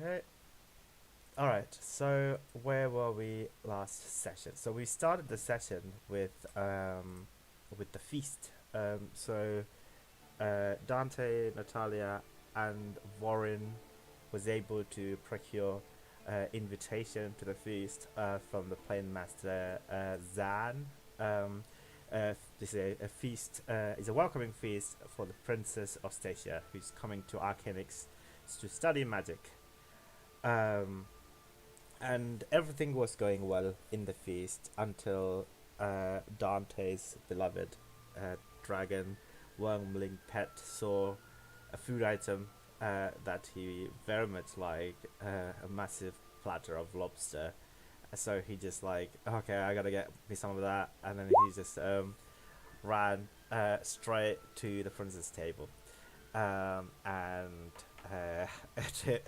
Okay. All right. So where were we last session? So we started the session with the feast. Dante, Natalia, and Warren was able to procure invitation to the feast from the plain master Zan. Um, this is a feast. Is a welcoming feast for the Princess Ostasia, who's coming to Arcanix to study magic. Um, and everything was going well in the feast until Dante's beloved dragon wormling pet saw a food item that he very much liked, a massive platter of lobster. So he just like, okay, I gotta get me some of that, and then he just ran straight to the princess table, and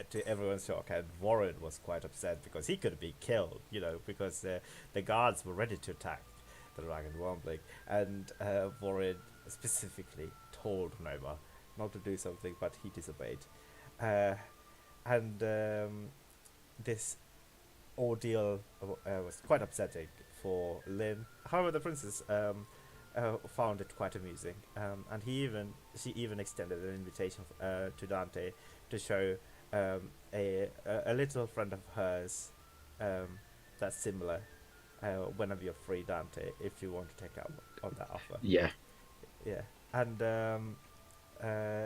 to everyone's shock, and Warren was quite upset because he could be killed, because the guards were ready to attack the dragon Wormling, and Warren specifically told Nova not to do something, but he disobeyed. Uh, and This ordeal was quite upsetting for Lynn. However, the princess found it quite amusing, and she even extended an invitation to Dante to show a little friend of hers that's similar. Whenever you're free, Dante, if you want to take up on that offer. Yeah. Yeah, and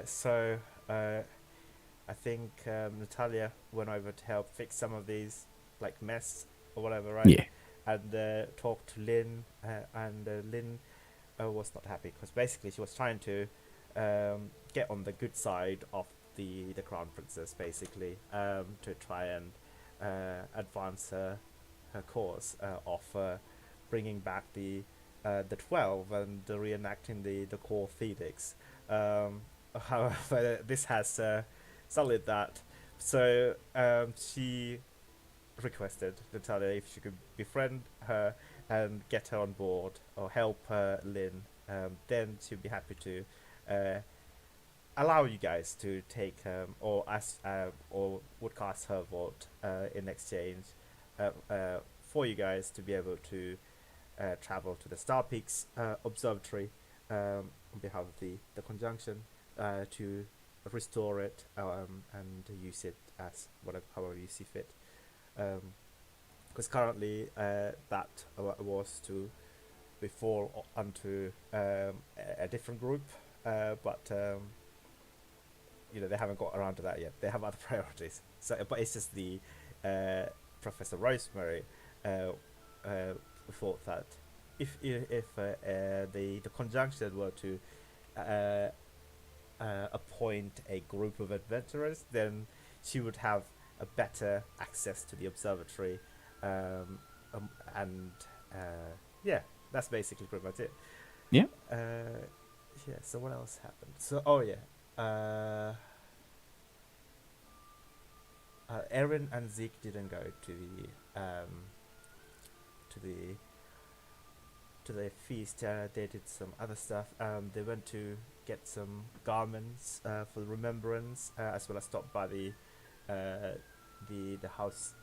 so I think Natalia went over to help fix some of these like mess or whatever, right? Yeah. And talked to Lynn, and Lynn was not happy because basically she was trying to get on the good side of the crown princess, basically, to try and advance her cause of bringing back the 12 and reenacting the core Phoenix. However, this has sullied that. So she requested Natalia if she could befriend her and get her on board or help Lynn. Then she'd be happy to uh, allow you guys to take or would cast her vote in exchange for you guys to be able to travel to the Star Peaks Observatory on behalf of the conjunction to restore it and use it as whatever however you see fit. Because currently that was to before onto a different group, but they haven't got around to that yet. They have other priorities. So, but it's just the Professor Rosemary thought that if the conjunction were to uh, appoint a group of adventurers, then she would have a better access to the observatory, and yeah, that's basically pretty much it. Yeah. Uh, yeah. So what else happened? So oh yeah, Erin and Zeke didn't go to the to the feast. They did some other stuff. They went to get some garments for the remembrance, as well as stop by the house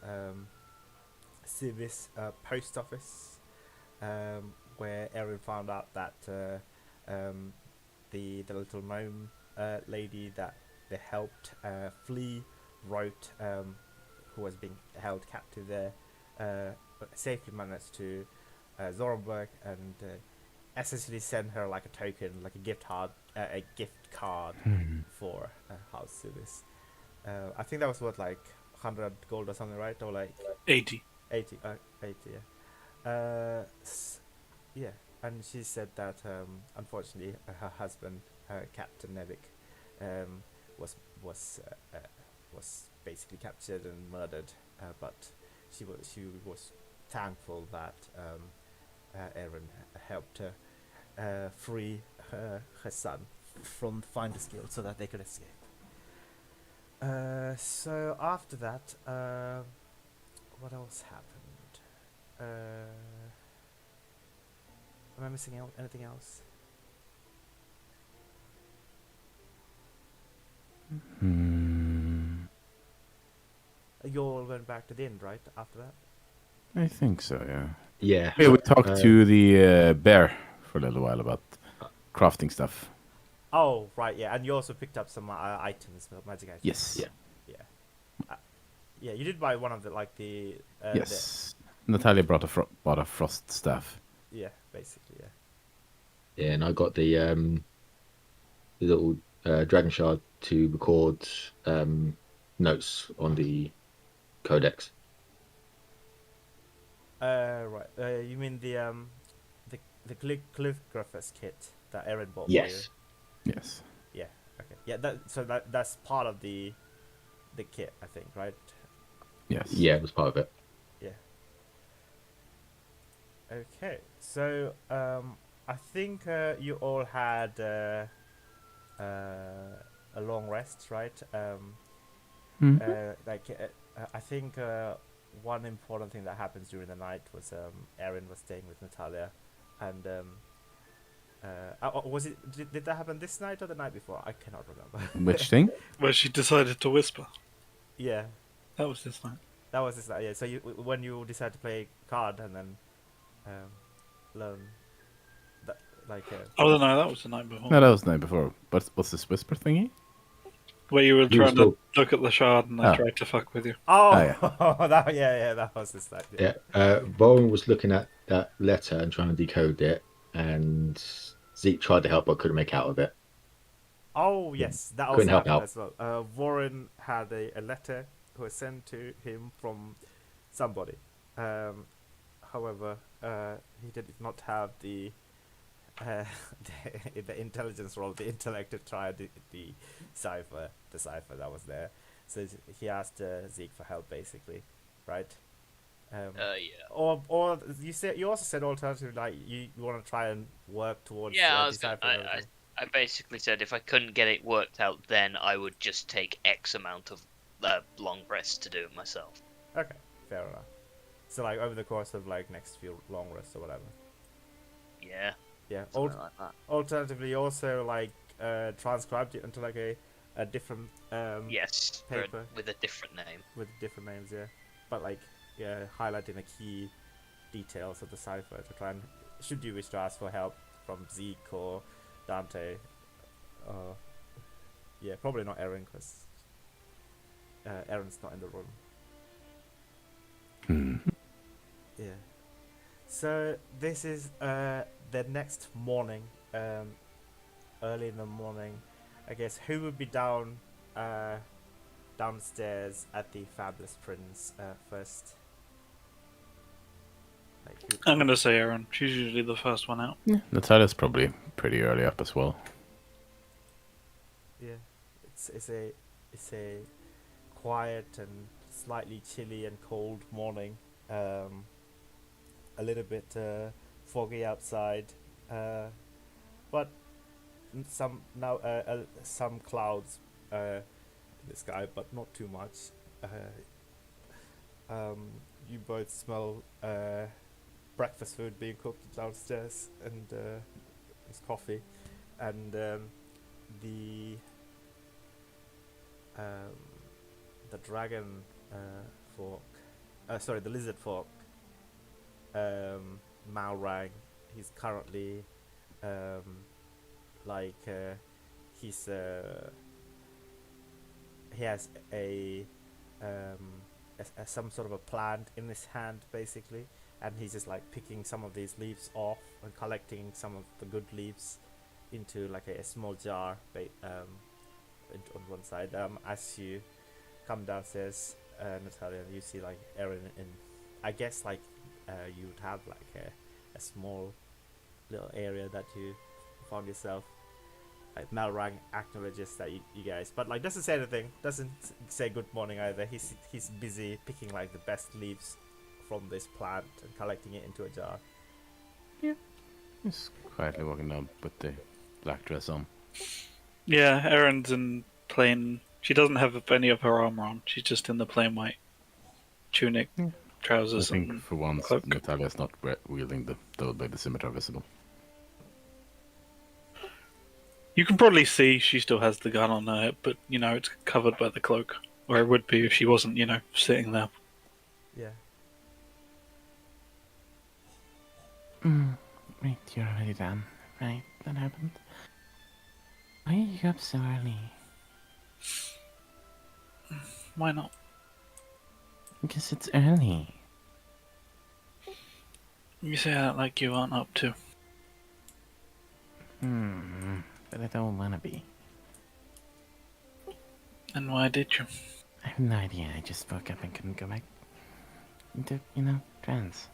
Civis post office, where Erin found out that the little gnome lady that they helped flee wrote, who was being held captive there, but safely managed to Zorenberg and essentially send her like a token, like a gift card Hmm. for House Civis. I think that was what, like 100 gold or something, right? Or like 80. 80, 80, yeah. Yeah, and she said that unfortunately her husband, Captain Nevik, um, was was uh, uh, was basically captured and murdered. But she was thankful that Aaron helped her free her son from Finder's Guild so that they could escape. So after that, what else happened? Am I missing out anything else? Hmm. you all went back to the inn, right? After that. I think so, yeah. Yeah. Yeah, we talked to the bear for a little while about crafting stuff. Oh, right, yeah, and you also picked up some items, magic items. Yes. Yeah. Yeah, you did buy one of the Yes. Natalia bought a frost staff. yeah, basically, yeah. Yeah, and I got the little dragon shard to record notes on the codex. Right. You mean the calligraphers kit that Erin bought for you? Yes. Yes. Yeah. Okay. Yeah. That's part of the kit, I think, right? Yes. Yeah, it was part of it. Yeah. Okay. So I think you all had a long rest, right? I think one important thing that happens during the night was Erin was staying with Natalia, and was it did that happen this night or the night before? I cannot remember. Which thing? Where she decided to whisper. Yeah, That was this night. that was this night. Yeah, so when you decide to play card and then learn that Oh, no, that was the night before. No, that was the night before. But what's this whisper thingy? Where you were You were trying still- to look at the shard and I Oh. tried to fuck with you. Oh, Oh, that was this night. Yeah. Bowen was looking at that letter and trying to decode it, and Zeke tried to help but couldn't make out of it. Oh yes, that Couldn't also help happened out. as well. Warren had a letter was sent to him from somebody. However, he did not have the the intelligence roll, the intellect to try the cipher that was there. So he asked Zeke for help, basically, right? Yeah. Or you also said alternatively, like you want to try and work towards Yeah, I was gonna, deciphering everything. I basically said if I couldn't get it worked out, then I would just take X amount of long rests to do it myself. Okay, fair enough. So like over the course of like next few long rests or whatever. Yeah, Yeah. something like that. Alternatively, also like transcribed it into like a different Yes, paper. with a different name. with different names, yeah. But like highlighting the key details of the cipher to try and should you wish to ask for help from Zeke or Dante, yeah, probably not Erin because Erin's not in the room. Yeah. So this is the next morning, early in the morning. I guess who would be downstairs at the Fabulous Prince first? Like who? I'm going to say Erin. She's usually the first one out. Yeah. Natalia's probably pretty early up as well. Yeah, it's a quiet and slightly chilly and cold morning. A little bit foggy outside, but some clouds in the sky, but not too much. You both smell breakfast food being cooked downstairs, and there's coffee, and the dragon fork, sorry, the lizard fork, Malrang. He's currently he's he has some sort of a plant in his hand basically, and he's just like picking some of these leaves off and collecting some of the good leaves into like a small jar on one side. As you come downstairs, Natalia, you see like Erin in, I guess like you would have like a small little area that you found yourself. Like Malrang acknowledges that you guys, but like doesn't say anything, doesn't say good morning either. He's busy picking like the best leaves from this plant and collecting it into a jar. Just quietly walking down with the black dress on. Yeah, Erin's in plain. She doesn't have any of her armor on. She's just in the plain white tunic, I trousers, think and for once cloak. Natalia's not wielding the double-bladed scimitar visible. You can probably see she still has the gun on her hip, but you know it's covered by the cloak. Or it would be if she wasn't, sitting there. Yeah. Right, you're already done. Right, that happened. Why are you up so early? Why not? Because it's early. You say that like you aren't up to. But I don't wanna be. And why did you? I have no idea, I just woke up and couldn't go back into, trance.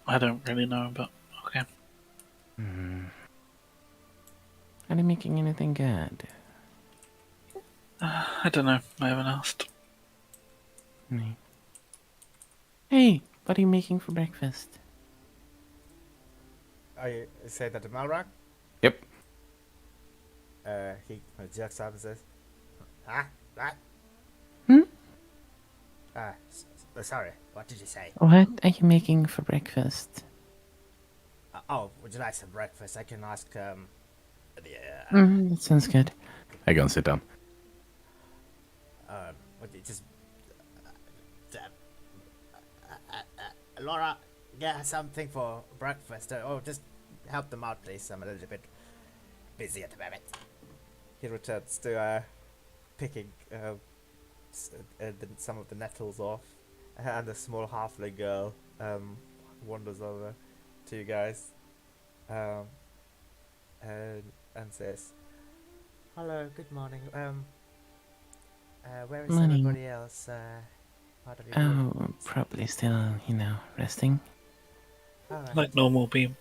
I don't really know, but okay. Are they making anything good? I don't know. I haven't asked. Right. Hey, what are you making for breakfast? I say that to Malrak. Yep. He jerks up and says, What? Hmm? Sorry, what did you say? What are you making for breakfast? Would you like some breakfast? I can ask, That sounds good. I go and sit down. would you just, Laura, get something for breakfast. Just help them out, please. I'm a little bit busy at the moment. He returns to picking some of the nettles off, and a small halfling girl wanders over to you guys and says, "Hello, good morning. Where is Morning. everybody else? What have you doing? Oh, probably still, resting. Alright. Like normal beam.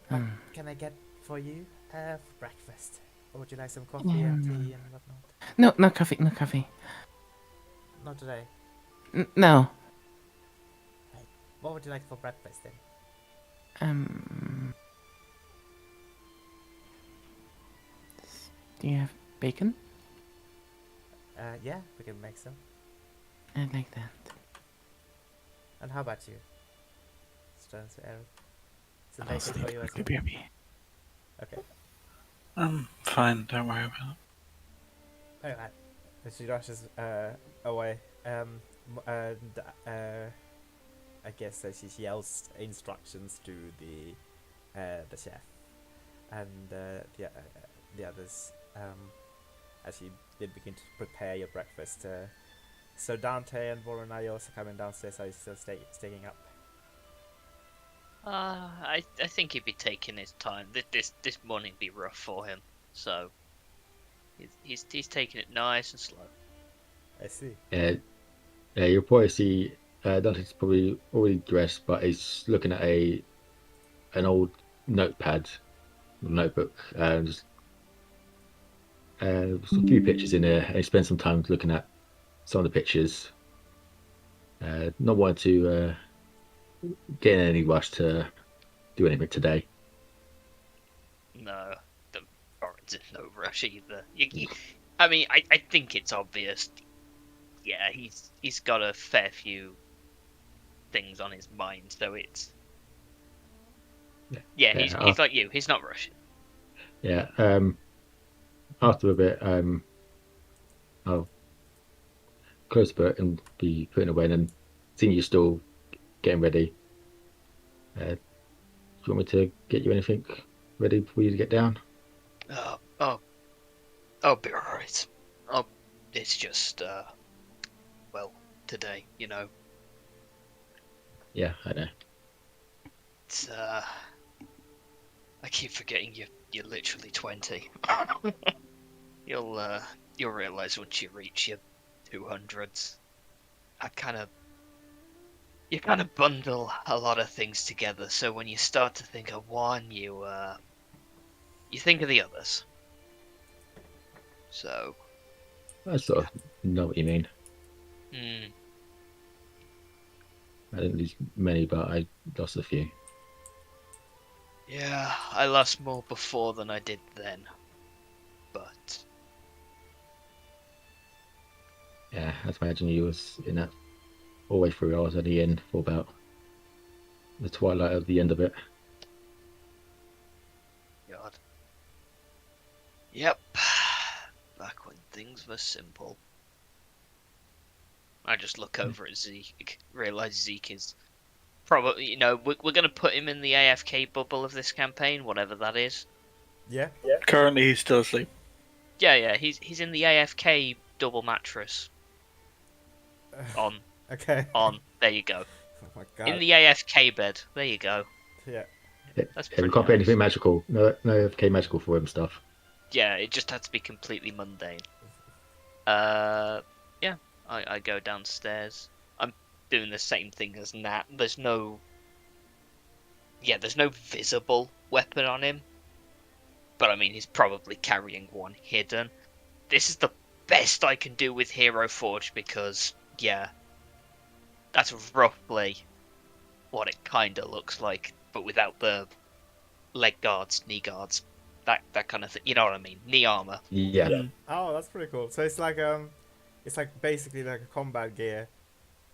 What can I get for you for breakfast? Or would you like some coffee and tea and whatnot? No, no coffee, no coffee. Not today. No. What would you like for breakfast then? Do you have bacon? Yeah, we can make some. I'd like that. And how about you? Turns to Eric. Some I'll bacon sleep for you as like a well. baby. Okay. Fine. Don't worry about it. Alright. And she rushes away. And I guess she yells instructions to the chef and the others as you did begin to prepare your breakfast. So Dante and Warren, are you also coming downstairs? Are you still staying up? I think he'd be taking his time. This morning be rough for him, so he's taking it nice and slow. I see. Yeah, you'll probably see Dante's probably already dressed, but he's looking at an old notebook, just a few pictures in there, and he spends some time looking at some of the pictures. Not wanting to get in any rush to do anything today. No, the Warren's in no rush either. I mean, I think it's obvious. Yeah, he's got a fair few things on his mind, so it's he's like you. He's not rushing. Yeah. After a bit, I'll close the book and be putting away, and then seeing you still getting ready. Do you want me to get you anything ready for you to get down? I'll be alright. It's just today, Yeah, I know. It's I keep forgetting you're literally 20. You'll realize once you reach your 200s. You kind of bundle a lot of things together, so when you start to think of one, you think of the others. So I sort of know what you mean. hmm. I didn't lose many, but I lost a few. Yeah, I lost more before than I did then. But Yeah, I imagine you was in that all the way through. I was at the end for about the twilight of the end of it. God. Yep. Back when things were simple. I just look over at Zeke, realise Zeke is probably, we're going to put him in the AFK bubble of this campaign, whatever that is. Yeah. Currently, he's still asleep. Yeah, he's in the AFK double mattress. Okay. There you go. Oh my god. In the AFK bed. There you go. Yeah. That's Yeah, we pretty can't put nice. anything magical. No FK magical for him stuff. Yeah, it just had to be completely mundane. Yeah, I go downstairs. I'm doing the same thing as Nat. There's no visible weapon on him. But I mean, he's probably carrying one hidden. This is the best I can do with Hero Forge because, yeah, that's roughly what it kind of looks like, but without the leg guards, knee guards, that kind of thing. You know what I mean? Knee armor. Yeah. Mm. Oh, that's pretty cool. So it's like basically like a combat gear,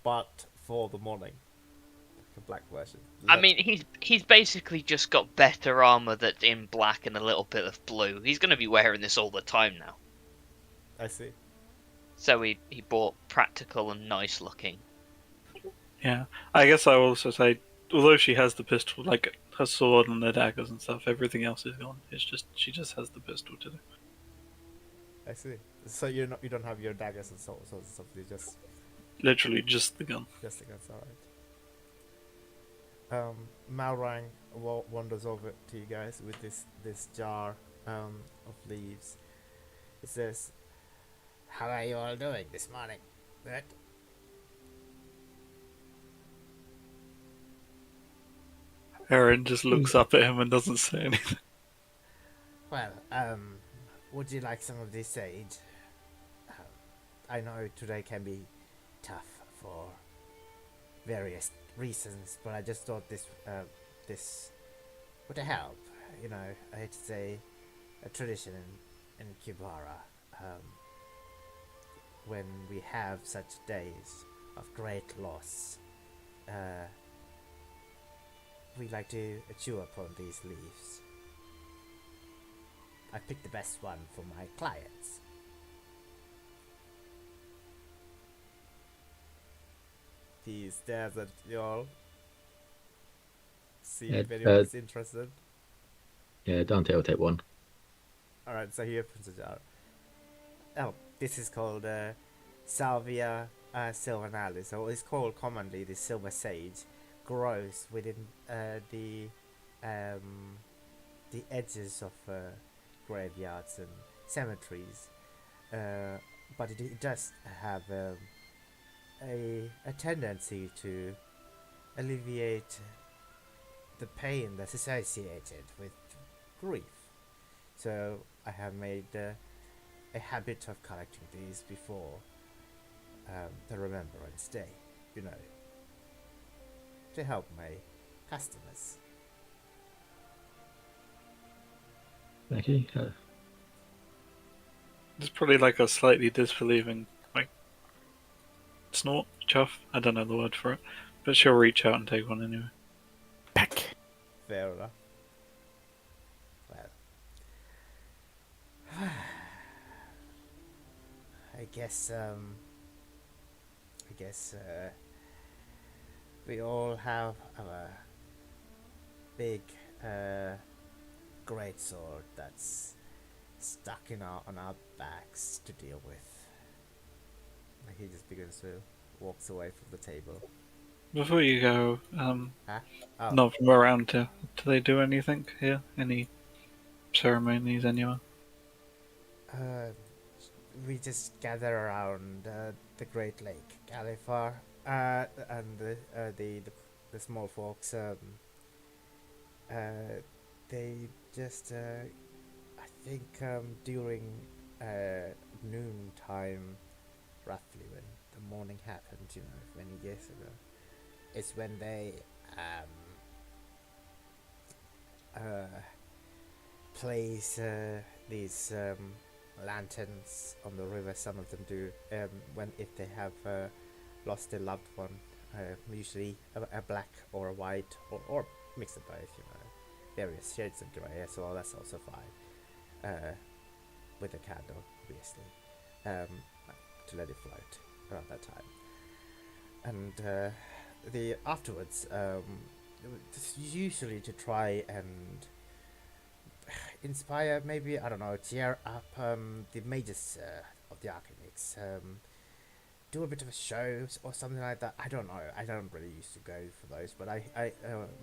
but for the morning, like a black version. I mean, he's basically just got better armor that's in black and a little bit of blue. He's going to be wearing this all the time now. I see. So he bought practical and nice looking. Yeah, I guess I will also say, although she has the pistol, like her sword and the daggers and stuff, everything else is gone. It's just she just has the pistol to do. I see. So you don't have your daggers and swords and stuff. You just Literally just the gun. the guns. All right. Malrang wanders over to you guys with this jar of leaves. It says, "How are you all doing this morning? Good." Aaron just looks up at him and doesn't say anything. Well, would you like some of this sage? I know today can be tough for various reasons, but I just thought this would help. You know, it's a tradition in Kibara. When we have such days of great loss, we like to chew upon these leaves. I picked the best one for my clients. He stares at y'all. See if anyone's interested. Yeah, Dante will take one. Alright, so he opens the jar. Oh, this is called Salvia sylvanalis, or it's called commonly the silver sage. Grows within the edges of graveyards and cemeteries, but it does have a tendency to alleviate the pain that's associated with grief. So I have made a habit of collecting these before the Remembrance Day, you know, to help my customers. Thank you. It's probably like a slightly disbelieving, like, snort, chuff. I don't know the word for it, but she'll reach out and take one anyway. Back. Fair enough. Well, I guess we all have our big great sword that's stuck on our backs to deal with. Like he just begins to walks away from the table. Before you go, Huh? Oh. not from around here. Do they do anything here? Any ceremonies anywhere? We just gather around the Great Lake, Califar, and the small folks. They just, I think, during noon time, roughly when the morning happened, you know, many years ago, is when they place these lanterns on the river. Some of them do if they have lost a loved one, usually a black or a white or mix of both, you know, various shades of grey, so that's also fine, with a candle obviously. to let it float around that time. And the afterwards, just usually to try and inspire, maybe, I don't know, cheer up the mages of the Arcanix. Do a bit of a show or something like that. I don't know. I don't really used to go for those, but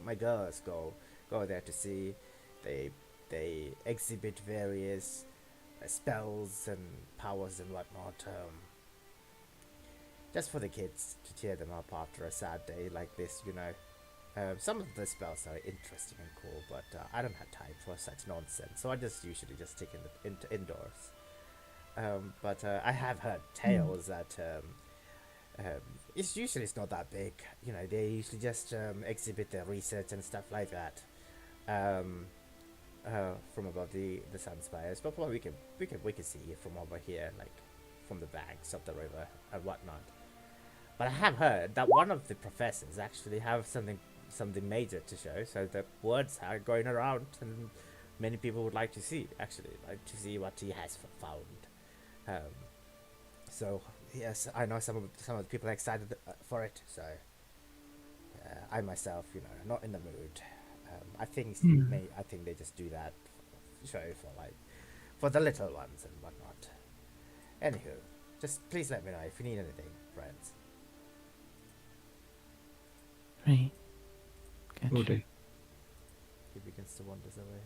my girls go there to see. They exhibit various spells and powers and whatnot. Just for the kids to cheer them up after a sad day like this. Some of the spells are interesting and cool, but I don't have time for such nonsense, so I just usually just stick indoors. But I have heard tales that it's not that big. They usually just exhibit their research and stuff like that from above the sun spires. But probably we can see it from over here, like from the banks of the river and whatnot. But I have heard that one of the professors actually have something major to show, so the words are going around, and many people would like to see what he has found. So yes, I know some of the people are excited for it. So I myself, not in the mood. I think they just do that show for the little ones and whatnot. Anywho, just please let me know if you need anything, friends. Right. Will Gotcha. do. He begins to wander away.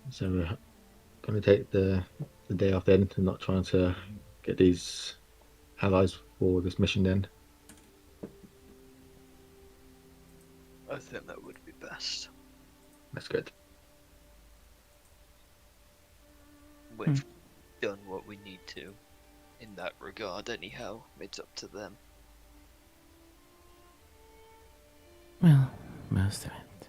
So we're going to take the day off then, and not trying to get these allies for this mission then. I think that would be best. That's good. We've done what we need to in that regard anyhow. It's up to them. Well, most of it.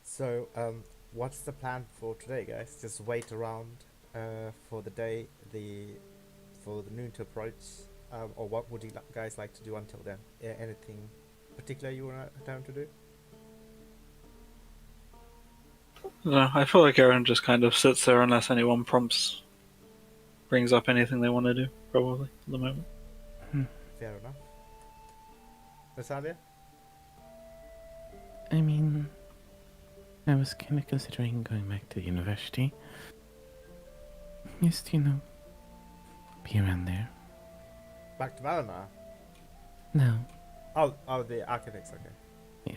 So, what's the plan for today, guys? Just wait around for the noon to approach, or what would you guys like to do until then? Anything particular you want them to do? No, I feel like Aaron just kind of sits there unless anyone brings up anything they want to do, probably, at the moment. Fair enough. Natalia? I mean, I was kind of considering going back to university. Just, be around there. Back to Valinor? No. Oh, the Architects, okay. Yeah.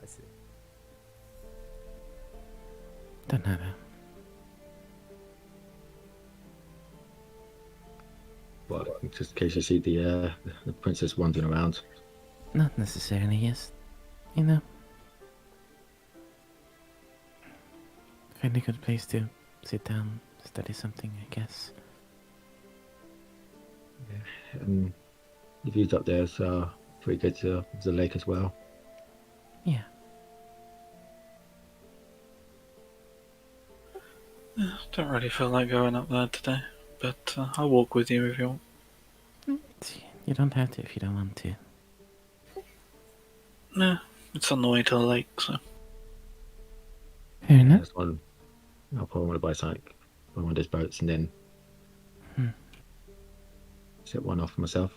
I see. Don't have a... Well, just in case you see the princess wandering around. Not necessarily, yes. Find a good place to sit down, study something, I guess. And the views up there are pretty good to the lake as well. Yeah. Don't really feel like going up there today, but I'll walk with you if you want. You don't have to if you don't want to. Nah, it's on the way to the lake, so. Fair enough. That's one. I'll probably want to buy something on one of those boats and then set one off for myself.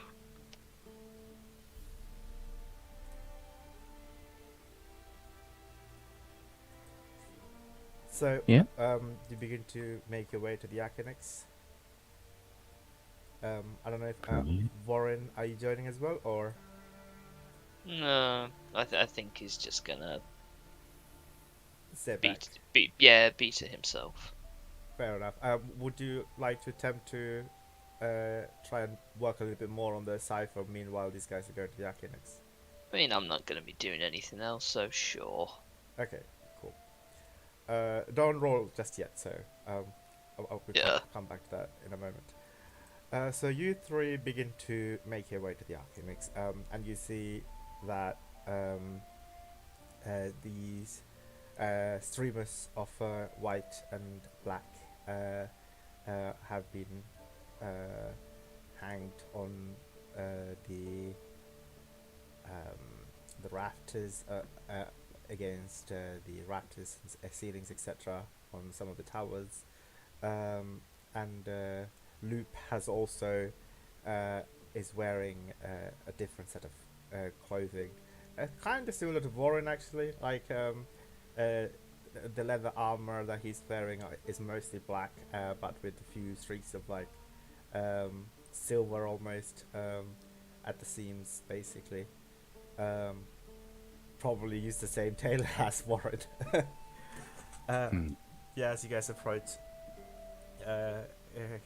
So, Yeah. You begin to make your way to the Arcanix. I don't know if Warren, are you joining as well, or? No, I think he's just gonna Step back. beat it himself. Fair enough. Would you like to attempt to try and work a little bit more on the cipher meanwhile these guys are going to the Arcanix? I mean, I'm not gonna be doing anything else, so sure. Okay, cool. Don't roll just yet, so I'll come back to that in a moment. So you three begin to make your way to the Arcanix, and you see that these streamers of white and black have been hanged on the rafters against the rafters, ceilings, etc. on some of the towers. And Loop has also is wearing a different set of clothing, kind of similar to Warren actually. Like the leather armor that he's wearing is mostly black, but with a few streaks of like silver almost at the seams, basically. Probably used the same tailor as Warren. Yeah, as you guys approach,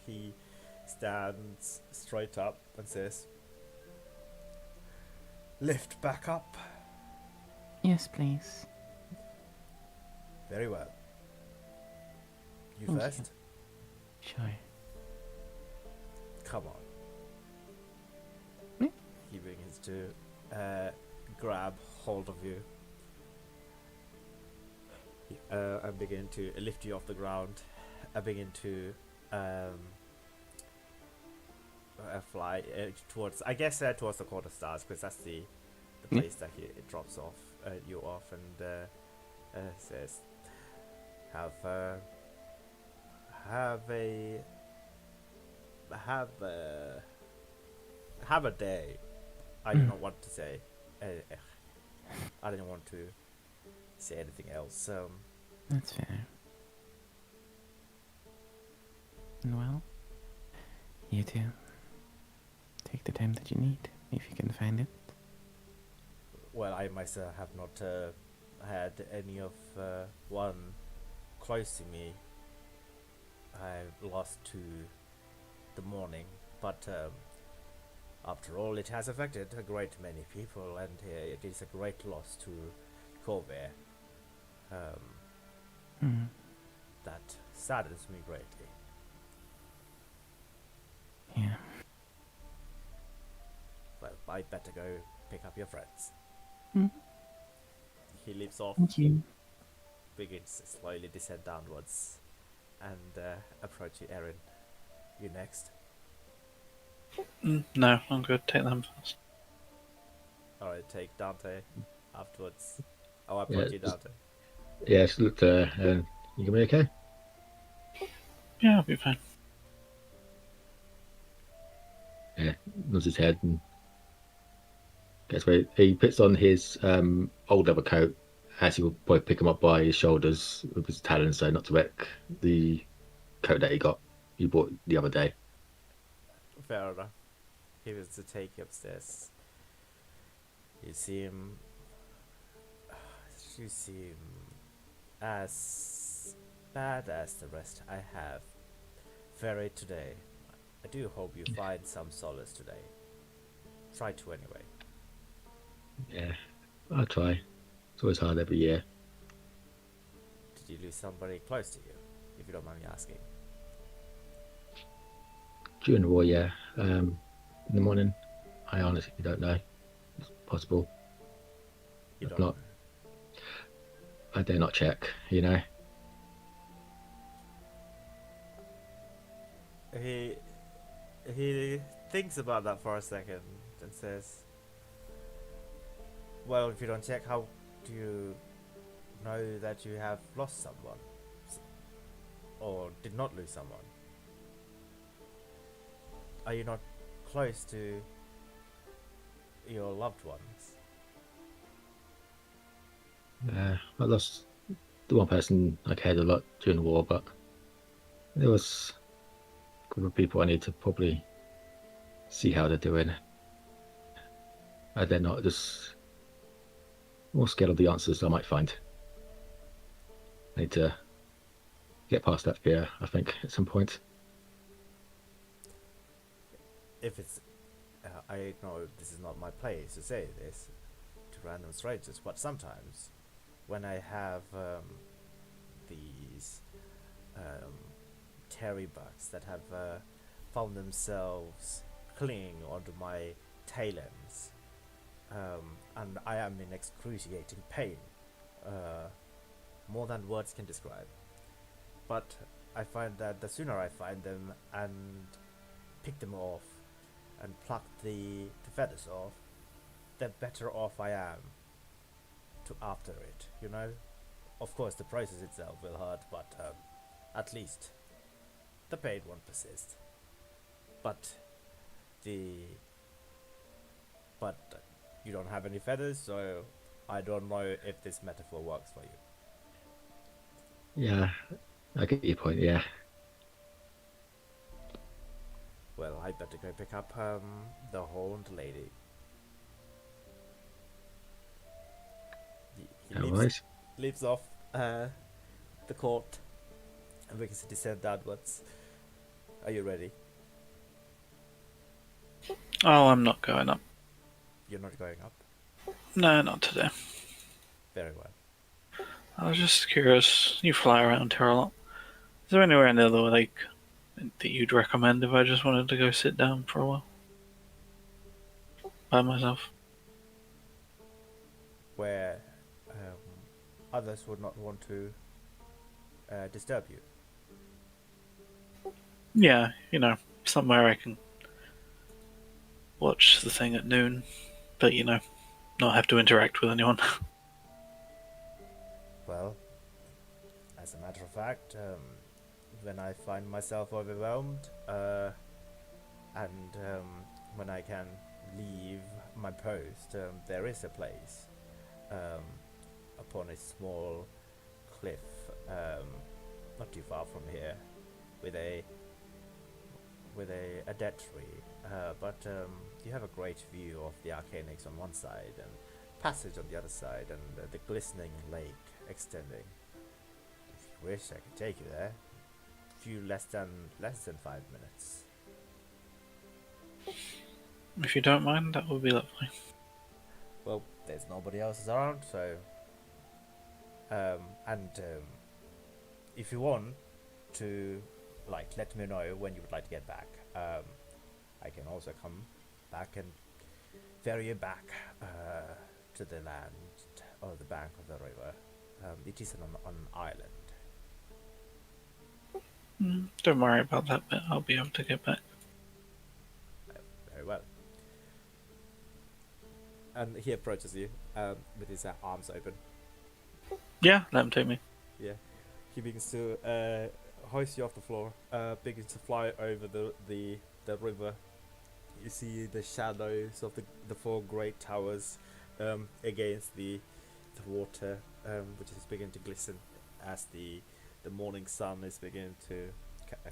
he stands straight up and says, "Lift back up." Yes, please. Very well. You Thank you. first? Sure. Come on. Hmm? He begins to grab hold of you and begin to lift you off the ground. I begin to fly towards, I guess, towards the quarter stars, because that's the place that it drops off you off, and says, have a day. I do not want to say. I didn't want to say anything else. That's fair. Well, you too. Take the time that you need, if you can find it. Well, I myself have not had any of one close to me. I lost to the morning, but after all, it has affected a great many people, and it is a great loss to Corvair. That saddens me greatly. Yeah. Well, I'd better go pick up your friends. Hmm. He leaps off, Thank you. begins to slowly descend downwards, and approach you, Erin. You next. No, I'm good. Take them first. Alright, take Dante afterwards. Oh, I Yeah, approach you, Dante. Yes, look, you gonna be okay? Yeah, I'll be fine. Yeah, nods his head and gets ready. He puts on his old leather coat as he will probably pick him up by his shoulders with his talons, so not to wreck the coat that you bought the other day. Fair enough. He was to take you upstairs. You seem as bad as the rest I have ferried today. I do hope you find some solace today. Try to anyway. Yeah, I'll try. It's always hard every year. Did you lose somebody close to you, if you don't mind me asking? During the war, yeah. In the morning, I honestly don't know. It's possible. You If don't not, know. I dare not check, you know. He thinks about that for a second and says, "Well, if you don't check, how do you know that you have lost someone? Or did not lose someone? Are you not close to your loved ones?" I lost the one person I cared a lot during the war, but there was a group of people I need to probably see how they're doing. They're not just more scared of the answers I might find. I need to get past that fear, I think, at some point. If it's, I know this is not my place to say this to random strangers, but sometimes when I have these terry bugs that have found themselves clinging onto my tail ends, and I am in excruciating pain, more than words can describe. But I find that the sooner I find them and pick them off and pluck the feathers off, the better off I am to after it, you know? Of course, the process itself will hurt, but at least the pain won't persist. But but you don't have any feathers, so I don't know if this metaphor works for you. Yeah, I get your point. Yeah. Well, I better go pick up the horned lady. He No leaves, worries. leaves off the court and we can descend downwards. Are you ready? Oh, I'm not going up. You're not going up? No, not today. Very well. I was just curious. You fly around here a lot. Is there anywhere in the other lake that you'd recommend if I just wanted to go sit down for a while? By myself? Where others would not want to disturb you. Yeah, you know, somewhere I can watch the thing at noon, but you know, not have to interact with anyone. Well, as a matter of fact, when I find myself overwhelmed, and when I can leave my post, there is a place upon a small cliff, not too far from here, with a dead tree, but you have a great view of the Arcanics on one side and passage on the other side, and the glistening lake extending. If you wish, I could take you there. Few less than 5 minutes. If you don't mind, that would be lovely. Well, there's nobody else around, so if you want to, like, let me know when you would like to get back. I can also come back and ferry you back to the land or the bank of the river. It is on an island. Don't worry about that bit. I'll be able to get back. Very well. And he approaches you with his arms open. Yeah, let him take me. Yeah, he begins to hoist you off the floor. Begins to fly over the river. You see the shadows of the four great towers against the water, which is beginning to glisten as the morning sun is beginning to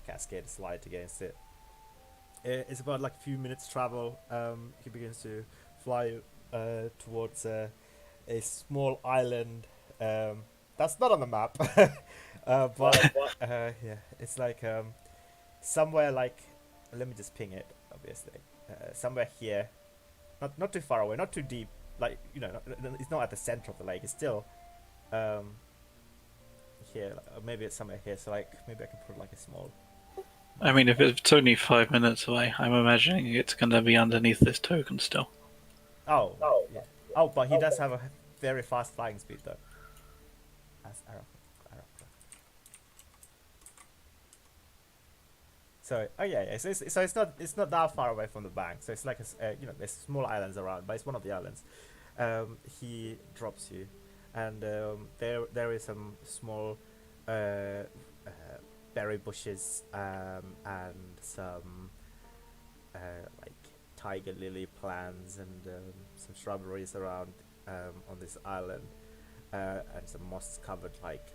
cascade its light against it. It's about like a few minutes travel. He begins to fly towards a small island that's not on the map, but yeah, it's like somewhere like, let me just ping it. Obviously, somewhere here, not too far away, not too deep. Like, you know, it's not at the center of the lake. It's still here. Like, maybe it's somewhere here. So like, maybe I can put like a small. I mean, if it's only 5 minutes away, I'm imagining it's going to be underneath this token still. Oh, yeah. Oh, but he does have a very fast flying speed though. As arrow. So, oh yeah. So it's not that far away from the bank. So it's like you know, there's small islands around, but it's one of the islands. He drops you, and there is some small berry bushes and some like tiger lily plants and some shrubberies around on this island, and some moss covered like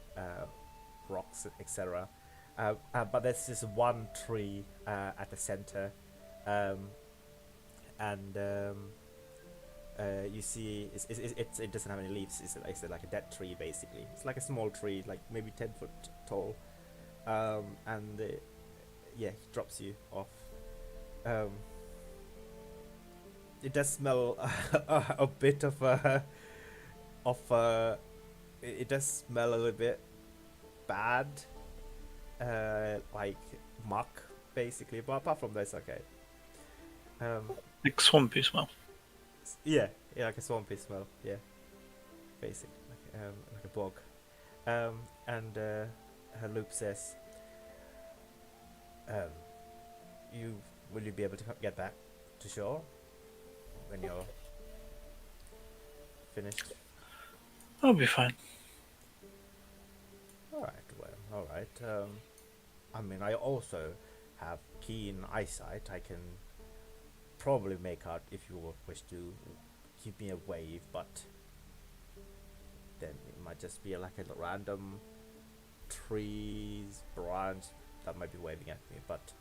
rocks, etc. But there's just one tree at the center, and you see it doesn't have any leaves. It's like a dead tree basically. It's like a small tree, like maybe 10 foot tall, and yeah, he drops you off. It does smell a bit of it does smell a little bit bad, like muck basically, but apart from that it's okay. Like swampy smell. Yeah, like a swampy smell, yeah, basically like a bog. And Luke says, "You will you be able to get back to shore when you're finished?" I'll be fine. All right. Well, all right. I mean, I also have keen eyesight. I can probably make out if you wish to keep me a wave, but then it might just be like a random trees branch that might be waving at me. But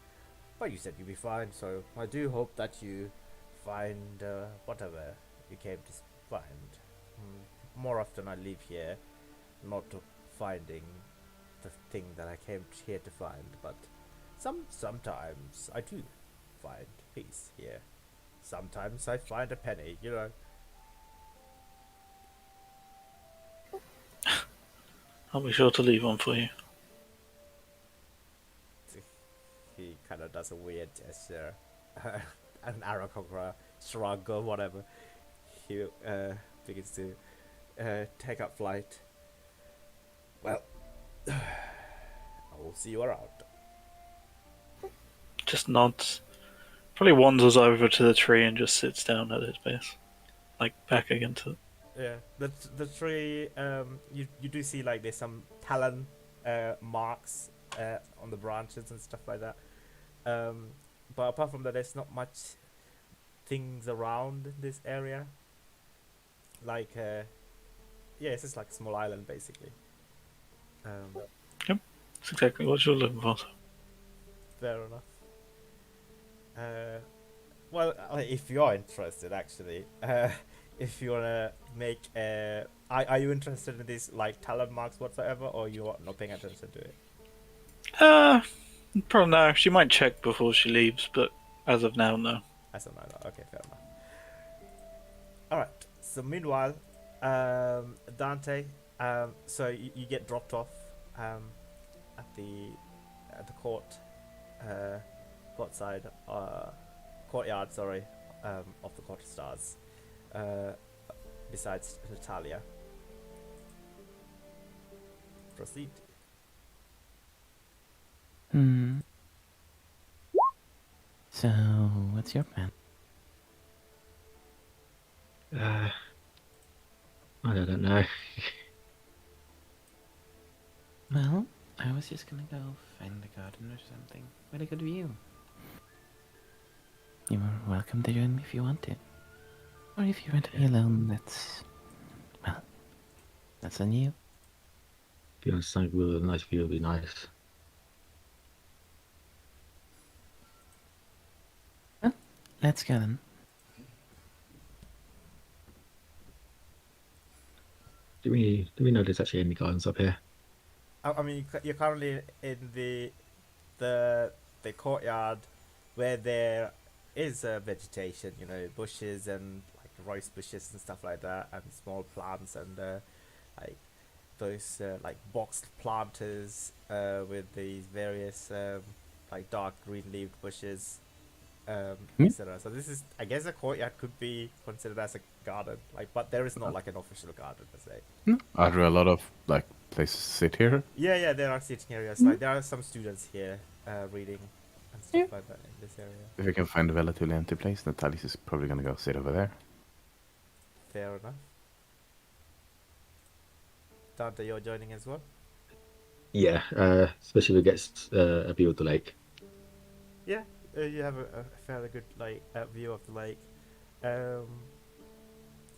you said you'd be fine, so I do hope that you find whatever you came to find. More often I leave here not to finding the thing that I came here to find, but sometimes I do find peace here. Sometimes I find a penny, you know. I'll be sure to leave one for you. He kind of does a weird gesture, an Aarakocra shrug or whatever. He begins to take up flight. Well, I will see you around. Just nods. Probably wanders over to the tree and just sits down at its base. Like, back against it. Yeah, the tree. You do see like there's some talon marks on the branches and stuff like that. But apart from that, there's not much things around this area. Like, yeah, it's just like a small island basically. That's exactly what you're looking for. Fair enough. Well, if you are interested, actually, if you wanna make are you interested in these like talent marks whatsoever, or you are not paying attention to it? Probably no. She might check before she leaves, but as of now, no. As of now, no. Okay, fair enough. All right. So meanwhile, Dante, so you get dropped off at the court courtyard, sorry, of the Court of Stars. Besides Natalia. Proceed. So, what's your plan? I don't know. Well, I was just gonna go find the garden or something with a good view. You are welcome to join me if you want to. Or if you want to be alone, that's on you. Be on something with a nice view would be nice. Well, let's go then. Do we know there's actually any gardens up here? I mean, you're currently in the courtyard where there is vegetation, you know, bushes and like rice bushes and stuff like that, and small plants and like those like boxed planters with these various like dark green leaved bushes, etc. So this is, I guess, a courtyard could be considered as a garden, like, but there is not like an official garden per se. Are there a lot of like places to sit here? Yeah, there are sitting areas. Like there are some students here reading and stuff like that in this area. If we can find a relatively empty place, Natalis is probably gonna go sit over there. Fair enough. Dante, you're joining as well? Yeah, especially if it gets a view of the lake. Yeah, you have a fairly good like view of the lake.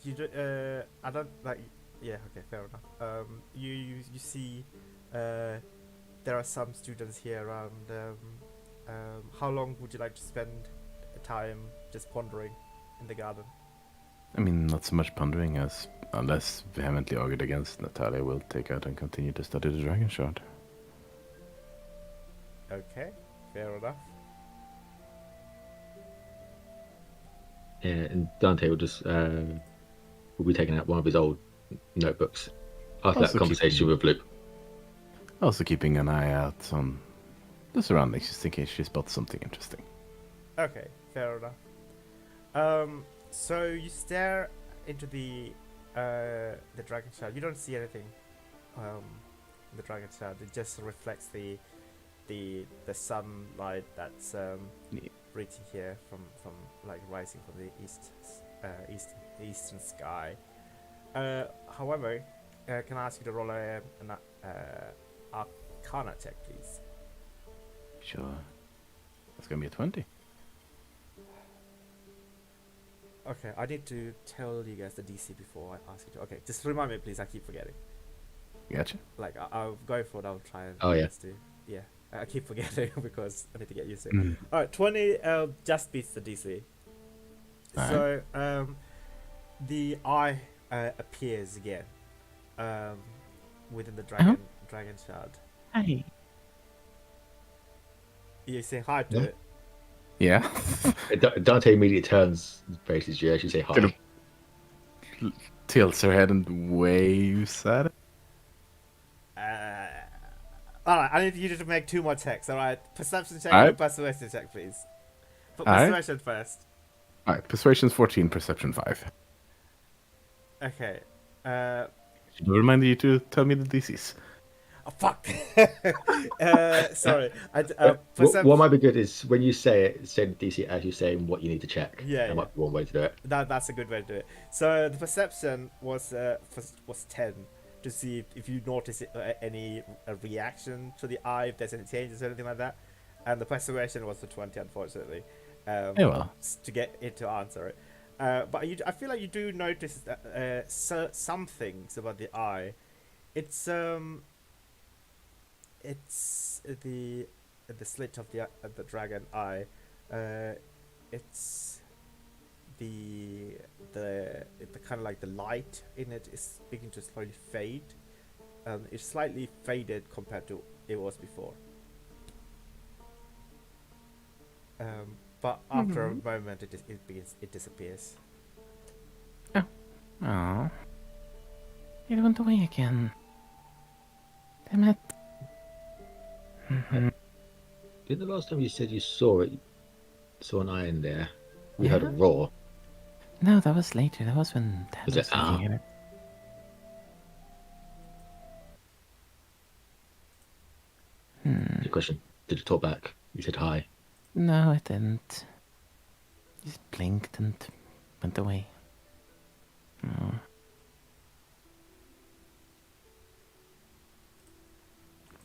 You do, I don't like. Yeah, okay, fair enough. You see, there are some students here around. How long would you like to spend time just pondering in the garden? I mean, not so much pondering as, unless vehemently argued against, Natalia will take out and continue to study the dragon shard. Okay, fair enough. Yeah, and Dante will just will be taking out one of his old notebooks after Also that conversation with Luke. Also keeping an eye out on the surroundings just in case she spots something interesting. Okay, fair enough. So you stare into the dragon shard. You don't see anything the dragon shard. It just reflects the sunlight that's Yeah. reaching here from like rising from the eastern sky. However, can I ask you to roll an Arcana check, please? Sure. That's gonna be a 20. Okay, I need to tell you guys the DC before I ask you to. Okay, just remind me, please. I keep forgetting. Gotcha. Like I'll go for it. I'll try and. Oh, yeah. To, yeah. I keep forgetting because I need to get used to it. Mm. All right, 20 just beats the DC. Alright. So the eye appears again within the dragon shard. Hi. You say hi to Yeah. it. Yeah. Dante immediately turns and faces you as you say hi. Gonna- Tilts her head and waves at it. All right, I need you to make 2 more checks. All right, perception check Alright. and persuasion check, please. But Alright. persuasion first. Alright, persuasion's 14, perception 5. Okay. Should I remind you to tell me the DCs? Oh, fuck. Sorry. What might be good is when you say it, say the DC as you're saying what you need to check. Yeah, That might be one way to do it. That's a good way to do it. So the perception was 10 to see if you notice any reaction to the eye, if there's any changes or anything like that. And the persuasion was the 20, unfortunately. Yeah, well. To get it to answer it. But I feel like you do notice that, some things about the eye. It's the slit of the dragon eye. It's the kind of like the light in it is beginning to slowly fade. It's slightly faded compared to it was before. But after a moment, it disappears. Oh. It went away again. Damn it. Didn't the last time you said you saw it, saw an eye in there? We heard a Yeah? roar. No, that was later. That was when Dad Was was it? looking at it. Good question. Did it talk back? You said hi. No, it didn't. Just blinked and went away. Oh.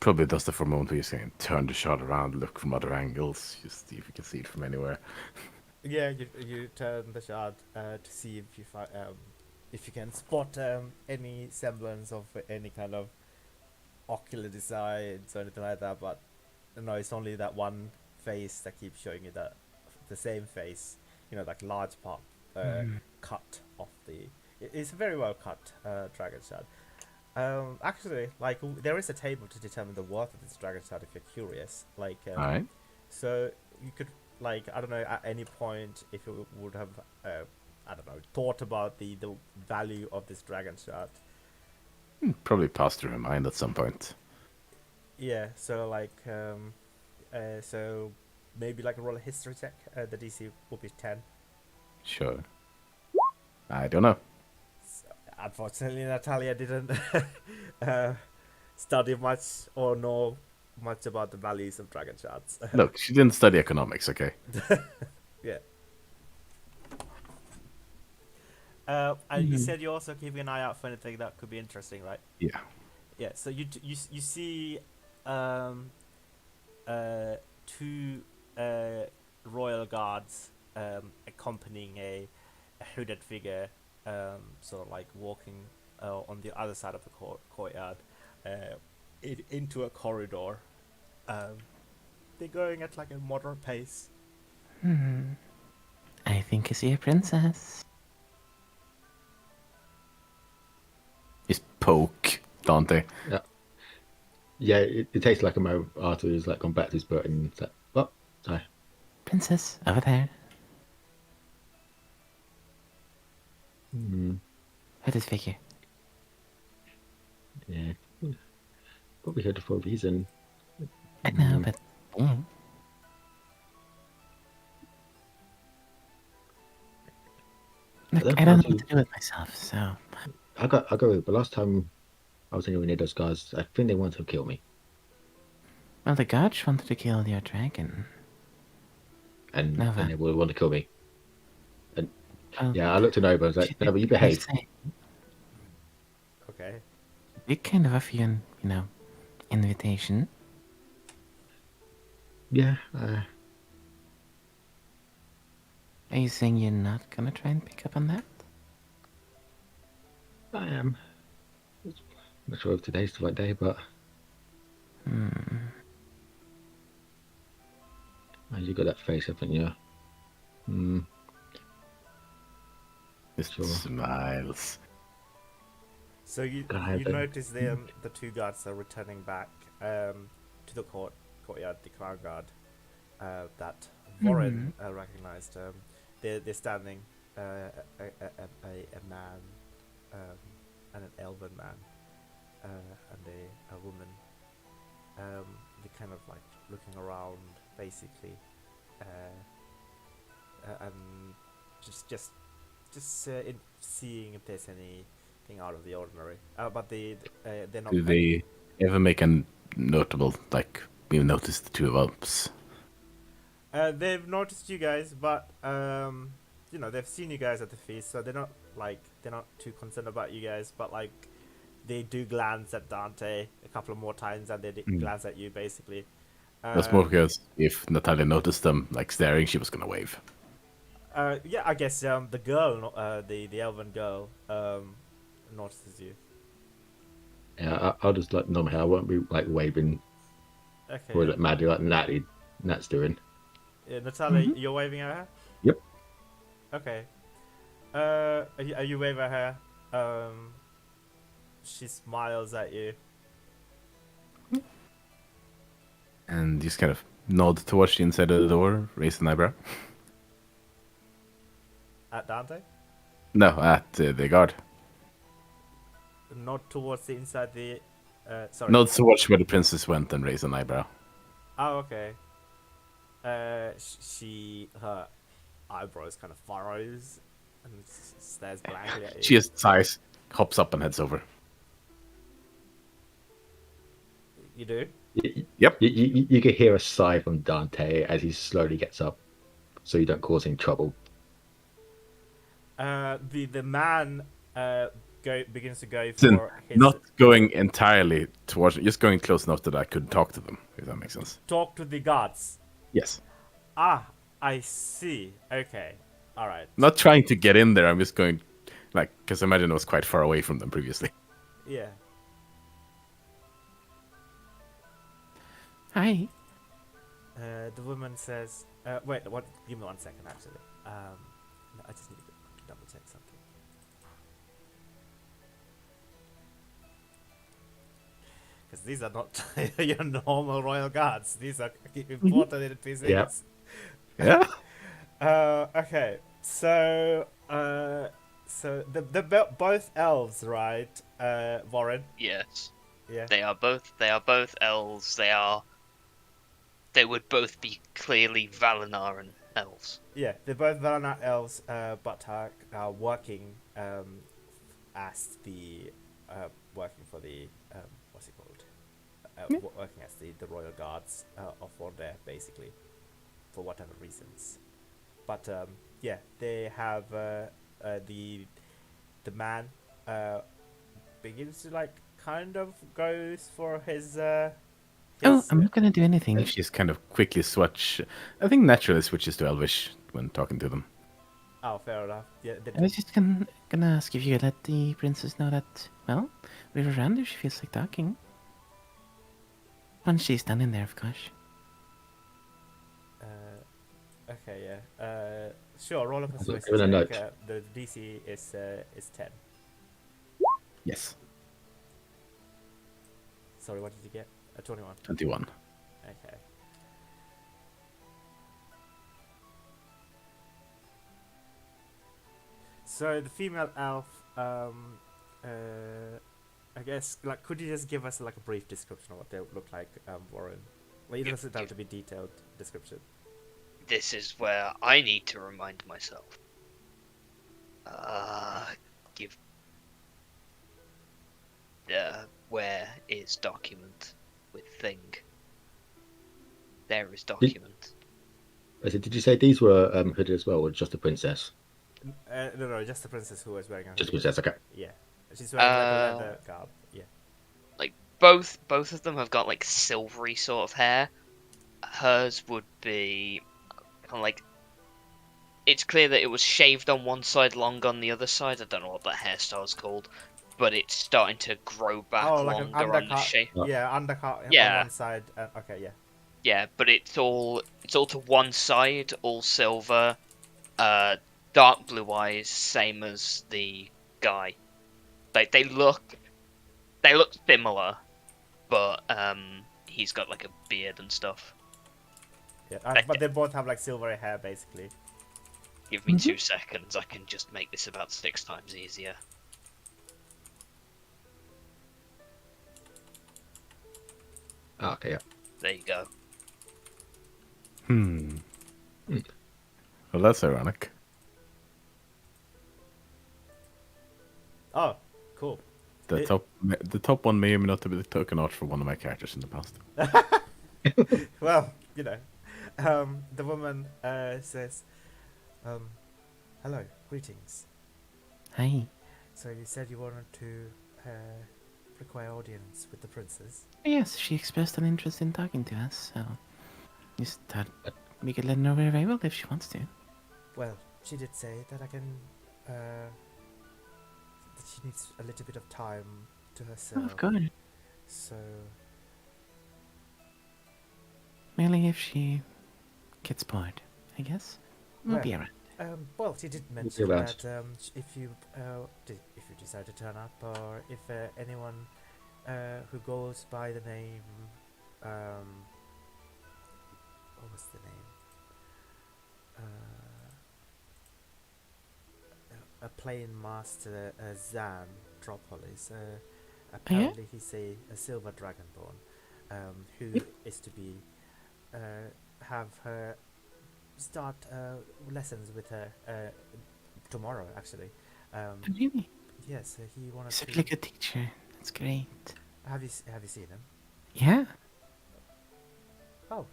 Probably does that for a moment where you're saying turn the shot around, look from other angles, just see if you can see it from anywhere. Yeah, you turn the shard to see if you can spot any semblance of any kind of ocular designs or anything like that. But no, it's only that one face that keeps showing you the same face. You know, like large part cut off the. It's a very well cut dragon shard. Actually, like there is a table to determine the worth of this dragon shard if you're curious. Like, Alright. so you could, like, I don't know, at any point if you would have, I don't know, thought about the value of this dragon shard. Probably passed through her mind at some point. Yeah, so like, so maybe like a roll a history check. The DC will be 10. Sure. I don't know. Unfortunately, Natalia didn't study much or know much about the values of dragon shards. Look, she didn't study economics, okay? Yeah. And you said you're also keeping an eye out for anything that could be interesting, right? Yeah. Yeah. So you see, two royal guards accompanying a hooded figure, sort of like walking on the other side of the courtyard, into a corridor. They're going at like a moderate pace. I think I see a princess. Just poke Dante. Yeah, it takes like a moment after he's like gone back to his boat and it's like, oh, hi. Princess, over there. Hooded figure. Yeah. Probably heard it for a reason. I know, but yeah. Look, I don't know what to do with myself, so I got it, but last time I was anywhere near those guys, I think they wanted to kill me. Well, the gods wanted to kill your dragon. And Nova. they would want to kill me. And Well, yeah, I looked at Nova, I was like, she Nova, you did behave. say Okay. they kind of offer you an, invitation. Yeah, Are you saying you're not gonna try and pick up on that? I am. I'm not sure if today's the right day, but you got that face, haven't you? Just Sure. smiles. So you God, notice the two guards are returning back to the courtyard, the crown guard that Warren recognized. They're standing a man and an elven man and a woman. They're kind of like looking around, basically, and just seeing if there's anything out of the ordinary. But they're not. Do they ever make a notable, like, we've noticed the two of us? They've noticed you guys, but they've seen you guys at the feast, so they're not too concerned about you guys. But like, they do glance at Dante a couple of more times, and they glance at you, basically. That's more because if Natalia noticed them, like, staring, she was gonna wave. Yeah, I guess the girl, the elven girl, notices you. Yeah, I'll just like nod my head. I won't be like waving Okay. or like madly like Nat's doing. Natalia, you're waving at her? Yep. Okay. Are you waving at her? She smiles at you. And just kind of nod towards the inside of the door, raise an eyebrow. At Dante? No, at the guard. Not towards the inside the. Sorry. Nod towards where the princess went and raise an eyebrow. Oh, okay. Her eyebrows kind of furrows and stares blankly at you. She just sighs, hops up and heads over. You do? Yep. You can hear a sigh from Dante as he slowly gets up, so you don't cause any trouble. The man begins to go Then for his not going entirely towards, just going close enough that I could talk to them, if that makes sense. talk to the guards. Yes. Ah, I see. Okay, all right. Not trying to get in there, I'm just going, like, because I imagine I was quite far away from them previously. Yeah. Hi. The woman says, "Wait, what? Give me 1 second, actually. No, I just need to double check something." Because these are not your normal royal guards. These are important NPCs. Yep. Yeah. Okay. So, the both elves, right? Warren. Yes. Yeah. They are both elves. They would both be clearly Valinaran elves. Yeah, they're both Varanat elves, but are working as the working for the what's it called? Working as the royal guards of Order, basically, for whatever reasons. But yeah, they have the man begins to like kind of goes for his. Oh, I'm not gonna do anything. She's kind of quickly switch. I think naturally switches to Elvish when talking to them. Oh, fair enough. Yeah, I was just gonna ask if you could let the princess know that, well, we're around if she feels like talking. Once she's standing there, of course. okay, yeah. Sure. Roll a persuasion given a note. check. The DC is 10. Yes. Sorry, what did you get? 21. 21. Okay. So the female elf, I guess, like, could you just give us like a brief description of what they look like, Warren? Well, it doesn't have to be detailed description. This is where I need to remind myself. Give. Where is document with thing? There is document. I said, did you say these were hooded as well, or just the princess? No, just the princess who was wearing a Just the hoodie. princess. Okay. Yeah, she's wearing like a leather garb. Yeah. Like both of them have got like silvery sort of hair. Hers would be kind of like. It's clear that it was shaved on one side, long on the other side. I don't know what that hairstyle's called, but it's starting to grow back Oh, like an longer on the undercut. shape. Yeah, undercut on Yeah. one side. Okay, yeah. Yeah, but it's all to one side, all silver, dark blue eyes, same as the guy. Like they look similar, but he's got like a beard and stuff. Yeah, but they both have like silvery hair, basically. Give me 2 seconds, I can just make this about 6 times easier. Ah, okay, yeah. There you go. Well, that's ironic. Oh, cool. The top one may or may not have been taken out for one of my characters in the past. Well, you know, the woman says, "Hello, greetings. Hi. So you said you wanted to require audience with the princess." Yes, she expressed an interest in talking to us, so just thought we could let her know very, very well if she wants to. Well, she did say that I can, that she needs a little bit of time to Oh, herself. of course. So, Merely if she gets bored, I guess. We'll Well, be around. well, she did mention around. that if you decide to turn up, or if anyone who goes by the name, what was the name? A plain master, Zan Dropolis. Apparently, he's a silver dragonborn, who is to be have her start lessons with her tomorrow. Actually, Really? yes, he wanted He's a to. really good teacher. That's great. Have you seen him? Yeah. Oh,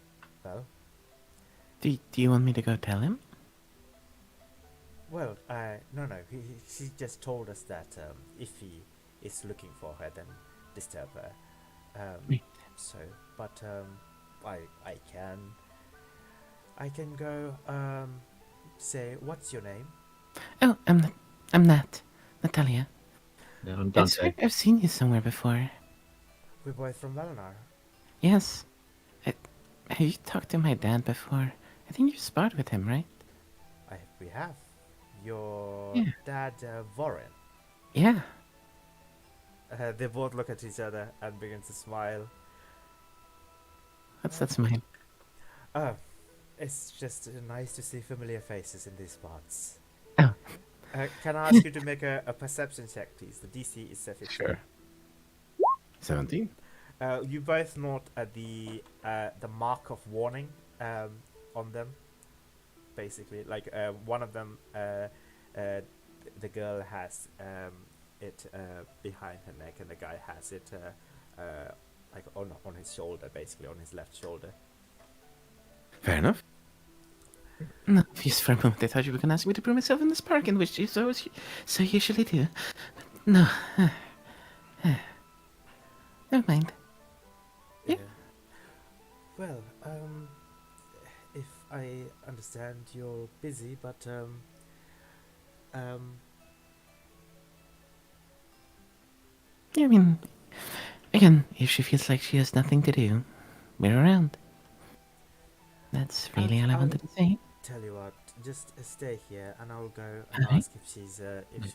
well. Do you want me to go tell him? Well, no. She just told us that if he is looking for her, then disturb her. Right. So, but I can go. Say, what's your name? Oh, I'm Nat. Natalia. Yeah, I'm I swear Dante. I've seen you somewhere before. We're both from Valenar. Yes. Have you talked to my dad before? I think you sparred with him, right? We have. Your Yeah. dad, Warren. Yeah. They both look at each other and begin to smile. What's that smile? Oh, it's just nice to see familiar faces in these parts. Oh. Can I ask you to make a perception check, please? The DC is 15. Sure. 17. You both note the mark of warning on them. Basically, like one of them, the girl has it behind her neck, and the guy has it like on his shoulder, basically on his left shoulder. Fair enough. No, just for a moment I thought you were going to ask me to prove myself in this park, in which you so usually do. No. Never mind. Yeah. Well, if I understand, you're busy, but Yeah, I mean, again, if she feels like she has nothing to do, we're around. That's really all I wanted to say. tell you what, just stay here, and I'll go and Alright. ask if she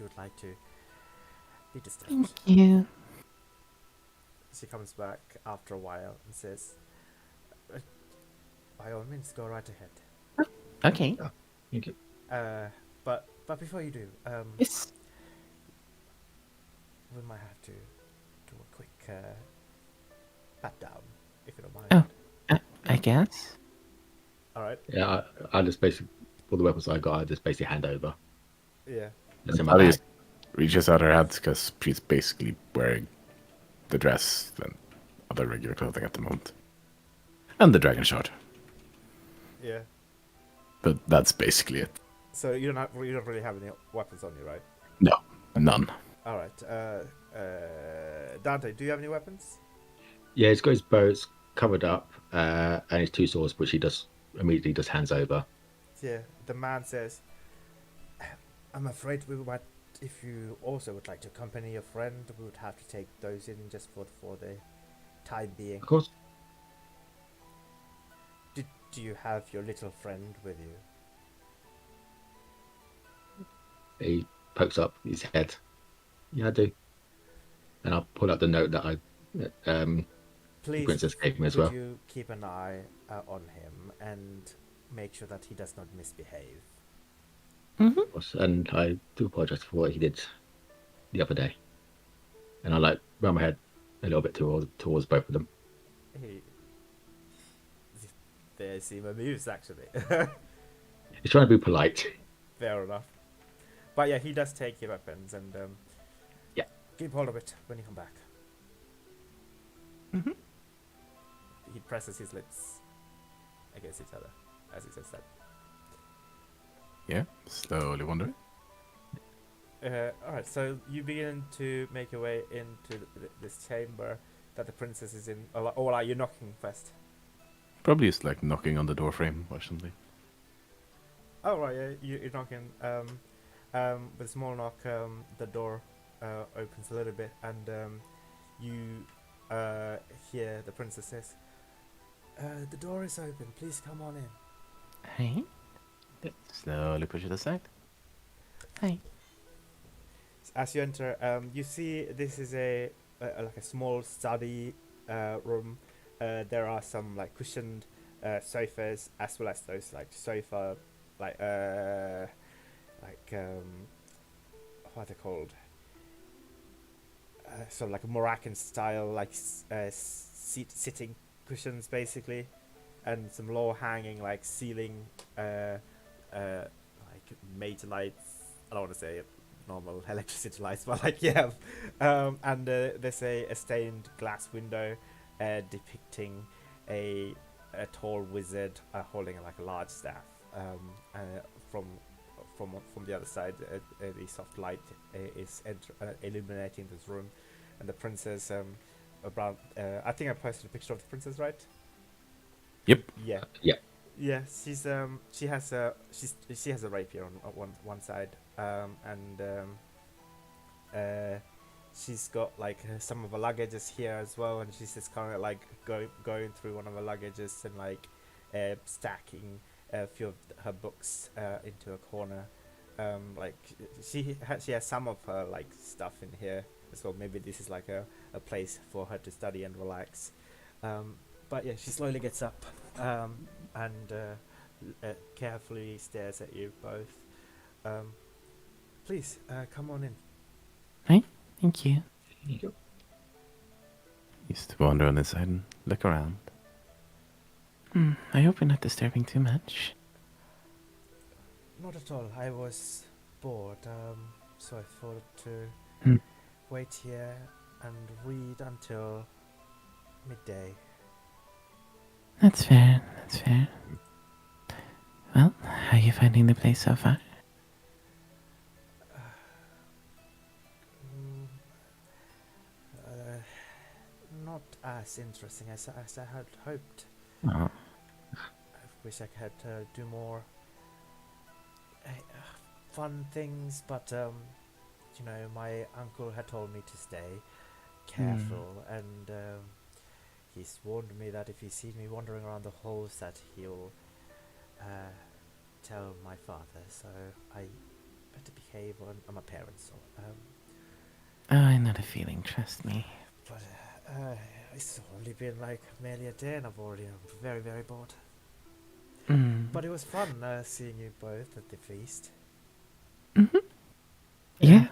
would like to be disturbed. Thank you. She comes back after a while and says, "By all means, go right ahead. Okay. Thank you. But before you do, Yes. we might have to do a quick pat down, if you don't mind." Oh. I guess. All right. Yeah, I just basically, for the weapons I got, I just basically hand over. Yeah. That's in my Natalia bag. reaches out her hand because she's basically wearing the dress and other regular clothing at the moment. And the dragon shard. Yeah. But that's basically it. So you don't really have any weapons on you, right? No, none. All right. Dante, do you have any weapons? Yeah, he's got his bow, it's covered up, and his two swords, which he just immediately just hands over. Yeah. The man says, "I'm afraid we might. If you also would like to accompany your friend, we would have to take those in just for the time being. Of course. Do you have your little friend with you?" He pokes up his head. Yeah, I do. And I'll pull out the note that the Please, princess gave me as would well. you keep an eye on him and make sure that he does not misbehave? Of course. And I do apologize for what he did the other day. And I like run my head a little bit towards both of them. They seem amused, actually. He's trying to be polite. Fair enough. But yeah, he does take your weapons and Yeah. keep hold of it when you come back. He presses his lips against each other as he says that. Yeah, slowly wandering. Alright, so you begin to make your way into this chamber that the princess is in. Or are you knocking first? Probably just like knocking on the door frame or something. Oh right, yeah, you're knocking. With a small knock, the door opens a little bit, and you hear the princess says, "The door is open. Please come on in." Hey? Slowly push it aside. Hey. As you enter, you see this is like a small study room. There are some like cushioned sofas, as well as those like sofa like what are they called? So like a Moroccan style like sitting cushions basically, and some low hanging like ceiling like made lights. I don't want to say normal electricity lights, but like yeah, and there's a stained glass window depicting a tall wizard holding like a large staff. From the other side, the soft light is illuminating this room, and the princess around. I think I posted a picture of the princess, right? Yep. Yeah. Yeah. Yeah, she has a rapier on one side, and she's got like some of her luggages here as well, and she's just kind of like going through one of her luggages and like stacking a few of her books into a corner. Like she has some of her like stuff in here as well. Maybe this is like a place for her to study and relax. But yeah, she slowly gets up and carefully stares at you both. Please come on in. Thank you. Used to wander on the side and look around. I hope you're not disturbing too much. Not at all. I was bored, so I thought to wait here and read until midday. That's fair. Well, how are you finding the place so far? Not as interesting as I had hoped. Oh, I wish I could do more fun things, but you know, my uncle had told me to stay careful, and he's warned me that if he sees me wandering around the halls, that he'll tell my father. So I better behave on my parents. I know the feeling, trust me. But it's only been like merely a day, and I'm very, very bored. But it was fun seeing you both at the feast. Yeah.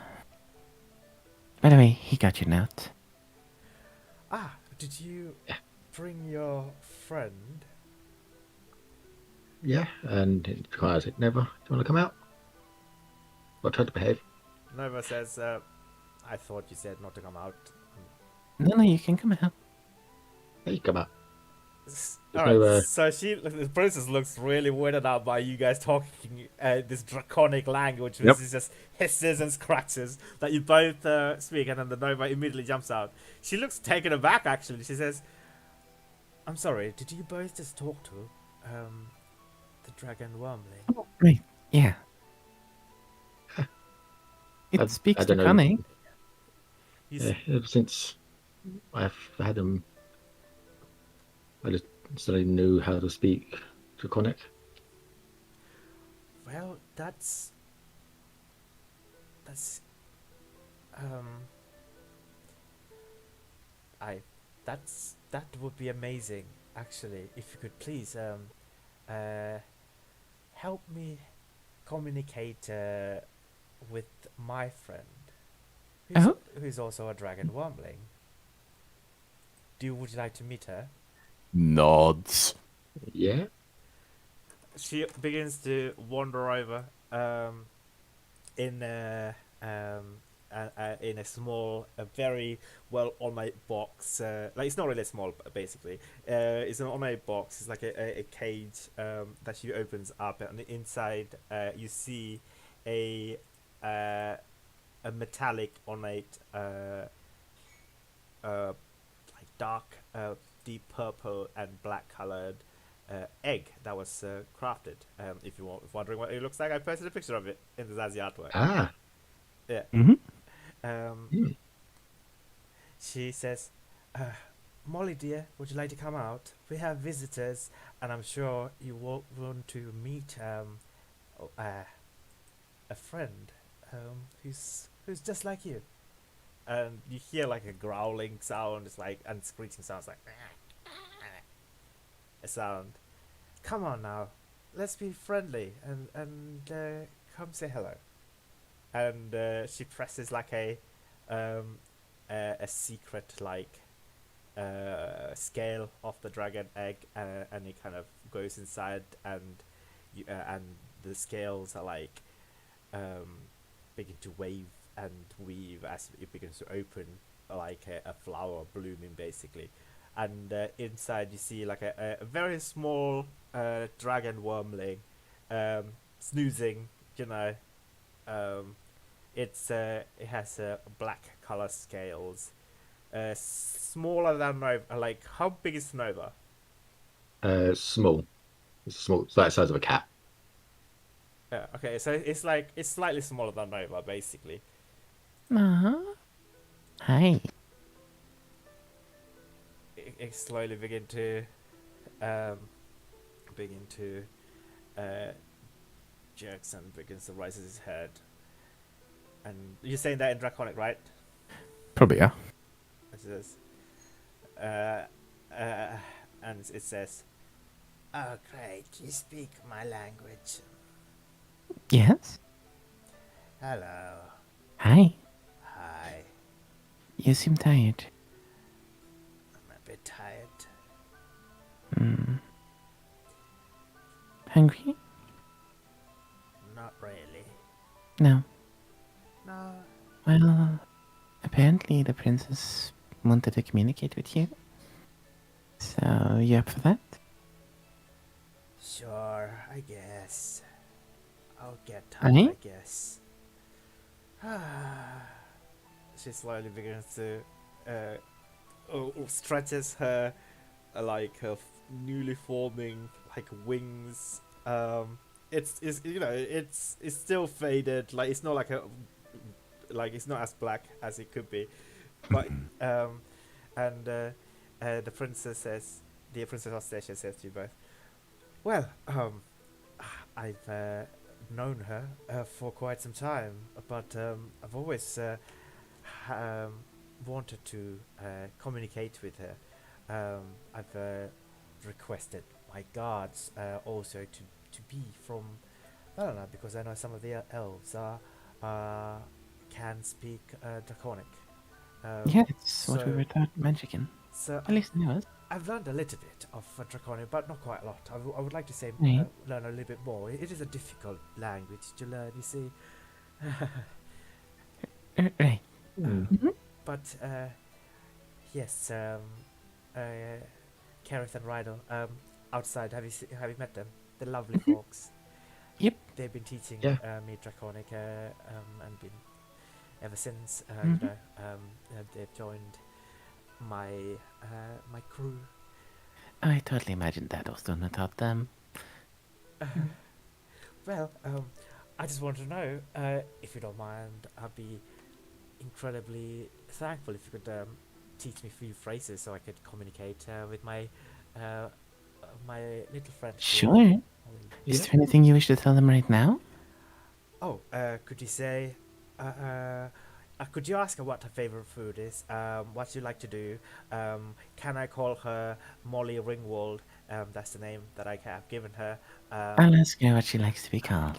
By the way, he got your note. Ah, did you bring your friend? Yeah, and it requires it. Never. Do you want to come out? I'll try to behave. Nova says, I thought you said not to come out. No, you can come out. Hey, come out. All right, so the princess looks really weirded out by you guys talking this draconic language, which Yep. is just hisses and scratches that you both speak, and then the Nova immediately jumps out. She looks taken aback, actually. She says, "I'm sorry, did you both just talk to the dragon wormling?" Oh, right. Yeah. It I speaks don't know. draconic. Ever since I've had them, I just suddenly knew how to speak Draconic. Well, that's um that would be amazing, actually, if you could please help me communicate with my friend, Oh? who's also a dragon wormling. Would you like to meet her? Nods. Yeah. She begins to wander over in in a small, a very well ornate box. Like, it's not really small, basically. It's an ornate box. It's like a cage that she opens up, and inside you see a metallic ornate like dark deep purple and black colored egg that was crafted. If you're wondering what it looks like, I posted a picture of it in the Zazie artwork. Ah. Yeah. Mm-hmm. Hmm. She says, Molly dear, would you like to come out? We have visitors, and I'm sure you want to meet a friend who's just like you. And you hear like a growling sound, it's like, and screeching sounds, like a sound. Come on now, let's be friendly and come say hello. And she presses like a secret like scale of the dragon egg, and it kind of goes inside, and the scales are like begin to wave and weave as it begins to open, like a flower blooming, basically. And inside you see like a very small dragon wormling snoozing, you know. It has black color scales, smaller than Nova. Like, how big is Nova? Small. It's small. It's like the size of a cat. Yeah, okay, so it's slightly smaller than Nova, basically. Hi. It slowly um, begin to jerks and begins to raise his head. And you're saying that in Draconic, right? Probably, yeah. It says, uh, uh, and it says, "Oh, great! You speak my language. Yes? Hello, Hi. hi. You seem tired. I'm a bit tired. Hmm. Hungry? Not really. No. No. Well, apparently the princess wanted to communicate with you. So, you up for that? Sure, I guess. I'll get up, Honey? I guess." She slowly begins to stretches her like her newly forming like wings. It's it's still faded. Like, it's not like it's not as black as it could be, but and the princess of Station says to you both, "Well, I've known her for quite some time, but I've always wanted to communicate with her. I've requested my guards also to be from Valona, because I know some of the elves can speak Draconic. Yeah, it's what we so were taught magic in. so At least I was. I've learned a little bit of Draconic, but not quite a lot. I would like to say Right. learn a little bit more. It is a difficult language to learn, you see. Right. Hmm. Mm-hmm. But Yes, Kareth and Rydell. Outside, have you met them? The lovely folks. Yep. They've been teaching Yeah. me Draconic, and been ever since. Mhm. They've joined my my crew. I totally imagined that was done without them. Well, I just want to know, if you don't mind, I'd be incredibly thankful if you could teach me a few phrases so I could communicate with uh, my little friend. Sure. Molly. Is Yeah. there anything you wish to tell them right now? Oh, could you say, could you ask her what her favorite food is? What she like to do? Can I call her Molly Ringwald? That's the name that I have given her. I'll ask her what she likes to be called.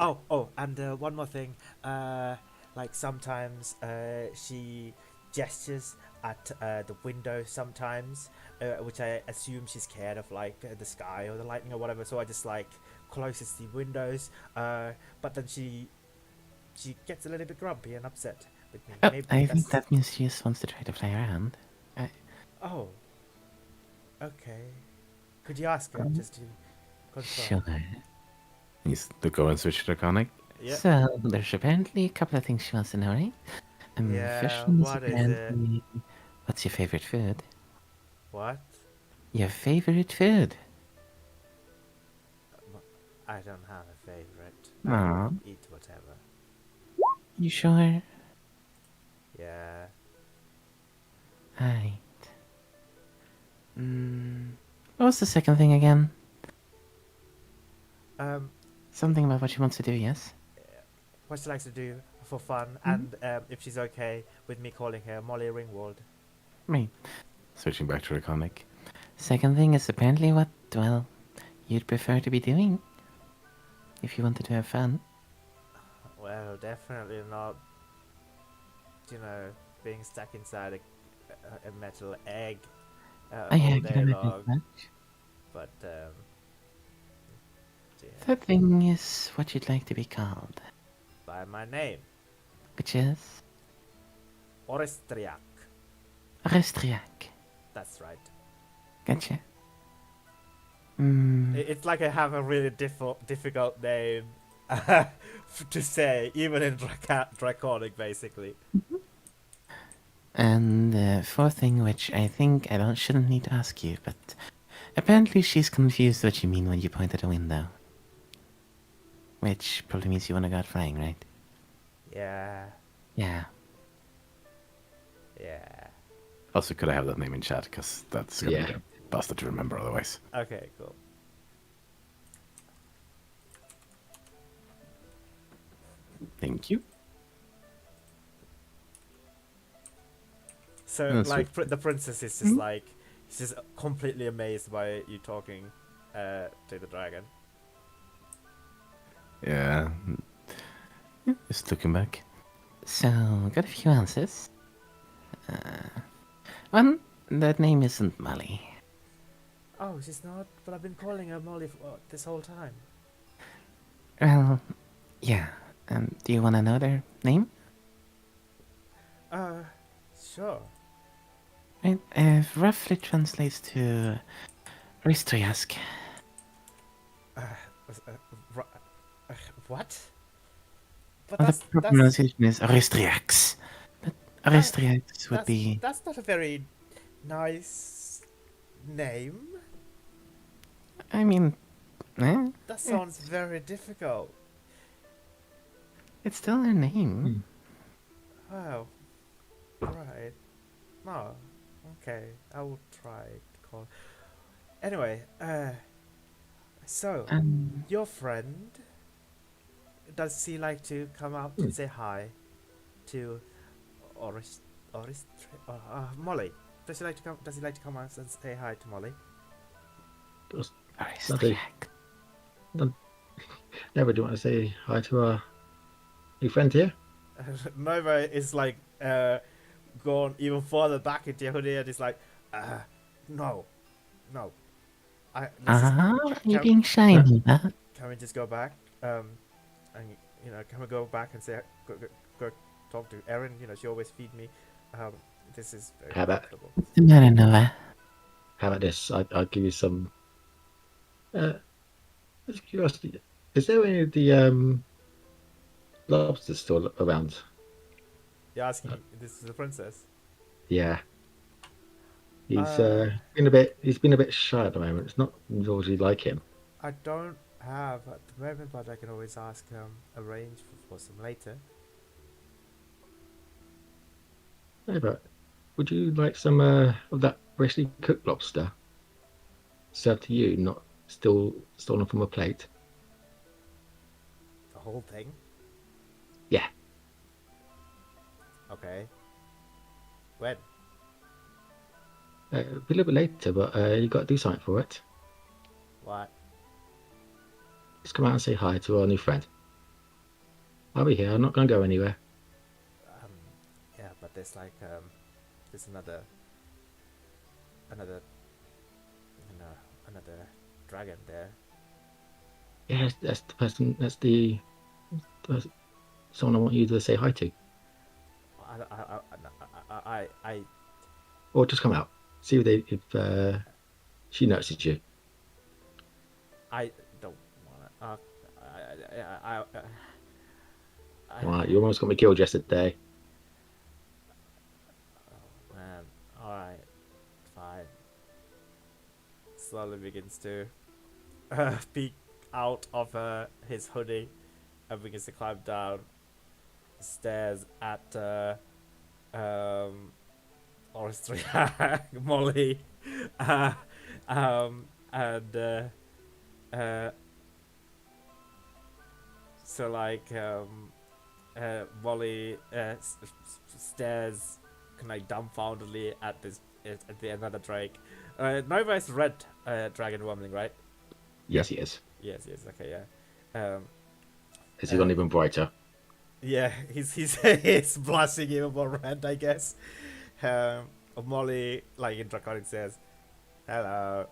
And one more thing. Like sometimes she gestures at the window sometimes, which I assume she's scared of, like the sky or the lightning or whatever. So I just like closes the windows. But then she gets a little bit grumpy and upset with me. Oh, Maybe I that's think that means she just wants to try to play around. oh. Okay. Could you ask her just to confirm? Sure. He's to go and switch to Draconic. Yeah. So, there's apparently a couple of things she wants to know, right? Yeah, First one is what is it? apparently, what's your favorite food? What? Your favorite food? I don't have a favorite. Aw. I eat whatever. You sure? Yeah. Right. What was the second thing again? Um, Something about what she wants to do, yes? what she likes to do for fun, and if she's okay with me calling her Molly Ringwald. Right. Switching back to Draconic. Second thing is apparently what, well, you'd prefer to be doing. If you wanted to have fun. Well, definitely not. You know, being stuck inside a metal egg I all can day imagine long. that. But yeah. Third thing is what you'd like to be called. By my name, Which is Orestriak. Restriak. That's right. Gotcha. It's like I have a really difficult name to say, even in Draconic, basically. And the fourth thing, which I think shouldn't need to ask you, but apparently she's confused what you mean when you point at a window. Which probably means you want to go out flying, right? Yeah. Yeah. Yeah. Also, could I have that name in chat? Because that's going to Yeah. be a bastard to remember otherwise. Okay, cool. Thank you. So, That's like, the princess is just like, she's completely amazed by you talking to the dragon. Yeah. Just looking back. So, got a few answers. One, that name isn't Molly. Oh, she's not? But I've been calling her Molly for this whole time. Well, yeah. Do you want to know their name? Sure. It roughly translates to Ristriask. What? But Well, the proper pronunciation is Ristriax. But Ristriax would be... That's not a very nice name. I mean, That sounds very difficult. it's still their name. Oh. Right. No. Okay. I will try to call. Anyway, so your friend, does he like to come out and say hi to Molly? Does he like to come out and say hi to Molly? Lovely. Never do you want to say hi to our new friend here? Nova is like gone even further back into Yehuda and is like, no. You're being shy, Neva. Can we just go back? And can we go back and say go talk to Erin? She always feed me. This is very How about comfortable. What's the matter, Nova? how about this? I'll give you some. Just curiosity, is there any of the lobsters still around? You're asking this is the princess. Yeah, he's Uh, been a bit shy at the moment. It's not usually like him. I don't have at the moment, but I can always ask arrange for some later. No, but would you like some of that freshly cooked lobster served to you, not still stolen from a plate? The whole thing. Yeah, Okay. When? a little bit later, but you got to do something for it. What? Just come out and say hi to our new friend. I'll be here. I'm not going to go anywhere. Um, yeah, but there's like there's another, another dragon there. Yeah, that's the person. That's the someone I want you to say hi to. I Or just come out. See if she notices you. I don't wanna. Right, you almost got me killed yesterday. Oh, man. Alright. Fine. Slowly begins to peek out of his hoodie and begins to climb down the stairs at Orestria, Molly, uh, and uh, so like Molly stares kind of dumbfoundedly at this at the another Drake. Nova is red dragon woman, right? Yes, he is. Yes, okay, yeah. Has he gone even brighter? Yeah, he's he's blushing even more red, I guess. Molly, like in Draconic, says, "Hello,"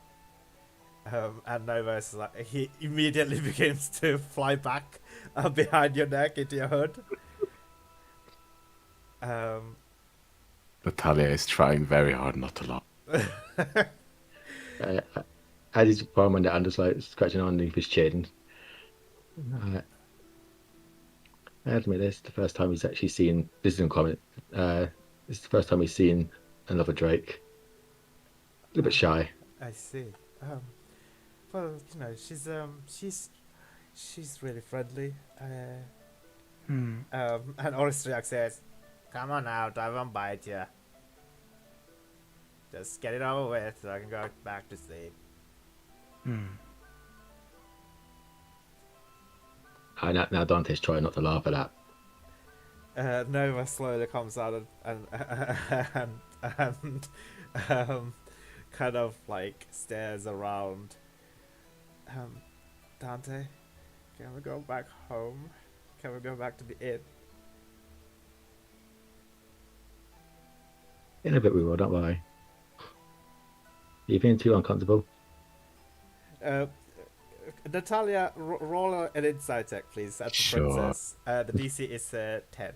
and Nova is like he immediately begins to fly back behind your neck into your hood. Natalia is trying very hard not to laugh. As he's firing that, I'm just like scratching underneath his chin. I admit this is the first time he's actually seen. This isn't comment. This is the first time he's seen another Drake. A little bit shy. I see. Well, you know, she's really friendly. And Oristriak says, "Come on now, I won't bite you. Just get it over with so I can go back to sleep." Now Dante's trying not to laugh at that. Nova slowly comes out and kind of like stares around. Dante, can we go back home? Can we go back to the inn? In a bit we will, don't worry. You're feeling too uncomfortable. Natalia, roll an insight check, please, at the Sure. princess. The DC is 10.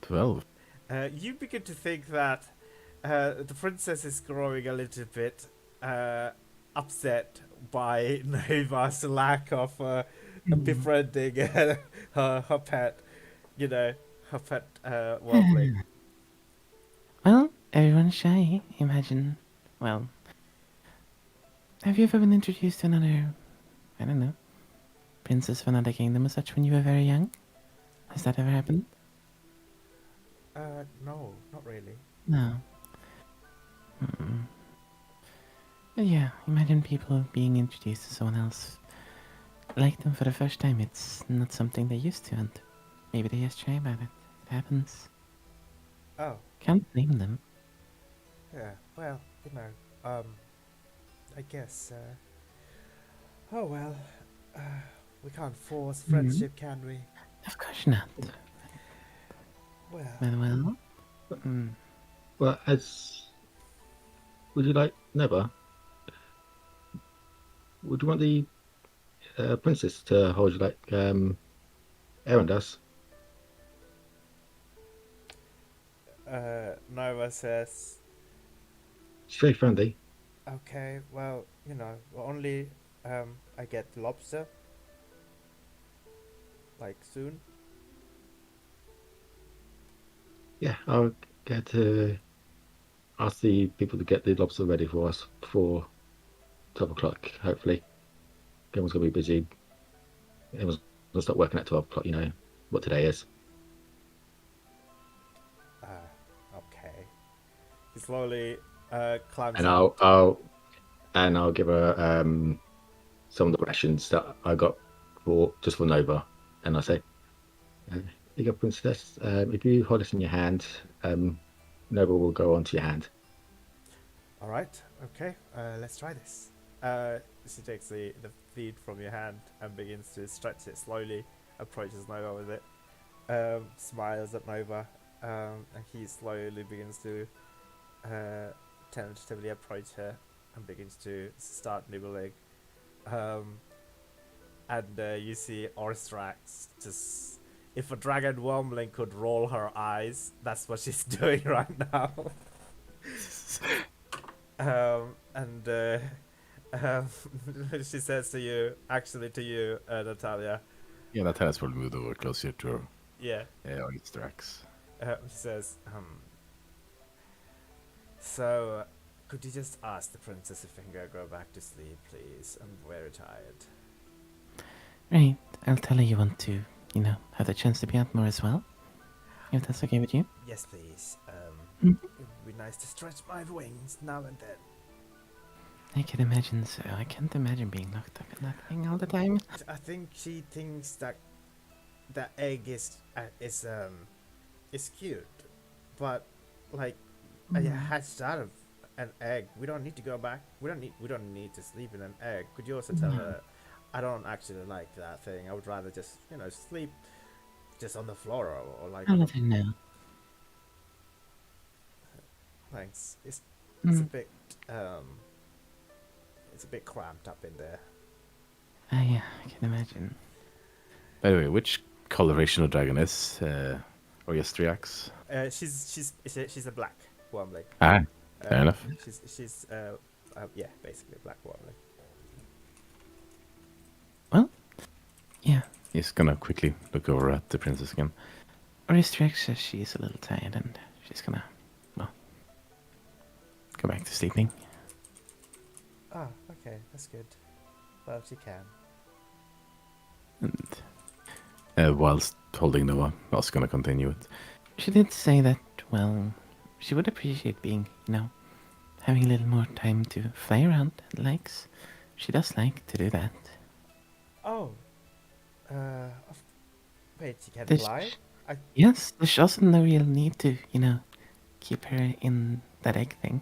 12. You begin to think that the princess is growing a little bit upset by Nova's lack of befriending her pet, her pet warbling. Well, everyone's shy. Imagine. Well, have you ever been introduced to another, I don't know, princess of another kingdom or such when you were very young? Has that ever happened? No, not really. No. But yeah, imagine people being introduced to someone else like them for the first time. It's not something they're used to, and maybe they just shy about it. It happens. Oh, Can't blame them. yeah, well, I guess, oh well, we can't force friendship, can we? Of course not. Well, Well. Well, would you like Neva? Would you want the princess to hold you like Aaron does? Nova says, She's very friendly. "Okay, well, only I get lobster like soon." Yeah, I'll get to ask the people to get the lobster ready for us before 12 o'clock, hopefully. Everyone's going to be busy. Everyone's going to start working at 12 o'clock, you know what today is. Okay. He slowly climbs And out. I'll give her some of the rations that I got for just for Nova. And I say, here you go, Princess. If you hold this in your hand, Nova will go onto your hand. All right. Okay. Let's try this. She takes the feed from your hand and begins to stretch it slowly. Approaches Nova with it. Smiles at Nova. And he slowly begins to tentatively approach her and begins to start nibbling. And you see Orstrax just. If a dragon wormling could roll her eyes, that's what she's doing right now. And um, she says to you, Natalia, Yeah, Natalia's probably moved over closer to her. yeah, Strax. she says, so could you just ask the princess if I can go back to sleep, please? I'm very tired. Right, I'll tell her you want to, have the chance to be out more as well. If that's okay with you. Yes, please. Mhm. It would be nice to stretch my wings now and then. I can imagine so. I can't imagine being locked up in that thing all the time. I think she thinks that the egg is cute, but like I hatched out of an egg. We don't need to go back. We don't need to sleep in an egg. Could you also tell her I don't actually like that thing. I would rather just sleep just on the floor or like. I'll let her know. Thanks. It's a Mm. bit it's a bit cramped up in there. Yeah, I can imagine. By the way, which coloration of dragon is Oriestriax? She's a black wormling. Ah, fair enough. She's yeah, basically a black wormling. Well, yeah. He's gonna quickly look over at the princess again. Oristrex says she's a little tired and she's gonna, go back to sleeping. Ah, okay, that's good. Well, she can. And whilst holding Noah, I was gonna continue it. She did say that, she would appreciate being, having a little more time to fly around and likes. She does like to do that. Oh, wait, she can There's- fly? Yes, there's also no real need to, keep her in that egg thing.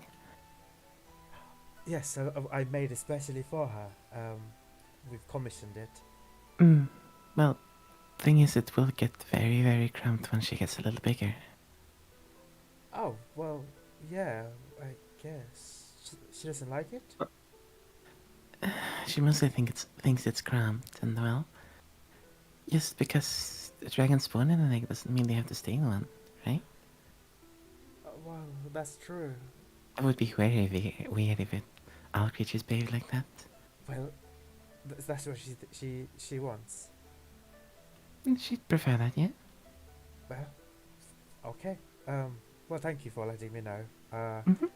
Yes, I made especially for her. We've commissioned it. Well, thing is, it will get very, very cramped when she gets a little bigger. Oh, well, yeah, I guess. She doesn't like it? She mostly thinks it's cramped, and just because the dragons spawn in an egg doesn't mean they have to stay in one, right? Well, that's true. It would be weird if all creatures behave like that. Well, that's what she wants. She'd prefer that, yeah? Well, okay. Well, thank you for letting me know. Mhm.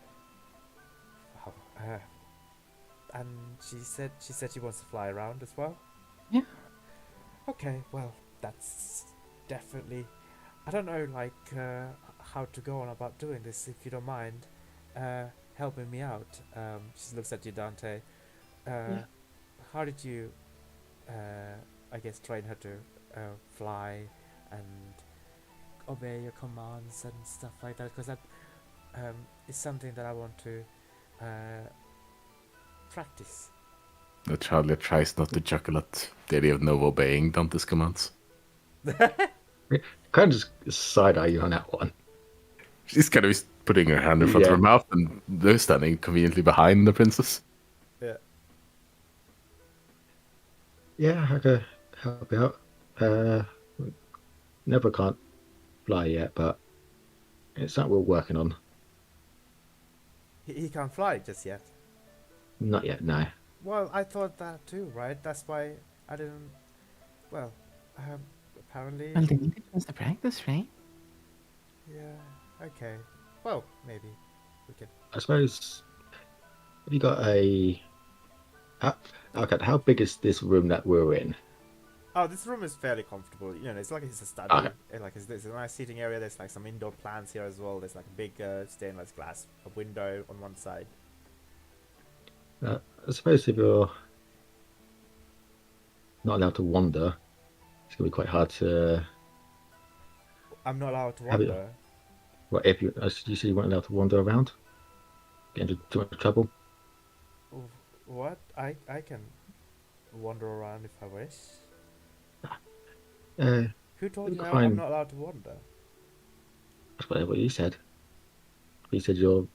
Wow. And she said she wants to fly around as well. Yeah. Okay. Well, that's definitely. I don't know, like, how to go on about doing this. If you don't mind, helping me out. She looks at you, Dante. Yeah. How did you, I guess, train her to fly and obey your commands and stuff like that? Because that is something that I want to practice. The Charlie tries not to chuckle at the idea of Nova obeying Dante's commands. Kind of just side eye you on that one. She's kind of putting her hand in front of her Yeah. mouth, and they're standing conveniently behind the princess. Yeah. Yeah, I could help you out. Never can't fly yet, but It's that we're working on. He can't fly just yet. Not yet, no. Well, I thought that too, right? That's why I didn't. Well, apparently. Well, they need us to practice, right? Yeah. Okay. Well, maybe we can. I suppose, have you got a... How, okay, how big is this room that we're in? Oh, this room is fairly comfortable. You know, it's like it's a study. Okay. There's a nice seating area. There's like some indoor plants here as well. There's like a big stainless glass window on one side. I suppose if you're not allowed to wander, it's going to be quite hard to... I'm not allowed to Have you- wander. Well, if you, as you say, you weren't allowed to wander around, get into too much trouble. What? I can wander around if I wish. Uh, Who told You you can I'm find- not allowed to wander? that's what you said. You said you're...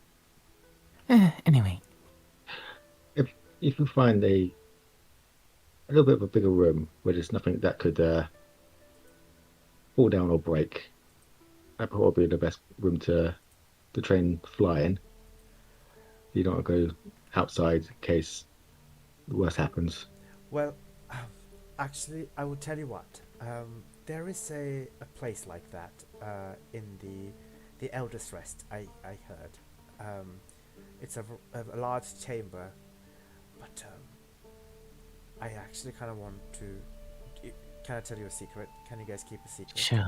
Anyway, If you find a little bit of a bigger room where there's nothing that could fall down or break, that probably the best room to train flying. You don't want to go outside in case the worst happens. Well, actually, I will tell you what. There is a place like that in the Eldest Rest. I heard. It's a large chamber, but I actually kind of want to. Can I tell you a secret? Can you guys keep a secret? sure.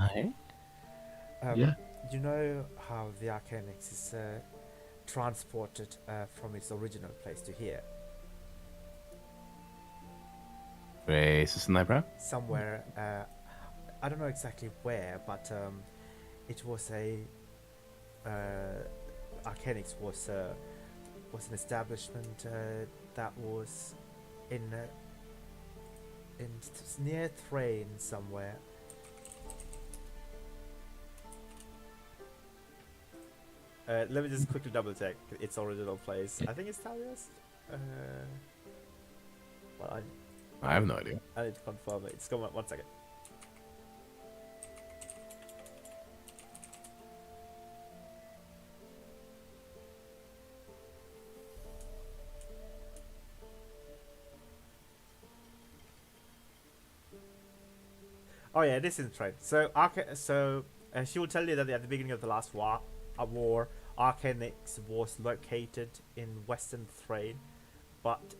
Yeah. You know how the Arcanix is transported from its original place to here, Raises an eyebrow. somewhere. I don't know exactly where, but it was a Arcanix was an establishment that was in near Thrain somewhere. Let me just quickly double check its original place. I think it's Talios. Well, I have no idea. I need to confirm it. It's come on, 1 second. Oh yeah, this is right. So she will tell you that at the beginning of the last war, Arcanix was located in Western Thrain, but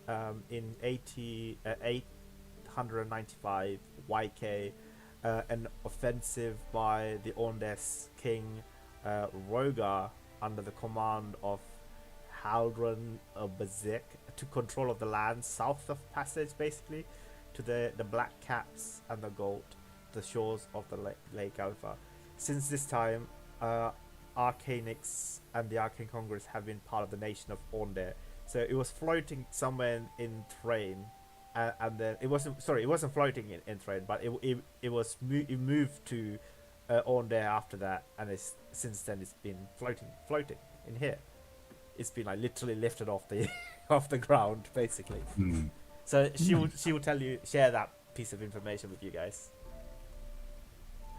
in 895 YK, an offensive by the Ondes king Rogar under the command of Haldron Bazek took control of the land south of Passage, basically, to the Black Caps and the Gold, the shores of the Lake Alpha. Since this time, Arcanix and the Arcane Congress have been part of the nation of Onde. So it was floating somewhere in Thrain, and then it wasn't floating in Thrain, but it moved to Onde after that, and since then it's been floating in here. It's been like literally lifted off the off the ground, basically. Hmm. So she will share that piece of information with you guys.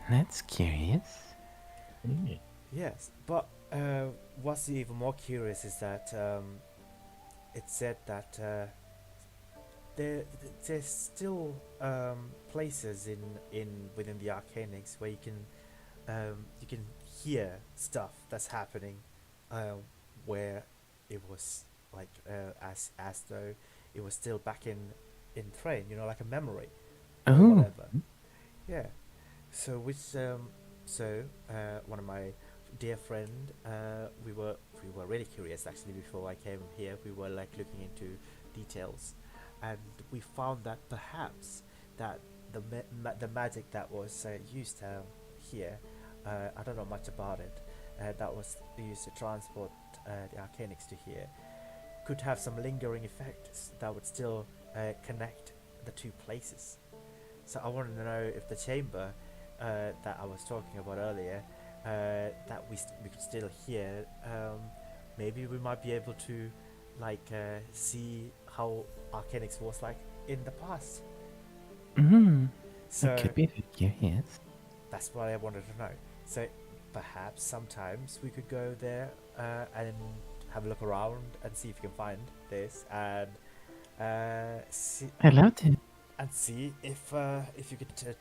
That's curious. Mm. Yes, but what's even more curious is that it said that there's still places within the Arcanix where you can hear stuff that's happening, where it was like as though it was still back in Thrain, like a memory or Oh, whatever. Yeah. So one of my dear friend, we were really curious actually before I came here. We were like looking into details, and we found that perhaps that the magic that was used here, I don't know much about it, that was used to transport the Arcanix to here, could have some lingering effects that would still connect the two places. So I wanted to know if the chamber that I was talking about earlier, that we could still hear, maybe we might be able to see how Arcanix was like in the past. mm-hmm. So That could be very curious. that's what I wanted to know. So perhaps sometimes we could go there and have a look around and see if you can find this, and see I'd love to. if you could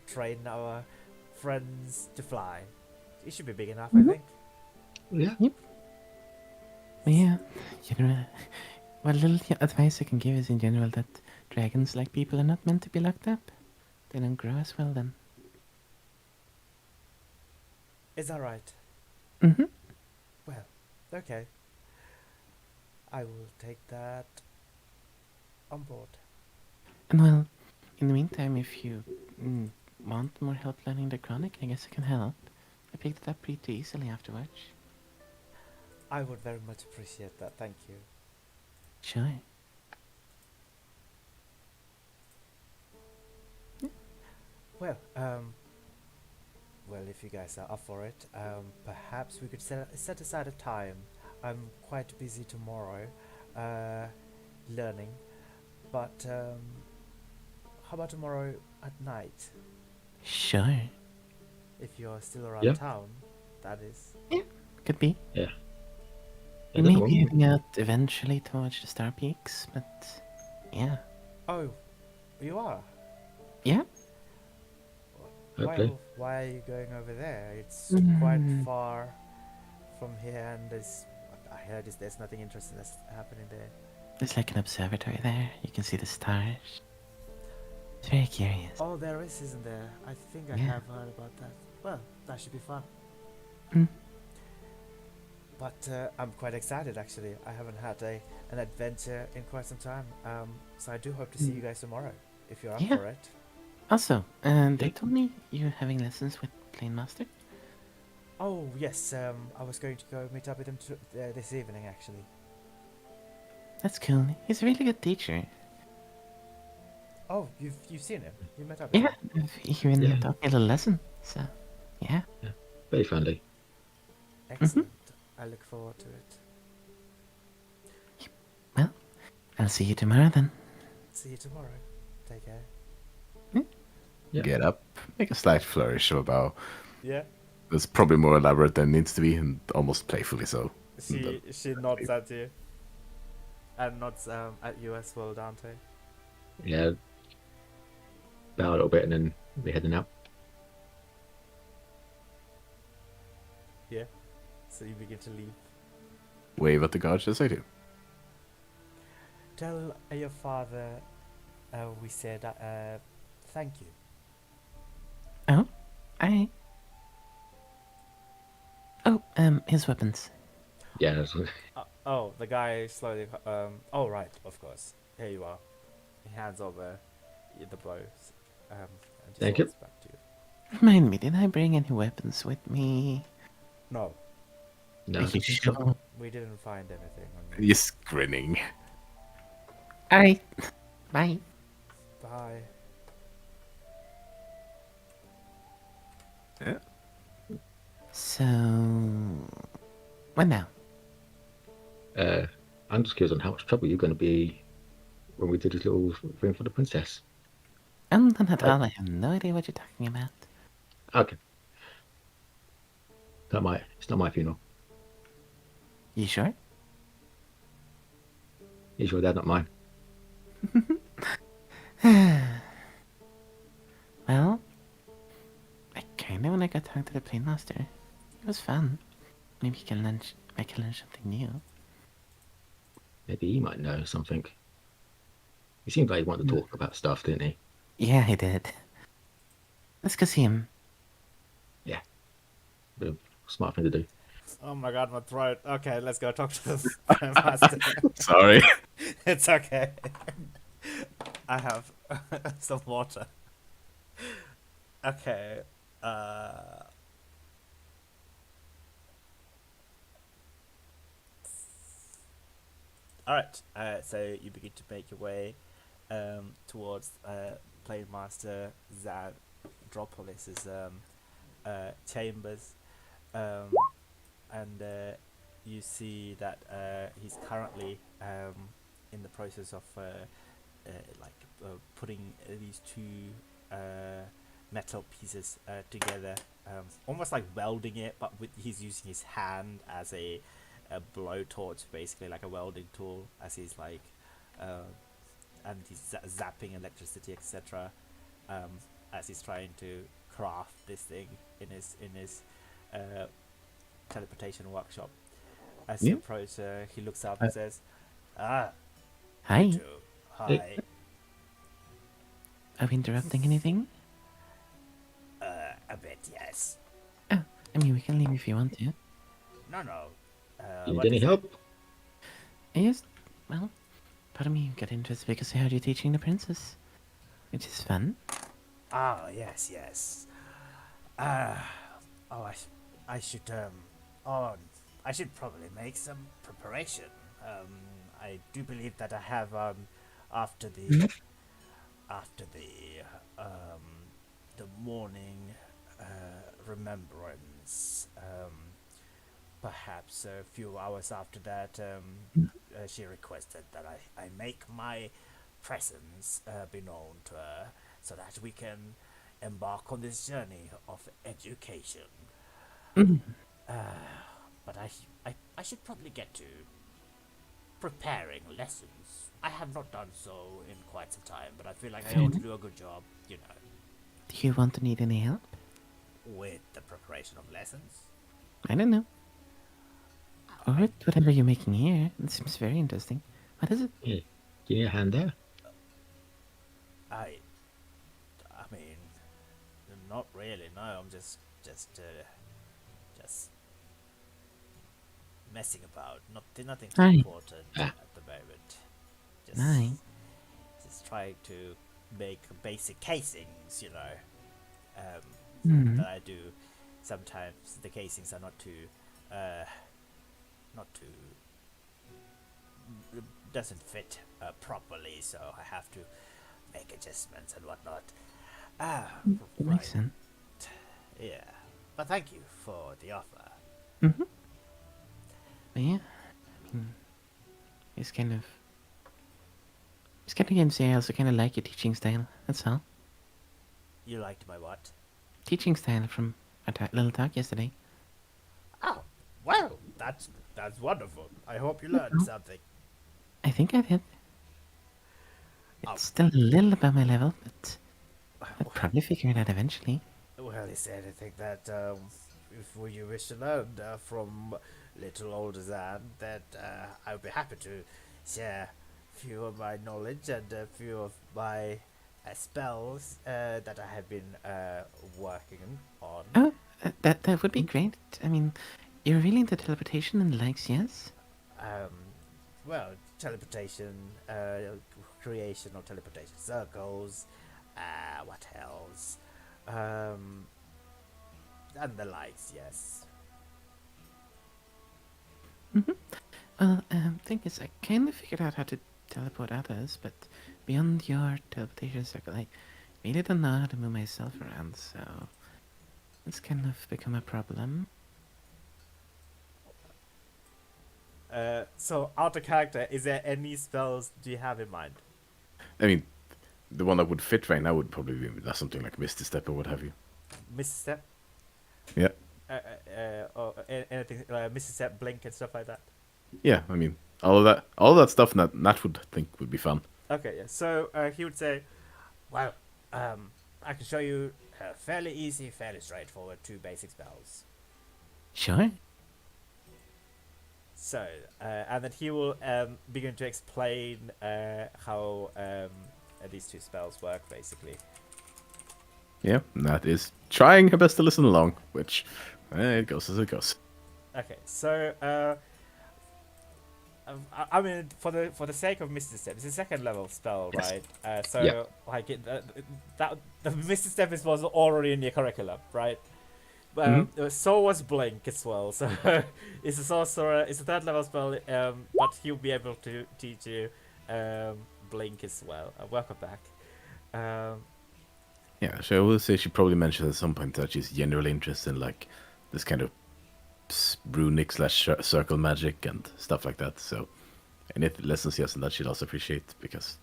train our friends to fly. It should be big enough, I think. Yeah. But yeah, well, little advice I can give is in general that dragons, like people, are not meant to be locked up. They don't grow as well then. Is that right? Mm-hmm. Well, okay. I will take that on board. And well, in the meantime, if you want more help learning the chronic, I guess I can help. I picked it up pretty easily afterwards. I would very much appreciate that. Thank you. Sure. Well, if you guys are up for it, perhaps we could set aside a time. I'm quite busy tomorrow, learning, but how about tomorrow at night? Sure. If you're still around Yeah. town, that is. Could be. Yeah. We may be heading out eventually towards the Star Peaks, but yeah. Oh, you are? Yeah? Okay. Why are you going over there? It's quite far from here, and I heard there's nothing interesting that's happening there. There's like an observatory there. You can see the stars. It's very curious. Oh, there is, isn't there? I think I Yeah. have heard about that. Well, that should be fun. Mm. But I'm quite excited, actually. I haven't had an adventure in quite some time. So I do hope to see you guys tomorrow, if you're up Yeah. for it. Also, they told me you're having lessons with Plane Master. Oh, yes. I was going to go meet up with him this evening, actually. That's cool. He's a really good teacher. Oh, you've seen him? You met up with Yeah, him? he even Yeah. taught me a little lesson. So, yeah. Very friendly. Excellent. I look forward to it. Well, I'll see you tomorrow then. See you tomorrow. Take care. Yeah. Get up, make a slight flourish of a bow. Yeah. That's probably more elaborate than it needs to be, and almost playfully so. She nods at you. And nods at you as well, Dante. Yeah. Bow a little bit and then we're heading out. Yeah. So you begin to leave. Wave at the guards as I do. Tell your father we said thank you. Oh, aye. Oh, his weapons. Yeah. That's, Oh, the guy slowly. Oh, right, of course. Here you are. He hands over the bows. And just Thank you. walks back to you. Remind me, did I bring any weapons with me? No, no. Are you sure? we didn't find anything on you. He's grinning. Alright. Bye. Bye. Yeah. So, what now? I'm just curious on how much trouble you're going to be when we do this little thing for the princess. Not at all. I have no idea what you're talking about. Okay. It's not my funeral. You sure? It's your dad, not mine. Well, I kinda wanna go talk to the Plane Master. It was fun. Maybe I can learn something new. Maybe he might know something. He seemed like he wanted to talk about stuff, didn't he? Yeah, I did. Let's go see him. Bit of smart thing to do. Oh my god, my throat. Okay, let's go talk to the master. Sorry. It's okay. I have some water. Okay. Alright, so you begin to make your way towards Plane Master Zadropolis's chambers, and you see that he's currently in the process of putting these two metal pieces together, almost like welding it, but he's using his hand as a blowtorch, basically like a welding tool, as he's like, and he's zapping electricity, etc. As he's trying to craft this thing in his teleportation workshop. As he approaches, he looks up and says, "Ah, Hi. Too. Hi. Are we interrupting anything? A bit, yes. Oh, I mean, we can leave if you want to. No. Need What any is it? help? Yes, well, part of me got interested because I heard you teaching the princess, which is fun. Ah, yes. I should probably make some preparation. I do believe that I have after the the morning remembrance. Perhaps a few hours after that, she requested that I make my presence be known to her, so that we can embark on this journey of education. But I should probably get to preparing lessons. I have not done so in quite some time, but I feel like I ought to do a good job, Do you want to need any help? with the preparation of lessons. I don't know. Or with whatever you're making here. It seems very interesting. What is it? Yeah. Give me a hand there. I mean, not really. No, I'm just messing about. Nothing too Aye. important at the moment. Aye. Just trying to make basic casings, Hmm. that I do. Sometimes the casings are not too doesn't fit properly, so I have to make adjustments and whatnot. It makes sense. Yeah, but thank you for the offer. Mm-hmm. But yeah, I mean, it's kind of gonna say I also kind of like your teaching style. That's all. You liked my what? Teaching style from our little talk yesterday. Oh, well, that's wonderful. I hope you learned something. I think I did. Oh. It's still a little above my level, but I'll probably figure it out eventually. Well, is there anything that if you wish to learn from little old Zan, that I would be happy to share a few of my knowledge and a few of my spells that I have been working on. Oh, that would be great. I mean, you're really into teleportation and the likes, yes? Well, teleportation, creation of teleportation circles, what else? And the likes, yes. Well, thing is, I kind of figured out how to teleport others, but beyond your teleportation circle, I really don't know how to move myself around, so it's kind of become a problem. So, out of character, is there any spells do you have in mind? I mean, the one that would fit right now would probably be something like Misty Step or what have you. Misstep? Yeah. Or anything, Misstep, Blink, and stuff like that? Yeah, I mean, all of that stuff Nat would think would be fun. Okay, yeah. So, he would say, well, I can show you fairly easy, fairly straightforward 2 basic spells. Sure. So, and then he will begin to explain how these 2 spells work, basically. Yeah, Nat is trying her best to listen along, which it goes as it goes. Okay, so I mean, for the sake of Misty Step, it's a 2nd level spell, Yes. right? So Yeah. like that the Misty Step was already in your curriculum, right? So was Blink as well. So it's a sorcerer. It's a 3rd level spell, but he'll be able to teach you Blink as well. Welcome back. Yeah, so I will say she probably mentioned at some point that she's generally interested in like this kind of runic / circle magic and stuff like that. So any lessons yes, and that she'd also appreciate because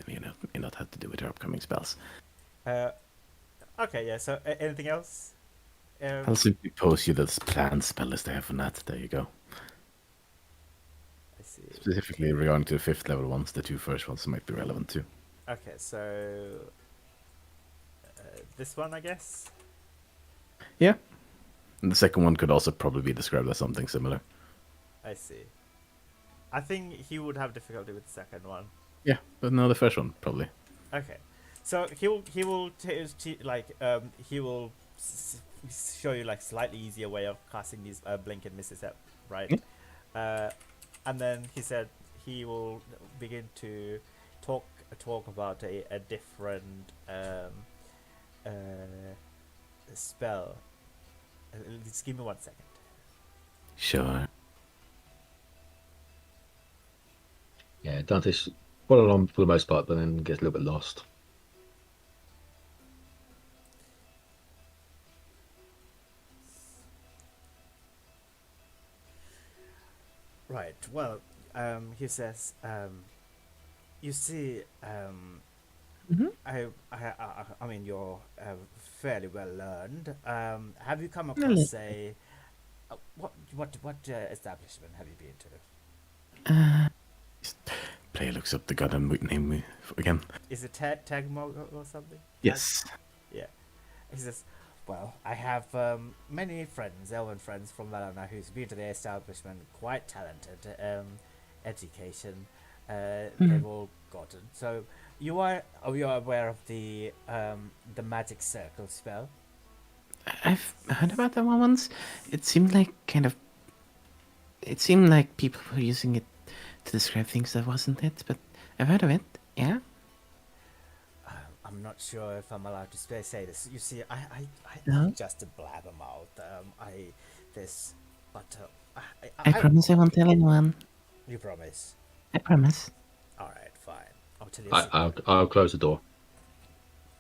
may not have to do with her upcoming spells. Okay, yeah. So anything else? I'll simply post you the planned spell list I have for that. There you go. I see. Specifically regarding to the 5th level ones, the 2 first ones might be relevant too. Okay, so this one, I guess. Yeah. And the second one could also probably be described as something similar. I see. I think he would have difficulty with the second one. Yeah, but no, the first one probably. Okay, so he will he will show you like slightly easier way of casting these blink and misses up, right? And then he said he will begin to talk about a different spell. Just give me 1 second. Sure. Yeah, Dante's follow along for the most part, but then gets a little bit lost. Right. Well, he says, you see, I mean, you're fairly well learned. Have you come across a what establishment have you been to? Player looks up the goddamn name again. Is it Tagmog or something? Yes. Yeah. He says, well, I have many friends, elven friends from Valona who's been to the establishment, quite talented, education, they've all gotten. So, are you aware of the magic circle spell? I've heard about that one once. It seemed like people were using it to describe things that wasn't it, but I've heard of it. Yeah. I'm not sure if I'm allowed to say this. You see, No? I'm just a blabbermouth. I promise I won't tell anyone. You promise? I promise. All right, fine. I'll tell you. I'll close the door.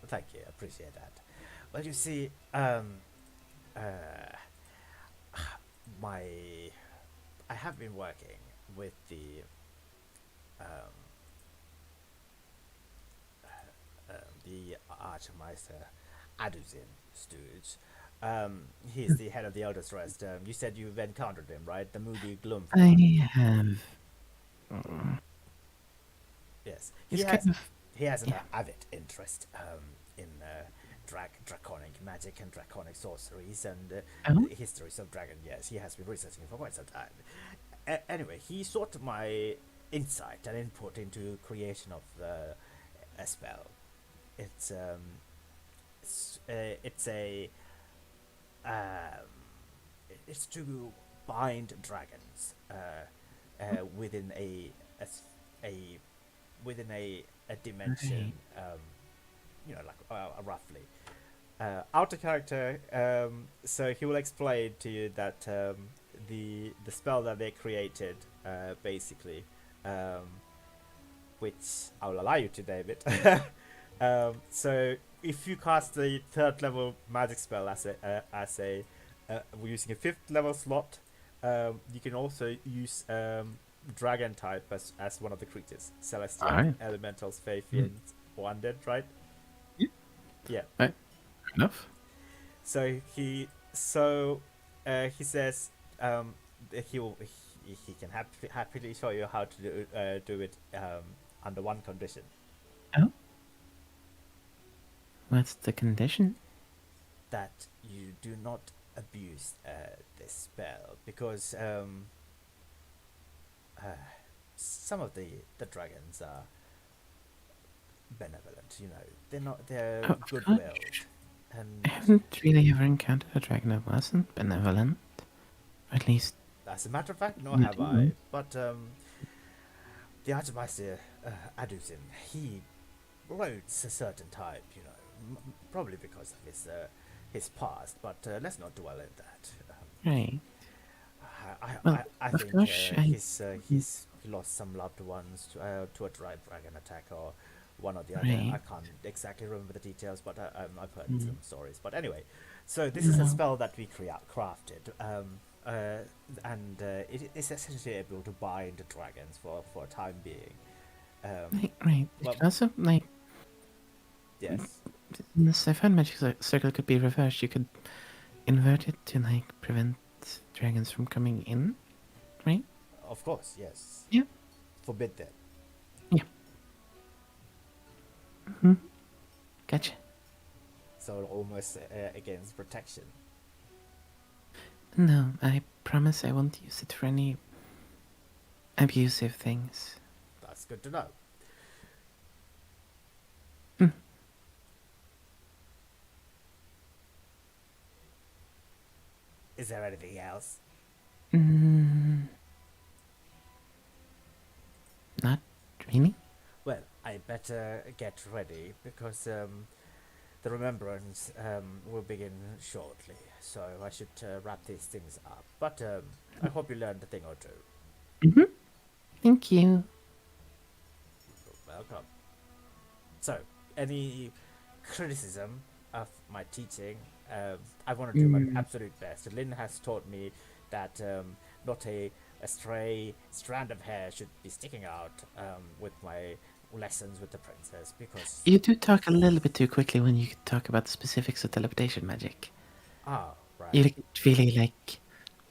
Thank you. I appreciate that. Well, you see, I have been working with the Archmeister Aduzin Stooge. He's the head of the Eldest Rest. You said you've encountered him, right? The moody gloom. I have. Yes. He has an avid interest in draconic magic and draconic sorceries and the histories of dragon. Yes, he has been researching for quite some time. Anyway, he sought my insight and input into creation of a spell. It's to bind dragons within a dimension, roughly. Outer character, so he will explain to you that the spell that they created, basically, which I will allow you to name it. So if you cast the 3rd level magic spell we're using a 5th level slot, you can also use dragon type as one of the creatures, celestial, elementals, fae, fiends, or undead, right? Yeah. Right. Enough. So he says he can happily show you how to do it under one condition. Oh. What's the condition? That you do not abuse this spell, because some of the dragons are benevolent. They're goodwill. And I haven't really ever encountered a dragon that wasn't benevolent. Or at least... As a matter of fact, nor have I. But the Archmeister Aduzin, he loads a certain type, probably because of his past, but let's not dwell in that. Right. I think he's lost some loved ones to a dragon attack or one or the other. Right. I can't exactly remember the details, but I've heard some stories. But anyway, so this is a spell that we crafted, and it is essentially able to bind dragons for a time being. Right. Well, Also, yes. Yes, I found magic circle could be reversed. You could invert it to like prevent dragons from coming in, right? Of course, yes. Yeah. Forbid them. Yeah. Hmm. Gotcha. So almost against protection. No, I promise I won't use it for any abusive things. That's good to know. Hmm. Is there anything else? Mm, not really. Well, I better get ready because the remembrance will begin shortly. So I should wrap these things up. But I hope you learned a thing or two. Mm-hmm. Thank you. You're welcome. So, any criticism of my teaching? I want to do my absolute best. Lynn has taught me that not a stray strand of hair should be sticking out with my lessons with the princess because You do talk a little bit too quickly when you talk about the specifics of teleportation magic. right. You get really like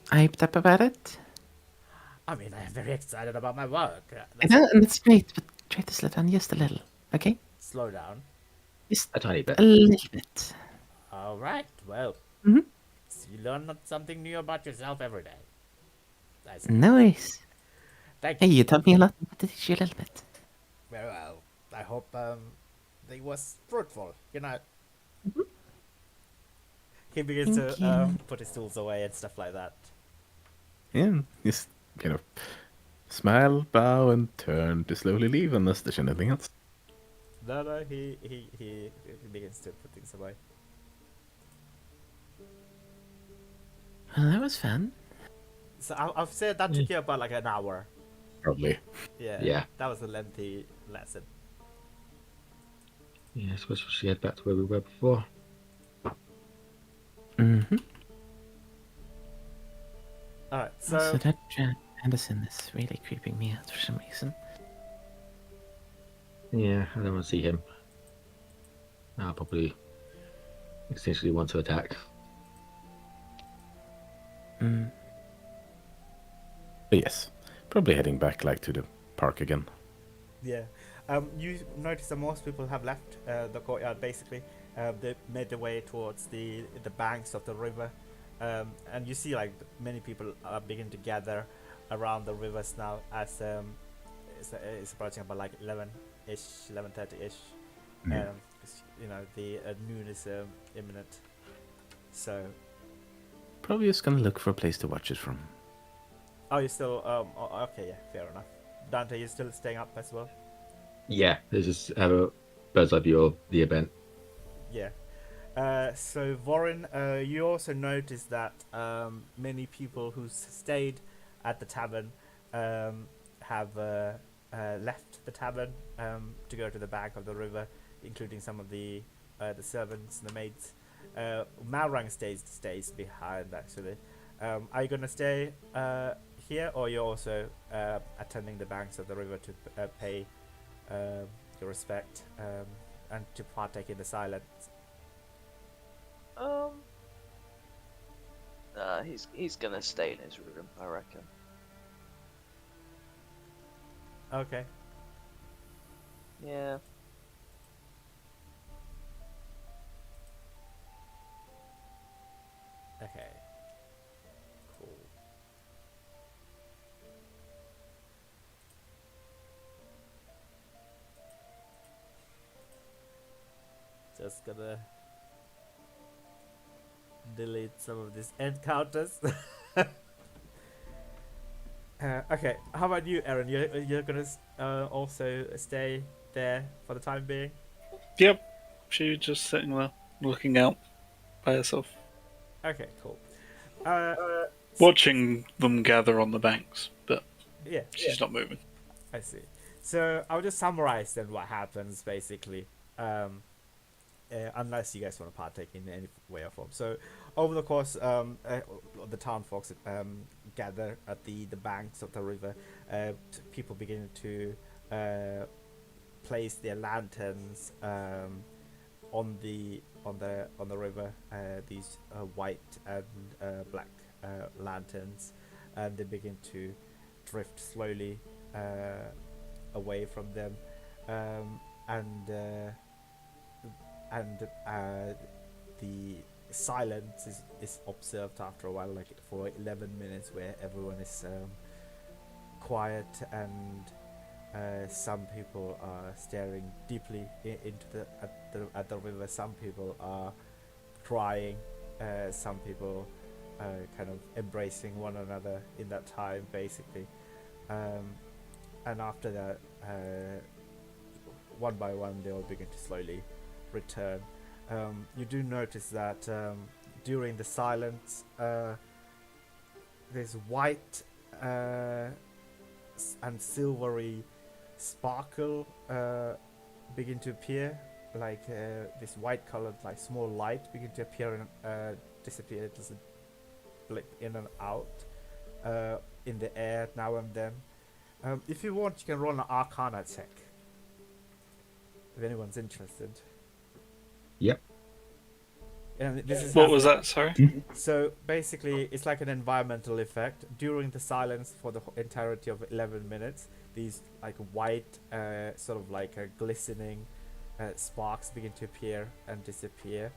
hyped up about it. I mean, I am very excited about my work. I That's know, and it's great, but try to slow down just a little, okay? slow down. Just A tiny bit. a little bit. All right. Well, Mhm. you learn something new about yourself every day. That's No worries. Thank Hey, you. you taught me a lot, but to teach you a little bit. Very well. I hope they was fruitful. You know. He begins Thank to you. put his tools away and stuff like that. Yeah, just kind of smile, bow, and turn to slowly leave unless there's anything else. No, he begins to put things away. Well, that was fun. So I've said that took you about like an hour. Probably. Yeah. That was a lengthy lesson. Yeah, I suppose we should head back to where we were before. Mm-hmm. All right. So So that Anderson is really creeping me out for some reason. Yeah, I don't want to see him. I'll probably essentially want to attack. Mm. But yes, probably heading back like to the park again. yeah, you notice that most people have left the courtyard. Basically, they made their way towards the banks of the river, and you see like many people are beginning to gather around the rivers now as it's approaching about like 11-ish, 11:30-ish. Yeah. 'Cause, you know the noon is imminent. So, Probably just gonna look for a place to watch it from. oh, you're still okay, yeah, fair enough. Dante, you're still staying up as well. Yeah, let's just have a bird's eye view of the event. Yeah. So Vorin, you also noticed that many people who stayed at the tavern have left the tavern to go to the bank of the river, including some of the servants, the maids. Malrang stays behind actually. Are you gonna stay here, or you're also attending the banks of the river to pay your respect and to partake in the silence? He's gonna stay in his room, I reckon. Okay. Yeah. Okay. Cool. Just gonna delete some of these encounters. Okay, how about you, Aaron? You're gonna also stay there for the time being? Yep. She was just sitting there, looking out by herself, Okay, cool. Uh, watching them gather on the banks, but yeah, she's not moving. I see. So I'll just summarize then what happens basically. Unless you guys want to partake in any way or form. So, over the course, the town folks gather at the banks of the river. People begin to place their lanterns on the river, these white and black lanterns, and they begin to drift slowly away from them, um, and the silence is observed after a while, like for 11 minutes, where everyone is quiet, and some people are staring deeply into at the river. Some people are crying. Some people kind of embracing one another in that time, basically. And after that, one by one, they all begin to slowly return. You do notice that during the silence, there's white and silvery sparkle begin to appear, like this white colored, like small light begin to appear and disappear. It doesn't blip in and out in the air now and then. If you want, you can roll an Arcana check if anyone's interested. Yep. And this is What was that? Sorry. So basically, it's like an environmental effect. During the silence for the entirety of 11 minutes, these like white, sort of like glistening sparks begin to appear and disappear,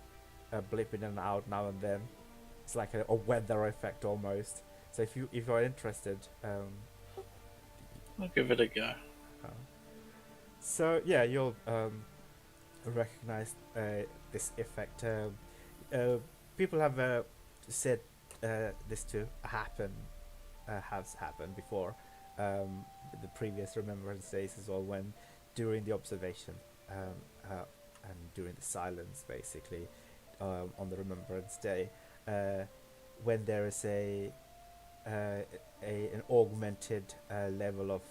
blipping in and out now and then. It's like a weather effect almost. So if you're interested, I'll give it a go. so yeah, you'll recognize this effect. People have said this to happen, has happened before. The previous Remembrance Days as well, when during the observation and during the silence, basically, on the Remembrance Day, when there is an augmented level of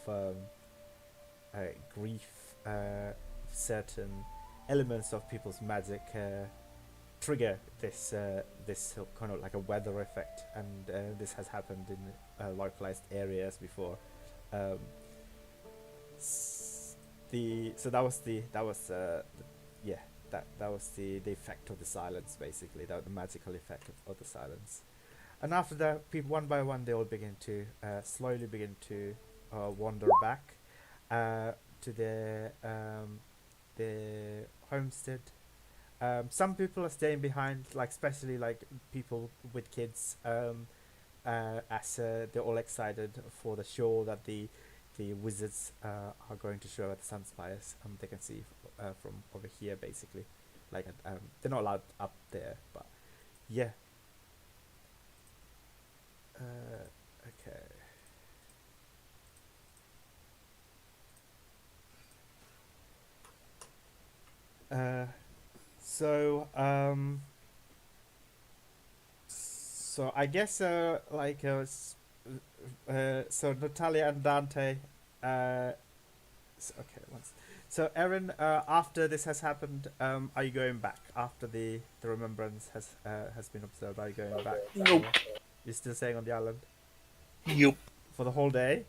grief, certain elements of people's magic trigger this kind of like a weather effect, and this has happened in localized areas before. So that was the effect of the silence, basically, the magical effect of the silence. And after that, people one by one, they all begin to slowly begin to wander back to their homestead. Some people are staying behind, like especially like people with kids, as they're all excited for the show that the wizards are going to show at the Sunspires. They can see from over here, basically. Like they're not allowed up there, but yeah. Okay. So I guess so Natalia and Dante, okay, once. So Erin, after this has happened, are you going back after the remembrance has been observed? Are you going back? Nope. You're still staying on the island Yup. for the whole day?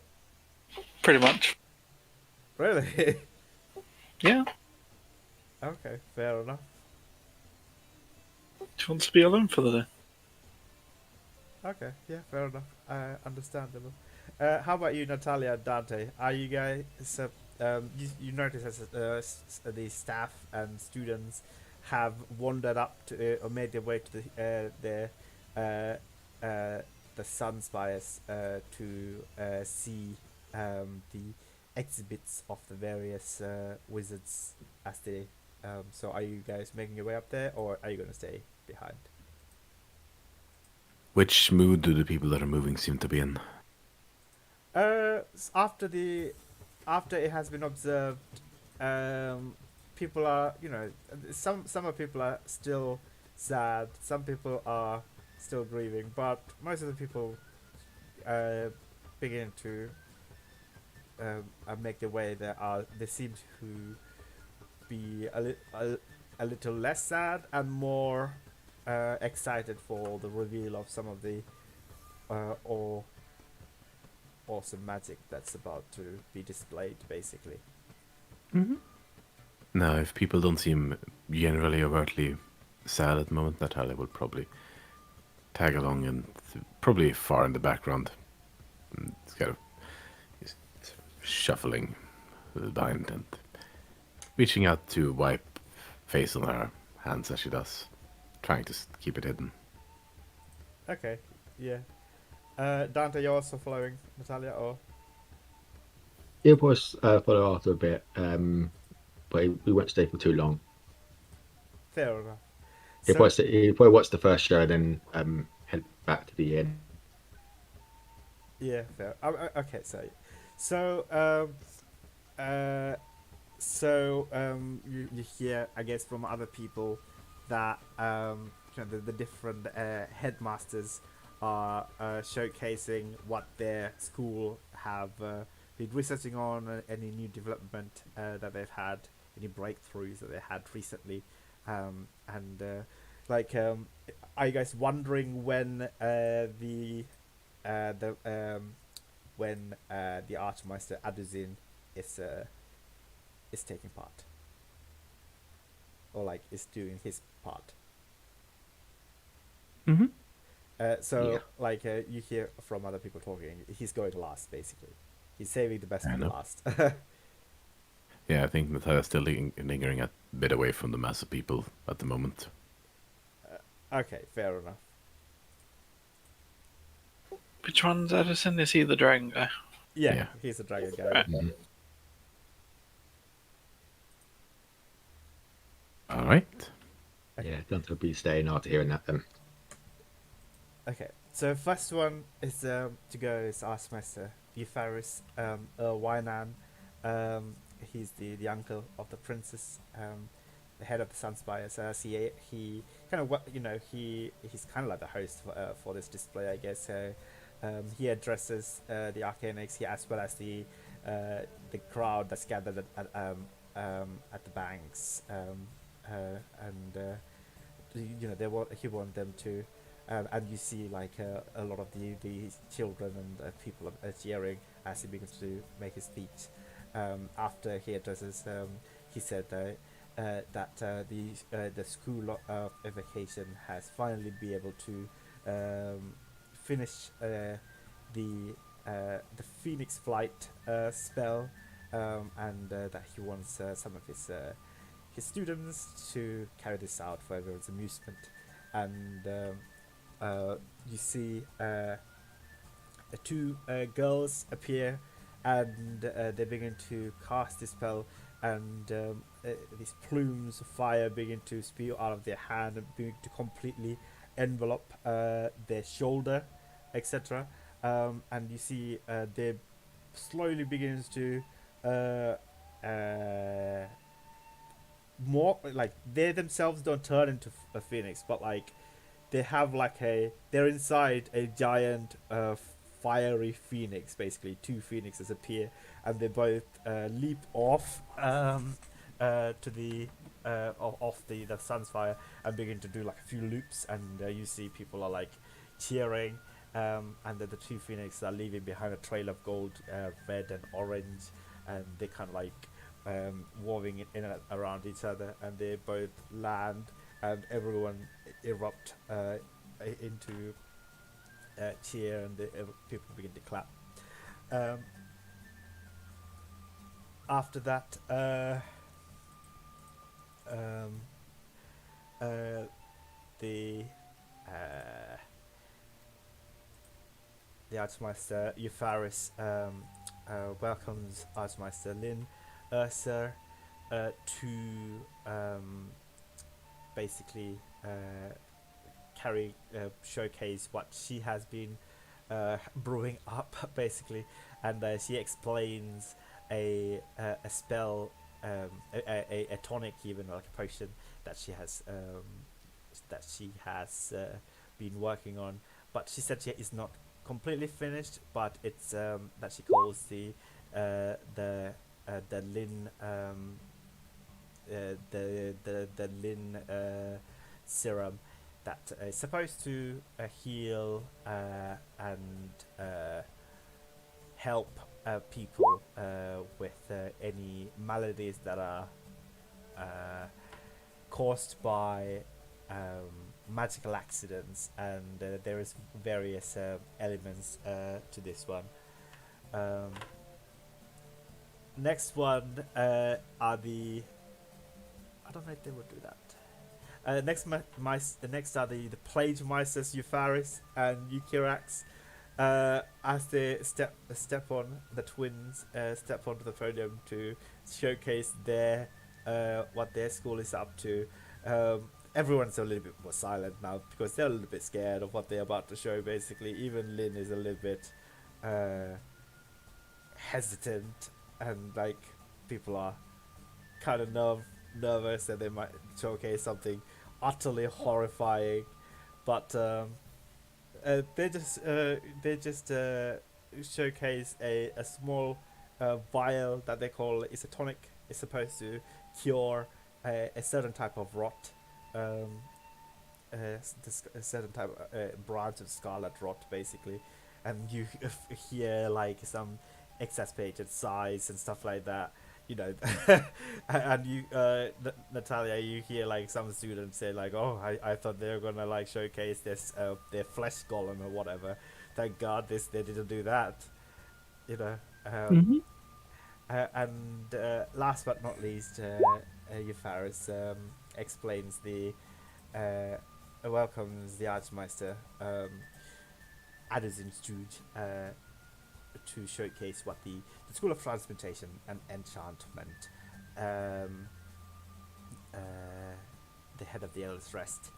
Pretty much. Really? Yeah. Okay, fair enough. She wants to be alone for the day. Okay, yeah, fair enough. Understandable. How about you, Natalia and Dante? Are you guys? You notice as the staff and students have wandered up to or made their way to the Sunspires to see the exhibits of the various wizards as they. So are you guys making your way up there, or are you going to stay behind? Which mood do the people that are moving seem to be in? After it has been observed, people are, some of people are still sad. Some people are still grieving, but most of the people begin to make their way. They seem to be a little less sad and more excited for the reveal of some of the awesome magic that's about to be displayed, basically. Mm-hmm. No, if people don't seem generally overtly sad at the moment, Natalia will probably tag along and probably far in the background. It's kind of just shuffling behind and reaching out to wipe face on her hands as she does, trying to keep it hidden. Okay, yeah. Dante, you're also following Natalia, or It was follow after a bit, but we won't stay for too long. fair enough. If So I probably watch the first show, then head back to the inn. yeah, fair. Okay, so uh, you hear, I guess, from other people that the different headmasters are showcasing what their school have been researching on, any new development that they've had, any breakthroughs that they had recently, and are you guys wondering when the when the Archmeister Aduzin is taking part, or like is doing his part? Mm-hmm. You hear from other people talking, he's going last basically. He's saving the best I for know. last. Yeah, I think Natalia's still lingering a bit away from the mass of people at the moment. Okay, fair enough. Which one's Edison? Is he the dragon guy? Yeah, Yeah. he's a dragon guy. Right. Mhm. All right. Yeah, Dante will be staying after hearing that then. Okay, so first one is to go is Archmaster Eupharius Wynan. He's the uncle of the princess, the head of the Sunspire. So he kind of he's kind of like the host for this display, I guess. So he addresses the Arcanics here as well as the crowd that's gathered at the banks, and he want them to. And you see like a lot of the children and people are cheering as he begins to make his speech. After he addresses, he said that the school of evocation has finally been able to finish the Phoenix Flight spell, and that he wants some of his students to carry this out for everyone's amusement. And you see two girls appear, and they begin to cast this spell, and these plumes of fire begin to spew out of their hand and begin to completely envelop their shoulder, etc. And you see they slowly begins to more like they themselves don't turn into a phoenix, but like they have they're inside a giant fiery phoenix. Basically, two phoenixes appear, and they both leap off to the off the sun's fire and begin to do like a few loops, and you see people are like cheering, and the two phoenixes are leaving behind a trail of gold, red and orange, and they kind of like warring in and around each other, and they both land, and everyone erupt into cheer, and people begin to clap. After that, the Archmeister Eupharius welcomes Archmeister Lin Ursa to basically showcase what she has been brewing up, basically, and she explains a spell, a tonic, even like a potion that she has been working on. But she said she is not completely finished, but it's that she calls the Lin the Lin serum that is supposed to heal and help people with any maladies that are caused by magical accidents, and there is various elements to this one. Um, Next one are the. I don't know if they would do that. Next are the Plage Meisters Eupharis and Euchirax. As they step on, the twins step onto the podium to showcase their what their school is up to. Everyone's a little bit more silent now because they're a little bit scared of what they're about to show. Basically, even Lynn is a little bit hesitant, and like people are kind of nervous that they might showcase something utterly horrifying, but they just showcase a small vial that they call is a tonic. It's supposed to cure a certain type of rot, a certain type of branch of scarlet rot, basically, and you hear like some exacerbated sighs and stuff like that. You know, and you, Natalia, you hear like some students say like, "Oh, I thought they were gonna like showcase this their flesh golem or whatever. Thank God they didn't do that." You know, and last but not least, Eupharis explains welcomes the Archmeister Addersinstude to showcase what the School of Transmutation and Enchantment, the head of the Eldest Rest,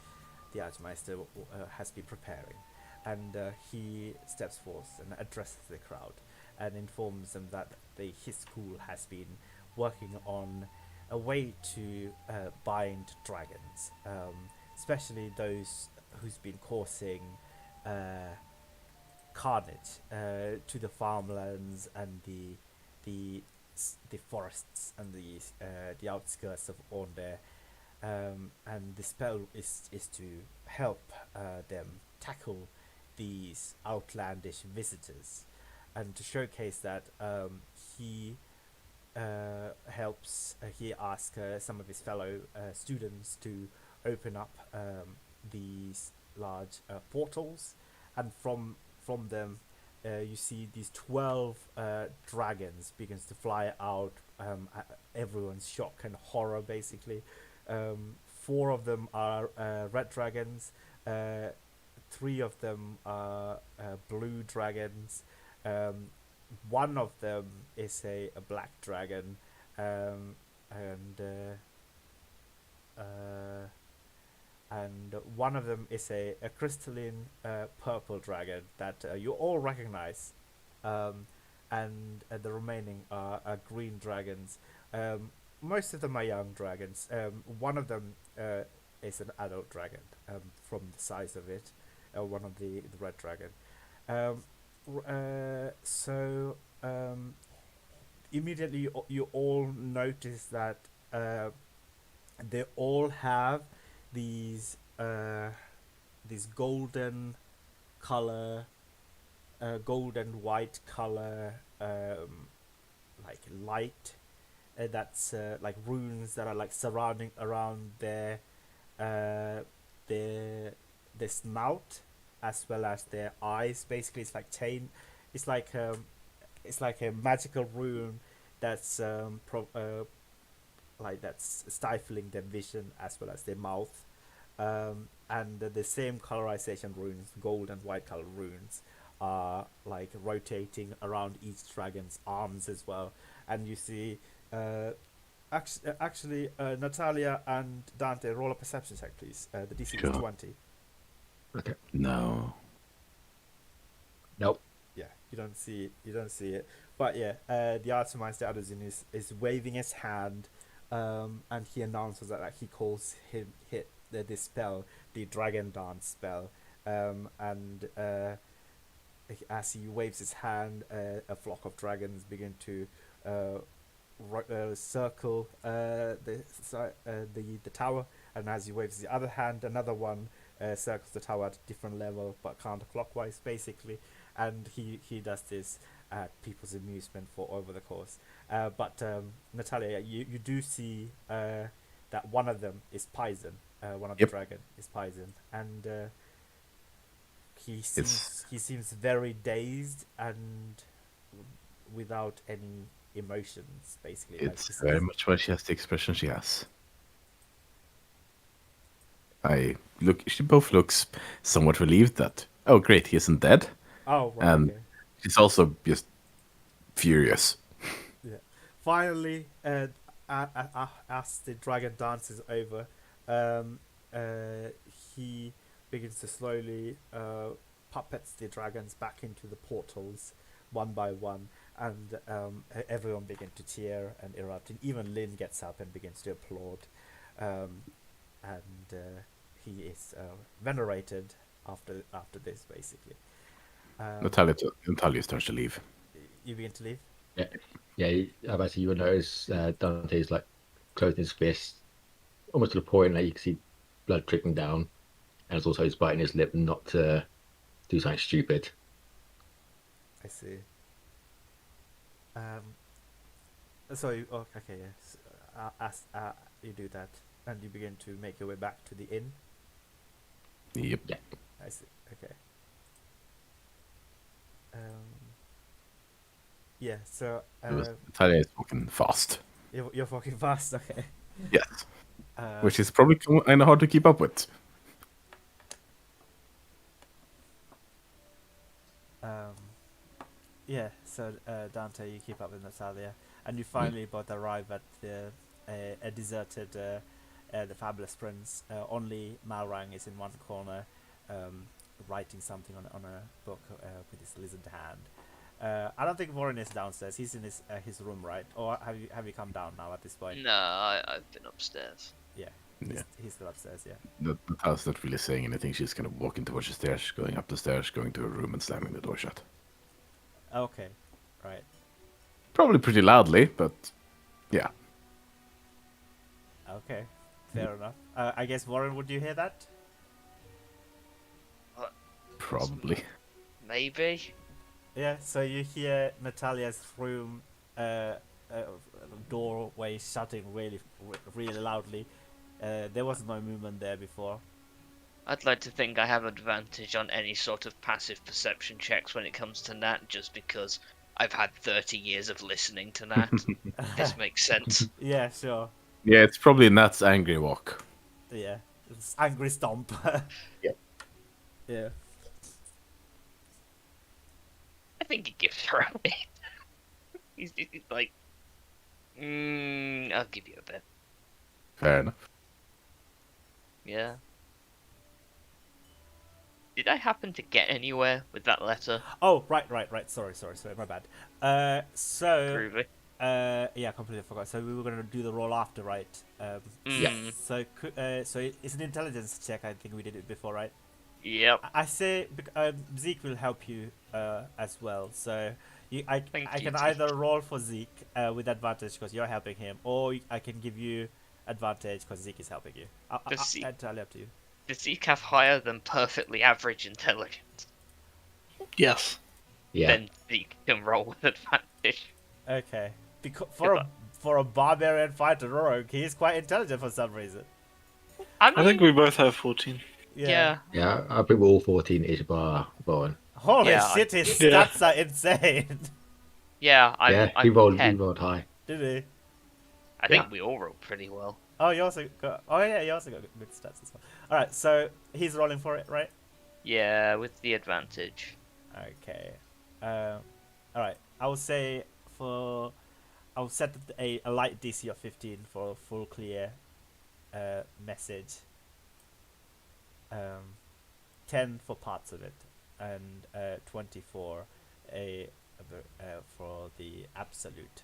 the Archmeister, has been preparing. And he steps forth and addresses the crowd and informs them that his school has been working on a way to bind dragons, especially those who's been causing carnage to the farmlands and the forests and the outskirts of Ornde. And the spell is to help them tackle these outlandish visitors, and to showcase that he he asks some of his fellow students to open up these large portals, and from them you see these 12 dragons begins to fly out. Everyone's shock and horror, basically. 4 of them are red dragons, 3 of them are blue dragons, 1 of them is a black dragon, and one of them is a crystalline purple dragon that you all recognize, and the remaining are green dragons. Most of them are young dragons. One of them is an adult dragon, from the size of it. One of the red dragon. Immediately you all notice that they all have these golden color, golden white color, like light. That's like runes that are like surrounding around their snout, as well as their eyes. Basically, it's like chain. It's like a magical rune that's like that's stifling their vision as well as their mouth. And the same colorization runes, gold and white color runes, are like rotating around each dragon's arms as well. And you see, actually, Natalia and Dante, roll a perception check, please. The DC Sure. is 20. Okay. No. Nope. Yeah, you don't see it. But yeah, the Archmeister Adozin is waving his hand, and he announces that he calls this spell the Dragon Dance spell, and as he waves his hand, a flock of dragons begin to circle the tower, and as he waves the other hand, another one circles the tower at a different level but counterclockwise, basically. And he does this at people's amusement for over the course. But Natalia, you do see that one of them is poison. One of the Yep. dragon is poison, and It's he seems very dazed and without any emotions, basically. Like it's very much why she has the expression she has. She both looks somewhat relieved that, oh great, he isn't dead. oh right, And okay. she's also just furious. Yeah. Finally, as the dragon dance is over, um, he begins to slowly puppets the dragons back into the portals one by one, and everyone begins to cheer and erupt, and even Lynn gets up and begins to applaud, and he is venerated after this, basically. Natalia starts to leave. You begin to leave. Yeah, yeah. Actually, you will notice Dante's like closing his fist, almost to the point that you can see blood trickling down, and it's also he's biting his lip not to do something stupid. I see. So okay, yes. As you do that, and you begin to make your way back to the inn. Yep. Yeah. I see. Okay. Yeah. So Natalia is walking fast. you're walking fast. Okay. Yes. Uh, Which is probably kind of hard to keep up with. um, yeah. So Dante, you keep up with Natalia, and you finally both arrive at a deserted the Fabulous Prince. Only Malrang is in one corner, writing something on a book with his lizard hand. I don't think Warren is downstairs. He's in his room, right? Or have you come down now at this point? No, I've been upstairs. Yeah. Yeah. He's still upstairs. Yeah. Natalia's not really saying anything. She's kind of walking towards the stairs, going up the stairs, going to her room, and slamming the door shut. Okay. Right. Probably pretty loudly, but yeah. Okay. Fair enough. I guess Warren, would you hear that? Probably. Maybe. Yeah. So you hear Natalia's room doorway shutting really loudly. There was no movement there before. I'd like to think I have advantage on any sort of passive perception checks when it comes to Nat, just because I've had 30 years of listening to Nat. This makes sense. Yeah. Sure. Yeah, it's probably Nat's angry walk. Yeah. It's angry stomp. Yeah. Yeah. I think he gives her a bit. He's like, I'll give you a bit. Fair enough. Yeah. Did I happen to get anywhere with that letter? Oh, right. Sorry, my bad. So, Groovy. yeah, completely forgot. So we were gonna do the roll after, right? Yeah. So, so it's an intelligence check. I think we did it before, right? Yep. I say Zeke will help you as well. So I Thank you, can Zeke. either roll for Zeke with advantage because you're helping him, or I can give you advantage because Zeke is helping you. Does Zeke- Entirely up to you. Does Zeke have higher than perfectly average intelligence? Yes. Yeah. Then Zeke can roll with advantage. Okay. Because Goodbye. for a barbarian fighter rogue, he's quite intelligent for some reason. I mean, I think we both have 14. yeah. Yeah, I think we're all 14-ish bar Bowen. Holy Yeah, shit, his Yeah. stats are insane. Yeah, Yeah, I'm he rolled 10. high. Did he? I think Yeah. we all rolled pretty well. Oh, you also got. Oh yeah, you also got good stats as well. All right, so he's rolling for it, right? Yeah, with the advantage. Okay. All right. I will say I'll set a light DC of 15 for a full clear message. 10 for parts of it, and 20 for for the absolute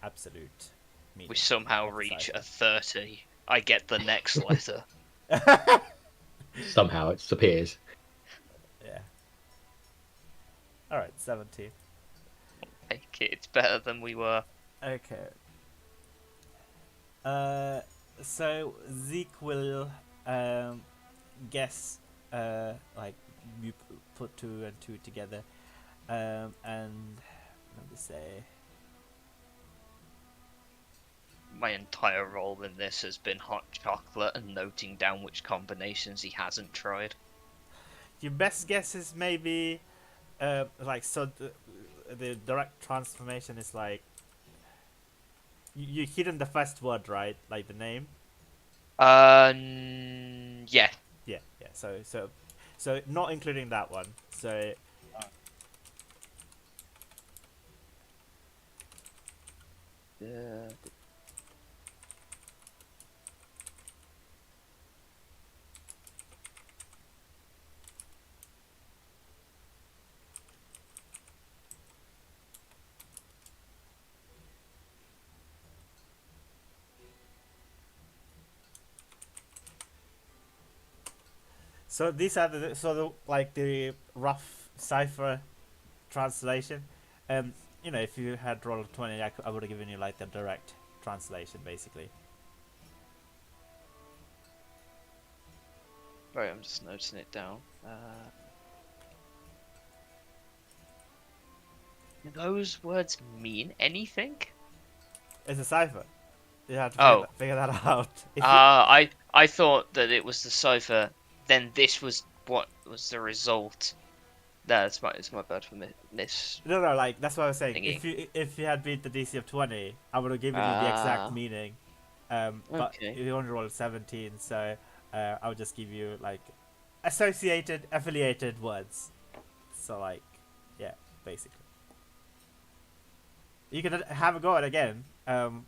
absolute meaning. We somehow of the reach cipher. a 30. I get the next letter. Somehow it appears. Yeah. All right, 17. Take it. It's better than we were. Okay. So Zeke will guess like you put 2 and 2 together, and let me say my entire role in this has been hot chocolate and noting down which combinations he hasn't tried. Your best guess is maybe, like, so the direct transformation is like, you hidden the first word, right? Like the name. Yeah. Yeah. So not including that one. So so these are like the rough cipher translation. You know, if you had rolled 20, I would have given you like the direct translation, basically. Right, I'm just noting it down. Do those words mean anything? It's a cipher. You have to Oh. figure that out. I thought that it was the cipher. Then this was what was the result. No, it's my bad for miss. No, like that's what I was saying. Thingy. If you had beat the DC of 20, I would have given you the exact meaning. But Okay. you only rolled 17, so I would just give you like affiliated words. So like, yeah, basically. You can have a go at it again. Or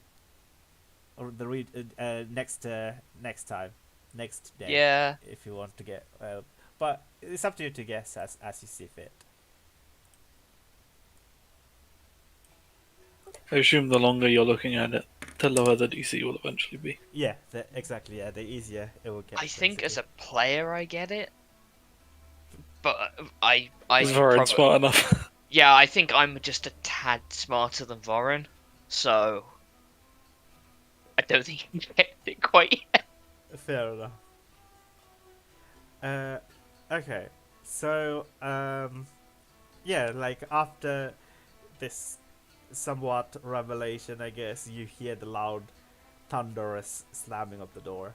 the next time, next day. Yeah. If you want to get. But it's up to you to guess as you see fit. I assume the longer you're looking at it, the lower the DC will eventually be. Yeah, exactly. Yeah, the easier it will get. I think as basically. a player I get it, but I Vorin smart enough. Yeah, I think I'm just a tad smarter than Vorin, so I don't think he gets it quite yet. Fair enough. Okay, so yeah, like after this somewhat revelation, I guess you hear the loud, thunderous slamming of the door.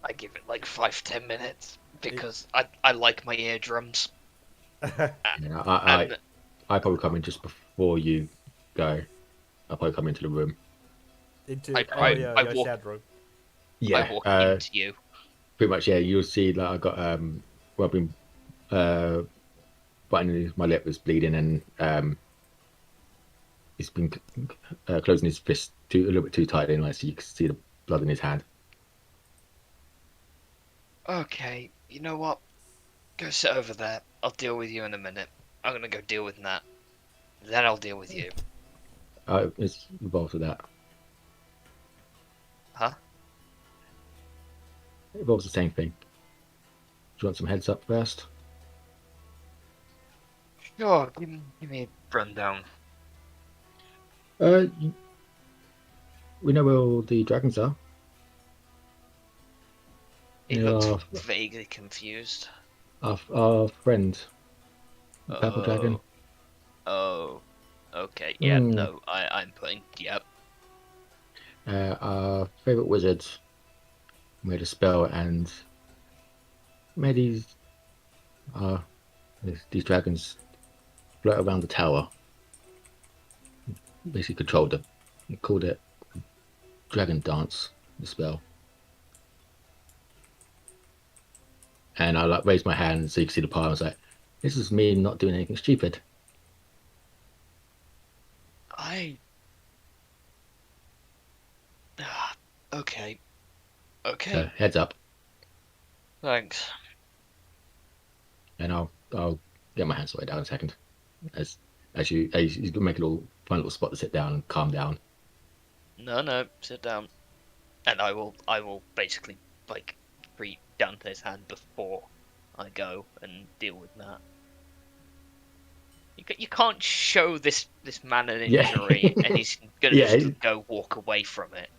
I give it like 5-10 minutes because I like my eardrums. I probably come in just before you go. I'll probably come into the room. Into I your walk- shared room. Yeah, I walk into you. pretty much. Yeah, you'll see that I got well, I've been biting my lip was bleeding, and he's been closing his fist a little bit too tightly, and so you can see the blood in his hand. Okay, you know what? Go sit over there. I'll deal with you in a minute. I'm gonna go deal with Nat. Then I'll deal with you. It's involved with that. Huh? It involves the same thing. Do you want some heads up first? Sure, give me a rundown. We know where all the dragons are. He Yeah. looks vaguely confused. Our friend, the purple dragon. Oh. Okay, yeah, Hmm. no, I'm putting, yep. Our favorite wizard made a spell and made these dragons float around the tower. Basically controlled them. He called it Dragon Dance, the spell. And I like raised my hand so you can see the power. I was like, this is me not doing anything stupid. Okay. So heads up. Thanks. And I'll get my hand sorted out in a second. As you make a find a little spot to sit down and calm down. No, sit down. And I will basically, like, free Dante's hand before I go and deal with that. You can't show this man an injury and he's gonna just go walk away from it.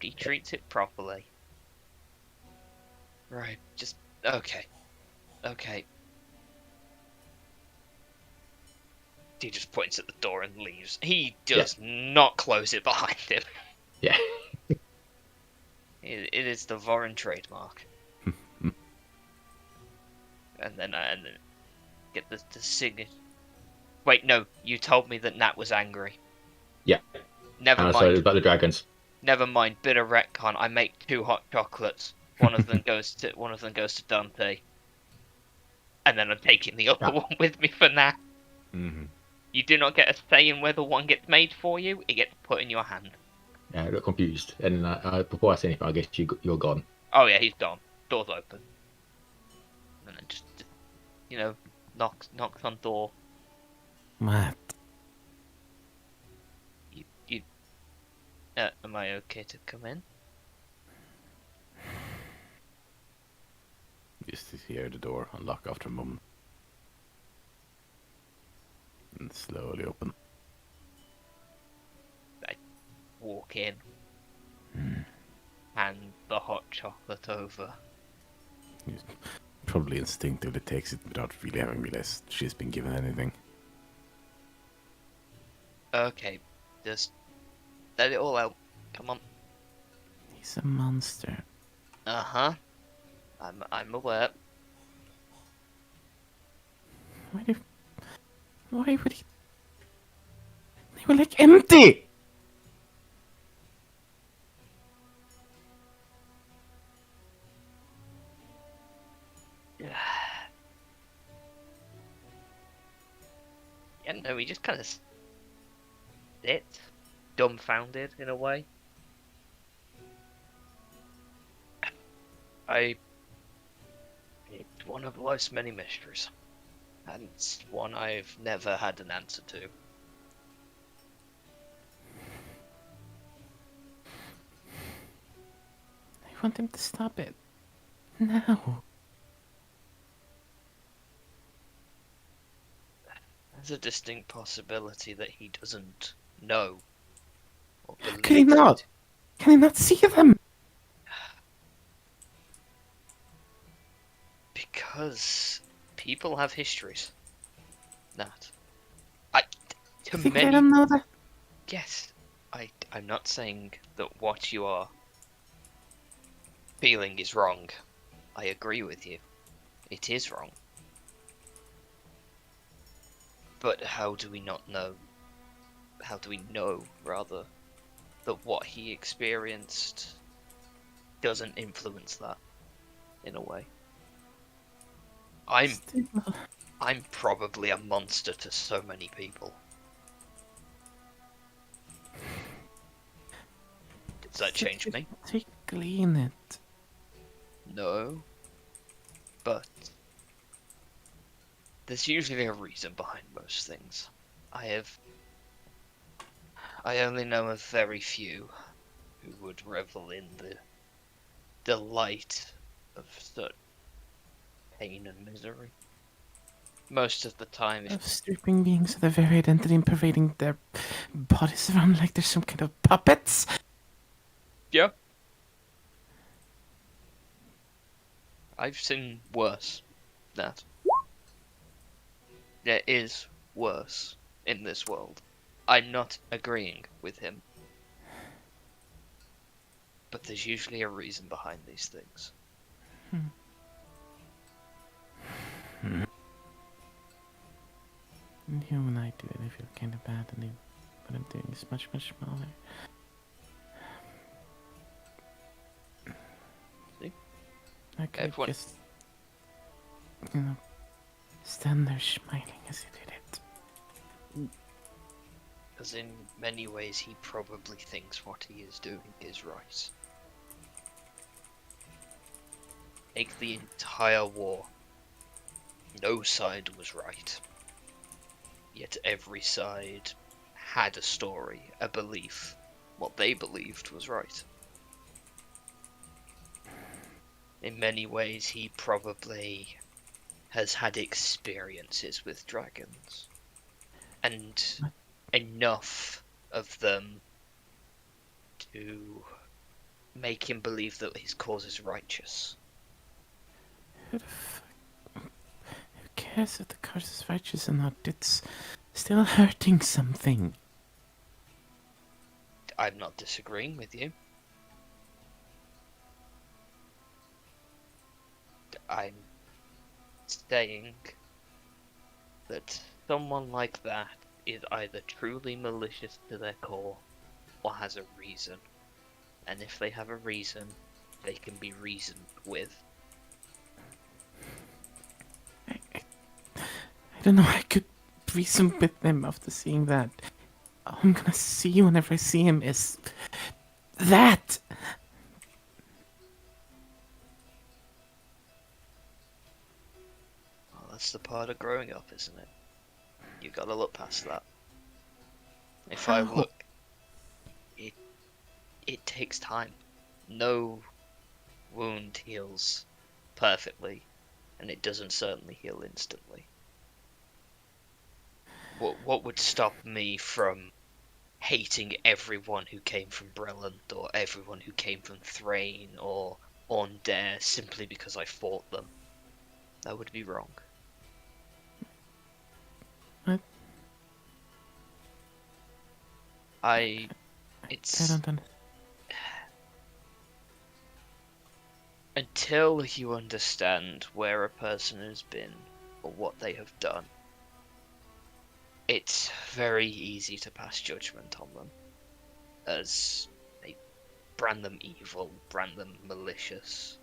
He treats it properly. Right, just okay. He just points at the door and leaves. He does not close it behind him. Yeah. It is the Vorin trademark. and then get the signature. Wait, no, you told me that Nat was angry. Yeah. Never So mind. about the dragons. Never mind. Bit of retcon. I make 2 hot chocolates. One of them goes to Dante. And then I'm taking the other one with me for now. Mm-hmm. You do not get a say in whether one gets made for you. It gets put in your hand. Yeah, I got confused. And before I say anything, I guess you're gone. Oh yeah, he's gone. Door's open. And then just knocks on door. What? You am I okay to come in? Just to hear the door unlock after a moment. And slowly open. Walk in. Hand the hot chocolate over. He probably instinctively takes it without really having realized she's been given anything. Okay, just let it all out. Come on. He's a monster. Uh-huh. I'm aware. Why would he? They were like empty. Yeah, no, he just kind of sits, dumbfounded in a way. It's one of life's many mysteries, and it's one I've never had an answer to. I want him to stop it. Now. There's a distinct possibility that he doesn't know. Or Could he believe not? it. Can he not see them? Because people have histories. Nat. To You think I many. don't know that? Yes. I'm not saying that what you are feeling is wrong. I agree with you. It is wrong. But how do we not know? How do we know, rather, that what he experienced doesn't influence that, in a way? I'm probably a monster to so many people. Does that change me? Take clean it. No. But there's usually a reason behind most things. I only know of very few who would revel in the delight of such pain and misery. Most of the time, Of stripping beings of their very identity and parading their bodies around like they're some kind of puppets. yeah. I've seen worse. That. There is worse in this world. I'm not agreeing with him. But there's usually a reason behind these things. And you and I do it, I feel kind of bad, and what I'm doing is much, much smaller. See? I could Everyone- just, stand there smiling as he did it. Because in many ways he probably thinks what he is doing is right. Take the entire war. No side was right. Yet every side had a story, a belief. What they believed was right. In many ways he probably has had experiences with dragons. And enough of them to make him believe that his cause is righteous. Who cares if the cause is righteous or not? It's still hurting something. I'm not disagreeing with you. I'm saying that someone like that is either truly malicious to their core or has a reason. And if they have a reason, they can be reasoned with. I don't know, I could reason with them after seeing that. All I'm gonna see whenever I see him is that! Well, that's the part of growing up, isn't it? You gotta look past that. If I How? look, it takes time. No wound heals perfectly, and it doesn't certainly heal instantly. What would stop me from hating everyone who came from Breland or everyone who came from Thrain or Orndare simply because I fought them? That would be wrong. What? I It's don't understand. until you understand where a person has been or what they have done, it's very easy to pass judgment on them as they brand them evil, brand them malicious.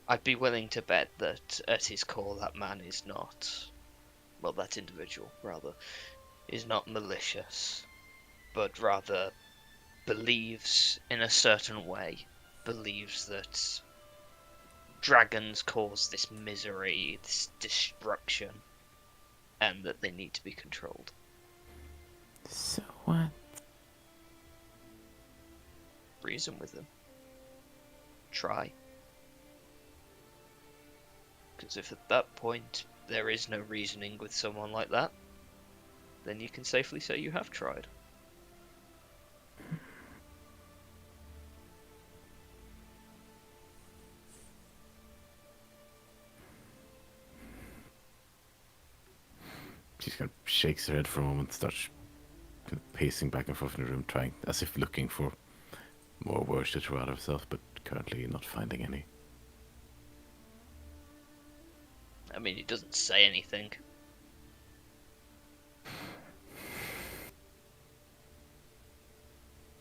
I'd be willing to bet that at his core that man is not, well, that individual rather, is not malicious, but rather believes in a certain way, believes that dragons cause this misery, this destruction, and that they need to be controlled. So what? Reason with them. Try. Because if at that point there is no reasoning with someone like that, then you can safely say you have tried. She kind of shakes her head for a moment, starts kind of pacing back and forth in the room, trying, as if looking for more words to throw out of herself, but currently not finding any. I mean, he doesn't say anything.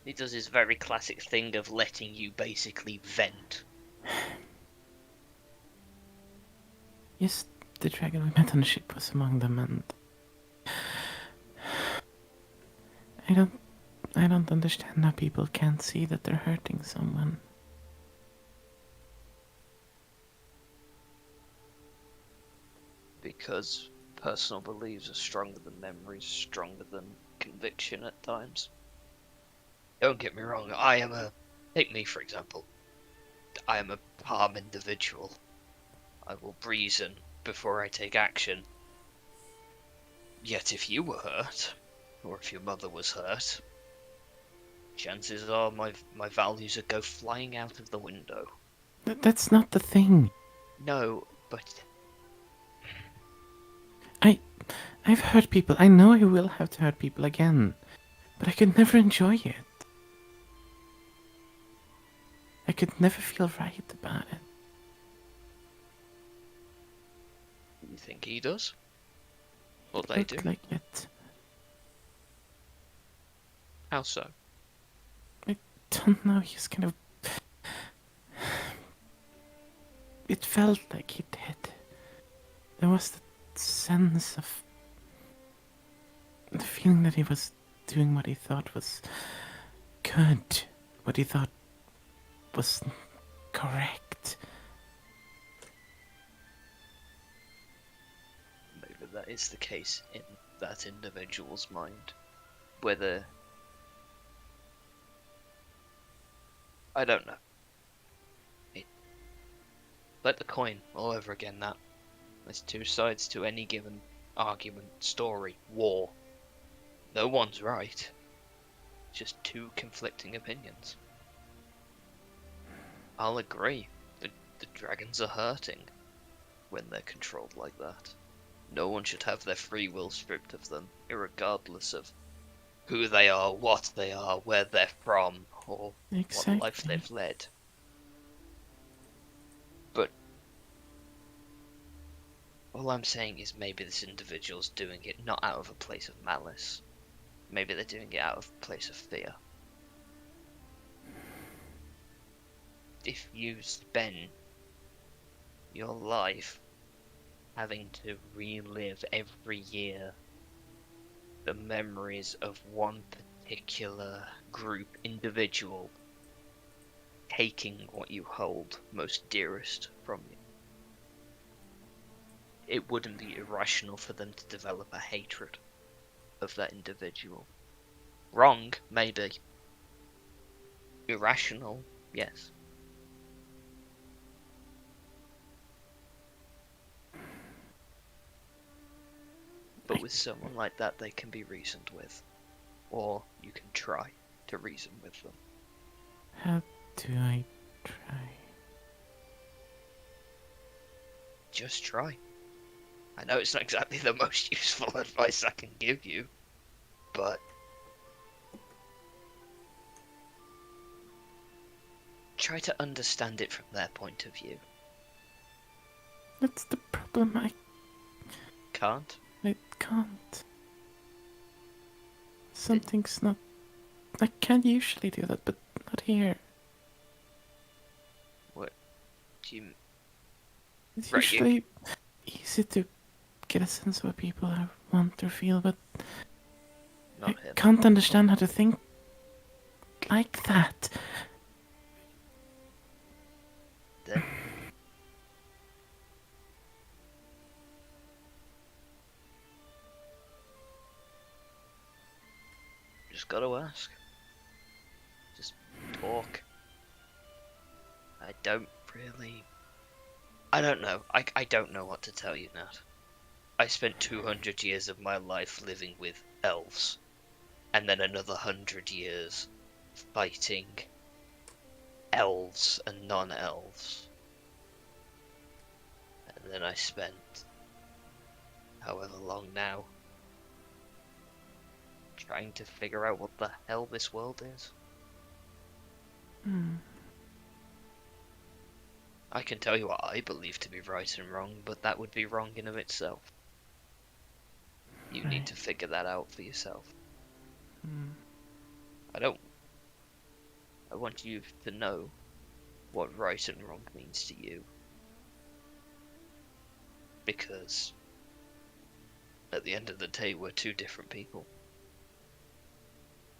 He does his very classic thing of letting you basically vent. Yes, the dragon we met on the ship was among them, and I don't understand how people can't see that they're hurting someone. Because personal beliefs are stronger than memories, stronger than conviction at times. Don't get me wrong, take me for example. I am a calm individual. I will reason before I take action. Yet if you were hurt, or if your mother was hurt, chances are my values would go flying out of the window. That's not the thing. No, but I've hurt people. I know I will have to hurt people again, but I could never enjoy it. I could never feel right about it. you think he does? Well, It they looked do. like it. How so? Don't know. He's kind of. It felt like he did. There was the sense of the feeling that he was doing what he thought was good, what he thought was correct. Maybe that is the case in that individual's mind. Whether... I don't know. Like the coin all over again, that. There's two sides to any given argument, story, war. No one's right. Just two conflicting opinions. I'll agree. The dragons are hurting when they're controlled like that. No one should have their free will stripped of them, irregardless of who they are, what they are, where they're from, or what life Exactly. they've led. But all I'm saying is maybe this individual's doing it not out of a place of malice. Maybe they're doing it out of a place of fear. If you spend your life having to relive every year the memories of one particular group, individual, taking what you hold most dearest from you, it wouldn't be irrational for them to develop a hatred of that individual. Wrong, maybe. Irrational, yes. But with someone like that, they can be reasoned with. Or you can try to reason with them. How do I try? Just try. I know it's not exactly the most useful advice I can give you, but try to understand it from their point of view. That's the problem. I Can't? can't. Something's not. I can usually do that, but not here. What do you... It's Right, usually easy to get a sense of what people want or feel, but Not I him. can't understand how to think like that. Then just gotta ask. Just talk. I don't really... I don't know. I don't know what to tell you, Nat. I spent 200 years of my life living with elves. And then another 100 years fighting elves and non-elves. And then I spent however long now trying to figure out what the hell this world is. Hmm. I can tell you what I believe to be right and wrong, but that would be wrong in of itself. You need Right. to figure that out for yourself. Hmm. I want you to know what right and wrong means to you. Because at the end of the day, we're two different people.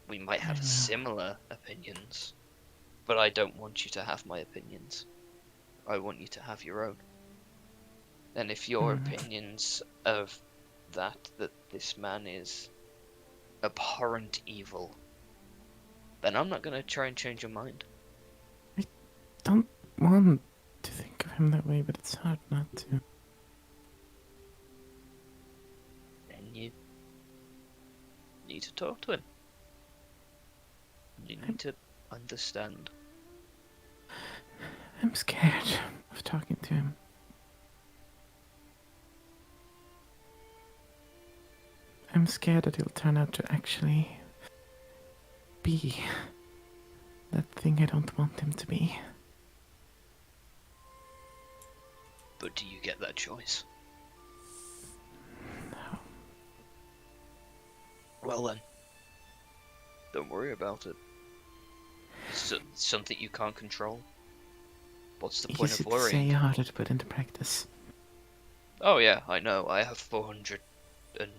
We might I have know. similar opinions, but I don't want you to have my opinions. I want you to have your own. And if your opinions of that this man is abhorrent evil, then I'm not going to try and change your mind. Don't want to think of him that way, but it's hard not to. Then you need to talk to him. You need to understand. I'm scared of talking to him. I'm scared that he'll turn out to actually be that thing I don't want him to be. But do you get that choice? No. Well then, don't worry about it. It's something you can't control. What's the point Easy of to say, worrying? harder to put into practice. Oh yeah, I know. I have 400 and...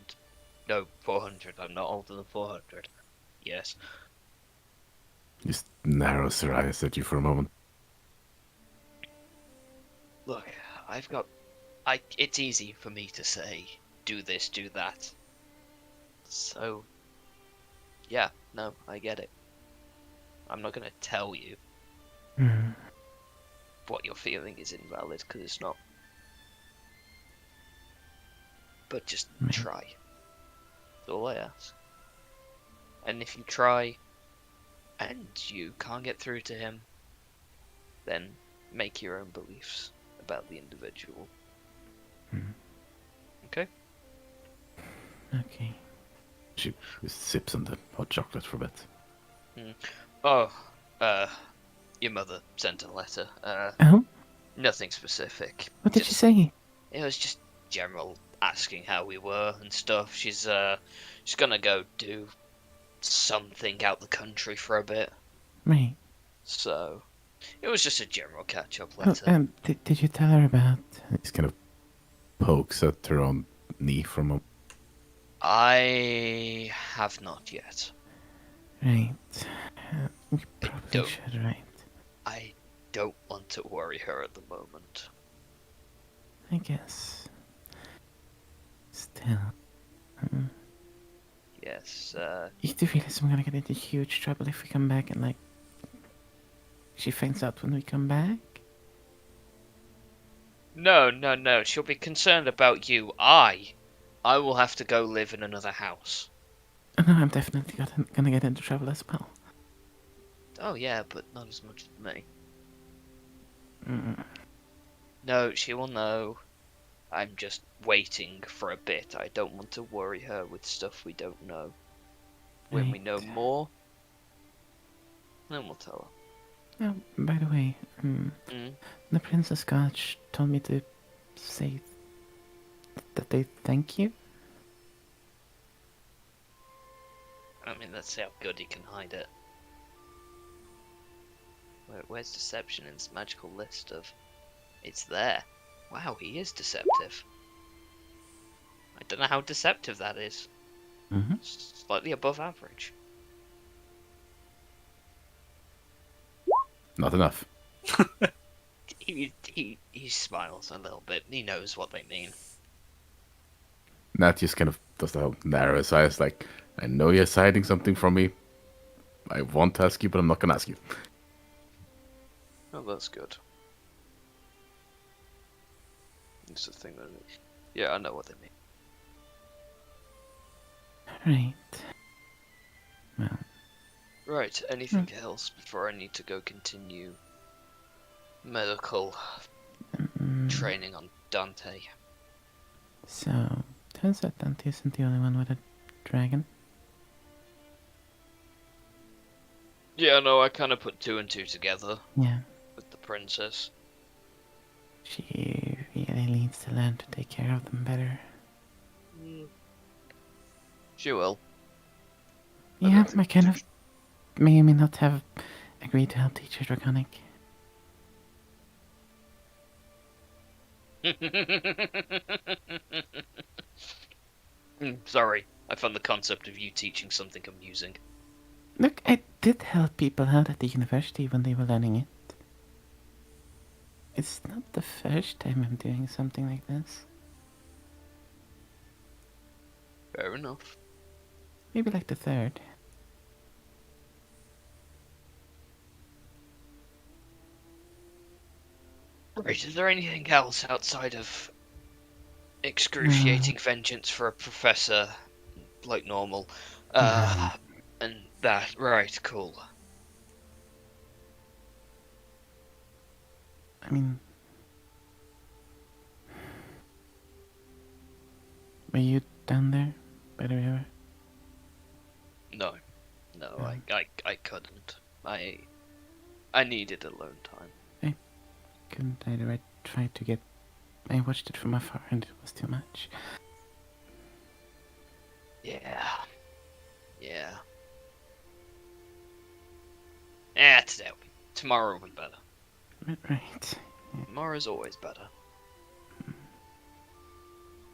No, 400. I'm not older than 400. Yes. Just narrows her eyes at you for a moment. Look, it's easy for me to say, do this, do that. So, yeah, no, I get it. I'm not gonna tell you what you're feeling is invalid, because it's not. But just try. That's all I ask. And if you try, and you can't get through to him, then make your own beliefs about the individual. Okay? Okay. She sips on the hot chocolate for a bit. Oh, your mother sent a letter. Oh? Nothing specific. What did she Just- say? It was just general asking how we were and stuff. She's gonna go do something out the country for a bit. Right. So it was just a general catch-up Oh, letter. did you tell her about... He's kind of pokes at her own knee for a moment. I have not yet. Right. We probably don't. should, right? I don't want to worry her at the moment. I guess. Still. Yes, You do realize I'm gonna get into huge trouble if we come back and, like... She finds out when we come back? No. She'll be concerned about you. I will have to go live in another house. Oh, no, I'm definitely gonna get into trouble as well. Oh yeah, but not as much as me. Mm. No, she will know. I'm just waiting for a bit. I don't want to worry her with stuff we don't know. When we know Right. more, then we'll tell Oh, by the way, her. the Princess Scotch told me to say that they thank you. I mean, let's see how good he can hide it. Where's deception in this magical list of... It's there. Wow, he is deceptive. I don't know how deceptive that is. Mm-hmm. Slightly above average. Not enough. He smiles a little bit. He knows what they mean. Nat just kind of does the narrow his eyes, like, I know you're hiding something from me. I want to ask you, but I'm not gonna ask you. Oh, that's good. It's the thing that... Yeah, I know what they mean. Right. Well, Right, anything else before I need to go continue medical training on Dante? so turns out Dante isn't the only one with a dragon. Yeah, no, I kind of put two and two together Yeah. with the princess. She really needs to learn to take care of them better. She will. Yeah, I kind of may or may not have agreed to help teach her Draconic. Sorry, I found the concept of you teaching something amusing. Look, I did help people out at the university when they were learning it. It's not the first time I'm doing something like this. Fair enough. Maybe like the third. Right, is there anything else outside of excruciating vengeance for a professor like normal? And that, right, cool. I mean... Were you down there by the river? No, Oh. I couldn't. I needed alone time. Couldn't either. I tried to get... I watched it from afar and it was too much. Yeah. Today will be. Tomorrow will be better. Right. Tomorrow's always better.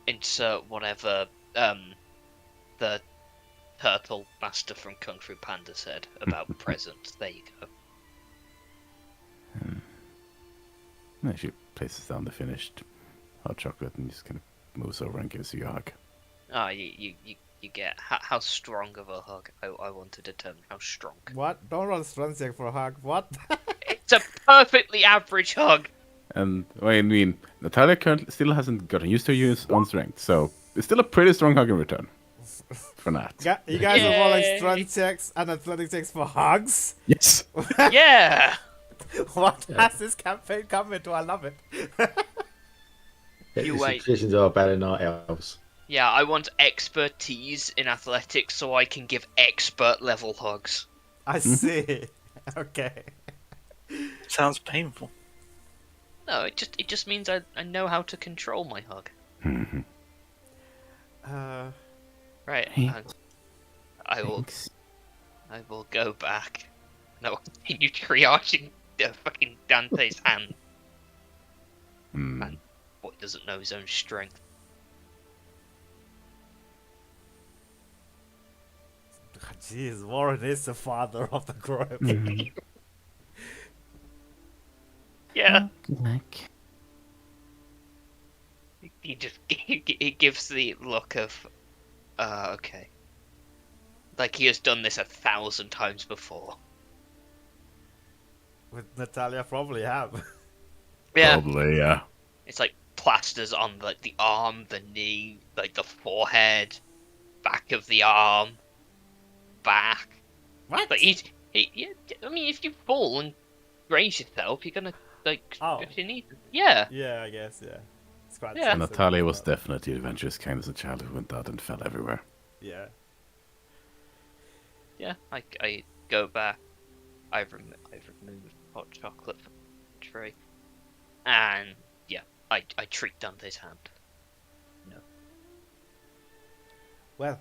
Insert whatever the turtle master from Kung Fu Panda said about present. There you go. And she places down the finished hot chocolate and just kind of moves over and gives you a hug. Ah, you get how strong of a hug. I want to determine how strong. What? Don't run strength check for a hug. What? It's a perfectly average hug. And, I mean, Natalia currently still hasn't gotten used to her own strength, so it's still a pretty strong hug in return. For Nat. You guys are rolling Yay. strength checks and athletic checks for hugs? Yes! Yeah. What has this campaign come into? I love it. You These wait. traditions are better than our elves. Yeah, I want expertise in athletics so I can give expert level hugs. I see. Okay. Sounds painful. No, it just means I know how to control my hug. Uh, Right. Hey, I will thanks. I will go back. And I will continue triaging the fucking Dante's hand. Man, boy doesn't know his own strength. jeez, Warren is the father of the group. Mhm. Yeah. Well, good luck. He just he gives the look of okay. Like he has done this 1,000 times before. With Natalia, probably have. Yeah. Probably, yeah. It's like plasters on like the arm, the knee, like the forehead, back of the arm, back. What? Like yeah, I mean, if you fall and graze yourself, you're gonna like Oh. if you need. Yeah. Yeah, I guess, yeah. Scratch Yeah. And sensitive Natalia was stuff. definitely adventurous kind as a child who went out and fell everywhere. Yeah. Yeah. I go back. I've removed hot chocolate from the tray, and yeah, I treat Dante's hand. Well,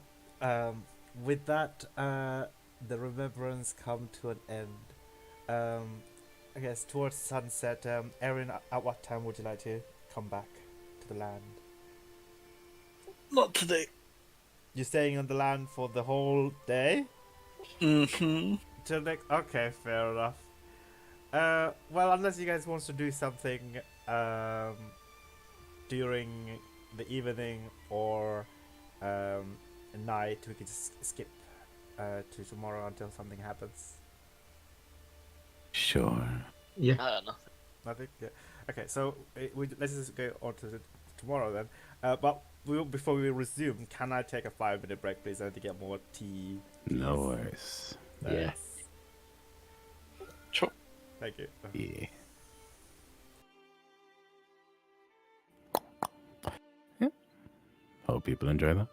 with that, the remembrance come to an end. I guess towards sunset, Erin, at what time would you like to come back to the land? Not today. You're staying on the land for the whole day? Mm-hmm. Till next. Okay, fair enough. Well, unless you guys want to do something during the evening or night, we could just skip to tomorrow until something happens. Sure. Yeah. Nothing. Nothing. Yeah. Okay, so let's just go on to tomorrow then. But before we resume, can I take a 5-minute break, please? I need to get more tea. No worries. Yeah. Thanks. Sure. Thank you. Yeah. Yeah. Hope people enjoy that.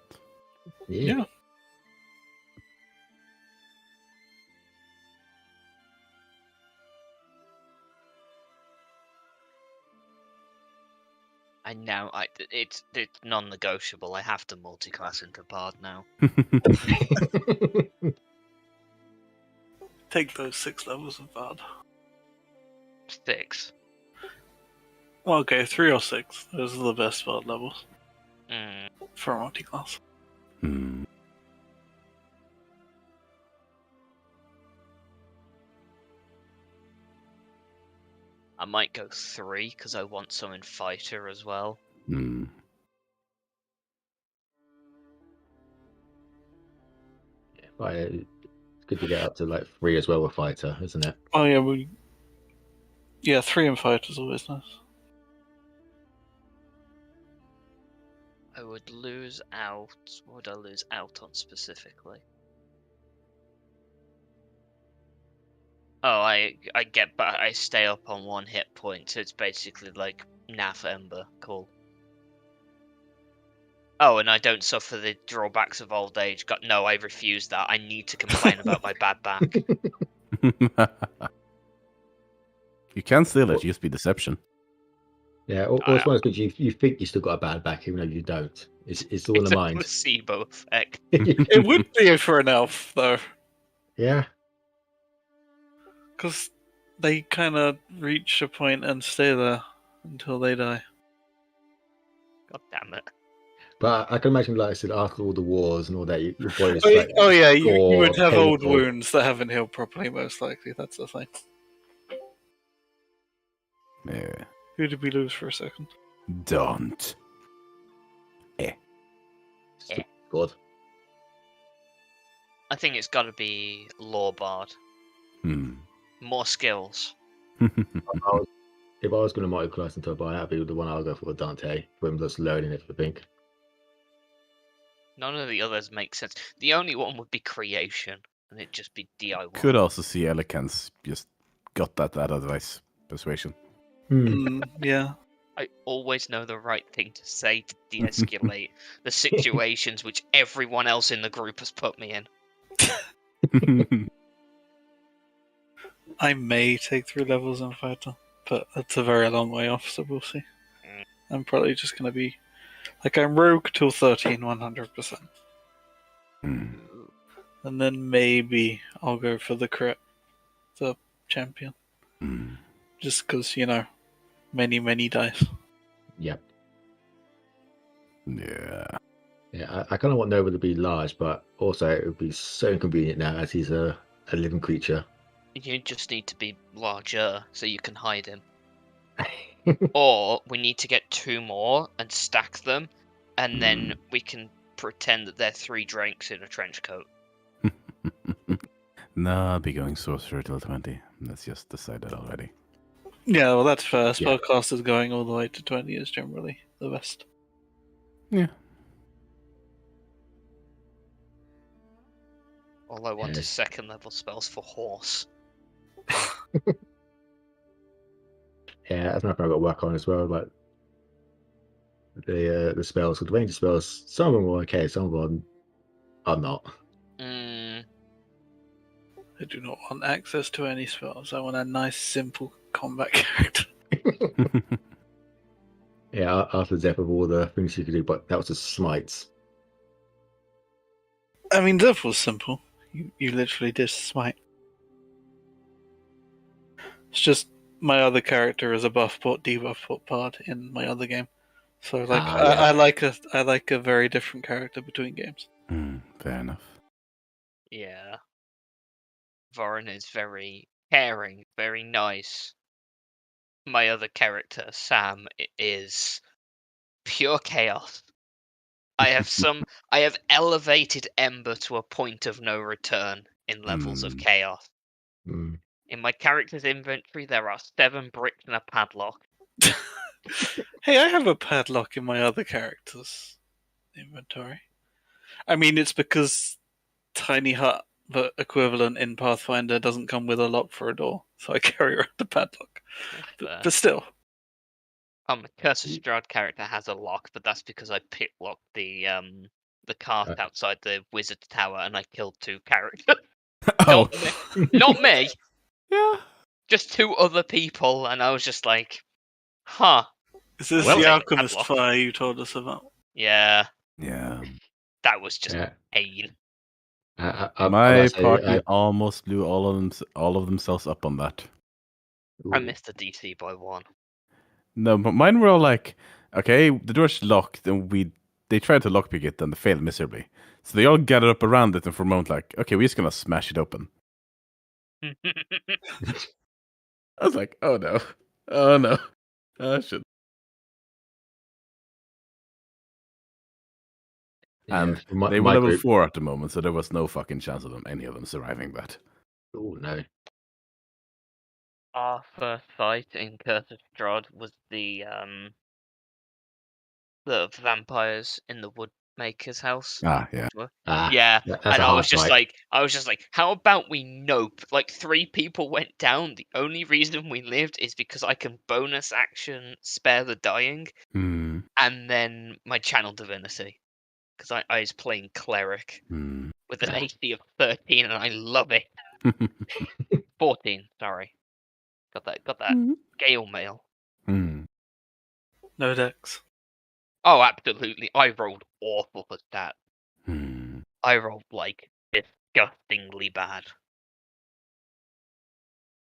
Yeah. It's non-negotiable. I have to multi-class into Bard now. Take those 6 levels of bad. 6. Well, okay, 3 or 6. Those are the best bad levels Mm. for a multi-class. Hmm. I might go 3 because I want some in fighter as well. Hmm. Right, it's good to get up to like 3 as well with fighter, isn't it? Oh yeah, 3 in fighter is always nice. I would lose out. What would I lose out on specifically? Oh, I get back. I stay up on 1 hit point, so it's basically like Nath Ember. Cool. Oh, and I don't suffer the drawbacks of old age. No, I refuse that. I need to complain about my bad back. You can still let just be deception. Yeah, or it's one of those you think you still got a bad back even though you don't. It's all in It's the a mind. placebo effect. It would be for an elf, though, Yeah. because they kind of reach a point and stay there until they die. God damn it. But I can imagine, like I said, after all the wars and all that, your body's Oh, like, oh yeah, you would gore, have old painful. wounds that haven't healed properly, most likely. That's the thing. Yeah. Who did we lose for a second? Don't. God. I think it's got to be Law Bard. Hmm. More skills. If I was going to multi-class into a bar, that'd be the one I'll go for, Dante. For him just learning everything. None of the others make sense. The only one would be Creation, and it'd just be DIY. Could also see Elegance just got that advice. Persuasion. Hmm. Yeah. I always know the right thing to say to de-escalate the situations which everyone else in the group has put me in. I may take 3 levels in fighter, but that's a very long way off, so we'll see. I'm probably just gonna be like I'm rogue till 13 100%. Hmm. And then maybe I'll go for the crit, the champion. Hmm. Just because, many dice. Yep. Yeah. Yeah, I kind of want Nova to be large, but also it would be so inconvenient now as he's a living creature. You just need to be larger so you can hide him. Or we need to get 2 more and stack them, and then we can pretend that they're 3 drakes in a trench coat. No, I'll be going sorcerer till 20. That's just decided already. Yeah, well, that's fair. Yeah. Spellcasters going all the way to 20 is generally the best. Yeah. All I want is Yes. 2nd level spells for horse. Yeah, that's nothing I've got to work on as well. Like the spells, the range of spells, some of them are okay, some of them are not. Mm, I do not want access to any spells. I want a nice, simple combat character. Yeah, after the death of all the things you could do, but that was just smites. I mean, Death was simple. You literally did smite. It's just my other character is a buff port, debuff port part in my other game. So like, Yeah. I like a very different character between games. Fair enough. yeah. Vorin is very caring, very nice. My other character, Sam, is pure chaos. I have elevated Ember to a point of no return in levels of chaos. Mm. In my character's inventory, there are 7 bricks and a padlock. Hey, I have a padlock in my other character's inventory. I mean, it's because Tiny Hut, the equivalent in Pathfinder, doesn't come with a lock for a door, so I carry around a padlock. But still. My Curse of Strahd character has a lock, but that's because I picklocked the cart outside the wizard tower and I killed 2 characters. Oh. Not me. Yeah. Just 2 other people, and I was just like, huh. Is this Well, the take alchemist padlock. fire you told us about? Yeah, Yeah. that was just Yeah. pain. My party almost blew all of themselves up on that. I missed the DC by 1. No, but mine were all like, okay, the door's locked, and they tried to lockpick it, and they failed miserably. So they all gathered up around it, and for a moment, like, okay, we're just gonna smash it open. I was like, oh no, I should. And they were level 4 at the moment, so there was no fucking chance of any of them surviving that. Oh no. Our first fight in Curse of Strahd was the vampires in the woodmaker's house. Ah, yeah. Yeah, That's and a I hard was just fight. like, how about we nope? Like 3 people went down. The only reason we lived is because I can bonus action spare the dying, Hmm. and then my channel divinity, because I was playing cleric with an AC of 13, and I love it. 14, sorry. Got that Gale mail. No dex. Oh, absolutely. I rolled awful for that. Hmm. I rolled like disgustingly bad.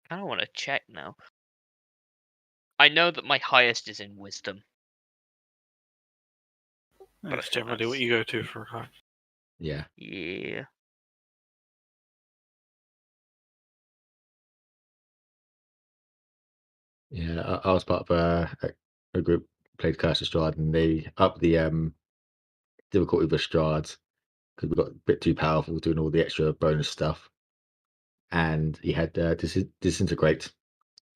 I don't want to check now. I know that my highest is in wisdom. But That's generally what you go to for high. Yeah. Yeah. Yeah, I was part of a group played Curse of Strahd, and they upped the difficulty of the Strahd because we got a bit too powerful doing all the extra bonus stuff. And he had disintegrate,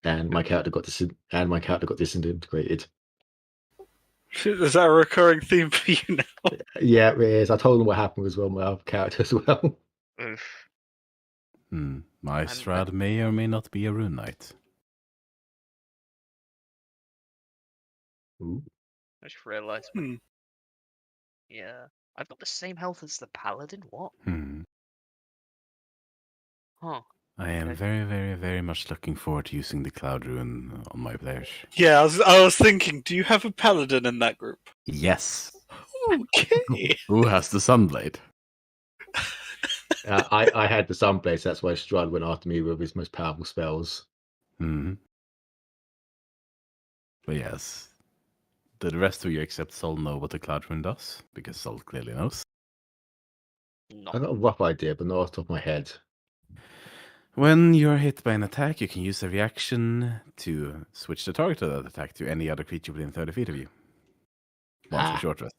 and my character got disintegrated. Is that a recurring theme for you now? Yeah, it is. I told him what happened as well, my other character as well. Oof. My Strahd may or may not be a rune knight. Ooh. I just realised. Hmm. Yeah. I've got the same health as the paladin. What? Huh. I am Okay. very, very, very much looking forward to using the Cloud Rune on my players. Yeah, I was thinking, do you have a paladin in that group? Yes. Okay. Who has the Sunblade? I had the Sunblaze, that's why Strahd went after me with his most powerful spells. Hmm. But yes. Do the rest of you except Sol know what the Cloud Rune does? Because Sol clearly knows. Not. I got a rough idea, but not off the top of my head. When you're hit by an attack, you can use a reaction to switch the target of that attack to any other creature within 30 feet of you. Once for short rest.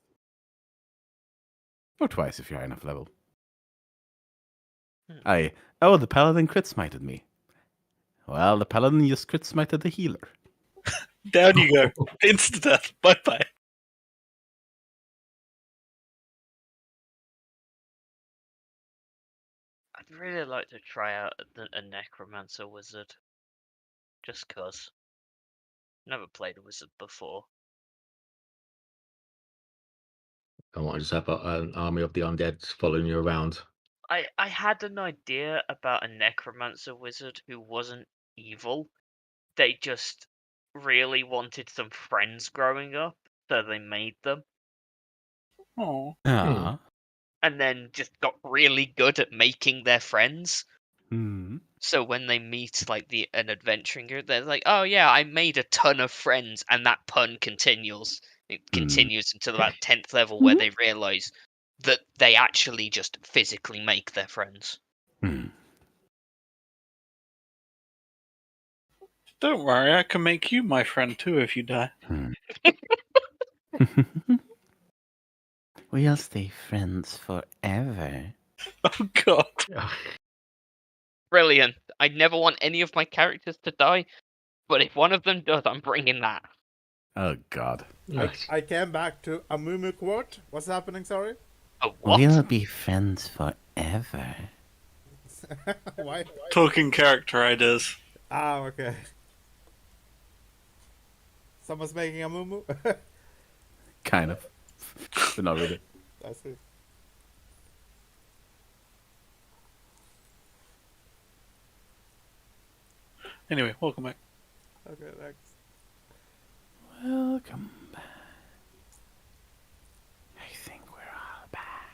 Or twice if you're high enough level. Oh, the paladin crit smited me. Well, the paladin just crit smited the healer. Down you go. Insta death. Bye bye. I'd really like to try out a necromancer wizard. Just cause. Never played a wizard before. I want to just have an army of the undead following you around. I had an idea about a necromancer wizard who wasn't evil. They just really wanted some friends growing up, so they made them. Oh. Ah. And then just got really good at making their friends. Hmm. So when they meet like an adventuring group, they're like, "Oh yeah, I made a ton of friends," and that pun continues. It continues until about 10th level, where they realize that they actually just physically make their friends. Hmm. Don't worry, I can make you my friend too if you die. We'll stay friends forever. Oh god. Brilliant. I never want any of my characters to die, but if one of them does, I'm bringing that. Oh god. I came back to a Mumu quote. What's happening? Sorry. A what? We'll be friends forever. Why? Talking character ideas. Ah, okay. Someone's making a Mumu. Kind of. But not really. That's it. Anyway, welcome back. Okay, thanks. Welcome back. I think we're all back.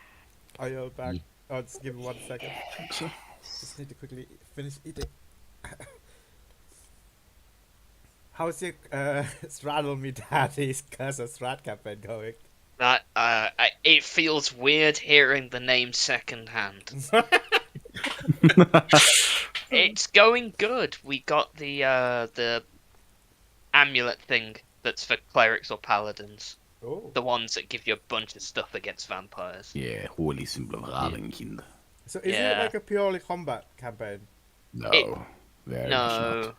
Are you all back? Oh, just give me 1 second. So, Just need to quickly finish eating. How's your Straddle Me Daddy's Curse of Strat campaign going? That it feels weird hearing the name secondhand. It's going good. We got the amulet thing that's for clerics or paladins. Oh. The ones that give you a bunch of stuff against vampires. Yeah, holy symbol of Ravenkind. So is it Yeah. like a purely combat campaign? No. Very much No. not.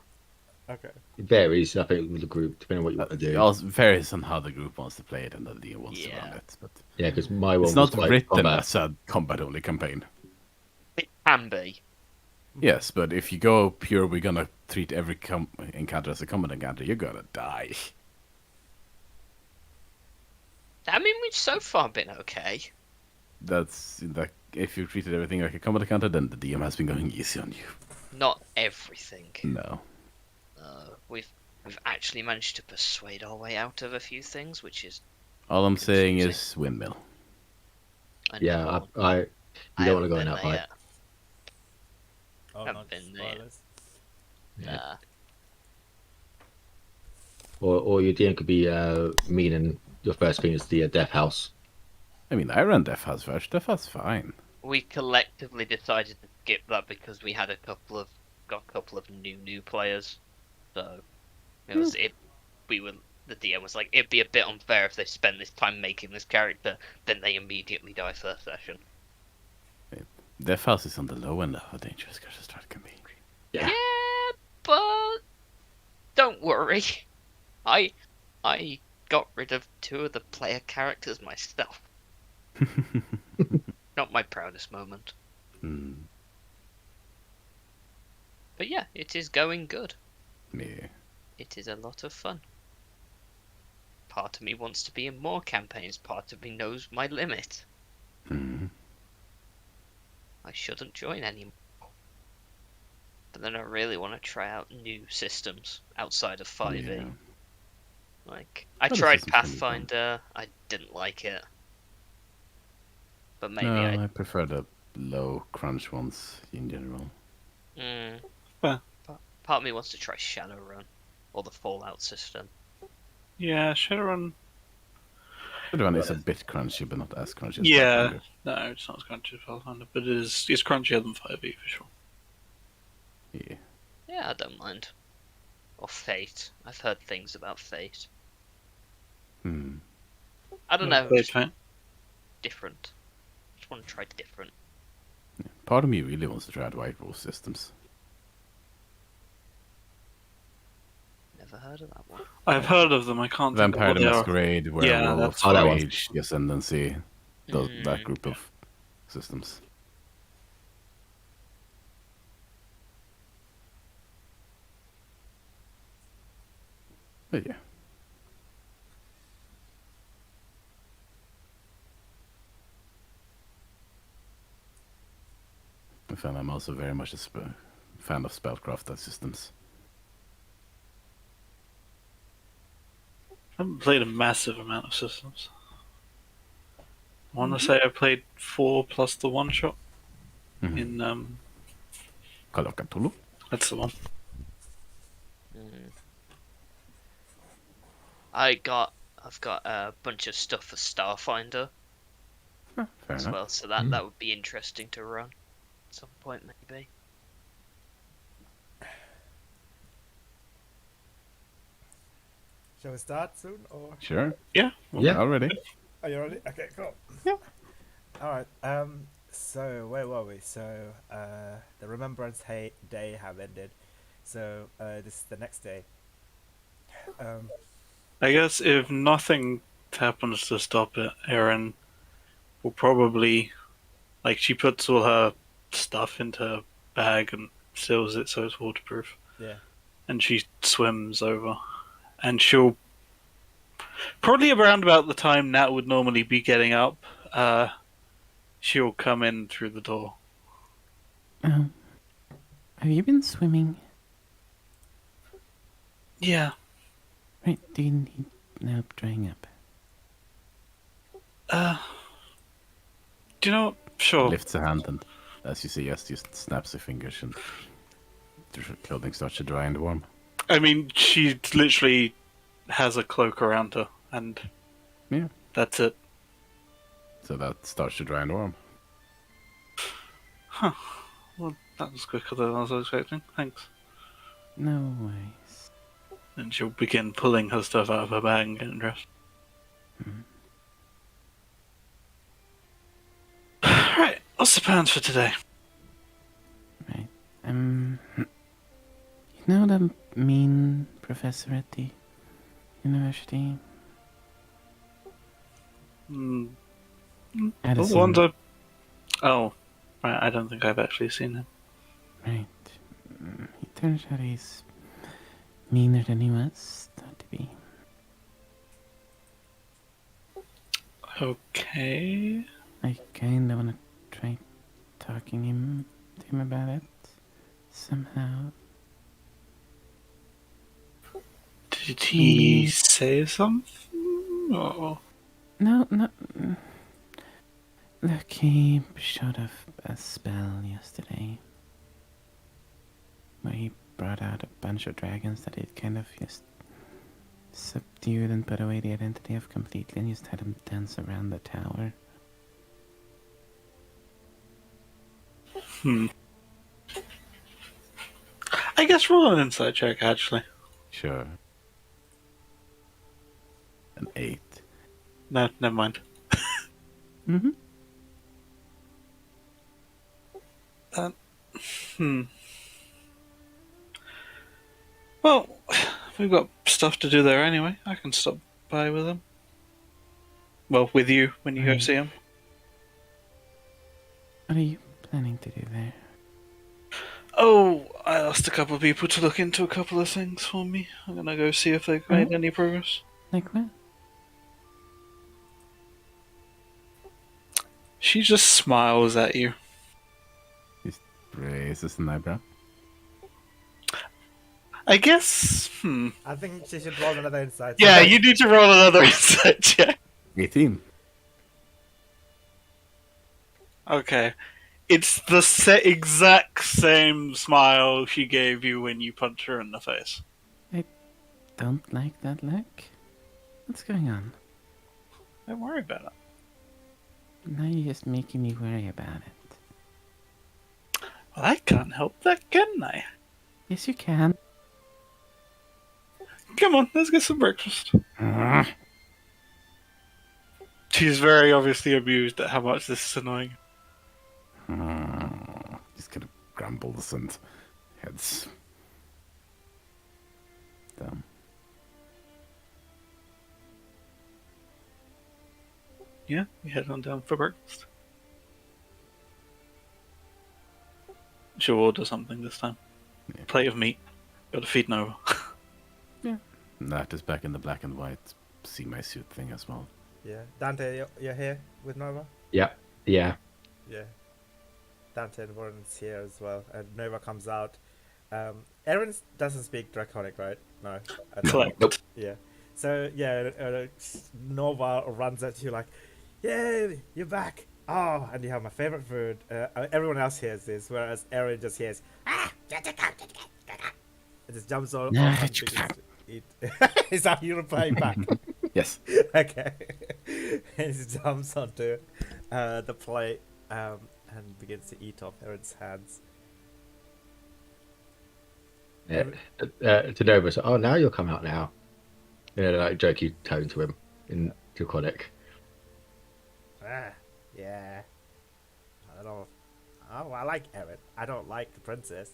Okay. It varies, I think, with the group, depending on what you want to It do. also varies on how the group wants to play it and the DM wants to run Yeah. it. But Yeah, because my one it's was not quite written combat. as a combat-only campaign. It can be. Yes, but if you go pure, we're gonna treat every encounter as a combat encounter, you're gonna die. I mean, we've so far been okay. That's like if you treated everything like a combat encounter, then the DM has been going easy on you. Not everything. No. We've actually managed to persuade our way out of a few things, which is All I'm saying confusing. is windmill. Yeah, never- you don't want to go haven't in that been high. there yet. Oh, Haven't not been there. spoilers. Yeah. Or your DM could be mean, and your first thing is the Death House. I mean, I ran Death House first. Death House fine. We collectively decided to skip that because we had got a couple of new players. So the DM was like, it'd be a bit unfair if they spent this time making this character, then they immediately die first session. Death House is on the low end of how dangerous Curse Strat can be. Yeah. But don't worry. I got rid of 2 of the player characters myself. Not my proudest moment. Hmm. But yeah, it is going good. Yeah. It is a lot of fun. Part of me wants to be in more campaigns. Part of me knows my limit. Hmm. I shouldn't join anymore. But then I really want to try out new systems outside of 5e. Yeah. Like, I Other tried systems can be fun. Pathfinder, I didn't like it. But maybe No, I prefer the low crunch ones in general. Well. Part of me wants to try Shadowrun or the Fallout system. Yeah, Shadowrun. The one is a bit crunchy, but not as crunchy as Yeah, Pathfinder. no, it's not as crunchy as Pathfinder, but it's crunchier than 5e for sure. Yeah. Yeah, I don't mind. Or Fate. I've heard things about Fate. Hmm. I don't know, Played just Fate. different. Just want to try different. Part of me really wants to try out White Wolf systems. Never heard of that one. I've heard of them. I can't think of Vampire what the they are. Masquerade, Yeah, Werewolf, that's Oh, that one. Rage, the Ascendancy, that Mm. group of systems. But yeah. I'm also very much a fan of spellcraft systems. I haven't played a massive amount of systems. I want to say I played 4 plus the one shot in Call of Cthulhu. that's the one. I've got a bunch of stuff for Starfinder Fair as enough. well, so that would be interesting to run at some point maybe. Shall we start soon, or Sure. Yeah. Yeah. Already. are you ready? Okay, cool. Yeah. All right. So where were we? So the Remembrance Day have ended. So this is the next day. I guess if nothing happens to stop it, Erin will probably, like, she puts all her stuff into her bag and seals it so it's waterproof, Yeah. and she swims over, and she'll probably around about the time Nat would normally be getting up. She'll come in through the door. Have you been swimming? Yeah. Right, do you need help drying up? Do you know what? Sure. Lifts a hand and, as you suggest, just snaps her fingers and the clothing starts to dry and warm. I mean, she literally has a cloak around her, and Yeah. that's it. So that starts to dry and warm. Huh. Well, that was quicker than I was expecting. Thanks. No worries. And she'll begin pulling her stuff out of her bag and getting dressed. Right, what's the plans for today? Right. You know the mean professor at the university? All the Addison. ones I... Oh, right, I don't think I've actually seen him. Right. He turns out he's meaner than he was thought to be. Okay. I kinda wanna try talking to him about it. Somehow. Did he say something? Or... No. Look, he showed off a spell yesterday. Where he brought out a bunch of dragons that he'd kind of just subdued and put away the identity of completely and just had them dance around the tower. I guess roll an insight check, actually. Sure. An 8. No, never mind. Mm-hmm. Well, we've got stuff to do there anyway. I can stop by with him. Well, with you when you go Right. see him. What are you planning to do there? Oh, I asked a couple of people to look into a couple of things for me. I'm gonna go see if they've made any progress. Like what? She just smiles at you. Just raises an eyebrow. I guess. I think she should roll another insight. Yeah, you need to roll another insight check. 18. Okay. It's the exact same smile she gave you when you punched her in the face. Don't like that look. What's going on? Don't worry about it. Now you're just making me worry about it. Well, I can't help that, can I? Yes, you can. Come on, let's get some breakfast. She's very obviously amused at how much this is annoying. Just kind of grumbles and heads down. Yeah, we head on down for breakfast. She'll order something this time. Yeah. Plate of meat. Gotta feed Nova. That is back in the black and white see my suit thing as well. Yeah, Dante, you're here with Nova. Yeah. Yeah, Dante and Warren's here as well, and Nova comes out. Aaron doesn't speak Draconic, right? No. I don't. Collect. Nope. Yeah. So yeah, Nova runs at you like, "Yay, you're back! Oh, and you have my favorite food." Everyone else hears this, whereas Aaron just hears, "Ah, get it, get it, get it." It just jumps on Nah, off and begins to eat. Is that you replying back? Yes. Okay. He jumps onto the plate and begins to eat off Aaron's hands. Yeah. To Nova, so, oh, now you'll come out now. Like jokey tone to him in Draconic. Yeah. I don't. Oh, I like Aaron. I don't like the princess.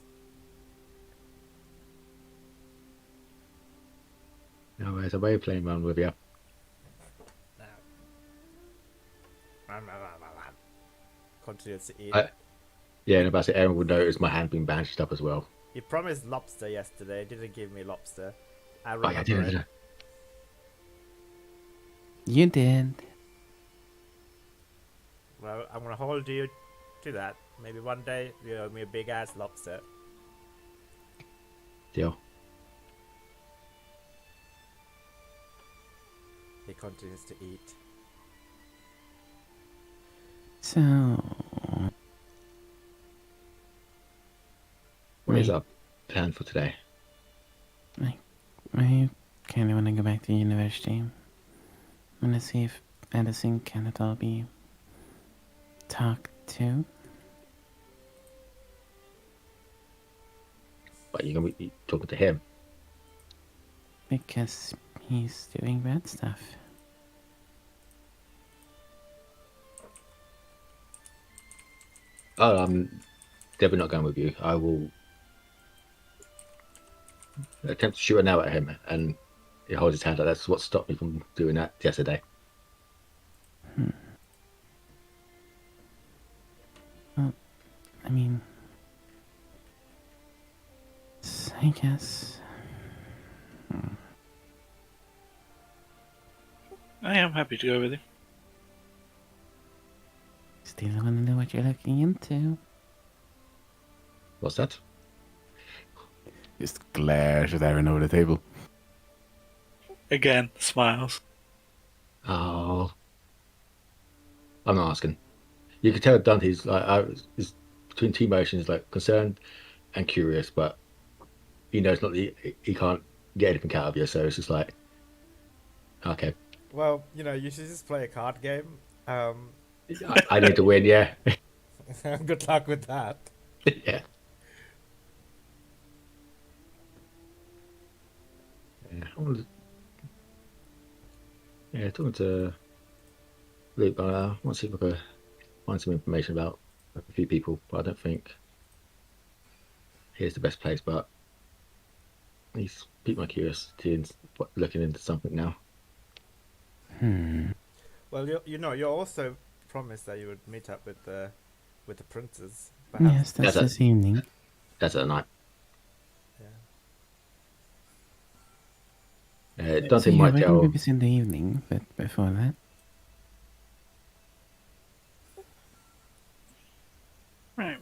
No, there's a way of playing around with you. No. Continues to eat. Yeah, and about to say, Aaron would notice my hand being bandaged up as well. He promised lobster yesterday. Didn't give me lobster. I Oh, remember yeah, it. didn't. You did. Well, I'm gonna hold you to that. Maybe one day you owe me a big ass lobster. Deal. He continues to eat. So, What is Right. our plan for today? I kind of want to go back to university. I want to see if Edison can at all be talked to. But you're gonna be talking to him. Because he's doing bad stuff. Oh, I'm definitely not going with you. I will attempt to shoot an arrow at him, and he holds his hand up. That's what stopped me from doing that yesterday. I mean, I guess. I am happy to go with you. Still want to know what you're looking into. What's that? Just glares at Aaron over the table. Again, smiles. Oh, I'm not asking. You can tell Dante's like is between two emotions, like concerned and curious, but he knows not he can't get anything out of you, so it's just like, okay, Well, you know, you should just play a card game. I need to win, yeah, Good luck with that. yeah. Yeah, talking to Luke, I want to see if I can find some information about a few people, but I don't think here's the best place. But he's piqued my curiosity and looking into something now. Well, you know, you also promised that you would meet up with the princes. Yes, that's That's it. this evening. That's at night. Yeah. Dante So yeah, might we're tell. going to be in the evening, but before that,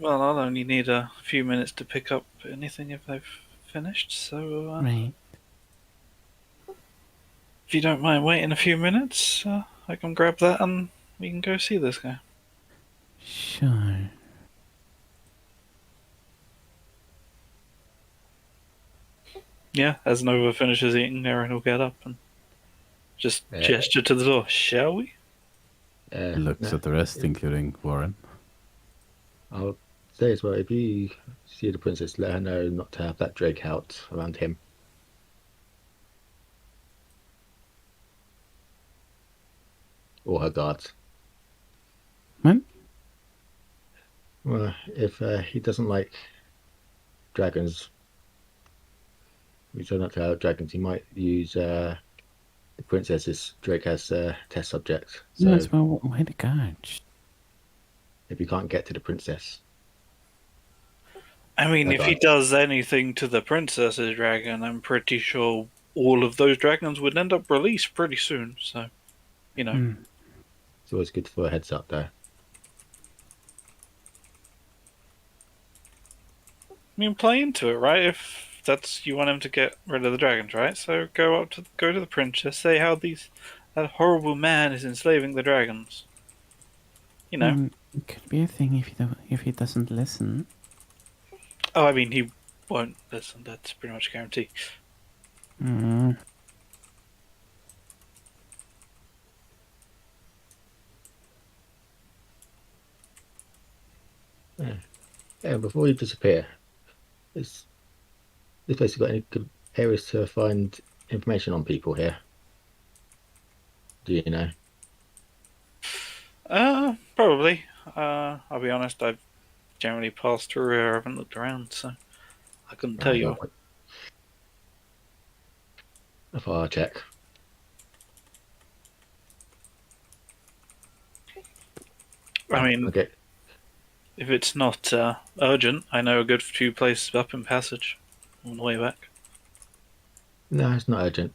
Well, I'll only need a few minutes to pick up anything if they've finished, so Right. if you don't mind waiting a few minutes, I can grab that and we can go see this guy. Sure. Yeah, as Nova finishes eating, Aaron will get up and just gesture to the door. Shall we? Looks No, at the rest, including Warren. I'll say as well, if you see the princess, let her know not to have that Drake out around him. Or her guards. What? Well, if he doesn't like dragons, we try not to have dragons, he might use the princess's Drake as a test subject. So Yes, well, why the guards? if you can't get to the princess, I mean, her if he guards. does anything to the princess's dragon, I'm pretty sure all of those dragons would end up released pretty soon. So, you know. It's always good for a heads up there. I mean, play into it, right? If that's you want him to get rid of the dragons, right? So go to the princess, say how that horrible man is enslaving the dragons. You know. It could be a thing if he doesn't listen. Oh, I mean, he won't listen. That's pretty much a guarantee. Mm. Yeah, before you disappear, is this place got any good areas to find information on people here? Do you know? Probably. I'll be honest. I've generally passed through here. I haven't looked around, so I couldn't tell you. A fire check. I mean, Okay. if it's not urgent, I know a good few places up in Passage on the way back. No, it's not urgent.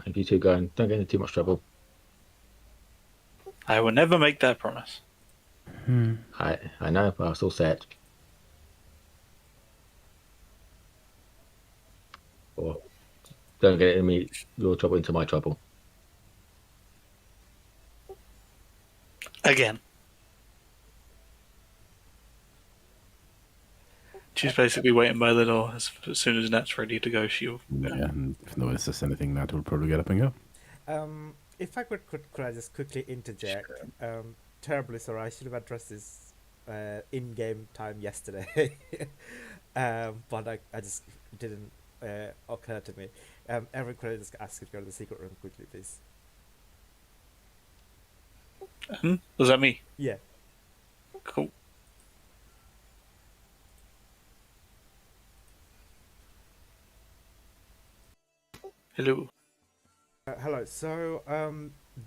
If you two go and don't get into too much trouble. I will never make that promise. I know, but I'll still say it. Or don't get your trouble into my trouble. Again. She's basically waiting by the door. As soon as Nat's ready to go, she'll go. Yeah, and if no one says anything, Nat will probably get up and go. If I could I just quickly interject? Terribly sorry, I should have addressed this in-game time yesterday, but I just didn't occur to me. Erin, could I just ask you to go to the secret room quickly, please? Was that me? Yeah. Cool. Hello. Hello. So,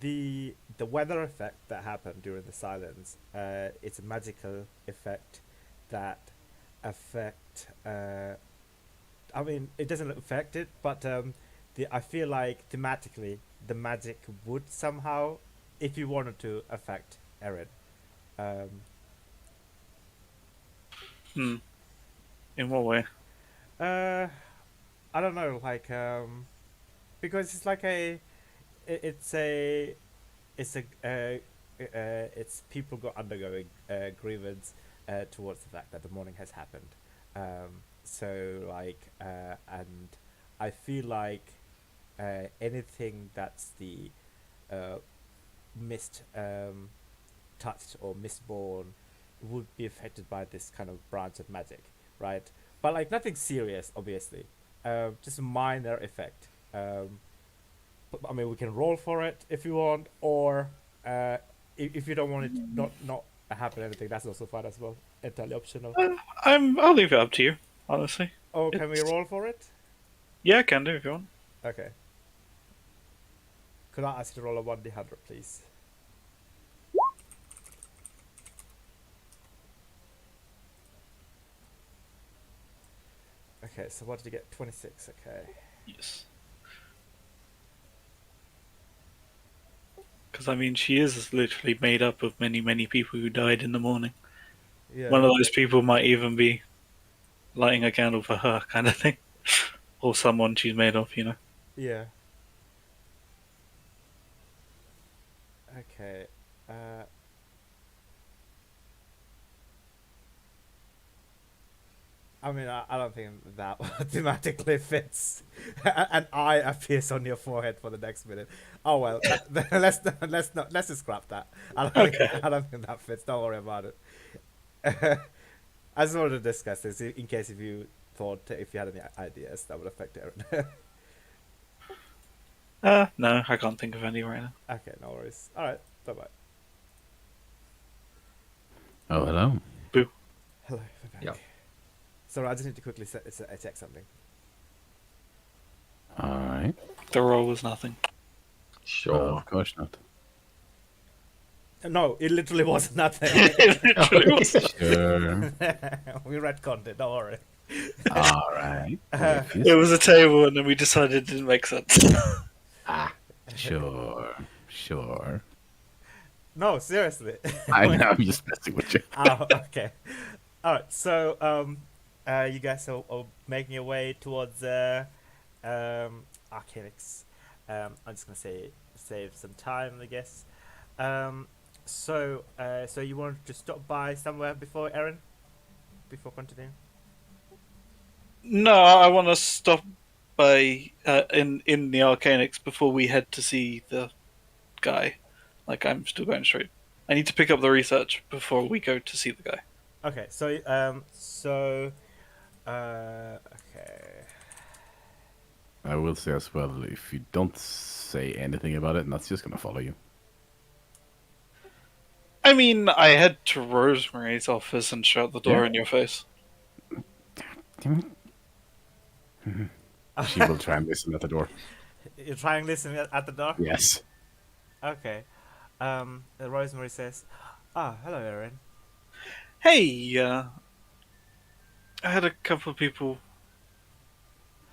the weather effect that happened during the silence, it's a magical effect that affect. I mean, it doesn't affect it, but I feel like thematically the magic would somehow, if you wanted to, affect Erin. In what way? I don't know, like because it's like it's people got undergoing grievance towards the fact that the morning has happened. So like and I feel like anything that's the mist touched or mistborn would be affected by this kind of branch of magic, right? But like nothing serious, obviously. Just a minor effect. I mean, we can roll for it if you want, or if you don't want it not happen anything, that's also fine as well. Entirely optional. I'll leave it up to you, honestly. Oh, can we roll for it? Yeah, I can do if you want. Okay. Could I ask you to roll a 1d100, please? Okay, so what did you get? 26, okay. Yes. Because I mean, she is literally made up of many, many people who died in the morning. Yeah. One of those people might even be lighting a candle for her, kind of thing, or someone she's made of. You know. Yeah. Okay. Uh, I mean, I don't think that automatically fits. An eye appears on your forehead for the next minute. Oh well, let's just scrap that. Okay. I don't think that fits. Don't worry about it. I just wanted to discuss this in case if you thought if you had any ideas that would affect Aaron. No, I can't think of any right now. Okay, no worries. All right, bye bye. Oh, hello. Boo. Hello, we're back. Yeah. Sorry, I just need to quickly check something. All right. The roll was nothing. Sure. Of course not. No, it literally was nothing. It literally was. Sure. We retconned it. Don't worry. All right. If you It was a table, and then we decided it didn't make sense. Ah, Sure. Sure. No, seriously. I know. I'm just messing with you. Oh, okay. All right. So, you guys are making your way towards Arcanix. I'm just gonna save some time, I guess. So you want to stop by somewhere before Aaron? Before continuing? No, I want to stop by in the Arcanix before we head to see the guy. Like, I'm still going straight. I need to pick up the research before we go to see the guy. Okay. Okay. I will say as well, if you don't say anything about it, that's just gonna follow you. I mean, I head to Rosemary's office and shut the door Yeah. in your face. Damn it. She will try and listen at the door. You're trying to listen at the door. Yes. Okay. Rosemary says, hello, Aaron. Hey, I had a couple of people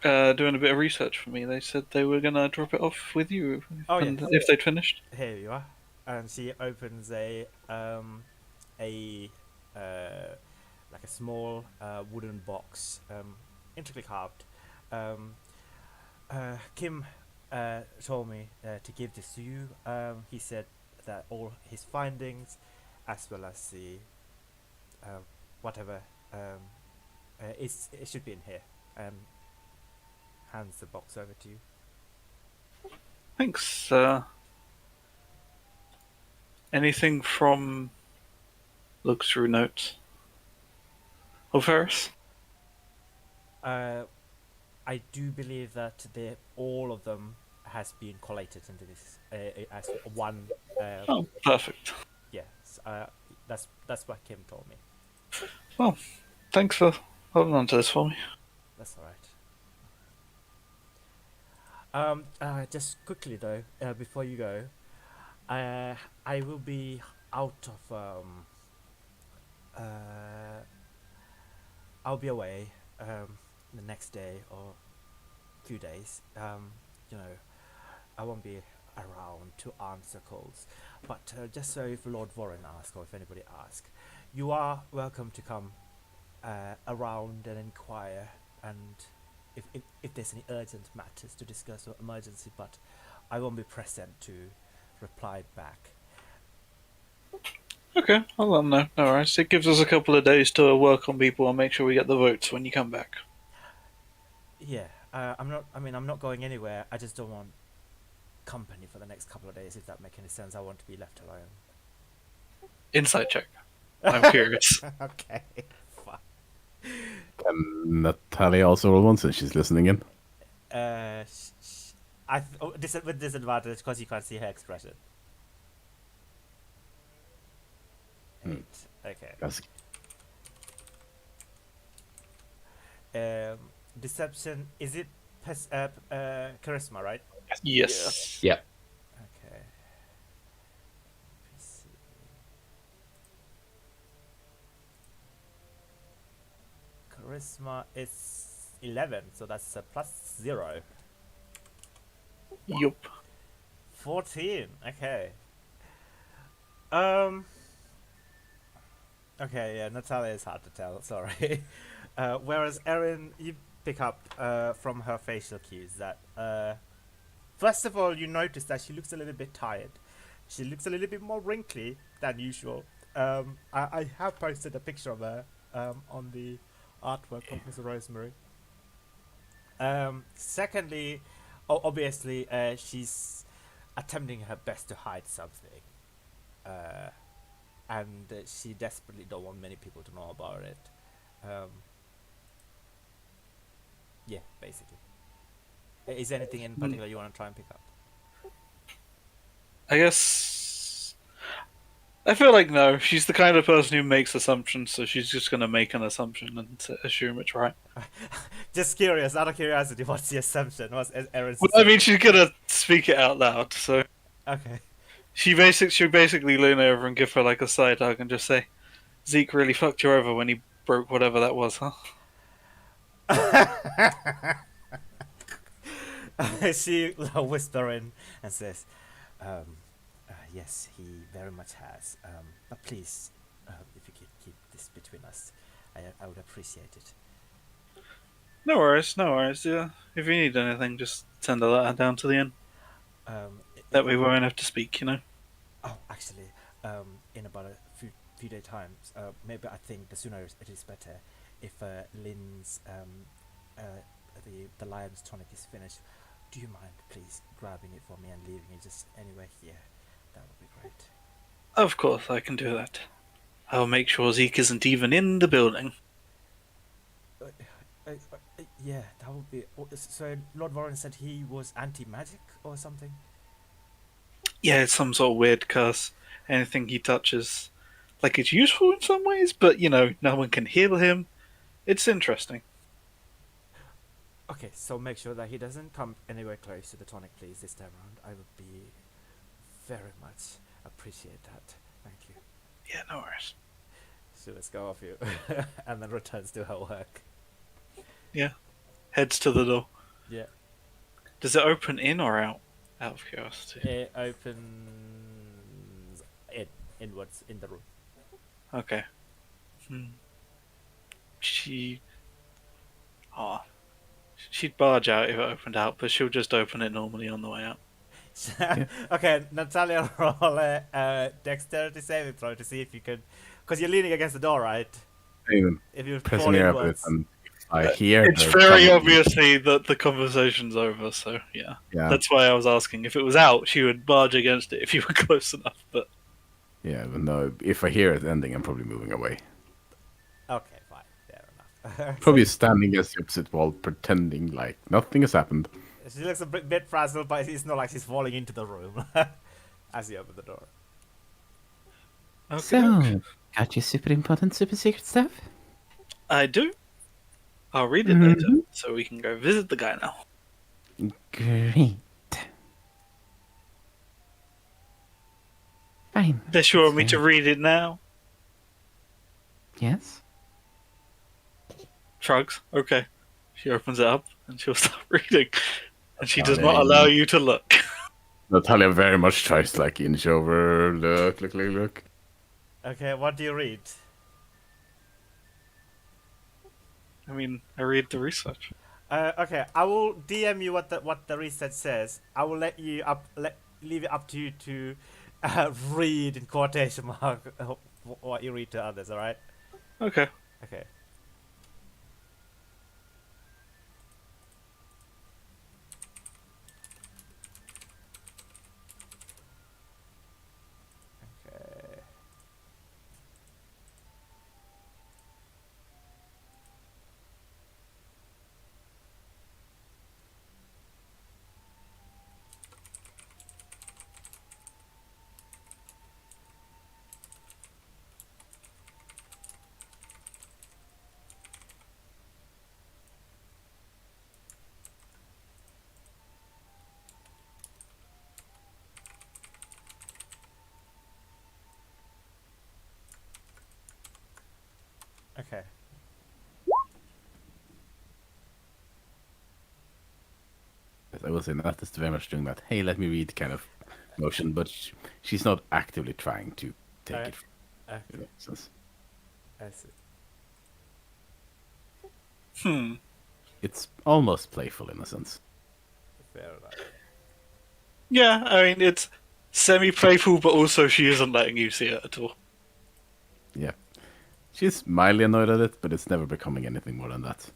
doing a bit of research for me. They said they were gonna drop it off with you Oh, and yes. if they'd finished. Here you are. And she opens like a small wooden box, intricately carved. Kim told me to give this to you. He said that all his findings, as well as the whatever, it should be in here. Hands the box over to you. Thanks. Anything from look through notes of Ferris? I do believe that all of them has been collated into this as one. Oh, perfect. Yes, that's what Kim told me. Well, thanks for holding on to this for me. That's all right. Just quickly though, before you go, I will be out of I'll be away the next day or few days. I won't be around to answer calls, but just so if Lord Warren asks or if anybody asks, you are welcome to come around and inquire, and if there's any urgent matters to discuss or emergency, but I won't be present to reply back. Okay, well, no worries. It gives us a couple of days to work on people and make sure we get the votes when you come back. Yeah, I'm not going anywhere. I just don't want company for the next couple of days, if that makes any sense. I want to be left alone. Insight check. I'm curious. Okay, fine. Can Natalia also roll one since she's listening in? With disadvantage because you can't see her expression. 8. Okay. That's Deception, is it charisma, right? Yes. yeah. Okay. Let's see. Charisma is 11, so that's a +0. Yup. 14. Okay. Um. Okay, yeah, Natalia is hard to tell. Sorry. Whereas Erin, you pick up from her facial cues that first of all, you notice that she looks a little bit tired. She looks a little bit more wrinkly than usual. I have posted a picture of her on the artwork of Miss Rosemary. Secondly, obviously, she's attempting her best to hide something. Uh, and she desperately don't want many people to know about it. Um, yeah, basically. Is there anything in particular you want to try and pick up? I guess I feel like no. She's the kind of person who makes assumptions, so she's just going to make an assumption and assume it's right. Just curious, out of curiosity, what's the assumption? What's Erin's Well, I mean, assumption? she's going to speak it out loud, so Okay. she'll basically lean over and give her like a side hug and just say, "Zeke really fucked you over when he broke whatever that was, huh?" She whispering and says, yes, he very much has. But please, if you could keep this between us, I would appreciate it. No worries, no worries. Yeah, if you need anything, just send a letter down to the inn. That way we won't have to speak, you know. Oh, actually, in about a few day times, maybe I think the sooner it is better if Lynn's the lion's tonic is finished. Do you mind, please, grabbing it for me and leaving it just anywhere here? That would be great. Of course, I can do that. I'll make sure Zeke isn't even in the building. Yeah, that would be. So Lord Warren said he was anti-magic or something. Yeah, it's some sort of weird curse. Anything he touches, like it's useful in some ways, but you know, no one can heal him. It's interesting. Okay, so make sure that he doesn't come anywhere close to the tonic, please, this time around. I would be very much appreciate that. Thank you. Yeah, no worries. So let's go off you, and then returns to her work. Yeah, heads to the door. Yeah. Does it open in or out? Out of curiosity. It opens inwards in the room. Okay. She. Oh. She'd barge out if it opened out, but she'll just open it normally on the way out. Okay, Natalia, roll a dexterity saving throw to see if you can, because you're leaning against the door, right? Even If you fall pressing her a bit, inwards. and if I hear It's her very coming- obviously that the conversation's over, so yeah. Yeah, That's why I was asking. If it was out, she would barge against it if you were close enough, but yeah, but no. If I hear it ending, I'm probably moving away. Okay, fine, fair enough. Probably standing against the opposite wall, pretending like nothing has happened. She looks a bit frazzled, but it's not like she's falling into the room as you open the door. okay. So, got your super important, super secret stuff? I do. I'll read it later, so we can go visit the guy now. Great. Fine. Unless you want me to read it now. Yes? Shrugs. Okay. She opens it up and she'll start reading. And she does Oh, not yeah, allow you to look. Natalia very much tries to like inch over, look. Okay, what do you read? I mean, I read the research. Okay, I will DM you what the research says. I will leave it up to you to read in quotation mark what you read to others. All right? Okay. Okay. Okay. Okay. I will say Nat is very much doing that. Hey, let me read kind of motion, but she's not actively trying to take it. Okay, Since I see. it's almost playful in a sense. Fair enough. Yeah, I mean, it's semi-playful, but also she isn't letting you see it at all. Yeah. She's mildly annoyed at it, but it's never becoming anything more than that.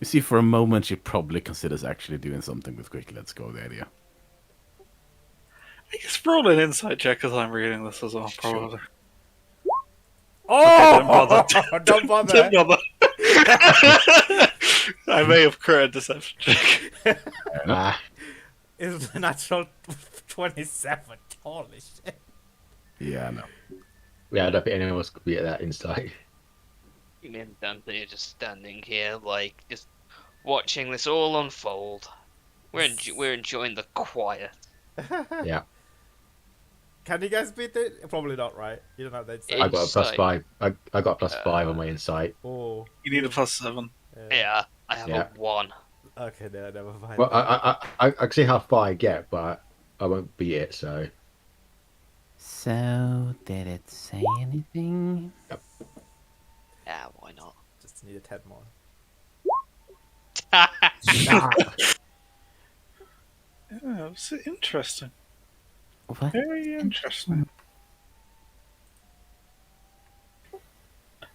You see, for a moment, she probably considers actually doing something with Quick Let's Go, the idea. I guess roll an insight check as I'm reading this as well, probably. Oh, don't bother. Don't bother. Don't bother. I may have created a deception check. Ah, It's a natural 27. Holy shit. Yeah, no. yeah, I don't think anyone else could be at that insight. Me and Dante are just standing here, like, just watching this all unfold. We're enjoying the quiet. Yeah, Can you guys beat it? Probably not, right? You don't have that I insight. got a plus Insight. 5. I got a plus 5 on my insight. Oh, You need a +7. Yeah, I have Yeah. a 1. okay, no, never mind. Well, I can see how far I get, but I won't beat it. So So, did it say anything? Yeah, why not? Just need a 10 more. Yeah, it's interesting. What? Very interesting.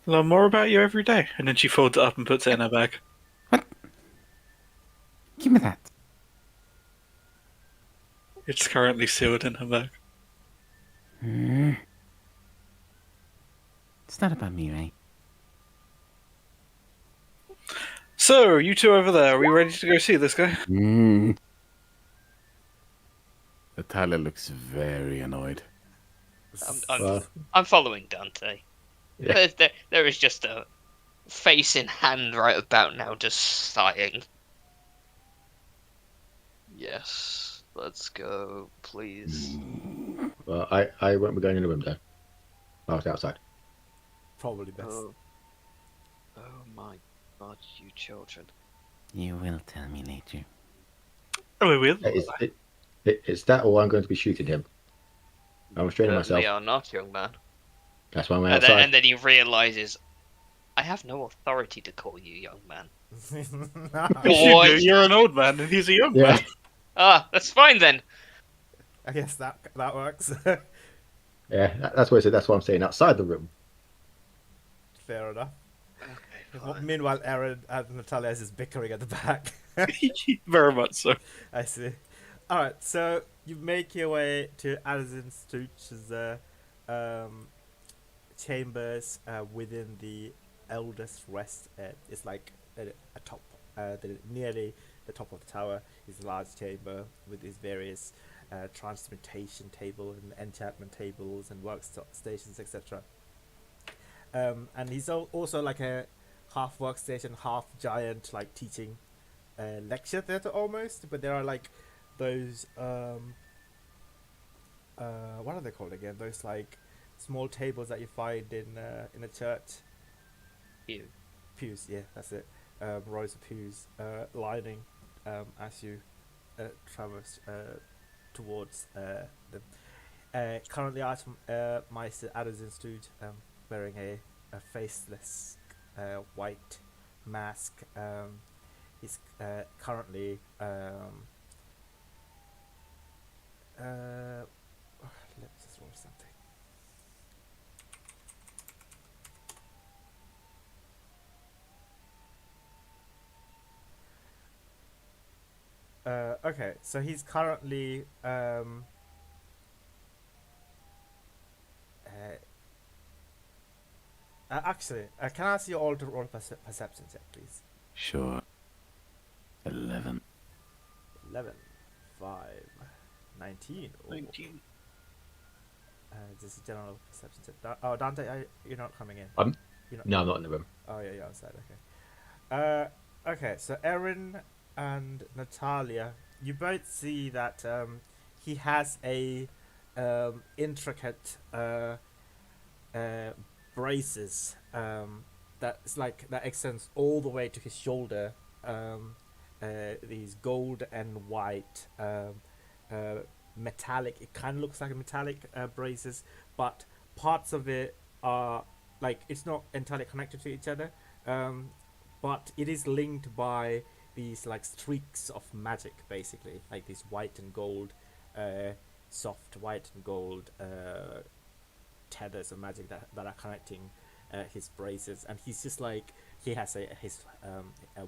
Learn more about you every day. And then she folds it up and puts it in her bag. Give me that. It's currently sealed in her bag. Hmm. It's not about me, right? So, you two over there, are we ready to go see this guy? Hmm. Natalia looks very annoyed. well, I'm following Dante. Yeah. There is just a face in hand right about now, just sighing. Yes, let's go, please. well, I won't be going in the room though. I was outside. Probably best. Oh my god, you children. You will tell me later. Oh, we will. It's that, or I'm going to be shooting him. I'm restraining myself. Certainly are not, young man. That's why I'm And outside. then he realizes, I have no authority to call you young man. Yes, you Boy. do. You're an old man and he's a young Yeah, man. Ah, that's fine then. I guess that works. yeah. That's what I said. That's why I'm staying outside the room. Fair enough. Okay, fine. Meanwhile, Aaron and Natalia is just bickering at the back. Very much so. I see. Alright, so you make your way to Addison Stooch's chambers within the Eldest Rest. It's like atop, nearly the top of the tower is a large chamber with these various transmutation tables and enchantment tables and workstations, etc. And he's also like a half workstation, half giant, like teaching lecture theatre almost. But there are like those what are they called again? Those like small tables that you find in a church. You. Pews, yeah, that's it. Rows of pews lining as you traverse towards them. Currently, Meister Addison wearing a faceless white mask. He's currently let's just roll something. Okay, so he's currently actually, can I ask you all to roll perception check, please? Sure. 11. 11, 5, 19. Oh, 19. this is general perception check. Oh, Dante, you're not coming in. You're not No, I'm not in the room. Oh, yeah, you're outside, okay. Okay, so Erin and Natalia, you both see that he has a intricate braces that extends all the way to his shoulder. These gold and white metallic. It kind of looks like a metallic braces, but parts of it are like it's not entirely connected to each other, um, but it is linked by these like streaks of magic, basically, like these white and gold, soft white and gold tethers of magic that are connecting his braces, and he's just like he has a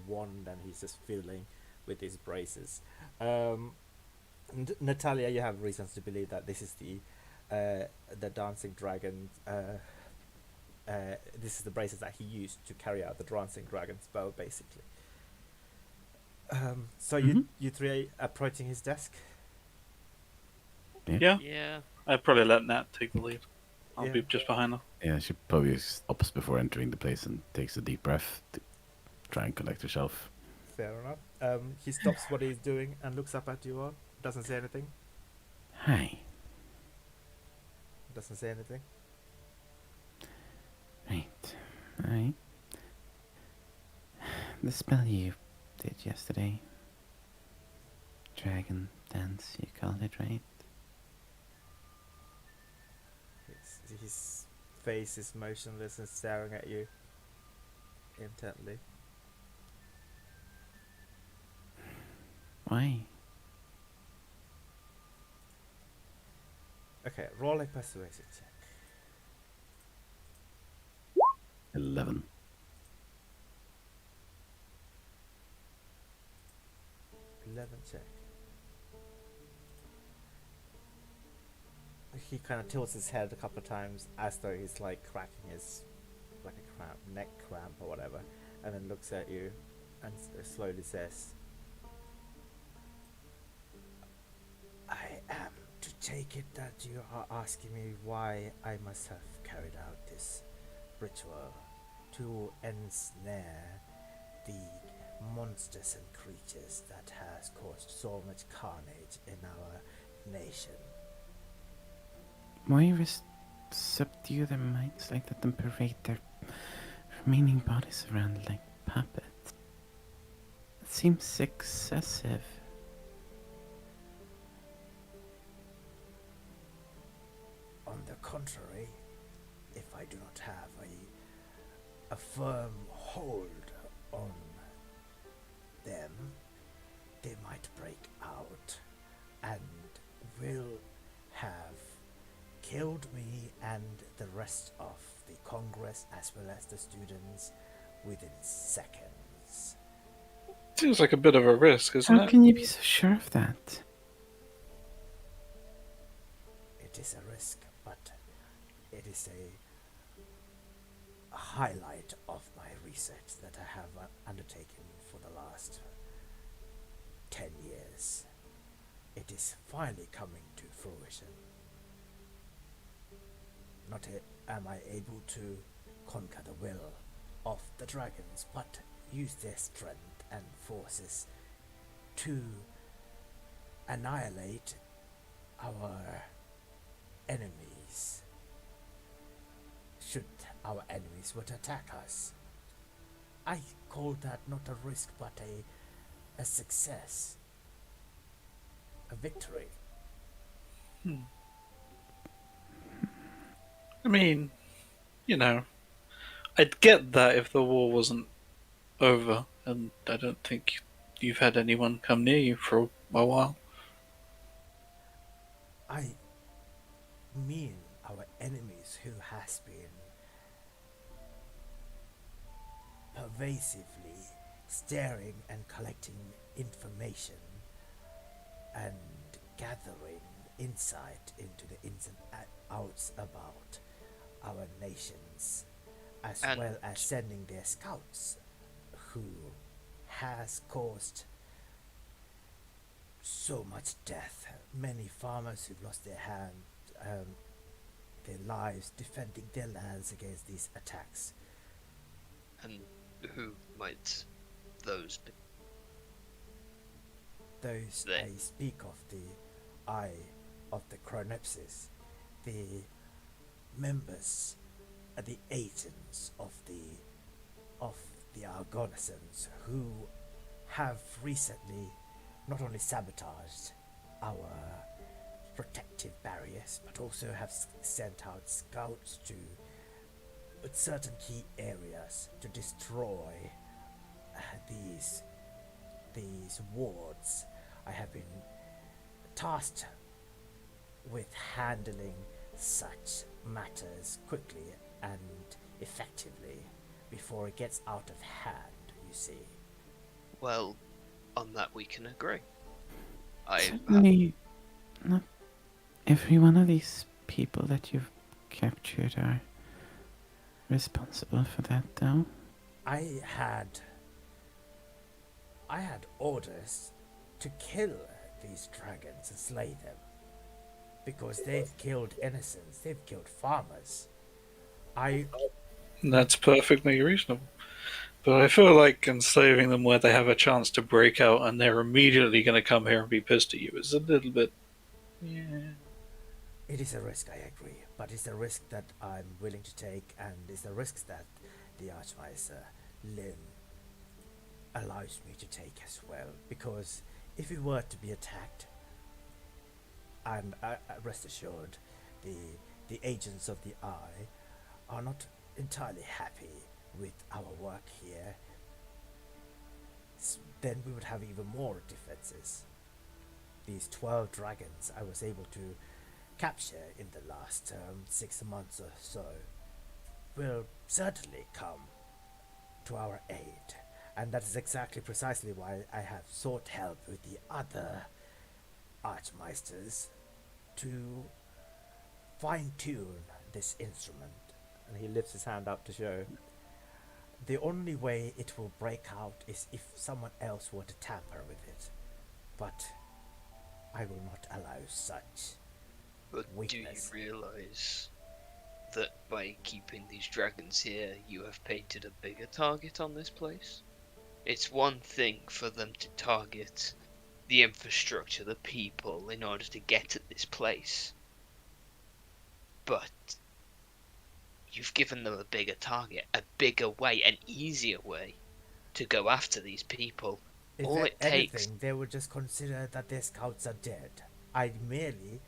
wand, and he's just fiddling with his braces. Natalia, you have reasons to believe that this is the dancing dragon. This is the braces that he used to carry out the dancing dragon spell, basically. So you three are approaching his desk. Yeah. Yeah. I'd probably let Nat take the lead. I'll Yeah. be just behind her. Yeah, she probably stops before entering the place and takes a deep breath to try and collect herself. Fair enough. He stops what he's doing and looks up at you all. Doesn't say anything. Hi. Doesn't say anything. Right. Right. The spell you did yesterday. Dragon dance, you called it, right? His face is motionless and staring at you intently. Why? Okay, roll a persuasion check. 11. 11 check. He kind of tilts his head a couple of times as though he's like cracking his like a cramp, neck cramp or whatever, and then looks at you and slowly says, I am to take it that you are asking me why I must have carried out this ritual to ensnare the monsters and creatures that has caused so much carnage in our nation. Why subdue their minds like that and parade their remaining bodies around like puppets? It seems excessive. On the contrary, if I do not have a firm hold on them, they might break out and will have killed me and the rest of the Congress as well as the students within seconds. Seems like a bit of a risk, isn't How it? can you be so sure of that? It is a risk, but it is a highlight of my research that I have undertaken for the last 10 years. It is finally coming to fruition. Not am I able to conquer the will of the dragons, but use their strength and forces to annihilate our enemies, should our enemies were to attack us. I call that not a risk but a success, a victory. I mean, you know, I'd get that if the war wasn't over, and I don't think you've had anyone come near you for a while. I mean our enemies who has been pervasively staring and collecting information and gathering insight into the ins and outs about our nations, as And- well as sending their scouts who has caused so much death. Many farmers who've lost their lives defending their lands against these attacks. And who might those be? Those They- I speak of, the Eye of the Chronepsis, the members, the agents of the Argonisans who have recently not only sabotaged our protective barriers, but also have sent out scouts to certain key areas to destroy these wards. I have been tasked with handling such matters quickly and effectively before it gets out of hand, you see. Well, on that we can agree. I have, Certainly, not every one of these people that you've captured are responsible for that, though. I had orders to kill these dragons and slay them because they've killed innocents, they've killed farmers. I That's perfectly reasonable. But I feel like enslaving them where they have a chance to break out and they're immediately going to come here and be pissed at you is a little bit. Yeah. It is a risk, I agree, but it's a risk that I'm willing to take, and it's a risk that the Archmeister Lin allows me to take as well. Because if we were to be attacked, and rest assured, the agents of the Eye are not entirely happy with our work here, then we would have even more defenses. These 12 dragons I was able to capture in the last 6 months or so will certainly come to our aid, and that is exactly precisely why I have sought help with the other Archmeisters to fine-tune this instrument. And he lifts his hand up to show. The only way it will break out is if someone else were to tamper with it, but I will not allow such but weakness. do you realize that by keeping these dragons here, you have painted a bigger target on this place? It's one thing for them to target the infrastructure, the people, in order to get at this place. But you've given them a bigger target, a bigger way, an easier way to go after these people. If All it takes. anything, they would just consider that their scouts are dead. I merely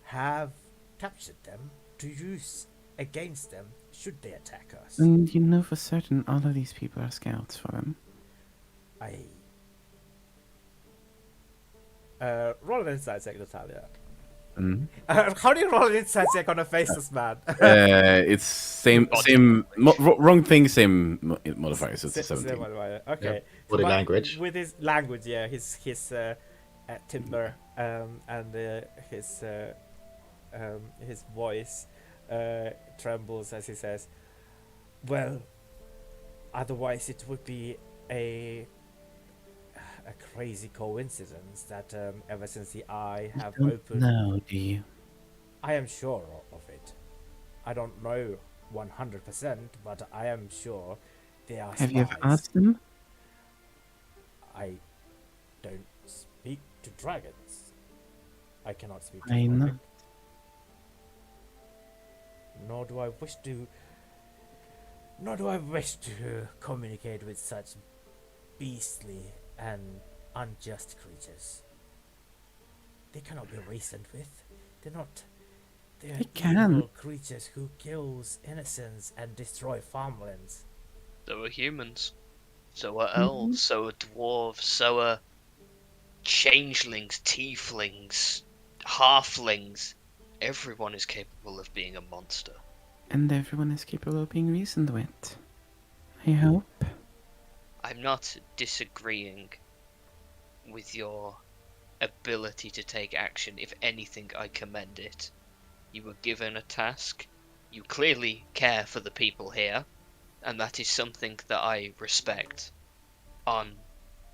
have captured them to use against them should they attack us. And you know for certain all of these people are scouts for them. Roll an insight check, Natalia. Mm. How do you roll an insight check on a faceless man? It's same wrong thing, same modifier, so it's a 17. Okay. Yeah. Body But language. with his language, yeah, his timbre and his voice trembles as he says, "Well, otherwise it would be a crazy coincidence that ever since the Eye have Don't opened." know, do you? I am sure of it. I don't know 100%, but I am sure they are Have you ever spies. asked them? I don't speak to dragons. I cannot speak to Why dragons. not? Nor do I wish to communicate with such beastly and unjust creatures. They cannot be reasoned with. They're They can. evil creatures who kills innocents and destroy farmlands. So are humans. So are elves. So are dwarves. So are changelings, tieflings, halflings. Everyone is capable of being a monster. And everyone is capable of being reasoned with. I hope. I'm not disagreeing with your ability to take action. If anything, I commend it. You were given a task. You clearly care for the people here, and that is something that I respect on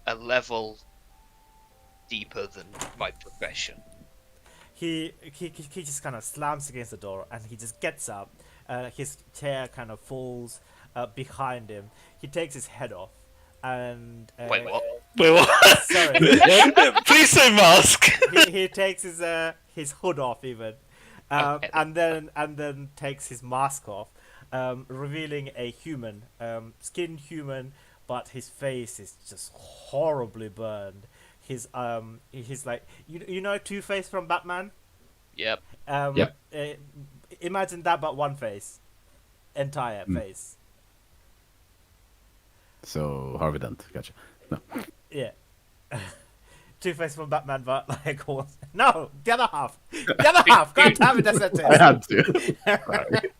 a level deeper than my profession. He just kind of slams against the door and he just gets up. His chair kind of falls behind him. He takes his head off and Wait, what? Wait, what? sorry. Please say mask. he takes his hood off even, Okay. and then takes his mask off, revealing a human, skinned human, but his face is just horribly burned. He's like you know Two-Face from Batman. Yep. Yep. Imagine that, but one face, entire Mm. face. So Harvey Dent, gotcha. No. Yeah. Two-Face from Batman, but like, no, the other half. The other half. God damn it, that's a I had to. Sorry.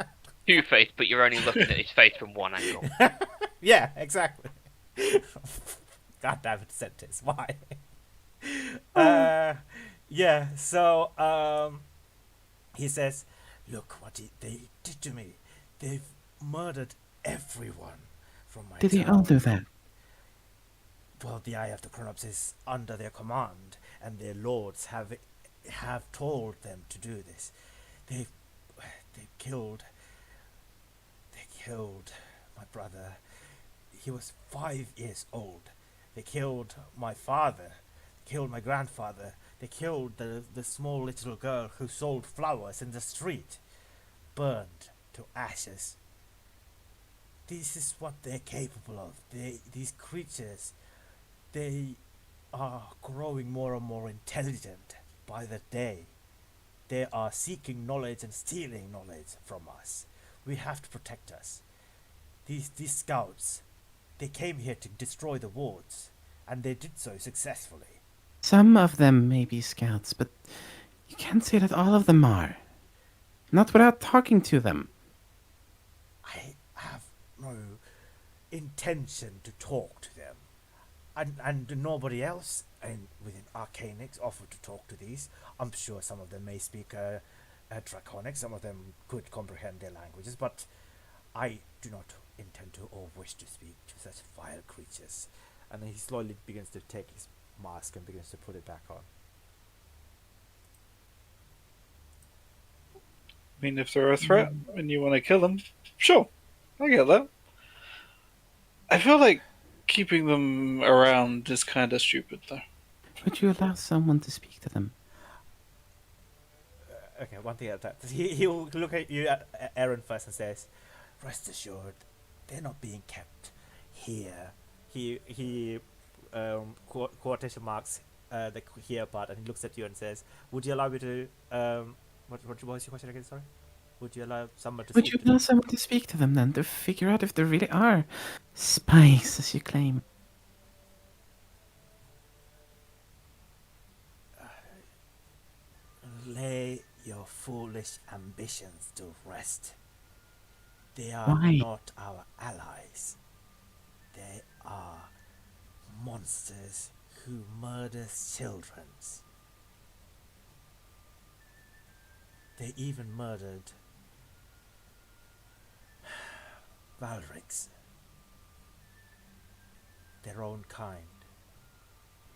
Two-Face, but you're only looking at his face from one angle. Yeah, exactly. God damn it, sentence. Why? Yeah. So he says, "Look what they did to me. They've murdered everyone from my Did they town. all do that? Well, the Eye of the Cronops is under their command, and their lords have told them to do this. They they killed my brother. He was 5 years old. They killed my father. They killed my grandfather. They killed the small little girl who sold flowers in the street. Burned to ashes. This is what they're capable of. These creatures, they are growing more and more intelligent by the day. They are seeking knowledge and stealing knowledge from us. We have to protect us. These scouts, they came here to destroy the wards, and they did so successfully. Some of them may be scouts, but you can't say that all of them are. Not without talking to them. I have no intention to talk to them. And nobody else within Arcanix offered to talk to these. I'm sure some of them may speak Draconic, some of them could comprehend their languages, but I do not intend to or wish to speak to such vile creatures. And then he slowly begins to take his mask and begins to put it back on. I mean, if they're a threat and you want to kill them, sure, I get that. I feel like keeping them around is kind of stupid, though. Would you allow someone to speak to them? Okay, one thing at a time. He'll look at you, Aaron, first and says, "Rest assured, they're not being kept here." He quotation marks the here part, and he looks at you and says, "Would you allow me to what was your question again? Sorry. Would you allow someone to Would speak you to them?" allow someone to speak to them then, to figure out if they really are spies, as you claim? Lay your foolish ambitions to rest. They are Why? not our allies. They are monsters who murder children. They even murdered Valrix, their own kind.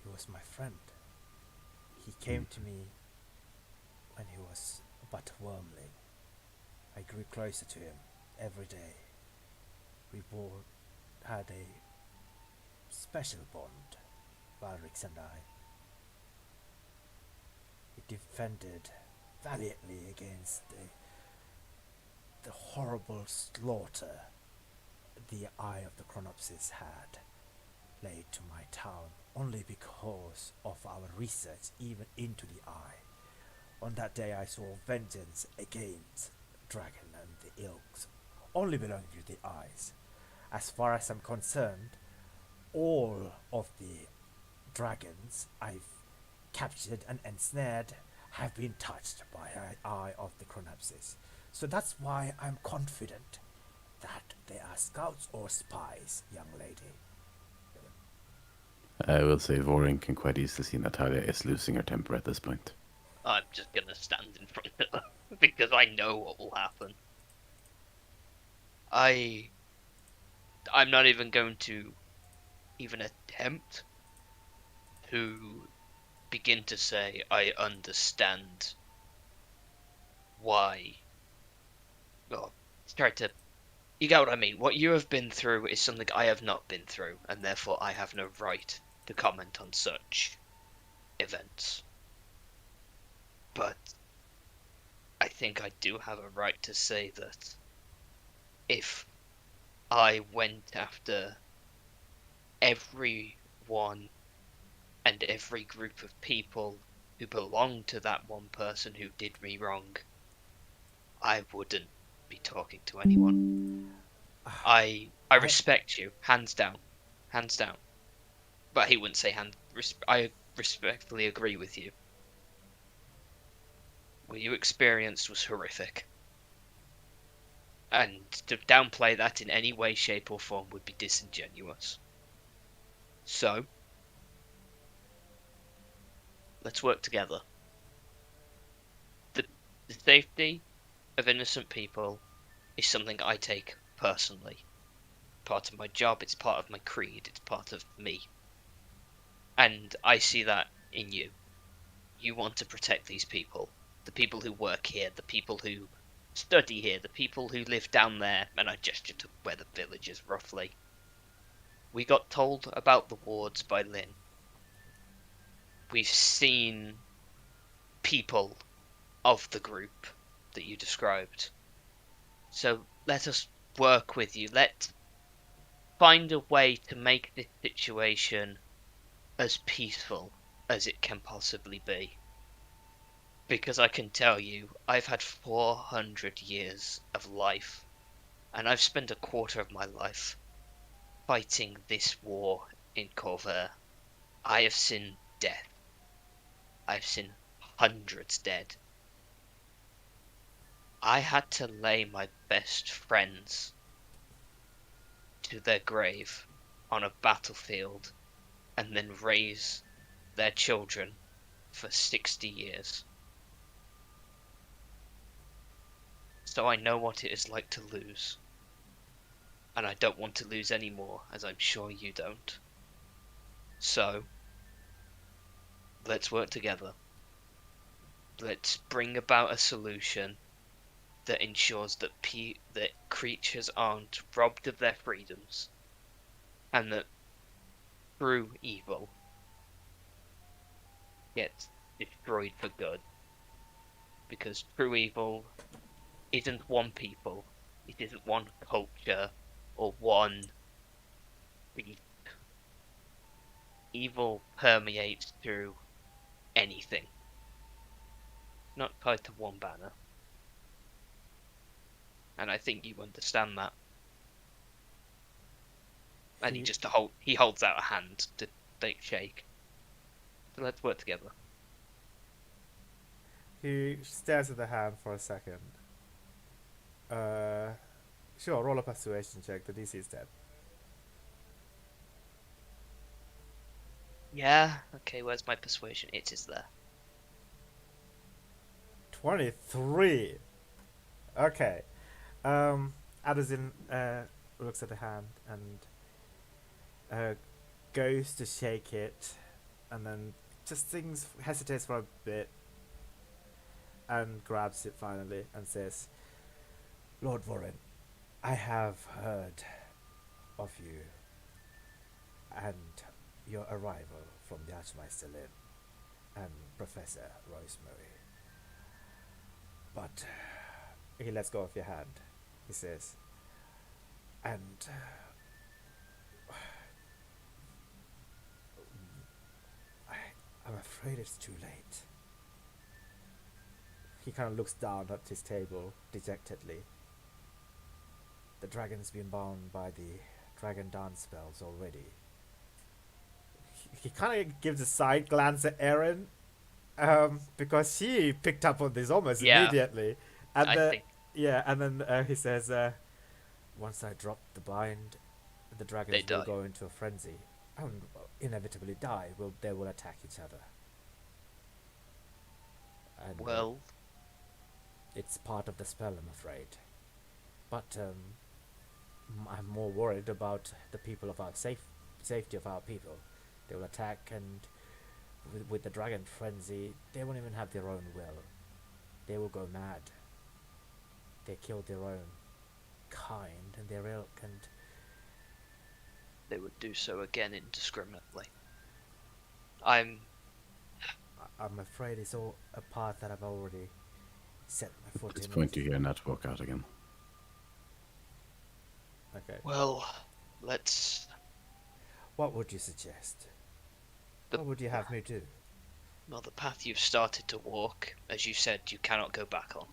He was my friend. He came to me when he was but a wormling. I grew closer to him every day. We both had a special bond, Valrix and I. We defended valiantly against the horrible slaughter the Eye of the Chronopsis had laid to my town, only because of our research even into the Eye. On that day I saw vengeance against Dragon and the Ilks, only belonging to the Eyes. As far as I'm concerned, all of the dragons I've captured and ensnared have been touched by the Eye of the Chronopsis. So that's why I'm confident that they are scouts or spies, young lady. I will say Vorin can quite easily see Natalia is losing her temper at this point. I'm just gonna stand in front of her because I know what will happen. I'm not even going to even attempt to begin to say I understand why. Well, start to. You get what I mean. What you have been through is something I have not been through, and therefore I have no right to comment on such events. But I think I do have a right to say that if I went after everyone and every group of people who belonged to that one person who did me wrong, I wouldn't be talking to anyone. I respect you, hands down, hands down. But he wouldn't say I respectfully agree with you. What you experienced was horrific. And to downplay that in any way, shape, or form would be disingenuous. So, let's work together. The safety of innocent people is something I take personally. Part of my job, it's part of my creed, it's part of me. And I see that in you. You want to protect these people. The people who work here, the people who study here, the people who live down there, and I gesture to where the village is roughly. We got told about the wards by Lynn. We've seen people of the group that you described. So let us work with you. Let's find a way to make this situation as peaceful as it can possibly be. Because I can tell you, I've had 400 years of life, and I've spent a quarter of my life fighting this war in Corvair. I have seen death. I've seen hundreds dead. I had to lay my best friends to their grave on a battlefield and then raise their children for 60 years. So I know what it is like to lose. And I don't want to lose any more, as I'm sure you don't. So, let's work together. Let's bring about a solution that ensures that that creatures aren't robbed of their freedoms, and that true evil gets destroyed for good. Because true evil isn't one people, it isn't one culture, or one beast. Evil permeates through anything. Not tied to one banner. And I think you understand that. And he holds out a hand to shake. So let's work together. He stares at the hand for a second. Sure, roll a persuasion check. The DC is 10. Yeah, okay, where's my persuasion? It is there. 23. Okay. Addison looks at the hand and goes to shake it, and then just hesitates for a bit, and grabs it finally and says, "Lord Warren, I have heard of you and your arrival from the Archmeister Lynn and Professor Rosemary. But he lets go of your hand," he says, "and I'm afraid it's too late." He kind of looks down at his table dejectedly. "The dragon's been bound by the dragon dance spells already." He kind of gives a side glance at Erin, because she picked up on this almost immediately. And then he says, "Once I drop the bind, the dragons will go into a frenzy and inevitably die. They will attack each other. And, well, it's part of the spell, I'm afraid. But I'm more worried about the people of our safety of our people. They will attack, and with the dragon frenzy, they won't even have their own will. They will go mad. They kill their own kind and their ilk, and they would do so again indiscriminately. I'm afraid it's all a path that I've already set my foot in. At this point, you hear Nat walk out again. Okay. Well, let's... What would you suggest? What would you have me do? Well, the path you've started to walk, as you said, you cannot go back on.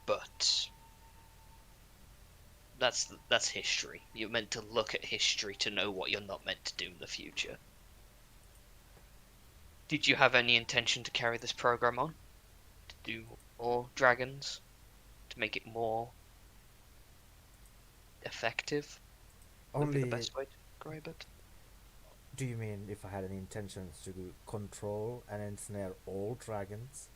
But that's history. You're meant to look at history to know what you're not meant to do in the future. Did you have any intention to carry this program on? To do more dragons? To make it more effective? Would be the Only, best way to describe it. do you mean if I had any intentions to control and ensnare all dragons?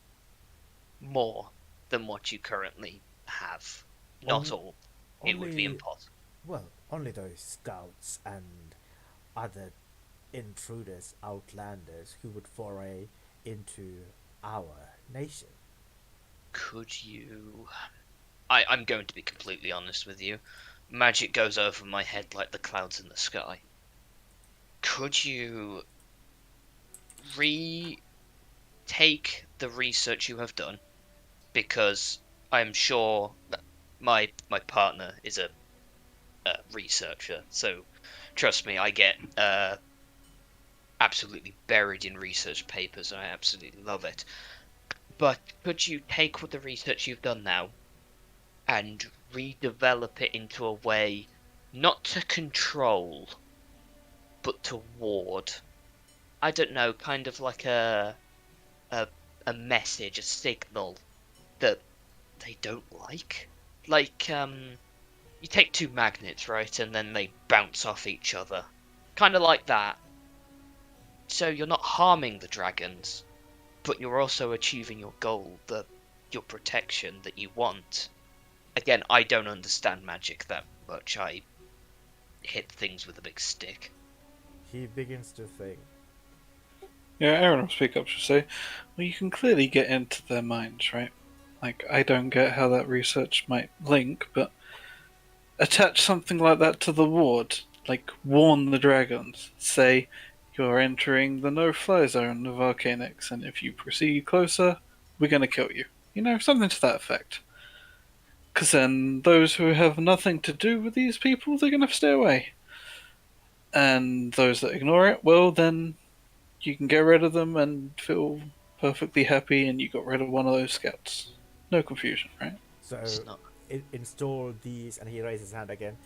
More than what you currently have. Not On- all. It would be Only, impossible. well, only those scouts and other intruders, outlanders who would foray into our nation. Could you... I'm going to be completely honest with you. Magic goes over my head like the clouds in the sky. Could you retake the research you have done? Because I'm sure that my partner is a researcher, so trust me, I get absolutely buried in research papers, and I absolutely love it. But could you take what the research you've done now and redevelop it into a way not to control, but to ward? I don't know, kind of like a message, a signal that they don't like. Like, you take two magnets, right, and then they bounce off each other. Kind of like that. So you're not harming the dragons, but you're also achieving your goal, your protection that you want. Again, I don't understand magic that much. I hit things with a big stick. He begins to think. Yeah, Aaron will speak up to say, well, you can clearly get into their minds, right? Like, I don't get how that research might link, but attach something like that to the ward. Like, warn the dragons. Say, you're entering the no-fly zone of Arcanix, and if you proceed closer, we're going to kill you. You know, something to that effect. Because then those who have nothing to do with these people, they're going to stay away. And those that ignore it, well, then you can get rid of them and feel perfectly happy, and you got rid of one of those scouts. No confusion, right? So It's not. install these, and he raises his hand again.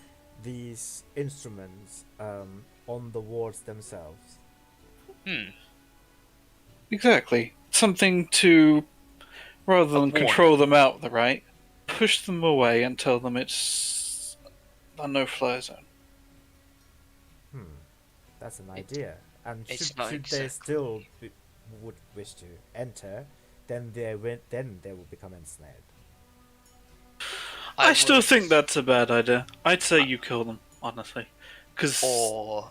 These instruments on the wards themselves. Exactly. Something to, rather A than control them out, right? Push them away and tell them it's a no-fly zone. That's an idea. And it's should not they exactly- still would wish to enter, then they will become ensnared. I still would- think that's a bad idea. I'd say you kill them, honestly. Because, Or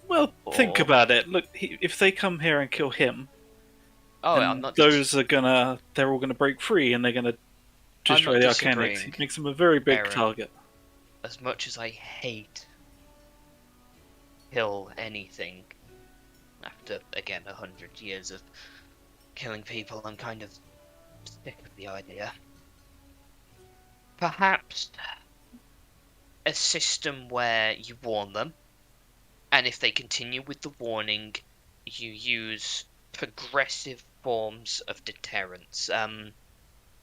well, think or- about it. Look, if they come here and kill him, oh, then I'm not. they're all gonna break free and they're gonna destroy the Arcanix. disagreeing, It makes them a very big Aaron. target. As much as I hate kill anything, after again 100 years of killing people, I'm kind of sick of the idea. Perhaps a system where you warn them, and if they continue with the warning, you use progressive forms of deterrence.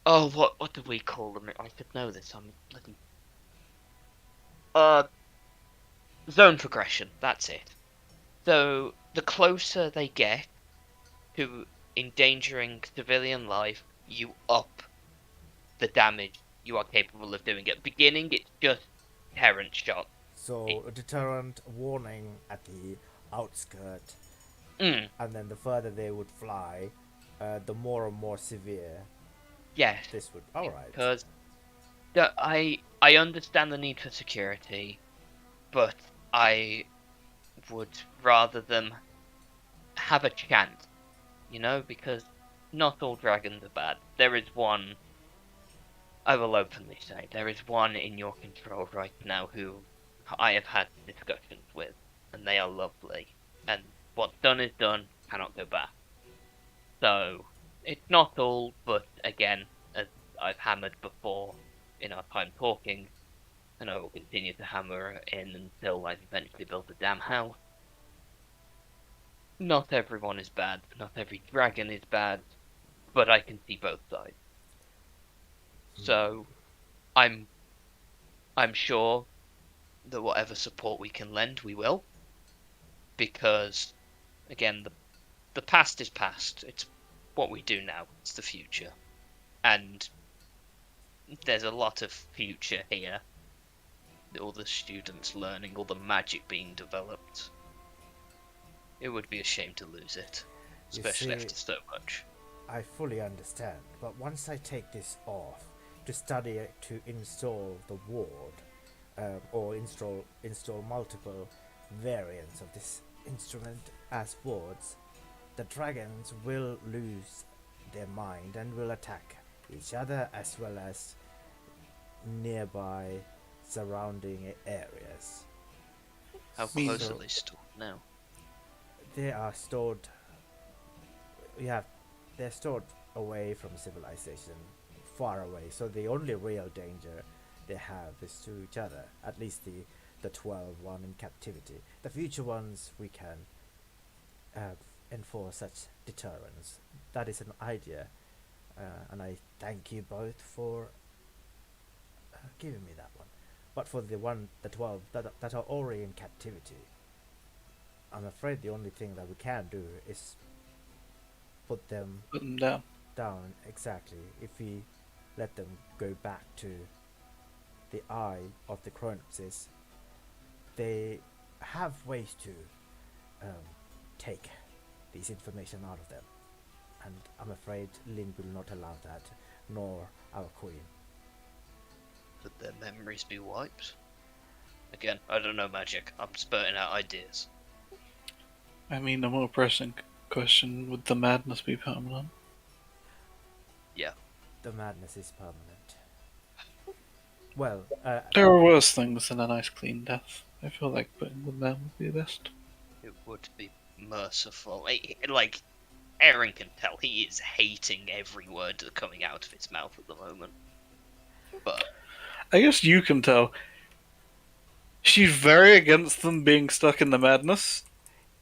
What do we call them? I should know this. I'm bloody. Zone progression. That's it. So the closer they get to endangering civilian life, you up the damage you are capable of doing. At beginning, it's just deterrent shot. So a deterrent warning at the outskirt, Mm, and then the further they would fly, the more and more severe yes, this would. All right. because I understand the need for security, but I would rather them have a chance, because not all dragons are bad. There is one, I will openly say, there is one in your control right now who I have had discussions with, and they are lovely. And what's done is done, cannot go back. So, it's not all, but again, as I've hammered before in our time talking, and I will continue to hammer in until I've eventually built a damn house. not everyone is bad, not every dragon is bad, but I can see both sides. So, I'm sure that whatever support we can lend, we will, because again, the past is past. It's what we do now. It's the future, and there's a lot of future here. All the students learning, all the magic being developed. It would be a shame to lose it, You especially see, after so much. I fully understand, but once I take this off to study it, to install the ward, or install multiple variants of this instrument as wards, the dragons will lose their mind and will attack each other as well as nearby surrounding areas. How close are they stored now? They are stored. They're stored away from civilization, far away. So the only real danger they have is to each other. At least the 12 one in captivity. The future ones we can enforce such deterrence. That is an idea, and I thank you both for giving me that one. But for the 12 that are already in captivity, I'm afraid the only thing that we can do is put them down. exactly. If we let them go back to the eye of the Chronopsis, they have ways to take this information out of them, and I'm afraid Lynn will not allow that, nor our queen. Could their memories be wiped? Again, I don't know magic. I'm spurting out ideas. I mean, a more pressing question, would the madness be permanent? Yeah. The madness is permanent. Well, There are worse things than a nice clean death. I feel like putting them down would be best. It would be merciful. Like, Aaron can tell he is hating every word coming out of his mouth at the moment. But I guess you can tell. She's very against them being stuck in the madness.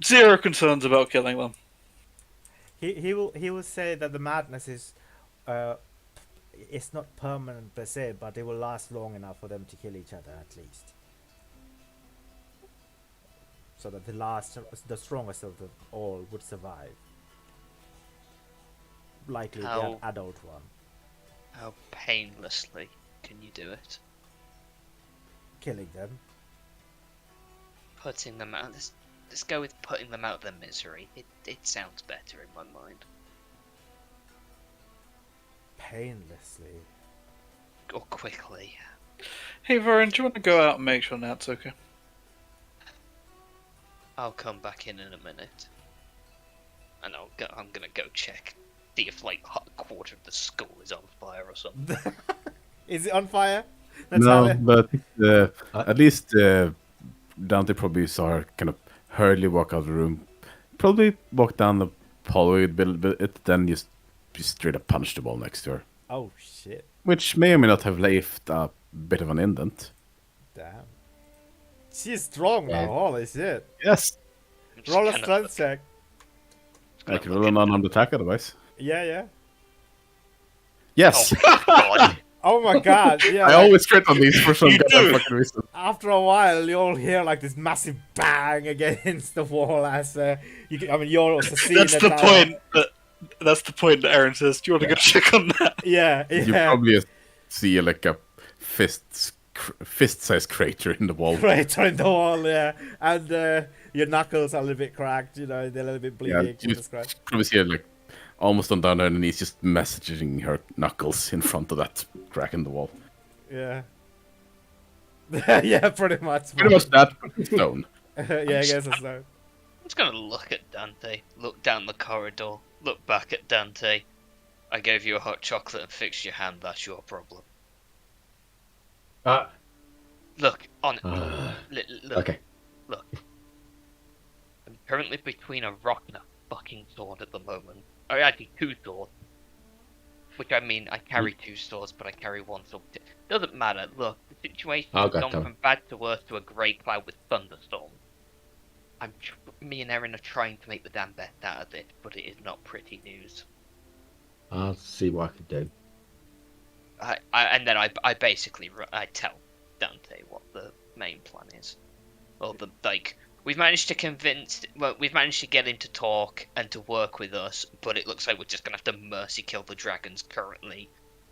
Zero concerns about killing them. he will say that the madness is it's not permanent per se, but it will last long enough for them to kill each other at least. So that the strongest of them all would survive. Likely the adult one. how painlessly can you do it? Killing them. Putting them out. Let's go with putting them out of their misery. It sounds better in my mind. Painlessly. Or quickly. Hey, Varun, do you want to go out and make sure Nat's okay? I'll come back in a minute. And I'm gonna go check. See if, like, a quarter of the school is on fire or something. Is it on fire? No, but at least Dante probably saw her kind of hurriedly walk out of the room. Probably walk down the hallway a bit, then just straight up punch the wall next to her. Oh shit. Which may or may not have left a bit of an indent. Damn. She's strong now, holy shit. Yes. I'm just Roll a gonna strength look- check. I can roll an unarmed attack otherwise. Yeah. Yes! Oh god. Oh my god, yeah. I always crit on these for some You goddamn do. fucking reason. After a while, you'll hear like this massive bang against the wall as you're also seeing That's it the now. point. That's the point that Aaron says. Do you want to go check on that? Yeah. You probably see like a fist-sized crater in the wall. Crater in the wall, yeah. And your knuckles are a little bit cracked, they're a little bit Yeah, bleeding. you probably see her like almost on down her knees, just messaging her knuckles in front of that crack in the wall. Yeah. Yeah, pretty much. Pretty much that stone. Yeah, I guess so. I'm just gonna look at Dante, look down the corridor, look back at Dante. I gave you a hot chocolate and fixed your hand, that's your problem. Look, look, Okay. look. I'm currently between a rock and a fucking sword at the moment. Or actually, two swords. Which I mean, I carry two swords, but I carry one sword. Doesn't matter. Look, the situation has Okay, gone Tom. from bad to worse to a grey cloud with thunderstorms. I Me and Erin are trying to make the damn best out of it, but it is not pretty news. I'll see what I can do. And then I basically I tell Dante what the main plan is. Well, we've managed to we've managed to get him to talk and to work with us, but it looks like we're just gonna have to mercy kill the dragons currently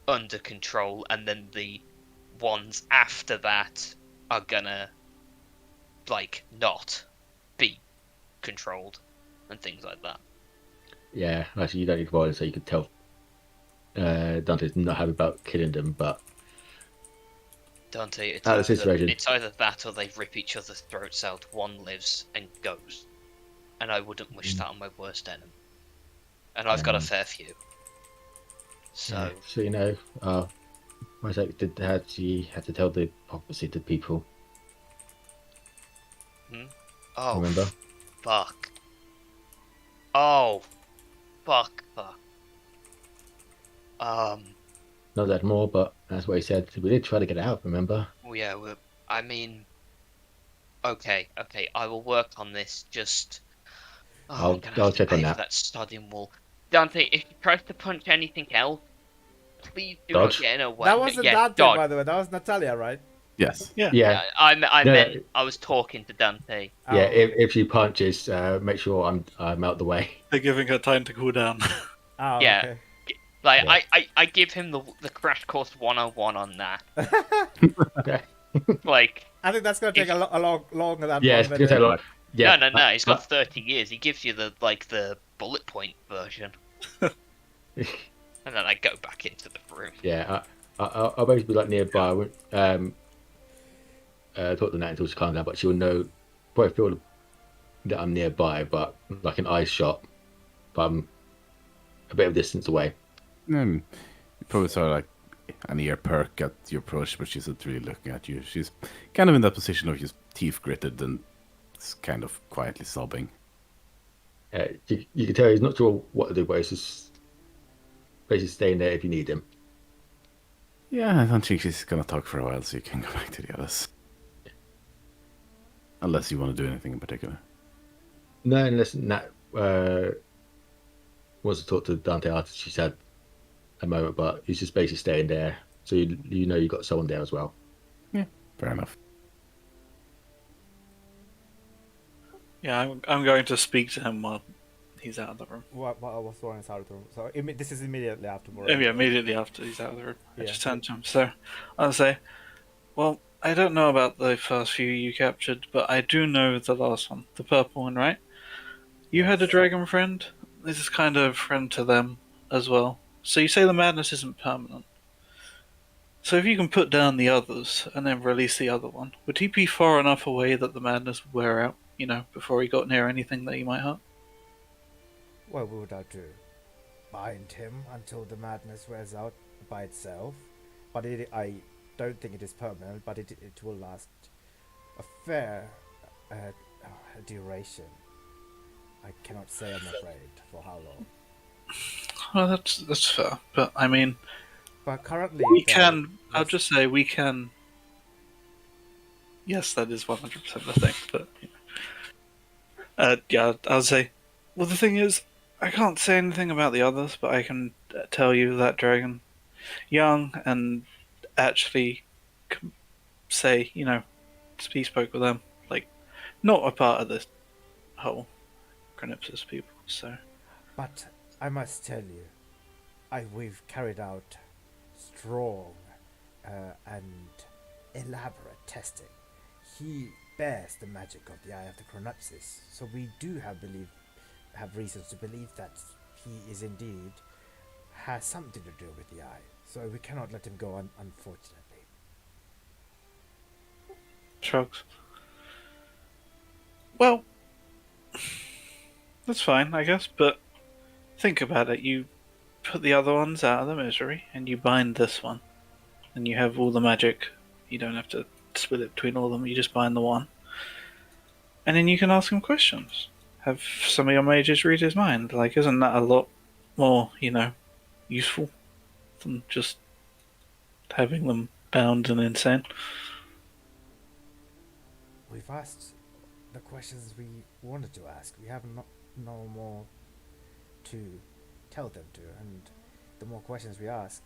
under control, and then the ones after that are gonna not be controlled and things like that. Yeah, actually, you don't need violence, so you could tell Dante's not happy about killing them, but Dante, out of the situation. it's either that or they rip each other's throats out. One lives and goes, and I wouldn't wish that on my worst enemy. And I've got a fair few. So, Yeah, so you know, Isaac had to tell the prophecy to people. oh, Remember? fuck. Oh, fuck. Not that more, but that's what he said. We did try to get it out. Remember? Well, yeah. I mean, okay. I will work on this. Just, I'm gonna I'll have to check on pay for that. that studding wall. Dante, if he tries to punch anything else, please do Dodge. not get in a way. That wasn't yeah, Dante, dodge. by the way. That was Natalia, right? Yes. Yeah. I No, meant I was talking to Dante. Yeah. Oh. If she punches, make sure I'm out the way. They're giving her time to cool down. Oh, Yeah. okay. I give him the crash course 101 on that. Okay. I think that's gonna take longer than Yeah, one it's gonna take a minute. lot. Yeah. No. He's got 30 years. He gives you the bullet point version, and then I go back into the room. Yeah. I'll always be nearby. I won't talk to Nat until she calms down, but she'll know. Probably feel that I'm nearby, but like an eye shot. But I'm a bit of distance away. You probably saw like an ear perk at your approach, but she's not really looking at you. She's kind of in that position of just teeth gritted and kind of quietly sobbing. You can tell he's not sure what to do, but he's just basically staying there if you need him. Yeah, I don't think she's gonna talk for a while, so you can go back to the others. Unless you want to do anything in particular. No, unless Nat wants to talk to Dante after she's had a moment, but he's just basically staying there, so you know you got someone there as well. Yeah, fair enough. Yeah, I'm going to speak to him while he's out of the room. What was Warren out of the room? So this is immediately after Yeah, Warren. immediately after he's out of the room. I Yeah. just turn to him. So I'll say, well, I don't know about the first few you captured, but I do know the last one, the purple one, right? You had a dragon friend. This is kind of a friend to them as well. So you say the madness isn't permanent. So if you can put down the others and then release the other one, would he be far enough away that the madness would wear out, before he got near anything that he might hurt? What would I do? Bind him until the madness wears out by itself? But I don't think it is permanent, but it will last a fair duration. I cannot say, I'm afraid, for how long. Well, that's fair, but I mean, But currently, we can. I'll just say we can. Yes, that is 100% the thing, but yeah, I'll say. Well, the thing is, I can't say anything about the others, but I can tell you that dragon, young and actually say, he spoke with them, not a part of this whole Chronipsis people. So, But I must tell you, we've carried out strong and elaborate testing. He bears the magic of the Eye of the Chronopsis, so we do have reasons to believe that he is indeed has something to do with the eye. So we cannot let him go unfortunately. shrugs. Well, that's fine, I guess, but think about it. You put the other ones out of the misery, and you bind this one, and you have all the magic. You don't have to split it between all of them, you just bind the one. And then you can ask him questions. Have some of your mages read his mind. Isn't that a lot more, useful than just having them bound and insane? We've asked the questions we wanted to ask. We have no more to tell them to, and the more questions we ask,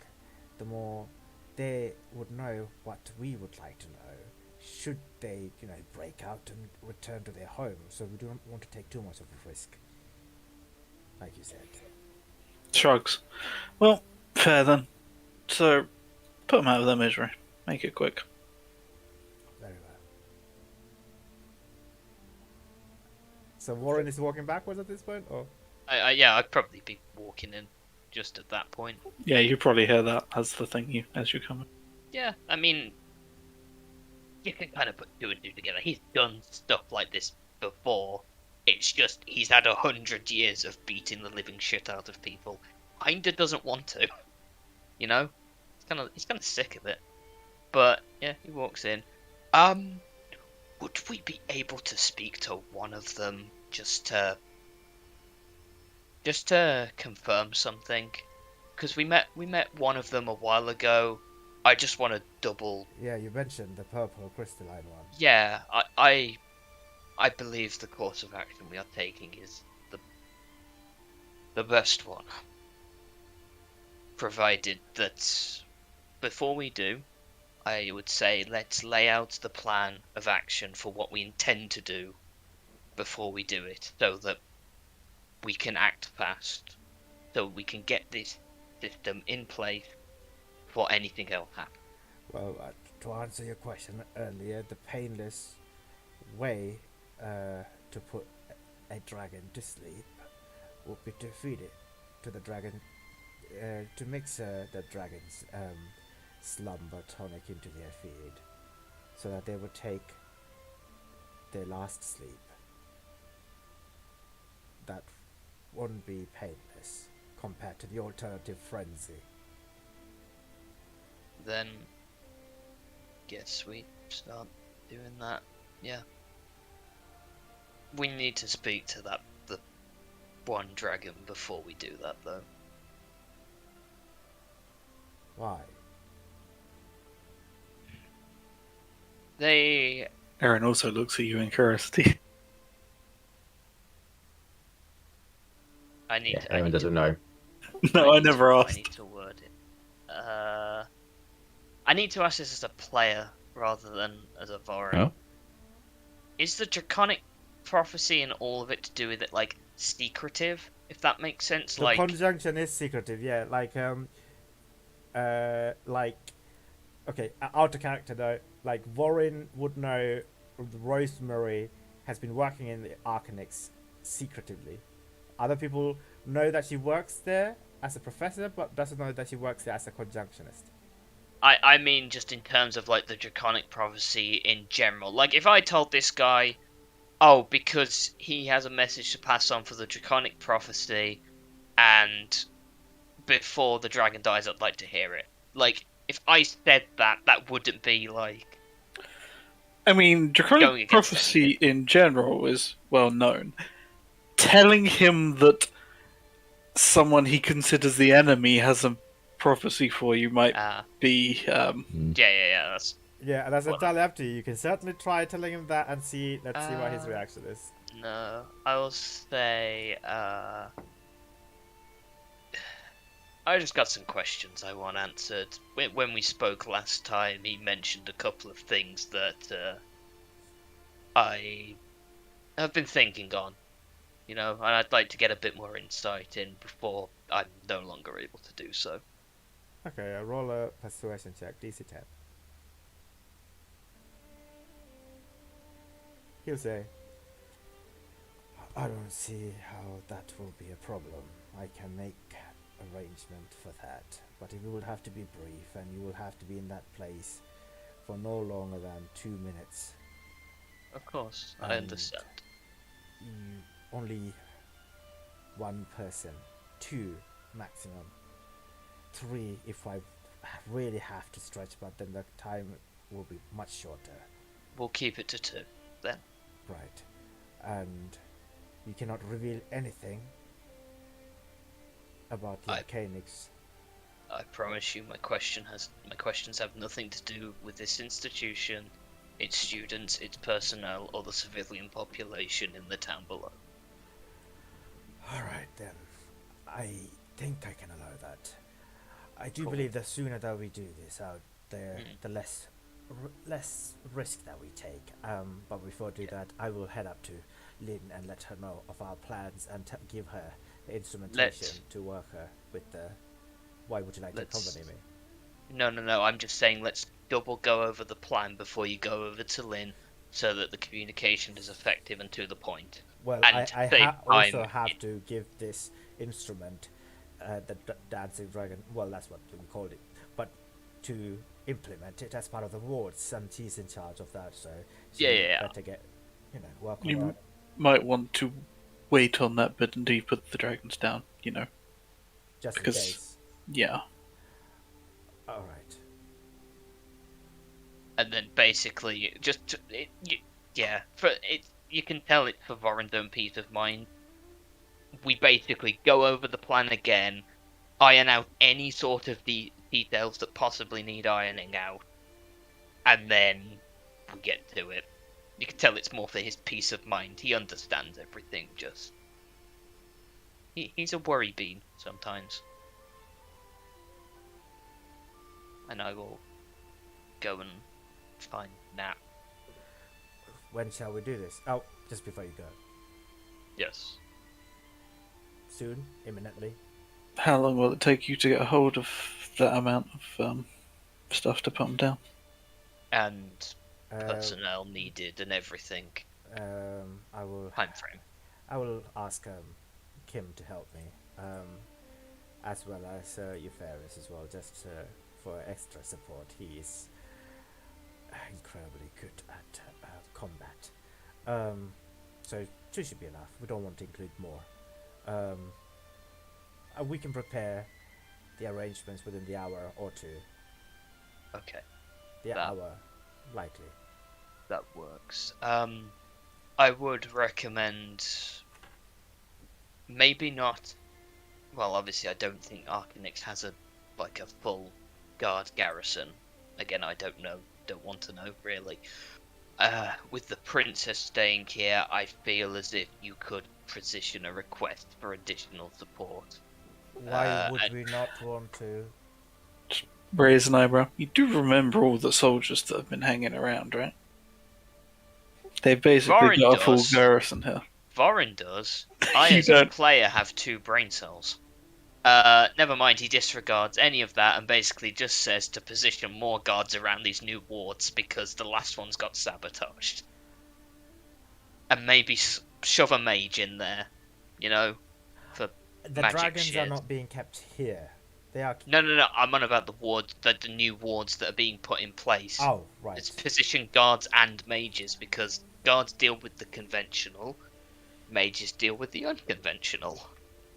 the more they would know what we would like to know. Should they, break out and return to their home? So we don't want to take too much of a risk, like you said. Shrugs. Well, fair then. So, put them out of their misery. Make it quick. Very well. So Warren is walking backwards at this point, or? I'd probably be walking in just at that point. Yeah, you probably hear that as the thing as you come in. Yeah, I mean, you can kind of put two and two together. He's done stuff like this before. It's just he's had 100 years of beating the living shit out of people. Kinda doesn't want to, He's kind of sick of it. But yeah, he walks in. Would we be able to speak to one of them just to confirm something? Because we met one of them a while ago. I just want to double. Yeah, you mentioned the purple crystalline one. Yeah, I believe the course of action we are taking is the best one. Provided that before we do, I would say let's lay out the plan of action for what we intend to do before we do it, so that we can act fast, so we can get this system in place before anything else happens. Well, to answer your question earlier, the painless way to put a dragon to sleep would be to feed it to the dragon, to mix the dragon's slumber tonic into their feed, so that they would take their last sleep. That wouldn't be painless compared to the alternative frenzy. Then, guess we start doing that. Yeah. We need to speak to the one dragon before we do that, though. Why? Aaron also looks at you in curiosity. Aaron doesn't know. No, I never I asked. need to word it. I need to ask this as a player rather than as a Vorin. Oh? Is the Draconic prophecy and all of it to do with it, like, secretive? If that makes sense? The conjunction is secretive, yeah. Okay, out of character though. Like, Vorin would know Rosemary has been working in the Arcanix secretively. Other people know that she works there as a professor, but doesn't know that she works there as a conjunctionist. I mean, just in terms of, like, the Draconic prophecy in general. Like, if I told this guy, oh, because he has a message to pass on for the Draconic prophecy, and before the dragon dies, I'd like to hear it. Like, if I said that, that wouldn't be, like... I mean, Draconic prophecy in general is well known. Telling him that someone he considers the enemy has a prophecy for you might be... Yeah, that's... Yeah, and that's entirely up to you. You can certainly try telling him that and let's see what his reaction is. No, I will say, I just got some questions I want answered. When we spoke last time, he mentioned a couple of things that I have been thinking on, and I'd like to get a bit more insight in before I'm no longer able to do so. Okay, I roll a persuasion check, DC 10. He'll say, I don't see how that will be a problem. I can make arrangement for that, but it will have to be brief, and you will have to be in that place for no longer than 2 minutes. Of course, I understand. Only one person, 2 maximum, 3 if I really have to stretch, but then the time will be much shorter. We'll keep it to 2 then. Right, and you cannot reveal anything about the Arcanix. I promise you, my questions have nothing to do with this institution. its students, its personnel, or the civilian population in the town below. All right then. I think I can allow that. I do Cool. believe the sooner that we do this out there, Mm. the less risk that we take. But before I do that, I will head up to Lynn and let her know of our plans and give her the instrumentation to work her with the. Why would you like to Let's- accompany me? No, I'm just saying let's double go over the plan before you go over to Lynn so that the communication is effective and to the point. Well, And I save also time have in- to give this instrument, the dancing dragon. Well, that's what we called it. But to implement it as part of the wards, and she's in charge of that. So she Yeah. better get, work on You that. might want to wait on that bit until you put the dragons down, Just in because- case. Yeah. All right. And then basically you can tell it's for Vorin's own peace of mind. We basically go over the plan again, iron out any sort of the details that possibly need ironing out, and then we get to it. You can tell it's more for his peace of mind. He understands everything. Just he's a worry bean sometimes, and I will go and find Nap. When shall we do this? Oh, just before you go. Yes. Soon, imminently. How long will it take you to get a hold of that amount of stuff to put them down? And Uh, personnel needed and everything. I will. Time frame. I will ask Kim to help me, as well as Eupharius as well, just for extra support. He is incredibly good at combat. So two should be enough. We don't want to include more. We can prepare the arrangements within the hour or two. Okay, The That- hour, likely. that works. I would recommend maybe not. Well, obviously, I don't think Arcanix has a full guard garrison. Again, I don't know. Don't want to know really. With the princess staying here, I feel as if you could position a request for additional support. Why would and- we not want to? Raise an eyebrow. You do remember all the soldiers that have been hanging around, right? They've basically Vorin got a full does. garrison here. Vorin does. I, You as a don't. player, have 2 brain cells. Never mind, he disregards any of that and basically just says to position more guards around these new wards because the last ones got sabotaged. And maybe shove a mage in there, for The magic dragons are shit. not being kept here. They are. No, I'm on about the wards, the new wards that are being put in place. Oh, right. It's position guards and mages because guards deal with the conventional, mages deal with the unconventional.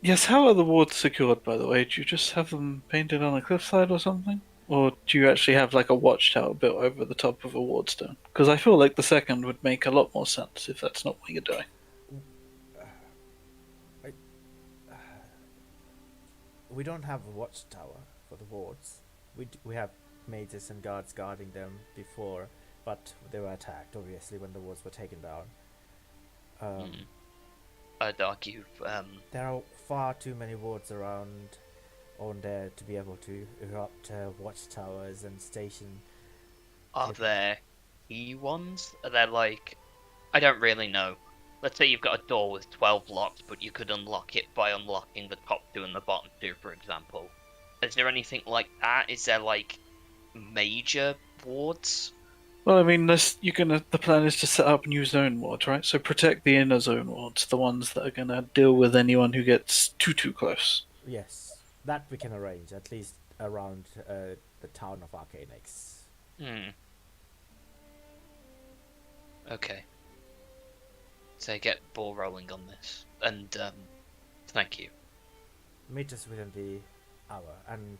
Yes, how are the wards secured, by the way? Do you just have them painted on a cliffside or something? Or do you actually have like a watchtower built over the top of a wardstone? Because I feel like the second would make a lot more sense if that's not what you're doing. We don't have a watchtower for the wards. We have mages and guards guarding them before, but they were attacked, obviously, when the wards were taken down. I'd argue, There are far too many wards around on there to be able to erupt watchtowers and station. are Yep. there key ones? Are there I don't really know. Let's say you've got a door with 12 locks, but you could unlock it by unlocking the top 2 and the bottom 2, for example. Is there anything like that? Is there major wards? Well, I mean, the plan is to set up new zone wards, right? So protect the inner zone wards, the ones that are gonna deal with anyone who gets too close. Yes, that we can arrange, at least around the town of Arcanix. Okay. So get ball rolling on this. And, thank you. Meet us within the hour, and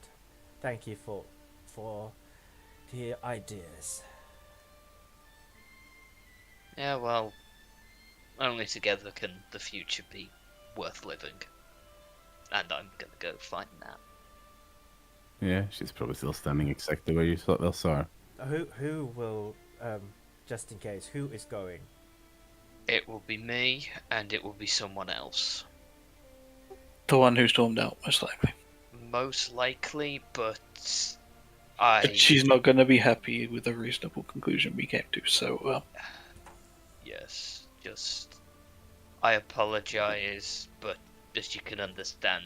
thank you for the ideas. Yeah, well, only together can the future be worth living. And I'm gonna go find that. Yeah, she's probably still standing exactly where you thought else are. Who will just in case. Who is going? It will be me, and it will be someone else. The one who stormed out, most likely. Most likely, but But she's not going to be happy with the reasonable conclusion we came to, so... Yes, just... I apologize, but as you can understand,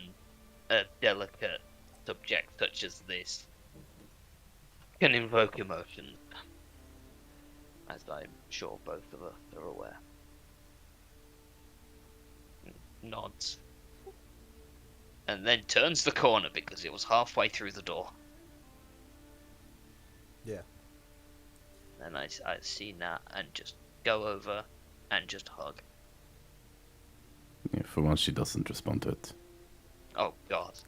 a delicate subject such as this can invoke emotions, as I'm sure both of us are aware. Nods. And then turns the corner because it was halfway through the door. Yeah. And I see Nat and just go over and just hug. Yeah, for once, she doesn't respond to it. Oh, God.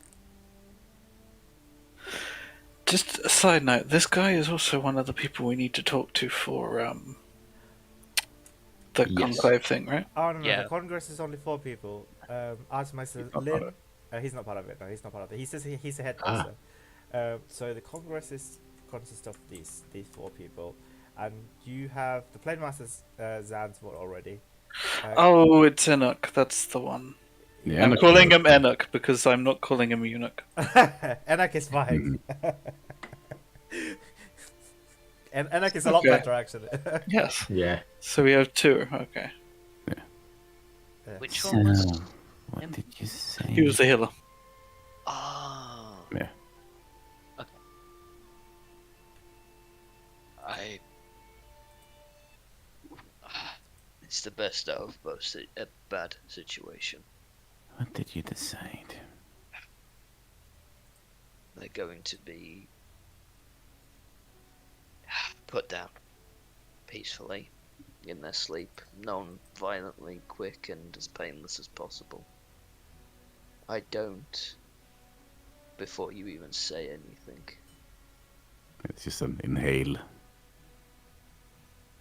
Just a side note, this guy is also one of the people we need to talk to for the Yes. conclave thing, right? Oh no, Yeah. the Congress is only 4 people. Archmeister He's not part Lin, of he's not part of it. No, he's not part of it. He's the headmaster. So the Congress consists of these 4 people, and you have the plane masters Zan's vote already. Oh, it's Enoch. That's the one. Yeah, I'm Enoch calling voted. him Enoch because I'm not calling him Eunuch. Enoch is fine. And Enoch is a lot Okay. better actually. Yes. Yeah. So we have 2. Okay. Which So, one was... what did you say? He was the healer. Oh. Yeah. Okay. It's the best out of both a bad situation. What did you decide? They're going to be put down peacefully in their sleep, non-violently, quick, and as painless as possible. I don't, before you even say anything, It's just an inhale.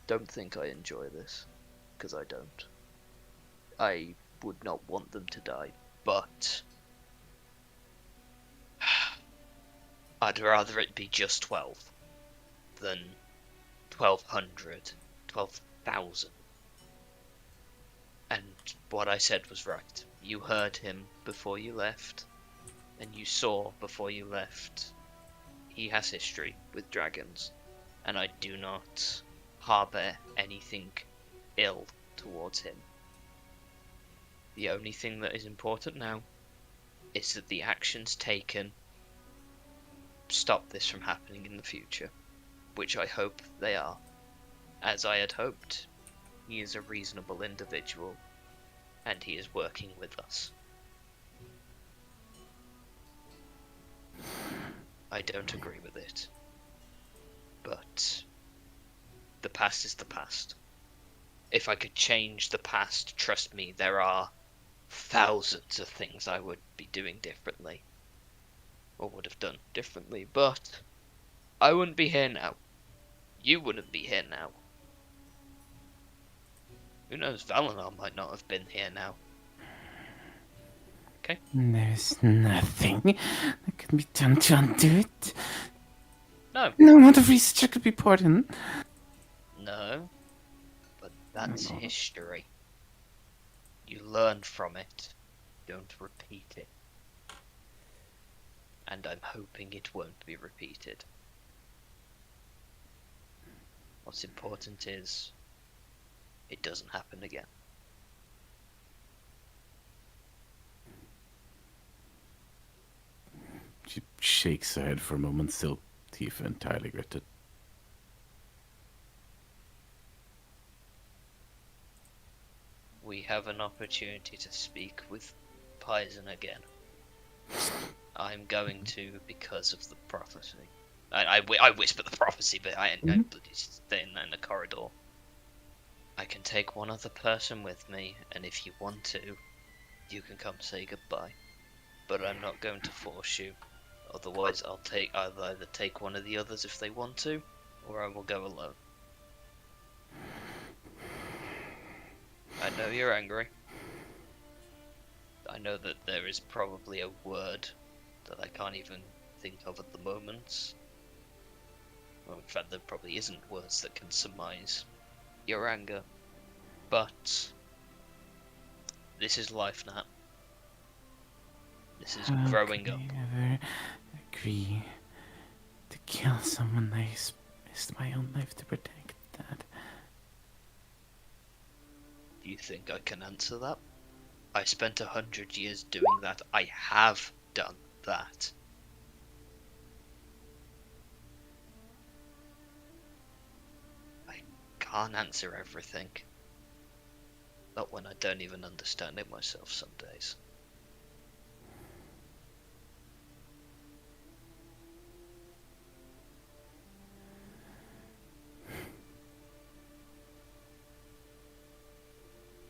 don't think I enjoy this, because I don't. I would not want them to die, but I'd rather it be just 12 than 1,200, 12,000. And what I said was right. You heard him before you left, and you saw before you left. He has history with dragons, and I do not harbour anything ill towards him. The only thing that is important now is that the actions taken stop this from happening in the future, which I hope they are. As I had hoped, he is a reasonable individual, and he is working with us. I don't agree with it, but the past is the past. If I could change the past, trust me, there are thousands of things I would be doing differently, or would have done differently, but I wouldn't be here now. You wouldn't be here now. Who knows, Valinor might not have been here now. Okay? There's nothing that can be done to undo it. No. No amount of research could be poured in. No. But that's history. You learn from it. Don't repeat it. And I'm hoping it won't be repeated. What's important is it doesn't happen again. She shakes her head for a moment, still teeth entirely gritted. We have an opportunity to speak with Pison again. I'm going to because of the prophecy. I whisper the prophecy, but I bloody staying in the corridor. I can take one other person with me, and if you want to, you can come say goodbye. But I'm not going to force you. Otherwise, I'll either take one of the others if they want to, or I will go alone. I know you're angry. I know that there is probably a word that I can't even think of at the moment. Well, in fact, there probably isn't words that can surmise your anger, but this is life, Nat. This is How growing could up. I ever agree to kill someone I risked my own life to protect, Dad? Do you think I can answer that? I spent 100 years doing that. I have done that. I can't answer everything. Not when I don't even understand it myself some days.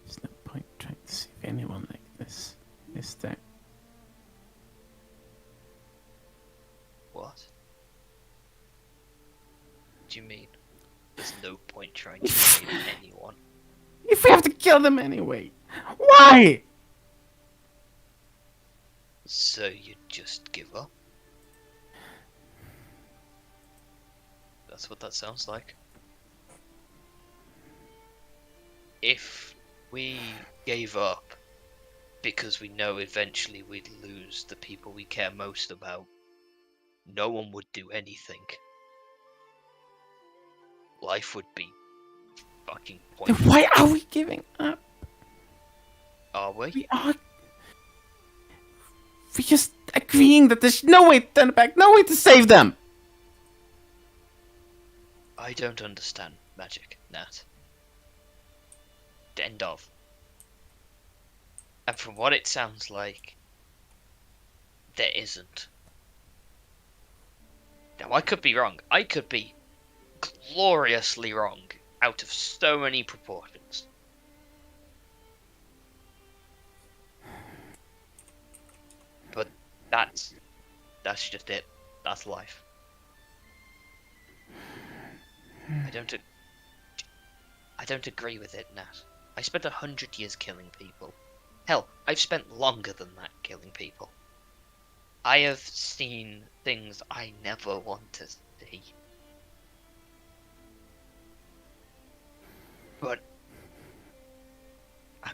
There's no point trying to save anyone like this, is there? What? Do you mean? There's no point trying to save anyone. If we have to kill them anyway, why? So you just give up? That's what that sounds like. If we gave up because we know eventually we'd lose the people we care most about, no one would do anything. Life would be fucking Then pointless. why are we giving up? Are we? We are. We're just agreeing that there's no way to turn it back, no way to save them. I don't understand magic, Nat. End of. And from what it sounds like, there isn't. Now, I could be wrong. I could be gloriously wrong out of so many proportions. But that's just it. That's life. I don't agree with it, Nat. I spent 100 years killing people. Hell, I've spent longer than that killing people. I have seen things I never want to see. But I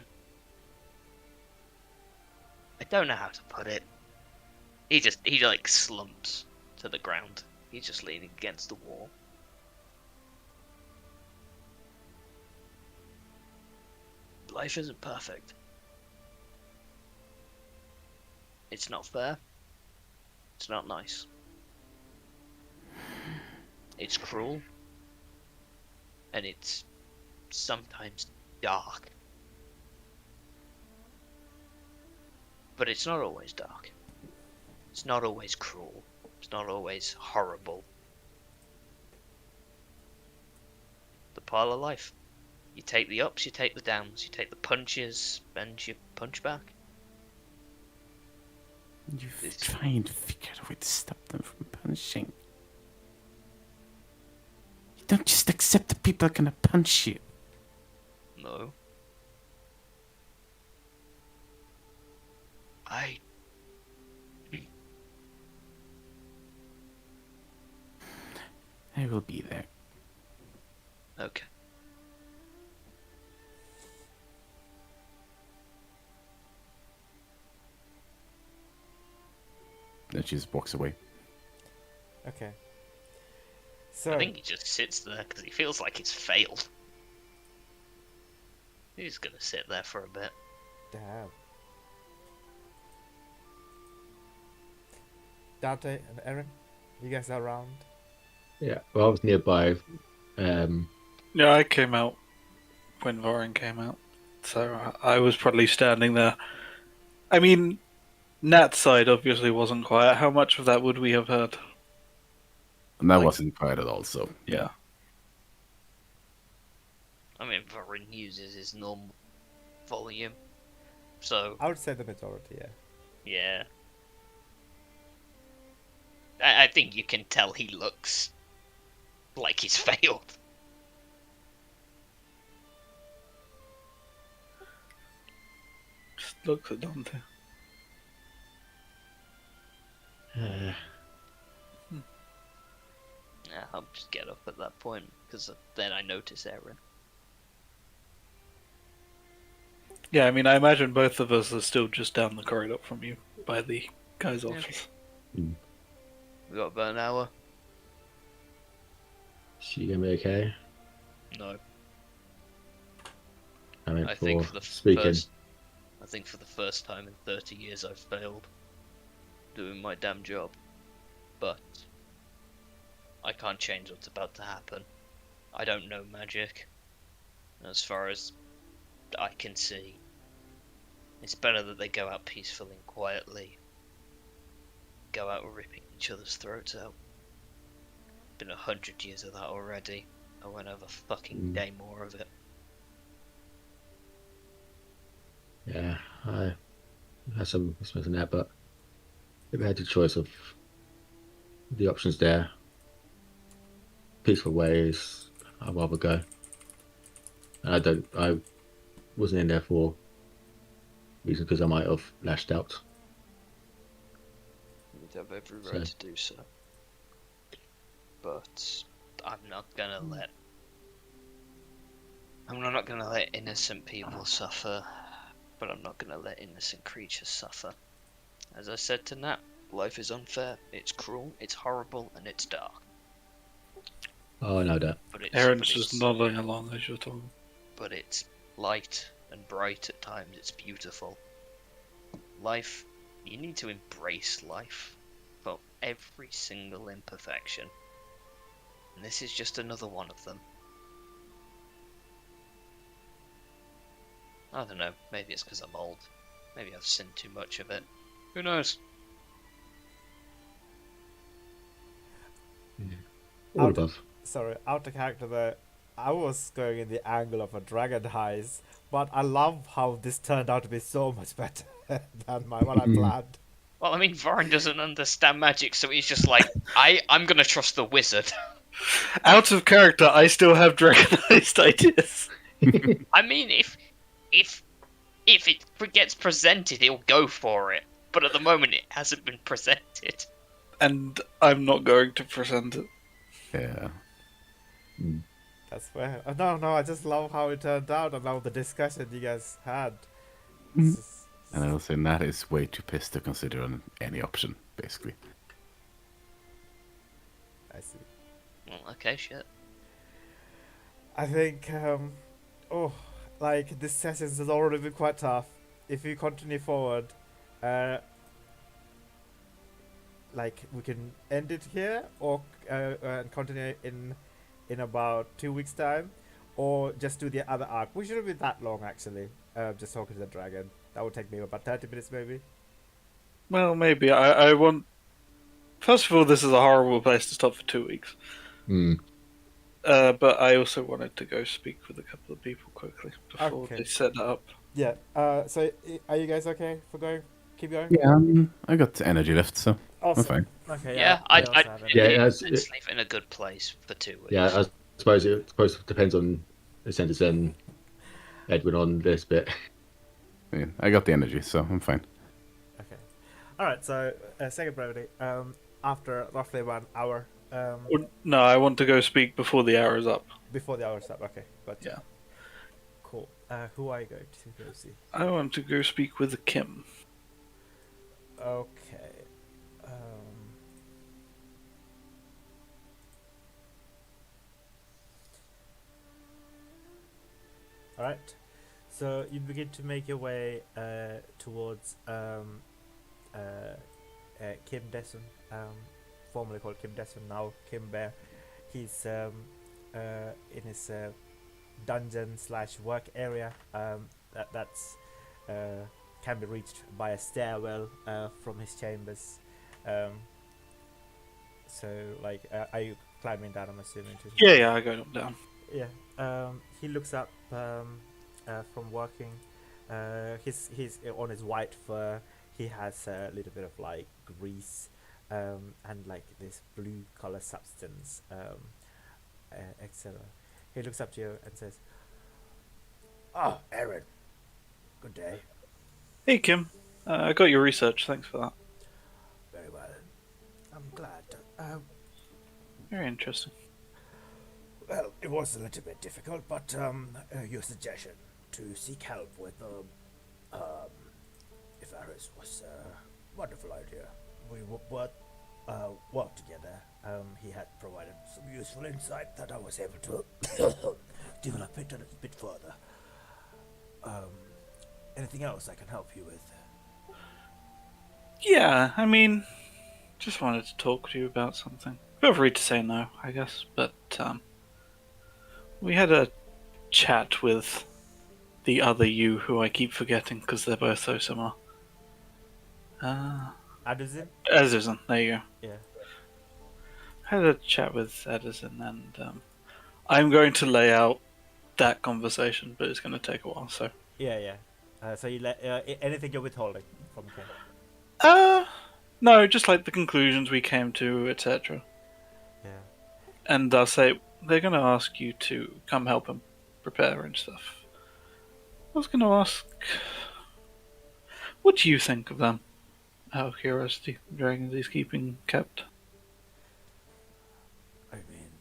don't know how to put it. He like slumps to the ground. He's just leaning against the wall. Life isn't perfect. It's not fair. It's not nice. It's cruel. And it's sometimes dark. But it's not always dark. It's not always cruel. It's not always horrible. The part of life. You take the ups, you take the downs, you take the punches, and you punch back. You've tried to figure out a way to stop them from punching. You don't just accept that people are gonna punch you. No. I will be there. Okay. Then she just walks away. Okay. So I think he just sits there because he feels like he's failed. He's gonna sit there for a bit. damn. Dante and Erin, you guys are around. Yeah, well, I was nearby. Yeah, I came out when Vorin came out, so I was probably standing there. I mean, Nat's side obviously wasn't quiet. How much of that would we have heard? And that Like- wasn't quiet at all, so Yeah. I mean, Varun uses his normal volume, so I would say the majority, yeah. yeah. I think you can tell he looks like he's failed. Just looks at Dante. Yeah, I'll just get up at that point because then I notice Erin. Yeah, I mean, I imagine both of us are still just down the corridor from you by the guy's Yeah. office. Mm. We got about an hour. She gonna be okay? No, I mean, I think for for the speaking. I think for the first time in 30 years I've failed doing my damn job. But I can't change what's about to happen. I don't know magic. As far as I can see, it's better that they go out peacefully and quietly. Go out ripping each other's throats out. Been 100 years of that already. I won't have a fucking day more of it. Yeah, I have some experience in that, but if I had the choice of the options there, peaceful ways, I'd rather go. I wasn't in there for reasons because I might have lashed out. You'd have every So- right to do so. But I'm not gonna let. I'm not gonna let innocent people suffer. But I'm not gonna let innocent creatures suffer. As I said to Nat, life is unfair, it's cruel, it's horrible, and it's dark. Oh, I know that. Aaron's just nodding along as you're talking. But it's light and bright at times, it's beautiful. Life, you need to embrace life for every single imperfection. And this is just another one of them. I don't know, maybe it's because I'm old. Maybe I've seen too much of it. Who knows? All above. Sorry, out of character there. I was going in the angle of a dragon heist, but I love how this turned out to be so much better than what I planned. Well, I mean, Varn doesn't understand magic, so he's just like, I'm gonna trust the wizard. Out of character, I still have dragonized ideas. I mean, if it gets presented, he'll go for it. But at the moment, it hasn't been presented. And I'm not going to present it. Yeah. That's fair. No, I just love how it turned out. I love the discussion you guys had. Mhm. And I'll say Nat is way too pissed to consider any option, basically. I see. Well, okay, shit. I think, like this session has already been quite tough. If we continue forward, like we can end it here, or and continue in about 2 weeks' time, or just do the other arc. We shouldn't be that long actually. Just talking to the dragon. That would take me about 30 minutes maybe. Well, maybe. I want... First of all, this is a horrible place to stop for 2 weeks. Mm. But I also wanted to go speak with a couple of people quickly before Okay. they set it up. Yeah. So are you guys okay for going? Keep going. Yeah, I got energy left, so I'm Awesome. fine. Okay. Yeah, I also I'd have Yeah, energy. that's- let's leave it in a good place for 2 weeks. Yeah, I suppose it depends on the sentence and Edwin on this bit. Yeah, I got the energy, so I'm fine. Okay. All right. So second priority. After roughly 1 hour. No, I want to go speak before the hour is up. Before the hour's up. Okay. Gotcha. Yeah. Cool. Who are you going to go see? I want to go speak with Kim. Okay. All right. So you begin to make your way towards Kim Desson, formerly called Kim Desson, now Kim Bear. He's in his dungeon slash work area. That's can be reached by a stairwell from his chambers. So, like, are you climbing down? I'm assuming. Yeah, I go down. Yeah. He looks up from working. He's on his white fur. He has a little bit of like grease and like this blue color substance, etc. He looks up to you and says, "Oh, Aaron, good day." Hey, Kim. I got your research. Thanks for that. Very well. I'm glad. Very interesting. Well, it was a little bit difficult, but your suggestion to seek help with Eberron was a wonderful idea. We both worked together. He had provided some useful insight that I was able to develop it a little bit further. Um, Anything else I can help you with? Yeah, I mean, just wanted to talk to you about something. Feel free to say no, I guess, but we had a chat with the other you who I keep forgetting because they're both so similar. Addison? Edison, there you go. Yeah. Had a chat with Edison, and I'm going to lay out that conversation, but it's going to take a while, so. Yeah, yeah. So you let anything you're withholding from Ken? No, just like the conclusions we came to, etc. Yeah. And I'll say they're going to ask you to come help him prepare and stuff. I was going to ask, what do you think of them? Out of curiosity, dragons he's keeping kept. I mean,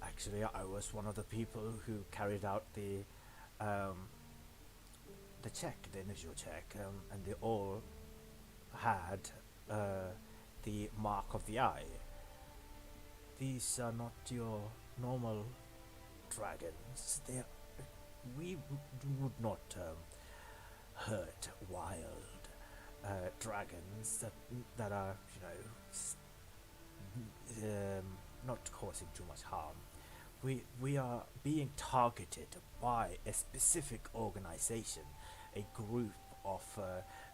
actually, I was one of the people who carried out the check, the initial check, and they all had the mark of the eye. These are not your normal dragons. We would not hurt wild dragons that are, not causing too much harm. We are being targeted by a specific organization, a group of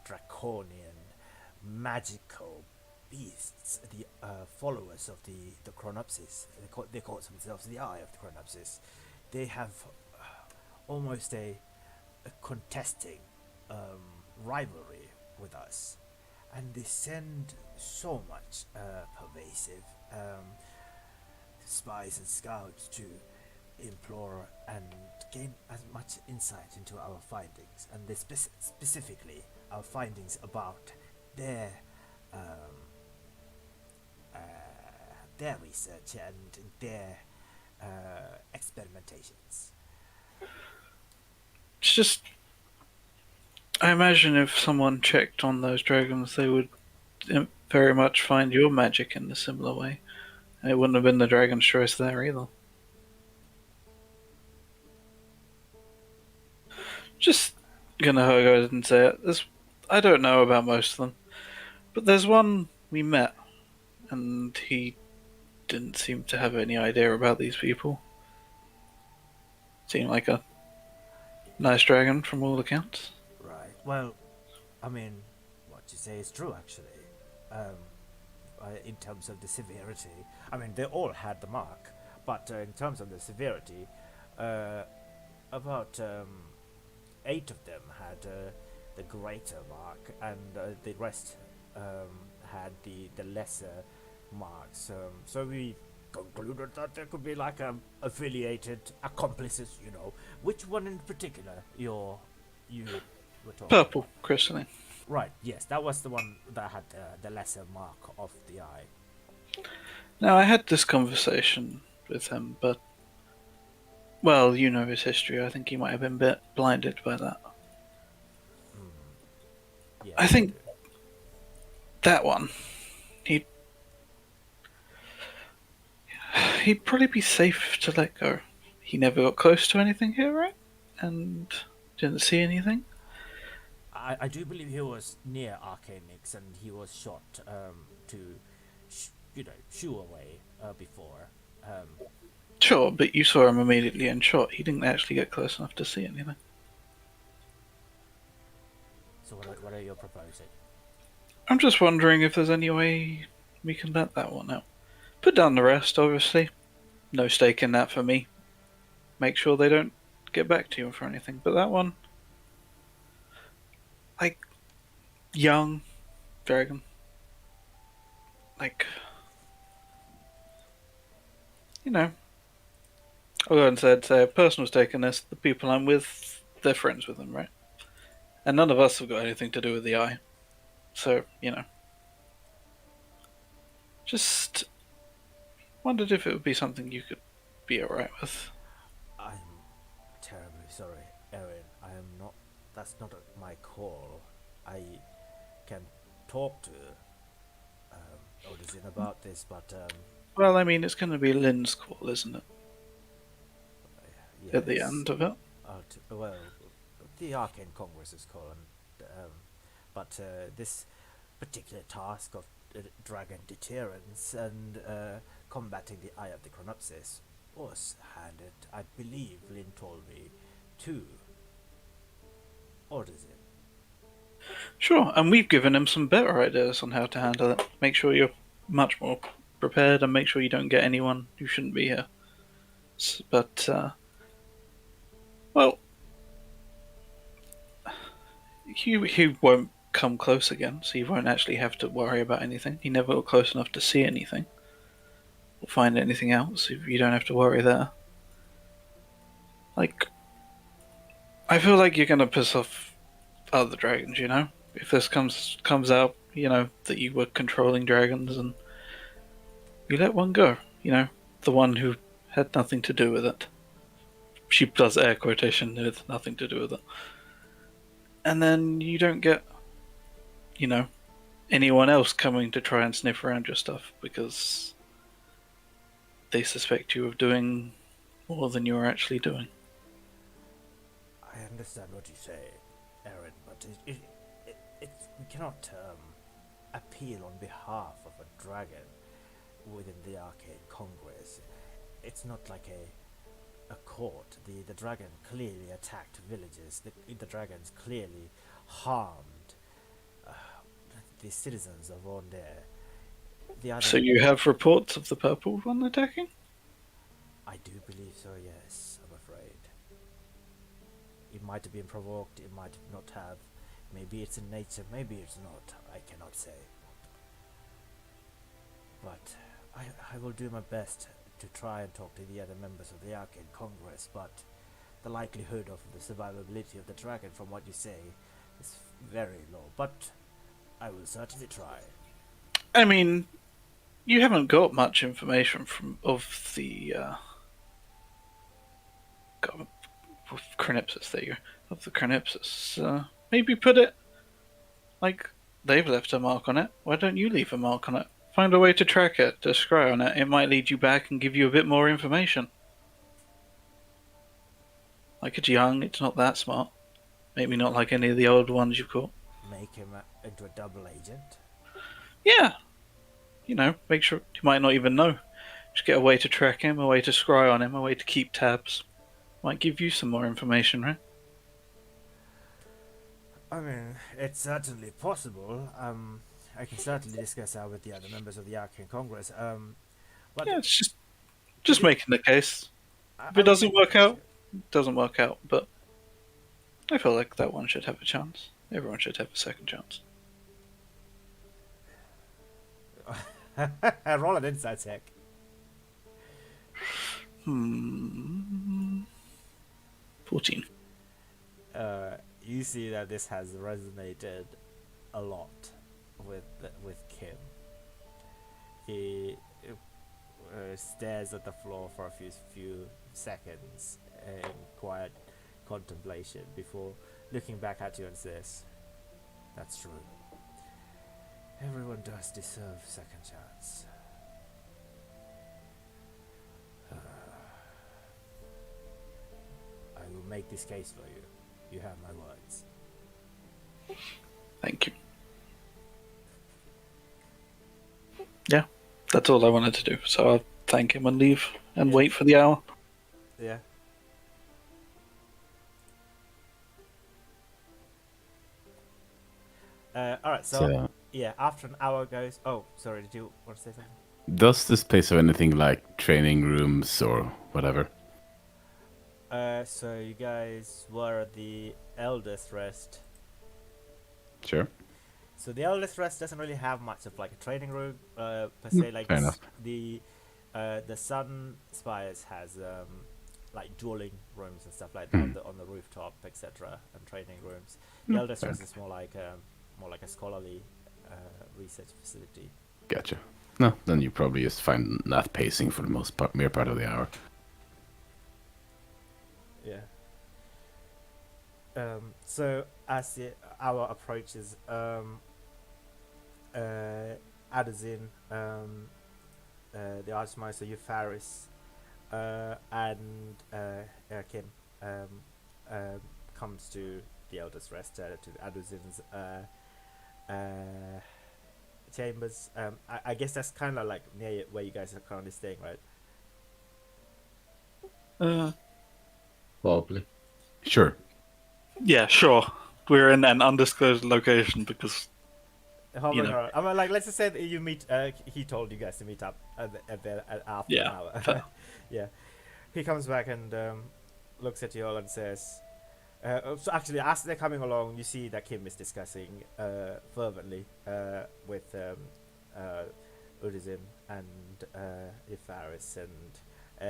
draconian magical beasts, the followers of the Chronopsis. They call themselves the Eye of the Chronopsis. They have almost a contesting rivalry with us, and they send so much pervasive spies and scouts to implore and gain as much insight into our findings, and they specifically our findings about their research and their experimentations. It's just, I imagine if someone checked on those dragons, they would very much find your magic in a similar way. It wouldn't have been the dragon's choice there either. Just gonna go ahead and say it. I don't know about most of them, but there's one we met, and he didn't seem to have any idea about these people. Seemed like a nice dragon from all accounts. Right. Well, I mean, what you say is true, actually. In terms of the severity, I mean, they all had the mark, but in terms of the severity, about 8 of them had the greater mark, and the rest had the lesser marks. So we concluded that there could be like affiliated accomplices. Which one in particular you were talking Purple about? crystalline. Right, yes, that was the one that had the lesser mark of the eye. Now, I had this conversation with him, but, well, you know his history. I think he might have been a bit blinded by that. Yeah, I think that one, he'd probably be safe to let go. He never got close to anything here, right? And didn't see anything. I do believe he was near Arcanix, and he was shot to, shoo away before. Sure, but you saw him immediately and shot. He didn't actually get close enough to see anything. So what are you proposing? I'm just wondering if there's any way we can let that one out. Put down the rest, obviously. No stake in that for me. Make sure they don't get back to you for anything. But that one, like, young dragon. Like, I'll go ahead and say a personal stake in this. The people I'm with, they're friends with them, right? And none of us have got anything to do with the eye. So, just wondered if it would be something you could be alright with. I'm terribly sorry that's not my call. I can talk to Odin about this, but Well, I mean, it's going to be Lynn's call, isn't it? yes. At the end of it. Well, the Arcane Congress is called, but this particular task of dragon deterrence and combating the Eye of the Chronopsis was handed, I believe Lynn told me, to Ordizin. Sure, and we've given him some better ideas on how to handle it. Make sure you're much more prepared and make sure you don't get anyone who shouldn't be here. But, well, he won't come close again, so you won't actually have to worry about anything. He never got close enough to see anything or find anything else. You don't have to worry there. Like, I feel like you're gonna piss off other dragons, you know? If this comes out, you know, that you were controlling dragons and you let one go, you know? The one who had nothing to do with it. She does air quotation with nothing to do with it. And then you don't get, you know, anyone else coming to try and sniff around your stuff because they suspect you of doing more than you're actually doing. I understand what you say, Aaron, but we cannot appeal on behalf of a dragon within the Arcane Congress. It's not like a court. The dragon clearly attacked villages. The dragons clearly harmed the citizens of Rondare. So you have reports of the purple one attacking? I do believe so, yes, I'm afraid. It might have been provoked, it might not have. Maybe it's in nature, maybe it's not. I cannot say. But I will do my best to try and talk to the other members of the Arcane Congress, but the likelihood of the survivability of the dragon, from what you say, is very low. But I will certainly try. I mean, you haven't got much information of the Chronipsis. There you go. Of the Chronipsis. Maybe put it like they've left a mark on it. Why don't you leave a mark on it? Find a way to track it, to scry on it. It might lead you back and give you a bit more information. Like, it's young, it's not that smart. Maybe not like any of the old ones you've caught. Make him into a double agent? Yeah. You know, make sure you might not even know. Just get a way to track him, a way to scry on him, a way to keep tabs. Might give you some more information, right? I mean, it's certainly possible. I can certainly discuss that with the other members of the Arcane Congress. But Yeah, it's just making the case. If I it doesn't will work out, it doesn't work out. But I feel like that one should have a chance. Everyone should have a second chance. roll an insight check. 14. You see that this has resonated a lot with Kim. He stares at the floor for a few seconds in quiet contemplation before looking back at you and says, "That's true. Everyone does deserve second chance." I will make this case for you. You have my words. Thank you. Yeah, that's all I wanted to do. So I'll thank him and leave and wait for the hour. Yeah. Alright, so yeah, after an hour goes... Oh, sorry, did you want to say something? Does this place have anything like training rooms or whatever? So you guys were at the Eldest Rest. Sure. So the Eldest Rest doesn't really have much of like a training room per se. Like fair enough. The Sun Spires has like dueling rooms and stuff like that on the rooftop, etc., and training rooms. The Eldest Rest is more like a scholarly research facility. Gotcha. No, then you probably just find that pacing for the most part, mere part of the hour. Yeah. So as the hour approaches, Adazin, the Archmeister Eupharis, and Erkin comes to the Elder's Rest, to Aduzin's chambers. I guess that's kind of like near where you guys are currently staying, right? Probably. Sure. Yeah, sure. We're in an undisclosed location because Hovering know. around. I mean, like, let's just say that you meet. He told you guys to meet up after an Yeah, hour. fair. Yeah. He comes back and looks at you all and says, so actually, as they're coming along, you see that Kim is discussing fervently with Udizin and Ifaris, and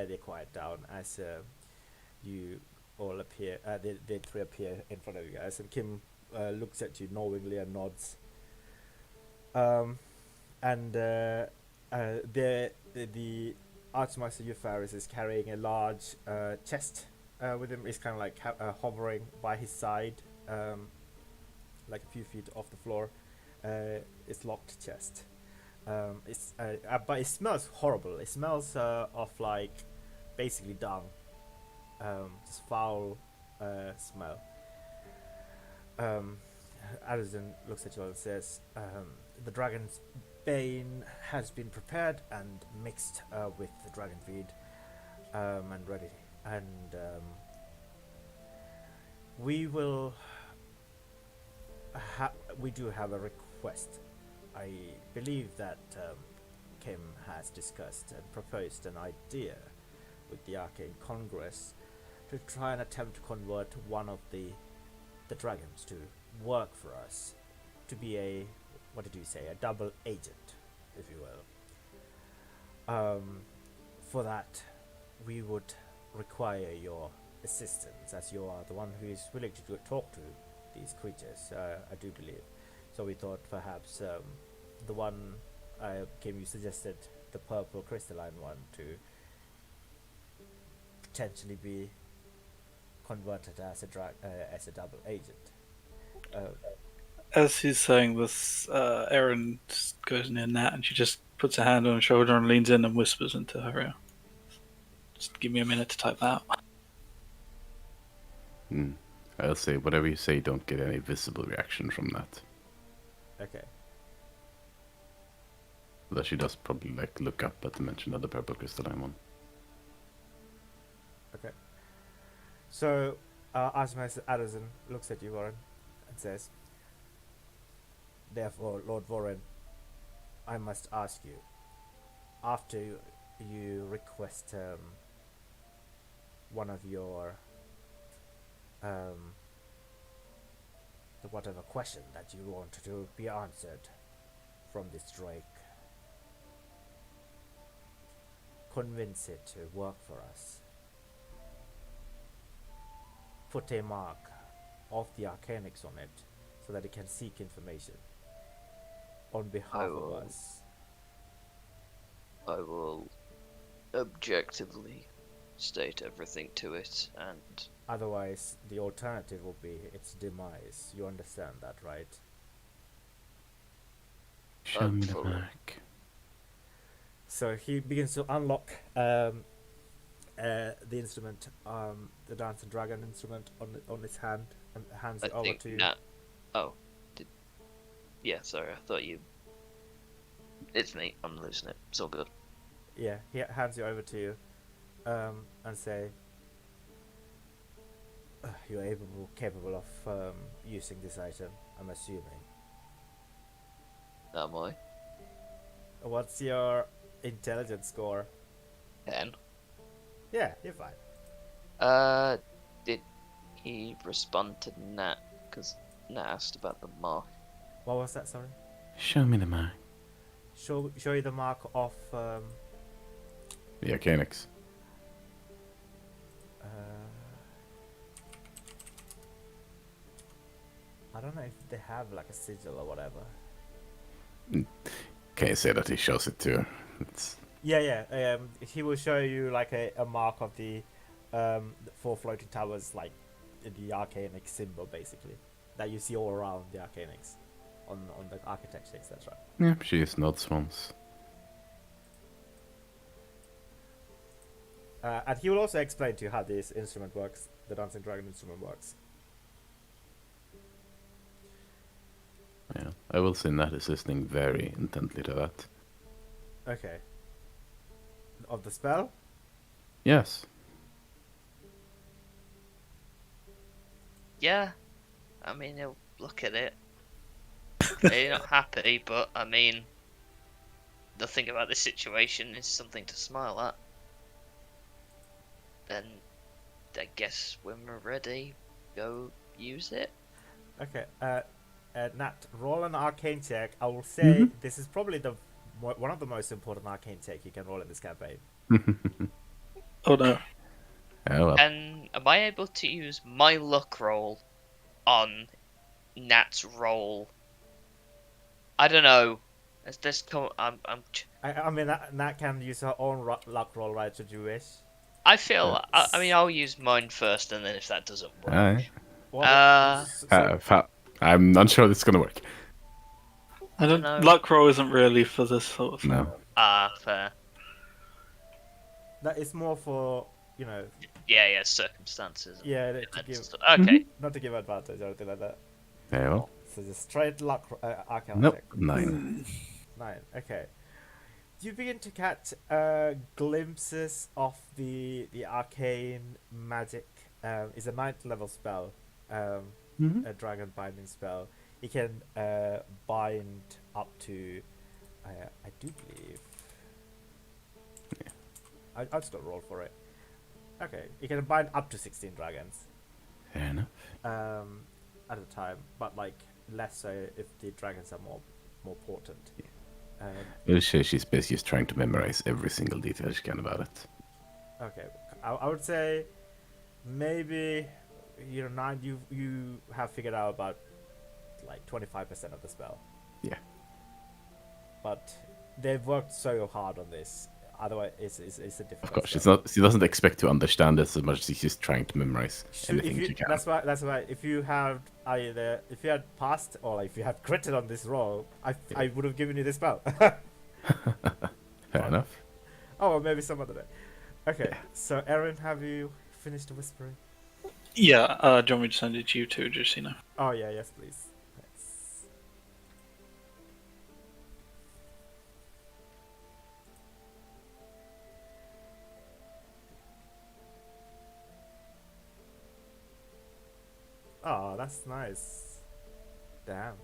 they quiet down as you all appear. They three appear in front of you guys, and Kim looks at you knowingly and nods. And the Archmaster Eupharis is carrying a large chest with him. He's kind of like hovering by his side, like a few feet off the floor. It's locked chest. But it smells horrible. It smells of like basically dung, just foul smell. Addison looks at you all and says, the dragon's bane has been prepared and mixed with the dragon feed and ready. And we will we do have a request. I believe that Kim has discussed and proposed an idea with the Arcane Congress to try and attempt to convert one of the dragons to work for us, to be a, what did you say, a double agent, if you will. For that, we would require your assistance, as you are the one who is willing to talk to these creatures, I do believe. So we thought perhaps the one Kim, you suggested, the purple crystalline one, to potentially be converted as a double agent. As he's saying this, Erin just goes near Nat and she just puts her hand on her shoulder and leans in and whispers into her ear. Just give me a minute to type that out. I'll say whatever you say, don't get any visible reaction from that. Okay. Although she does probably like look up at the mention of the purple crystalline one. Okay. So, Archmaster Addison looks at you, Warren, and says, therefore, Lord Warren, I must ask you, after you request one of your whatever question that you want to be answered from this Drake, convince it to work for us. Put a mark of the Arcanics on it so that it can seek information on behalf of us. I will objectively state everything to it, and Otherwise, the alternative will be its demise. You understand that, right? Show me the fully. mark. So he begins to unlock the instrument, the Dance and Dragon instrument on his hand, and hands I it over think to you. Nat. Oh, yeah. Sorry, I thought you. It's me. I'm losing it. It's all good. Yeah, he hands it over to you, and say, "You're capable of using this item. I'm assuming." Am I? What's your intelligence score? 10. Yeah, you're fine. Did he respond to Nat? Because Nat asked about the mark. What was that? Sorry. Show me the mark. Show you the mark of The Arcanics. I don't know if they have like a sigil or whatever. Can you say that he shows it too? It's Yeah. He will show you like a mark of the 4 floating towers, like the Arcanic symbol, basically, that you see all around the Arcanics, on the architecture, etc. Yeah, she just nods once. And he will also explain to you how this instrument works, the Dancing Dragon instrument works. Yeah, I will say Nat is listening very intently to that. Okay. Of the spell? Yes. Yeah, I mean, he'll look at it. They're not happy, but I mean, nothing about this situation is something to smile at. Then, I guess when we're ready, go use it. Okay. Nat, roll an arcane check. I will say this is probably one of the most important arcane check you can roll in this campaign. Oh no. Yeah, well. And am I able to use my luck roll on Nat's roll? I don't know. I mean, Nat can use her own luck roll, right? Should you wish. I feel. I mean, I'll use mine first, and then if that doesn't work, Aye. Well, I'm not sure this is gonna work. I don't know. Luck roll isn't really for this sort of thing. No. Fair. that is more for, you know, Yeah, circumstances. and yeah, to events and give, stuff. Okay. not to give advantage or anything like that. Yeah, well. So just straight luck arcane Nope. check. 9. 9. Okay. You begin to catch glimpses of the arcane magic. It's a 9th level spell, a dragon binding spell. You can bind up to, I do believe. Yeah. I'll just roll for it. Okay, you can bind up to 16 dragons. Fair enough. At a time, but like less so if the dragons are more potent. We'll say she's basically just trying to memorize every single detail she can about it. Okay, I would say maybe 9. You have figured out about like 25% of the spell. Yeah. But they've worked so hard on this. Otherwise, it's a difficult. Of course, spell. she doesn't expect to understand it as much as she's just trying to memorize anything she can. That's why. If you had passed or if you had critted on this roll, I would have given you this spell. Fair enough. Oh, or maybe some other day. Okay, so Erin, have you finished the whispering? Yeah, do you want me to send it to you too, just so you know? Oh yeah, yes please. Thanks. Oh, that's nice. Damn.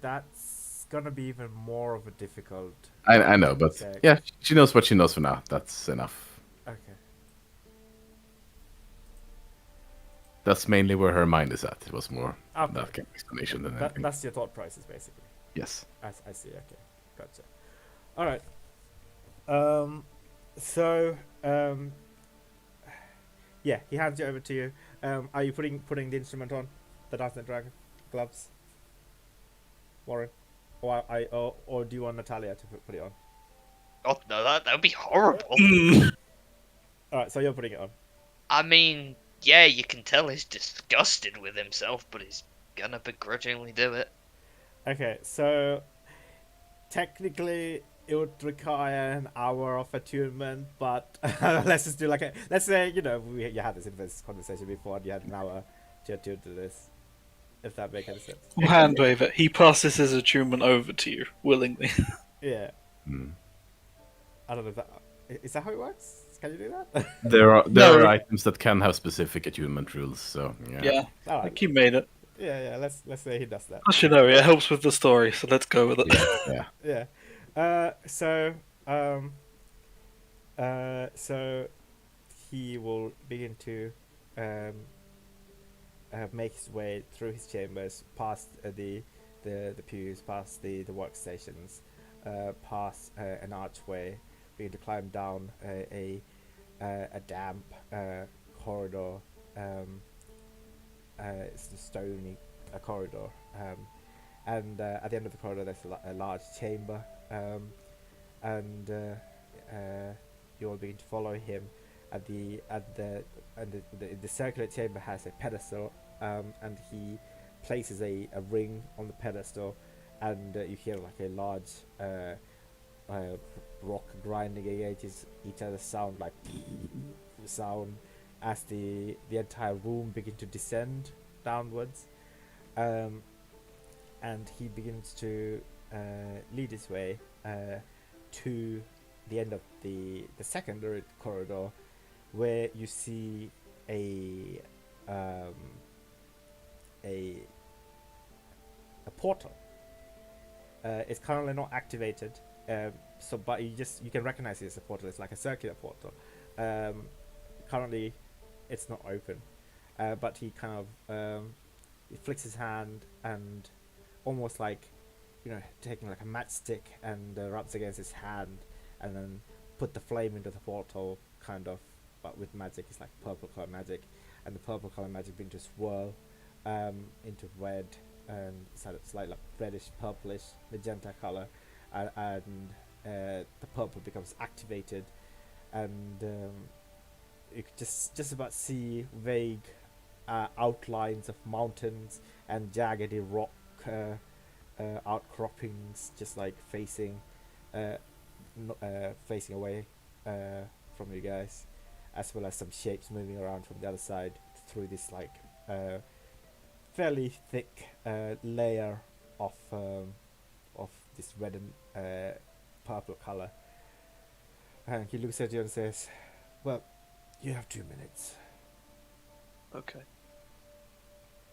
That's gonna be even more of a difficult. I know, but check. yeah, she knows what she knows for now. That's enough. Okay. That's mainly where her mind is at. It was more Okay. that kind of explanation than anything. That's your thought process, basically. Yes. I see. Okay, gotcha. All right. So yeah, he hands it over to you. Are you putting the instrument on, the Dancing Dragon gloves, Warren, or do you want Natalia to put it on? Oh no, that would be horrible. All right, so you're putting it on. I mean, yeah, you can tell he's disgusted with himself, but he's gonna begrudgingly do it. Okay, so technically it would require an hour of attunement, but let's just do let's say you had this conversation before and you had an hour to attune to this, if that makes any sense. Hand wave it. He passes his attunement over to you willingly. Yeah. Hmm. I don't know is that how it works? Can you do that? There are No. items that can have specific attunement rules, so yeah. Yeah, All I right. think you made it. Yeah. Let's say he does that. As you know, it helps with the story, so let's go with it. Yeah. Yeah. So he will begin to make his way through his chambers, past the pews, past the workstations, past an archway, begin to climb down a damp corridor. It's a stony corridor, and at the end of the corridor there's a large chamber, and you all begin to follow him. The circular chamber has a pedestal, and he places a ring on the pedestal, and you hear like a large rock grinding against each other sound, like sound, as the entire room begins to descend downwards, and he begins to lead his way to the end of the secondary corridor, where you see a portal. It's currently not activated, but you can recognize it as a portal. It's like a circular portal. Currently, it's not open, but he kind of he flicks his hand and almost like, taking like a matchstick and rubs against his hand, and then put the flame into the portal, kind of, but with magic. It's like purple color magic, and the purple color magic begins to swirl into red and slightly like reddish, purplish, magenta color, and the purple becomes activated, and you could just about see vague outlines of mountains and jaggedy rock outcroppings, just like facing away from you guys, as well as some shapes moving around from the other side through this like fairly thick layer of this red and purple color. And he looks at you and says, "Well, you have 2 minutes." Okay.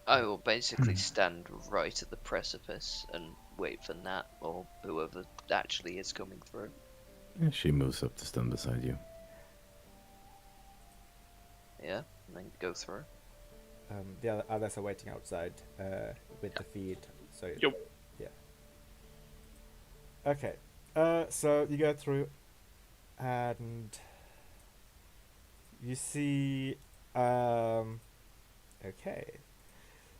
I will basically stand right at the precipice and wait for Nat or whoever actually is coming through. Yeah, she moves up to stand beside you. Yeah, and then go through. The others are waiting outside with the feed. So Yep. yeah. Okay. So you go through, and you see. Okay.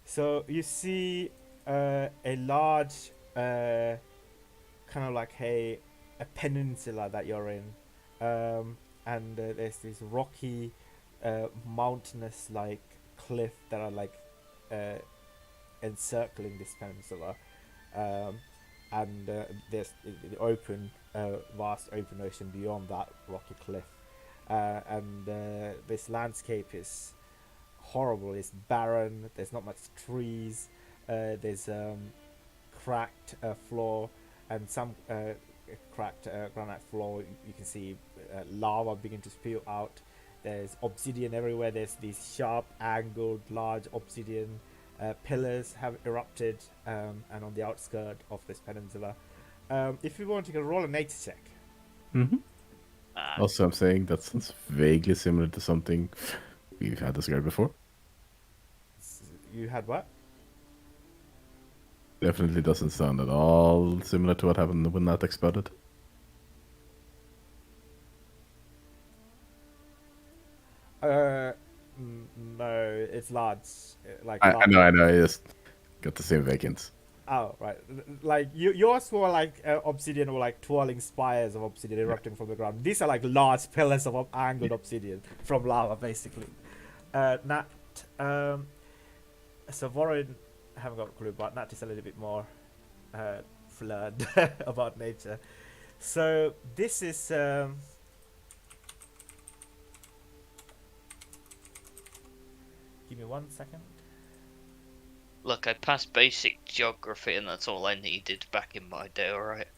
So you see a large, kind of like a peninsula that you're in, and there's this rocky, mountainous like cliff that are like encircling this peninsula, and there's the open, vast open ocean beyond that rocky cliff, and this landscape is horrible. It's barren. There's not much trees. There's cracked floor and some cracked granite floor. You can see lava begin to spew out. There's obsidian everywhere. There's these sharp, angled, large obsidian pillars have erupted, and on the outskirt of this peninsula. If you want, you can roll a nature check. Mm-hmm. Also, I'm saying that sounds vaguely similar to something we've had this guy before. You had what? Definitely doesn't sound at all similar to what happened when that exploded. No, it's large. I know. I just got the same vacants. Oh, right. Like yours were like obsidian, or like twirling spires of obsidian erupting from the ground. These are like large pillars of angled obsidian from lava, basically. Nat, so Warren, I haven't got a clue, but Nat is a little bit more flirted about nature. So this is. Give me 1 second. Look, I passed basic geography and that's all I needed back in my day, alright?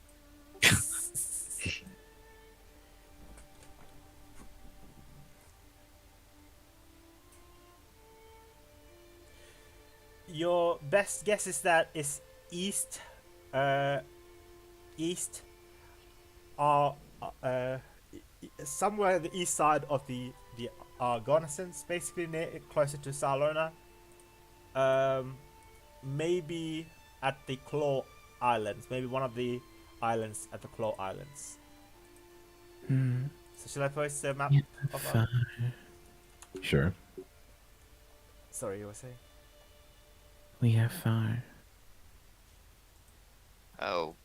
Your best guess is that it's east, somewhere the east side of the Argonassans, basically closer to Salona. Maybe at the Claw Islands, maybe one of the islands at the Claw Islands. So should I post the map? Of Sure. Sorry, you were saying? We are far. Oh,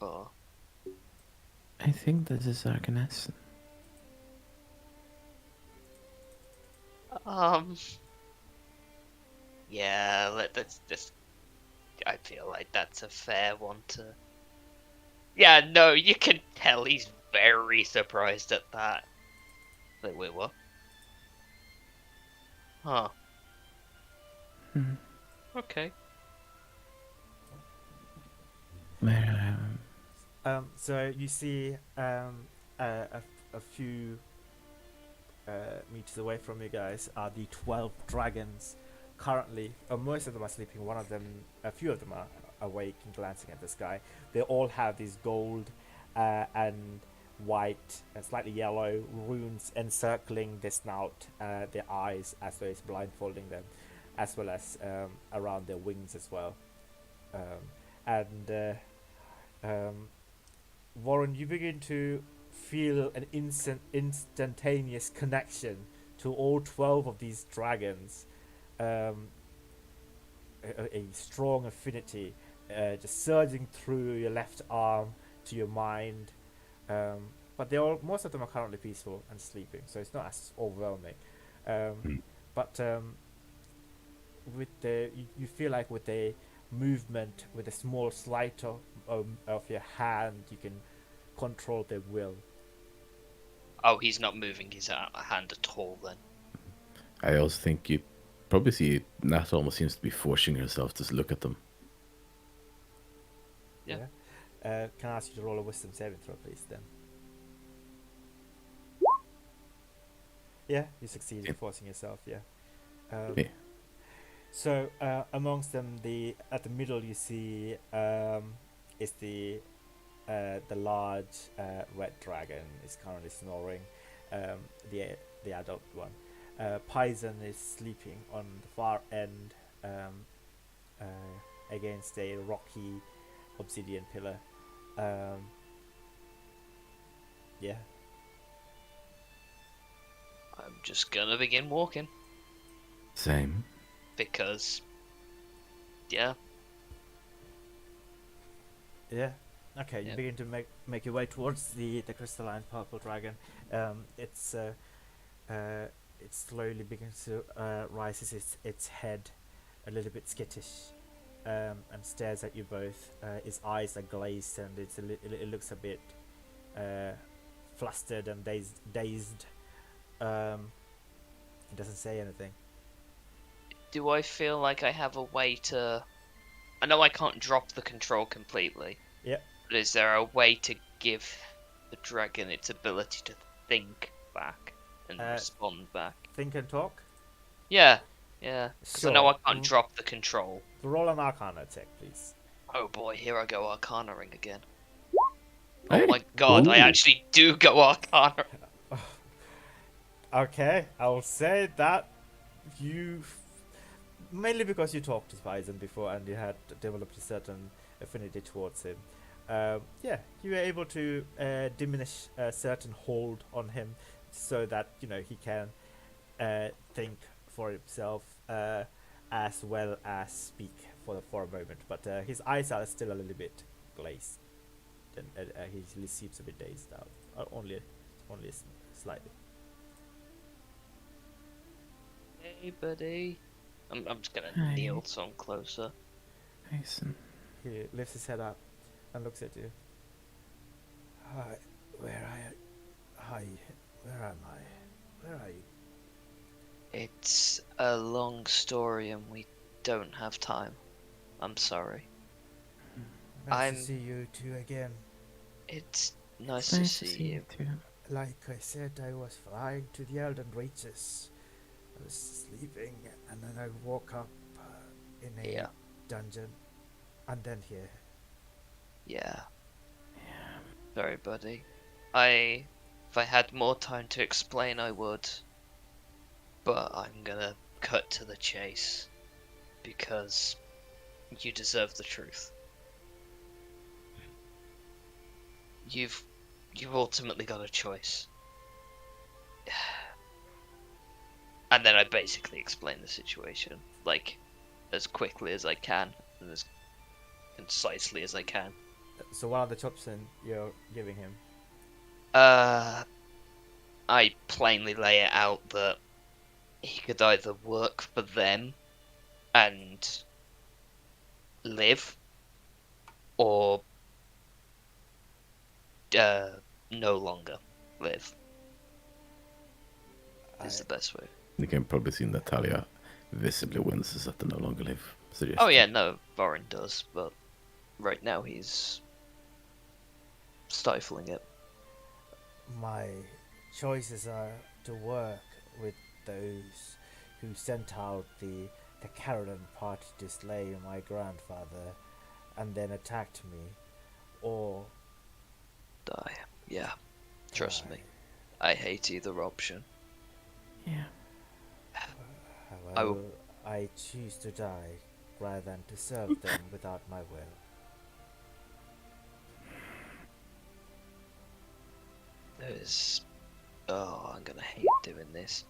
oh. I think this is Arcaness. Yeah, that's just. I feel like that's a fair one to. Yeah, no, you can tell he's very surprised at that. Wait, what? Huh. Hmm. Okay. Where, So you see a few meters away from you guys are the 12 dragons. Currently, most of them are sleeping. A few of them are awake and glancing at the sky. They all have these gold and white and slightly yellow runes encircling their snout, their eyes, as though it's blindfolding them, as well as around their wings as well. And Warren, you begin to feel an instantaneous connection to all 12 of these dragons. Um, a strong affinity just surging through your left arm to your mind. But most of them are currently peaceful and sleeping, so it's not as overwhelming. Hmm. But you feel like with a movement, with a small sleight of your hand, you can control their will. Oh, he's not moving his hand at all then. I also think you probably see Nat almost seems to be forcing herself to look at them. Yeah. Can I ask you to roll a wisdom saving throw, please, then? Yeah, you succeed in Yeah. forcing yourself, yeah. Yeah. So, amongst them, at the middle you see is the large red dragon is currently snoring. The adult one. Pison is sleeping on the far end against a rocky obsidian pillar. Yeah. I'm just gonna begin walking Same. because, yeah. Yeah. Okay, you Yep. begin to make your way towards the crystalline purple dragon. It slowly begins to raises its head, a little bit skittish, and stares at you both. Its eyes are glazed, and it looks a bit flustered and dazed. It doesn't say anything. Do I feel like I have a way to? I know I can't drop the control completely. Yep. But is there a way to give the dragon its ability to think back and respond back? Think and talk. Yeah, because I know I Sure. can't drop the control. Roll an Arcana check, please. Oh boy, here I go Arcana-ing again. Hey. Oh my god, I Ooh. actually do go Arcana. Okay, I'll say that you, mainly because you talked to Bison before and you had developed a certain affinity towards him. Yeah, you were able to diminish a certain hold on him, so that he can think for himself as well as speak for a moment. But his eyes are still a little bit glazed, and he seems a bit dazed now. Only slightly. Hey buddy. I'm just gonna Hi. kneel so I'm closer. Pison. He lifts his head up and looks at you. Hi, where am I? Where are you? It's a long story and we don't have time. I'm sorry. Nice I'm- to see you two again. It's nice It's to nice see you. too. Like I said, I was flying to the Elden Reaches. I was sleeping, and then I woke up in a Yeah. dungeon, and then here. Yeah. Sorry, buddy. If I had more time to explain, I would. But I'm gonna cut to the chase. Because you deserve the truth. You've ultimately got a choice. And then I basically explain the situation, like, as quickly as I can, and as concisely as I can. So what are the options you're giving him? I plainly lay it out that he could either work for them and live, or no longer live. Is I- the best way. You can probably see Natalia visibly winces at the no longer live suggestion. Oh yeah, no, Vorin does, but right now he's stifling it. My choices are to work with those who sent out the Carolyn party to slay my grandfather and then attacked me, or Die. Yeah, trust die. me. I hate either option. Yeah. I Well, will- I choose to die rather than to serve them without my will. There's. Oh, I'm gonna hate doing this.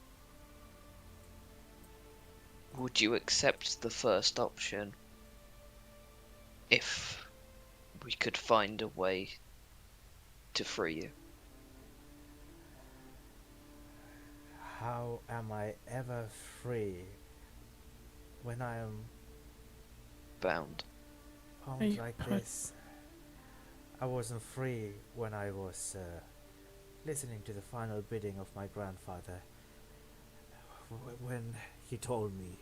Would you accept the first option if we could find a way to free you? How am I ever free when I am Bound. bound Are you like hurt? this? I wasn't free when I was listening to the final bidding of my grandfather. When he told me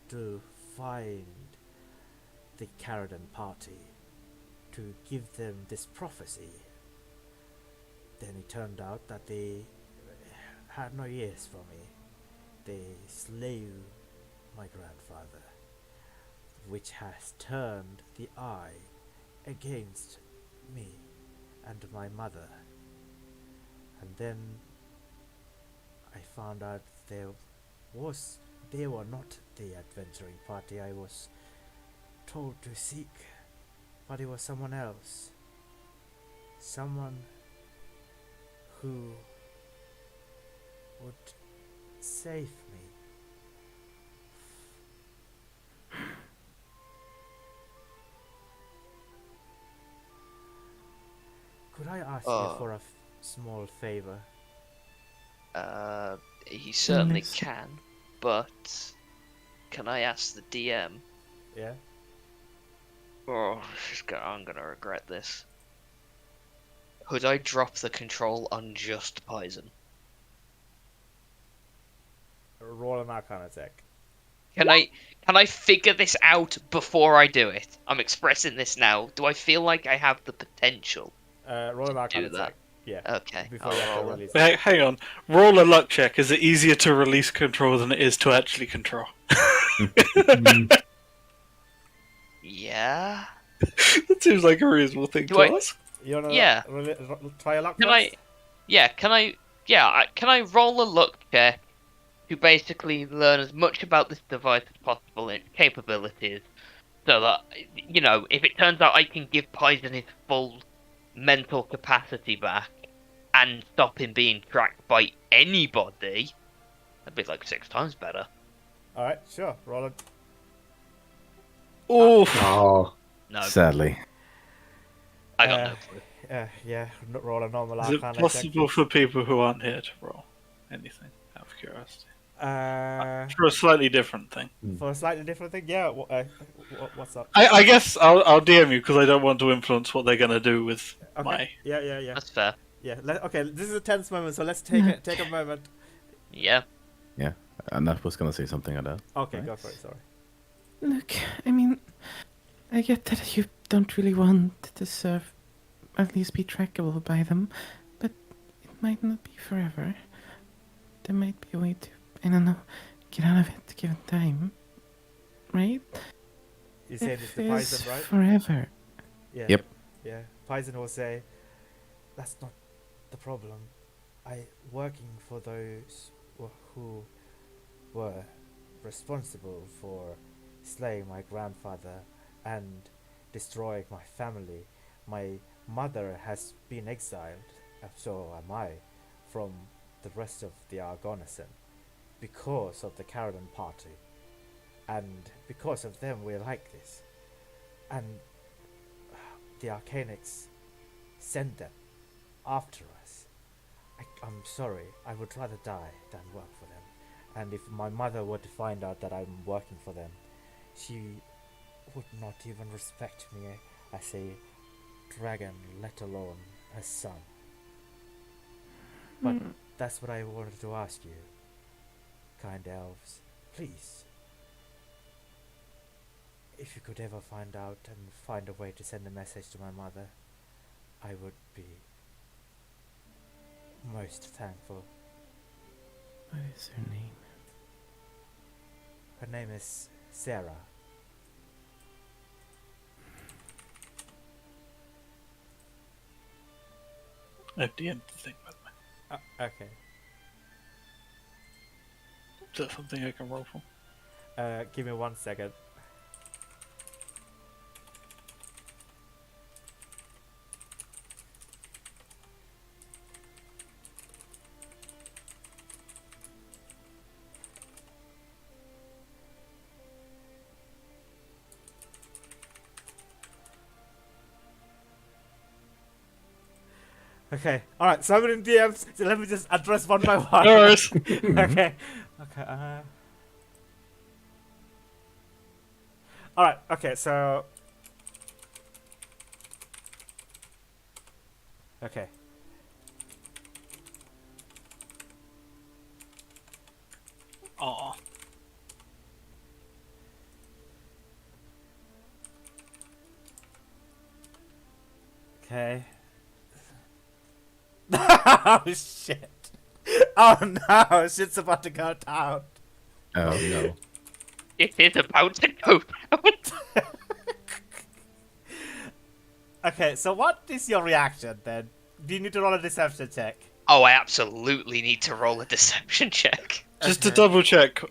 to find the Carradon party, to give them this prophecy, then it turned out that they had no ears for me. They slew my grandfather, which has turned the eye against me and my mother. And then I found out they were not the adventuring party I was told to seek, but it was someone else. Someone who would save me. Could I ask you for a small favor? He certainly Goodness. can, but can I ask the DM? Yeah? Oh, I'm gonna regret this. Could I drop the control on just Poison? Roll an Arcana check. Can I figure this out before I do it? I'm expressing this now. Do I feel like I have the potential? Roll an Arcana that. check. Yeah. Okay, Before you have I'll to roll it. release Hey, hang on. Roll a luck check. Is it easier to release control than it is to actually control? Yeah. That seems like a reasonable thing Do to I- ask. You wanna Yeah. try a luck Can first? can I roll a luck check to basically learn as much about this device as possible and its capabilities, so that, you know, if it turns out I can give Poison his full mental capacity back and stop him being tracked by anybody, that'd be like 6 times better. Alright, sure. Roll it. Oh, Oh, No, Sadly. I got no clue. Yeah, roll a normal is it Arcana check. possible for people who aren't here to roll anything out of curiosity? check. For a slightly different thing. For a slightly different thing? Yeah, what's up? I guess I'll DM you because I don't want to influence what they're going to do with Okay. my... Yeah. That's fair. Yeah, okay, this is a tense moment, so let's take a moment. Yeah. Yeah. Annette was going to say something like that. Okay, Right. go for it, sorry. Look, I mean, I get that you don't really want to serve, at least be trackable by them, but it might not be forever. There might be a way to, I don't know, get out of it given time. Right? You said it's If the it's Poison, right? forever. Yeah. Yep. Yeah, Poison will say, that's not the problem. Working for those who were responsible for slaying my grandfather and destroying my family. My mother has been exiled, so am I, from the rest of the Argonison because of the Carradon party. And because of them we're like this. And the Arcanics send them after us. I'm sorry, I would rather die than work for them. And if my mother were to find out that I'm working for them, she would not even respect me as a dragon, let alone a son. But that's what I wanted to ask you, kind elves. Please, if you could ever find out and find a way to send a message to my mother, I would be most thankful. What is her name? Her name is Sarah. I've DM'd the thing, by the way. Okay. Is that something I can roll for? Give me 1 second. Okay, alright, so I'm in DMs, so let me just address one by one. No worries. Okay. Alright, okay, so... Okay. Aw. Okay. Oh shit. Oh no, shit's about to go down. Oh no. It is about to go down. Okay, so what is your reaction then? Do you need to roll a deception check? Oh, I absolutely need to roll a deception check. Just to Okay. double check,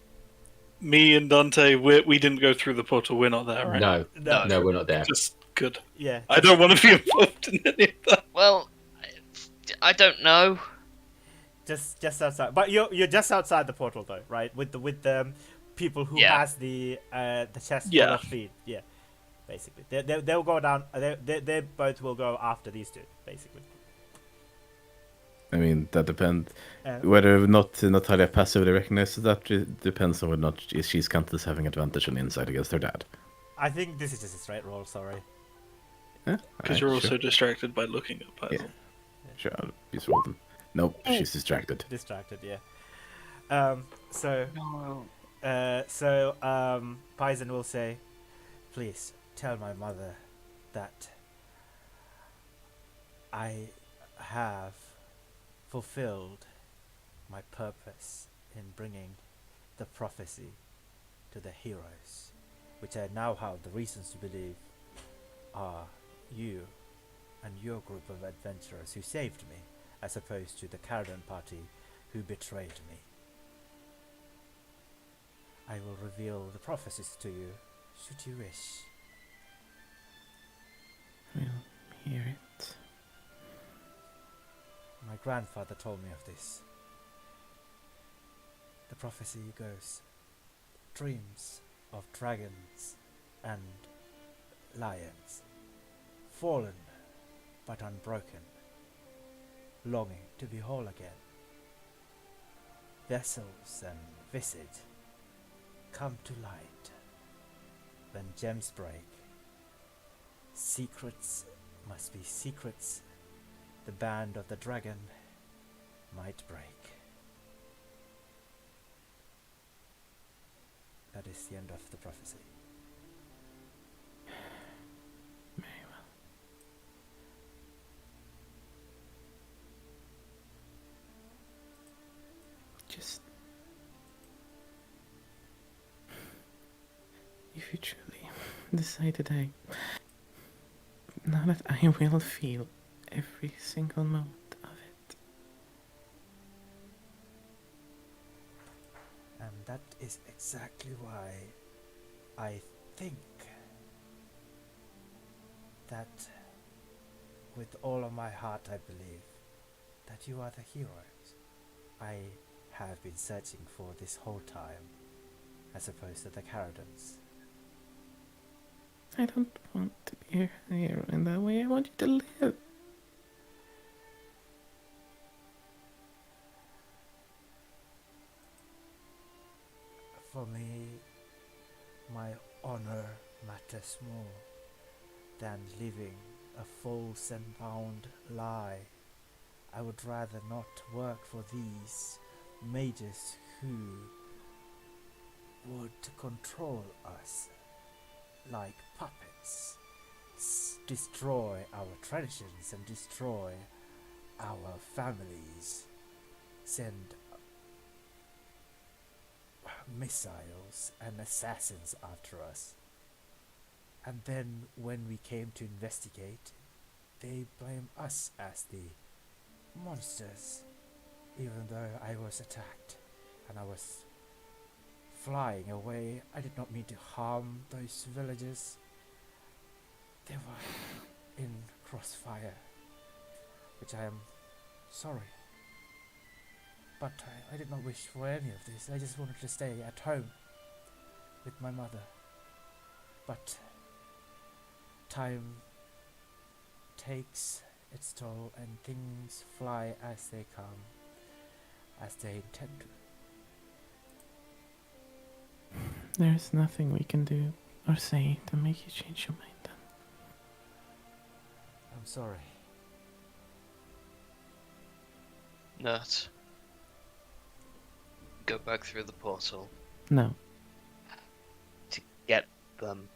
me and Dante, we didn't go through the portal. We're not there, right? No, No. no, we're not there. Just good. Yeah. I don't want to be involved in any of that. Well, I don't know. Just outside. But you're just outside the portal though, right? With the people who Yeah. has the chest Yeah. full of feed. Yeah. Basically. They'll go down they both will go after these two, basically. I mean, that depends. Uh, Whether or not Natalia passively recognizes that depends on whether or not she's counted as having advantage on insight against her dad. I think this is just a straight roll, sorry. Yeah, Because you're also distracted by looking at puzzle. Sure, I'll just roll them. Nope, she's distracted. Distracted, yeah. So Paizen will say, please tell my mother that I have fulfilled my purpose in bringing the prophecy to the heroes, which I now have the reasons to believe are you and your group of adventurers who saved me, as opposed to the Caradan party who betrayed me. I will reveal the prophecies to you, should you wish. We'll hear it. My grandfather told me of this. The prophecy goes, dreams of dragons and lions, fallen but unbroken, longing to be whole again. Vessels and visage come to light when gems break. Secrets must be secrets. The band of the dragon might break. That is the end of the prophecy. Very well. Just... If you truly decided now that I will feel every single moment of it. And that is exactly why I think that with all of my heart I believe that you are the heroes I have been searching for this whole time, as opposed to the Caradons. I don't want to be a hero in that way. I want you to live. For me, my honor matters more than living a false and bound lie. I would rather not work for these mages who would control us like puppets, destroy our traditions and destroy our families, send missiles and assassins after us. And then when we came to investigate, they blame us as the monsters, even though I was attacked and I was flying away. I did not mean to harm those villagers. They were in crossfire, which I am sorry. But I did not wish for any of this. I just wanted to stay at home with my mother. But time takes its toll and things fly as they come, as they intend to. There's nothing we can do or say to make you change your mind then. I'm sorry. Nut. Go back through the portal No. to get them.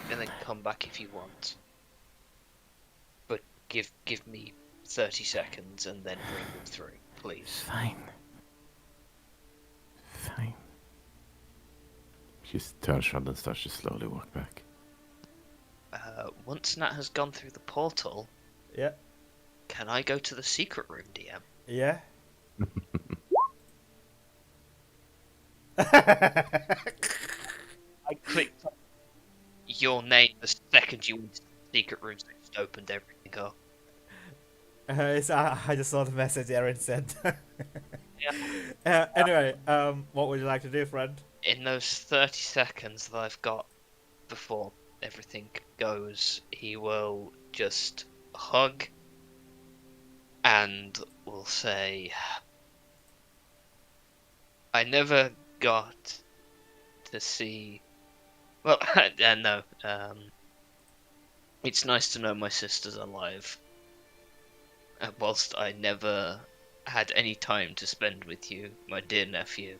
And then come back if you want. But give me 30 seconds and then bring them through, please. Fine. Fine. She turns around and starts to slowly walk back. Once Nat has gone through the portal, Yeah. can I go to the secret room, DM? Yeah. I clicked on your name the second you went to the secret room, so it just opened everything up. I just saw the message Erin sent. Yeah. Anyway, what would you like to do, friend? In those 30 seconds that I've got before everything goes, he will just hug and will say, I never got to see... Well, no. It's nice to know my sister's alive. Whilst I never had any time to spend with you, my dear nephew,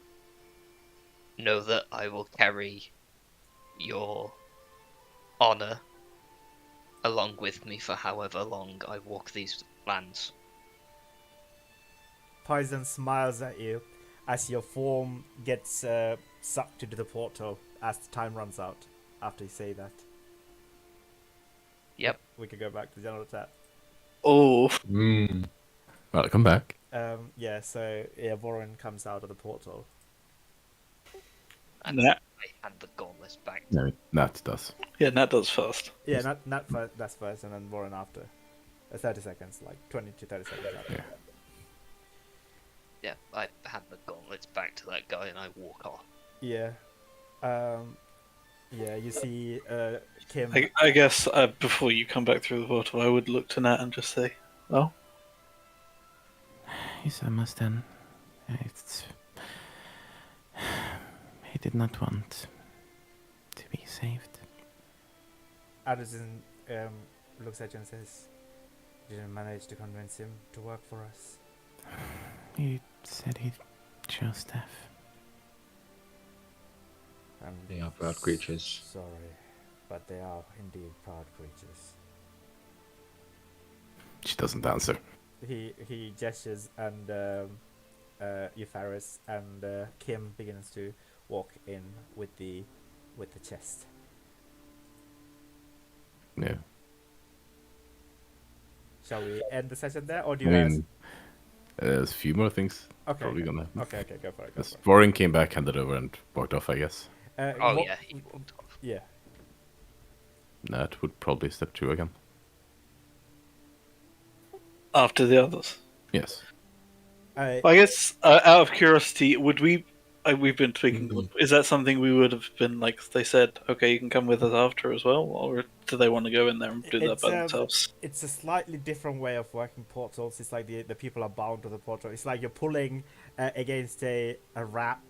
know that I will carry your honor along with me for however long I walk these lands. Poison smiles at you as your form gets sucked into the portal as the time runs out after you say that. Yep. We could go back to the general chat. Oh, Welcome back. Yeah, so yeah, Warren comes out of the portal. And Nat. I hand the gauntlets back. No, Nat does. Yeah, Nat does first. Yeah, not first, that's first, and then Warren after. 30 seconds, like 20 to 30 seconds after. Yeah. Yeah, I hand the gauntlets back to that guy and I walk off. Yeah. Yeah, you see Kim. I guess before you come back through the portal, I would look to Nat and just say, well, Yes, I must then. He did not want to be saved. Addison looks at you and says, "You didn't manage to convince him to work for us." He said he chose death. They are proud creatures. Sorry, but they are indeed proud creatures. She doesn't answer. He gestures, and Eupharis and Kim begins to walk in with the chest. Yeah. Shall we end the session there, or do I you guys? mean, there's a few more things Okay, probably gonna happen. okay, go for it. Go Yes, for it. Warren came back, handed over, and walked off, I guess. Oh yeah, he walked off. Yeah. Nat would probably step through again. after the others. Yes. I guess, out of curiosity, would we we've been tweaking. Is that something we would have been like? They said, okay, you can come with us after as well, or do they want to go in there and do that by themselves? It's a slightly different way of working portals. It's like the people are bound to the portal. It's like you're pulling against a wrap,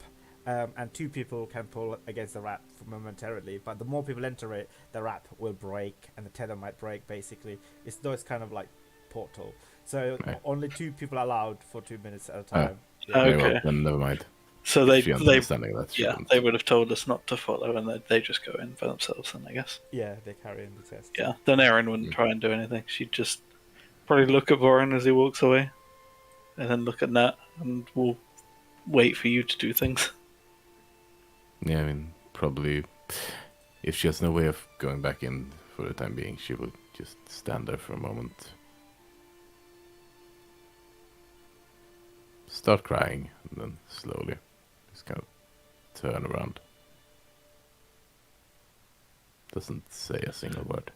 and two people can pull against the wrap momentarily. But the more people enter it, the wrap will break, and the tether might break. Basically, it's those kind of like portal. So Right. only two people are allowed for 2 minutes at a time. Very well, Okay. then never mind. So If they she understanding that, she yeah, wouldn't. they would have told us not to follow, and they just go in by themselves. Then I guess. Yeah, they carry in the test. Yeah. Then Erin wouldn't try and do anything. She'd just probably look at Vorin as he walks away, and then look at Nat, and we'll wait for you to do things. Yeah, I mean, probably if she has no way of going back in for the time being, she will just stand there for a moment. Start crying, and then slowly just kind of turn around. Doesn't say a single word.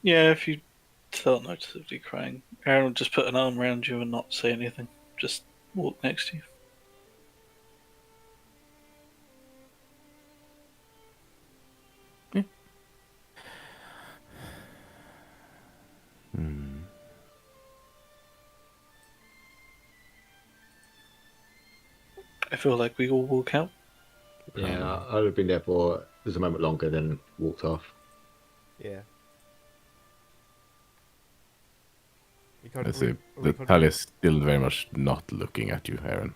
Yeah, if you start noticeably crying, Erin will just put an arm around you and not say anything. Just walk next to you. Hmm. I feel like we all walk out. Yeah, I'd have been there for just a moment longer, then walked off. Yeah. I see. The Talia is still very much not looking at you, Aaron.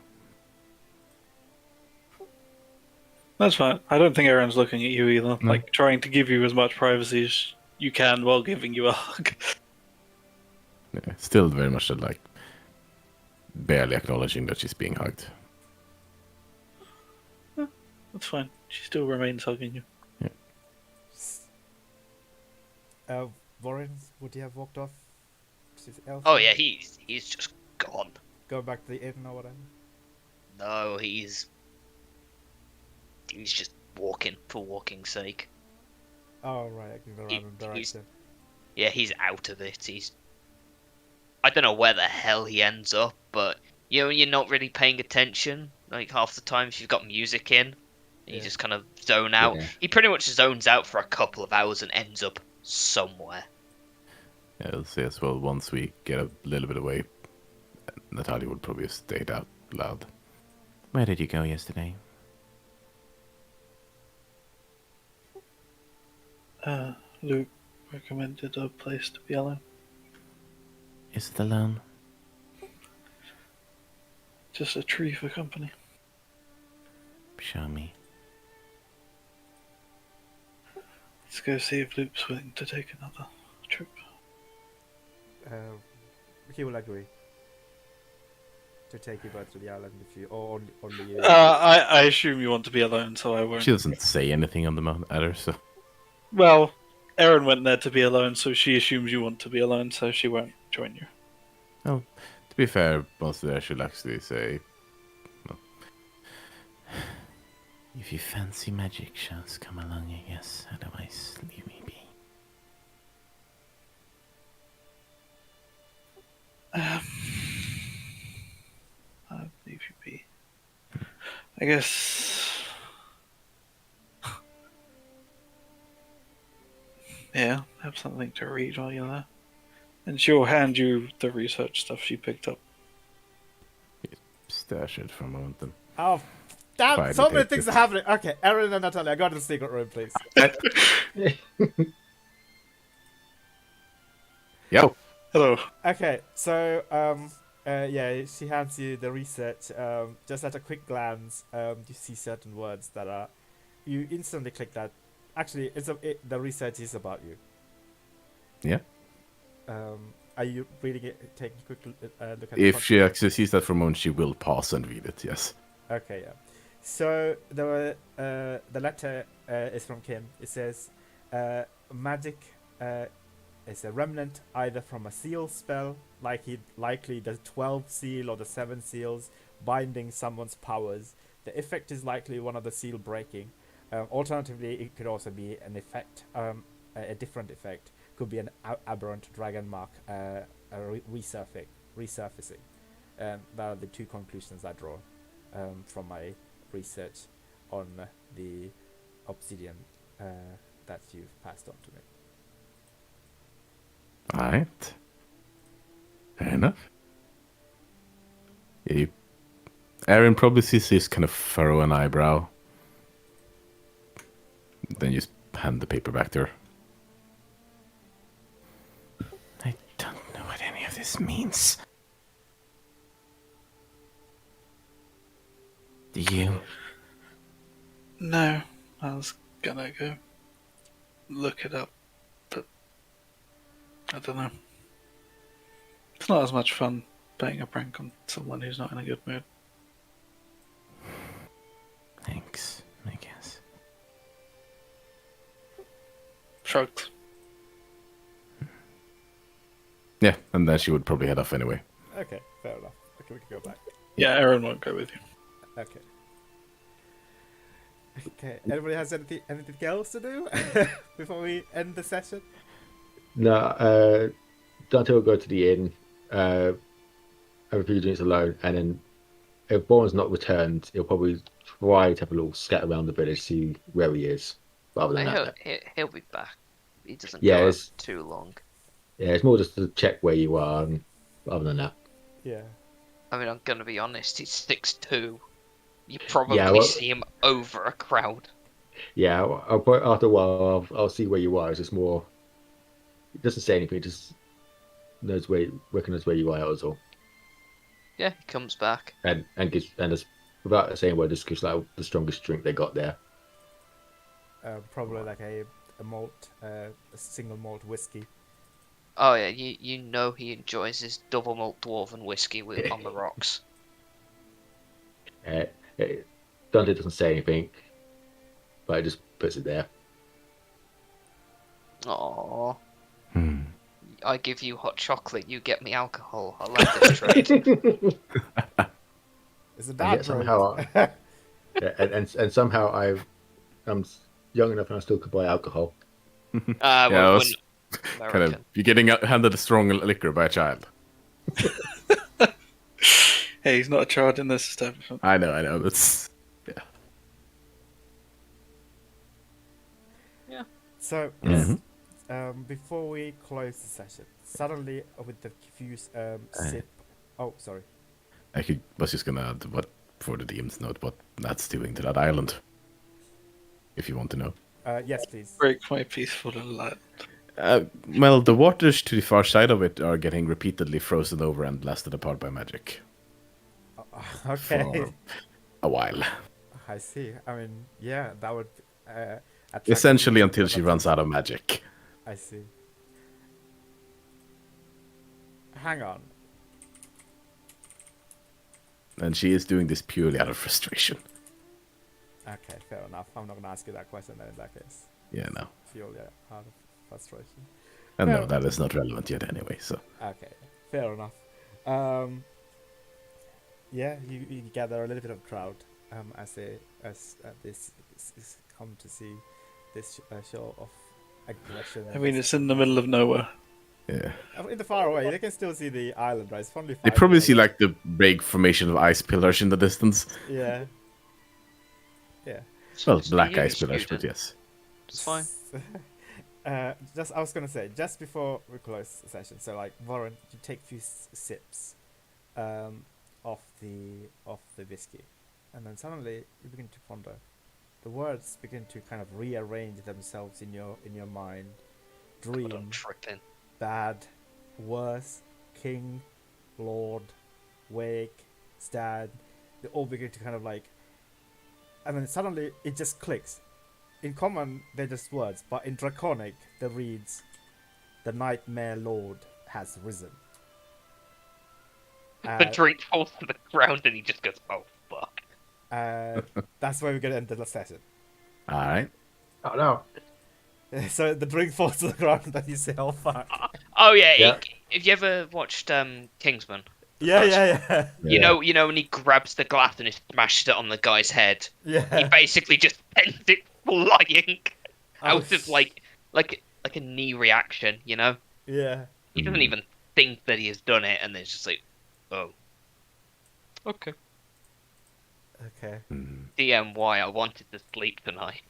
That's fine. I don't think Erin's looking at you either. No. Like, trying to give you as much privacy as you can while giving you a hug. Yeah, still very much like barely acknowledging that she's being hugged. That's fine. She still remains hugging you. Warren, would he have walked off? Oh yeah, he's just gone. Go back to the inn or whatever? No, he's just walking for walking's sake. Oh, right, I can random direction. Yeah, he's out of it. I don't know where the hell he ends up, but you're not really paying attention. Like half the time, if you've got music in, you just kind of zone out. Yeah. He pretty much zones out for a couple of hours and ends up somewhere. Yeah, I'll say as well, once we get a little bit away, Natalia would probably have stayed out loud. Where did you go yesterday? Luke recommended a place to be alone. Is it alone? Just a tree for company. Show me. Let's go see if Luke's willing to take another trip. He will agree to take you both to the island if you, or only you. I assume you want to be alone, so I won't. She doesn't say anything on the mount either, so Well, Erin went there to be alone, so she assumes you want to be alone, so she won't join you. well, to be fair, most of there she'll actually say, If you fancy magic shows, come along, I guess. Otherwise, leave me be. I'll leave you be. I guess. Yeah, have something to read while you're there. And she'll hand you the research stuff she picked up. stash it for a moment then. Oh, damn! Fine, So many take things it. are happening. Okay, Erin and Natalia, go to the secret room, please. Yo! Hello. Okay, so yeah, she hands you the research. Just at a quick glance, you see certain words that are. You instantly click that. Actually, the research is about you. Yeah. Are you reading it? Taking a quick look at If she actually sees that for a moment, she will pause and read it, yes. Okay, yeah. So the letter is from Kim. It says, magic is a remnant either from a seal spell, likely the 12 seal or the 7 seals, binding someone's powers. The effect is likely one of the seal breaking. Alternatively, it could also be an effect, a different effect. Could be an aberrant dragon mark, resurfacing. That are the two conclusions I draw from my research on the obsidian that you've passed on to me. Alright. Fair enough. Yeah, Aaron probably sees this kind of furrow an eyebrow. Then you just hand the paper back to her. I don't know what any of this means. Do you? No, I was gonna go look it up, but I don't know. It's not as much fun playing a prank on someone who's not in a good mood. Thanks, I guess. Shrugged. Yeah, and then she would probably head off anyway. Okay, fair enough. Okay, we can go back. Yeah, Aaron won't go with you. Okay. Okay, anybody has anything else to do before we end the session? No, Dante will go to the inn, have a few drinks alone, and then if Bourne's not returned, he'll probably try to have a little scat around the village, see where he is. But other than that, He'll be back. He doesn't Yeah, go it's- up too long. yeah, it's more just to check where you are. And other than that, Yeah. I mean, I'm gonna be honest. He's 6'2". You probably Yeah, well- see him over a crowd. yeah, after a while, I'll see where you are. It's just more. It doesn't say anything. It just recognizes where you are. That's all. Yeah, he comes back. And just without saying a word, just gives like the strongest drink they got there. Probably like a malt, a single malt whiskey. Oh yeah, you know he enjoys his double malt dwarven whiskey on the rocks. Dante doesn't say anything, but he just puts it there. Aww. Hmm. I give you hot chocolate, you get me alcohol. I like this trade. Isn't And that yet somehow, yeah, and somehow I'm young enough and I still could buy alcohol. Yeah, I Well, was when kind of you're getting handed a strong liquor by a child. Hey, he's not a child in this establishment. I know. That's So, Mhm. before we close the session, suddenly with the confused sip. Oh, sorry. was just gonna add what for the DM's note what that's doing to that island. If you want to know. Yes, please. Break my peaceful light. Well, the waters to the far side of it are getting repeatedly frozen over and blasted apart by magic Okay. for a while. I see. I mean, yeah, that would. Attract Essentially people until to she that- runs out of magic. I see. Hang on. And she is doing this purely out of frustration. Okay, fair enough. I'm not gonna ask you that question then in that case. Yeah, no. Purely out of frustration. And Fair no, that is not relevant yet anyway, so. Okay, fair enough. Yeah, you gather a little bit of crowd as this is come to see this show of aggression. I mean, it's in the middle of nowhere. Yeah. In the far away, they can still see the island, right? It's only They 5 probably see kilometers. like the big formation of ice pillars in the distance. Yeah. Yeah. Well, It's black the ice pillars, but student. yes. It's fine. I was gonna say, just before we close the session, so like Warren, you take a few sips of the whiskey, and then suddenly you begin to ponder. The words begin to kind of rearrange themselves in your mind. God, I'm Dream, tripping. bad, worse, king, lord, wake, stag. They all begin to kind of like, and then suddenly it just clicks. In common, they're just words, but in Draconic, they reads, "The Nightmare Lord has risen." The drink falls to the ground and he just goes, "Oh fuck." That's where we're gonna end the session. Alright. Oh no! So the drink falls to the ground, and you say, "Oh fuck." Oh yeah, Yeah. have you ever watched Kingsman? Yeah. You know when he grabs the glass and he smashes it on the guy's head. He Yeah. basically just sends it flying out Oh, of like a knee reaction. You know, Yeah. he doesn't even think that he has done it, and it's just like, oh, okay. Okay. DMY, I wanted to sleep tonight.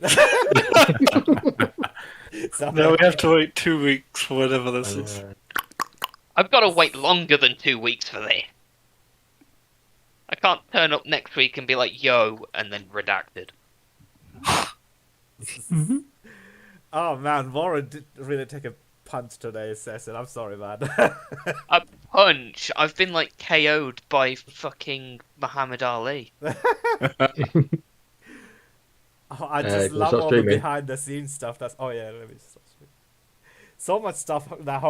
So, Now we have to wait 2 weeks for whatever this is. I've got to wait longer than 2 weeks for this. I can't turn up next week and be like, yo, and then redacted. Oh man, Warren did really take a punch today, Cecil. I'm sorry, man. A punch? I've been like KO'd by fucking Muhammad Ali. Oh, I you just wanna love start all the streaming? behind the scenes stuff. That's, oh yeah, let me stop streaming. So much stuff that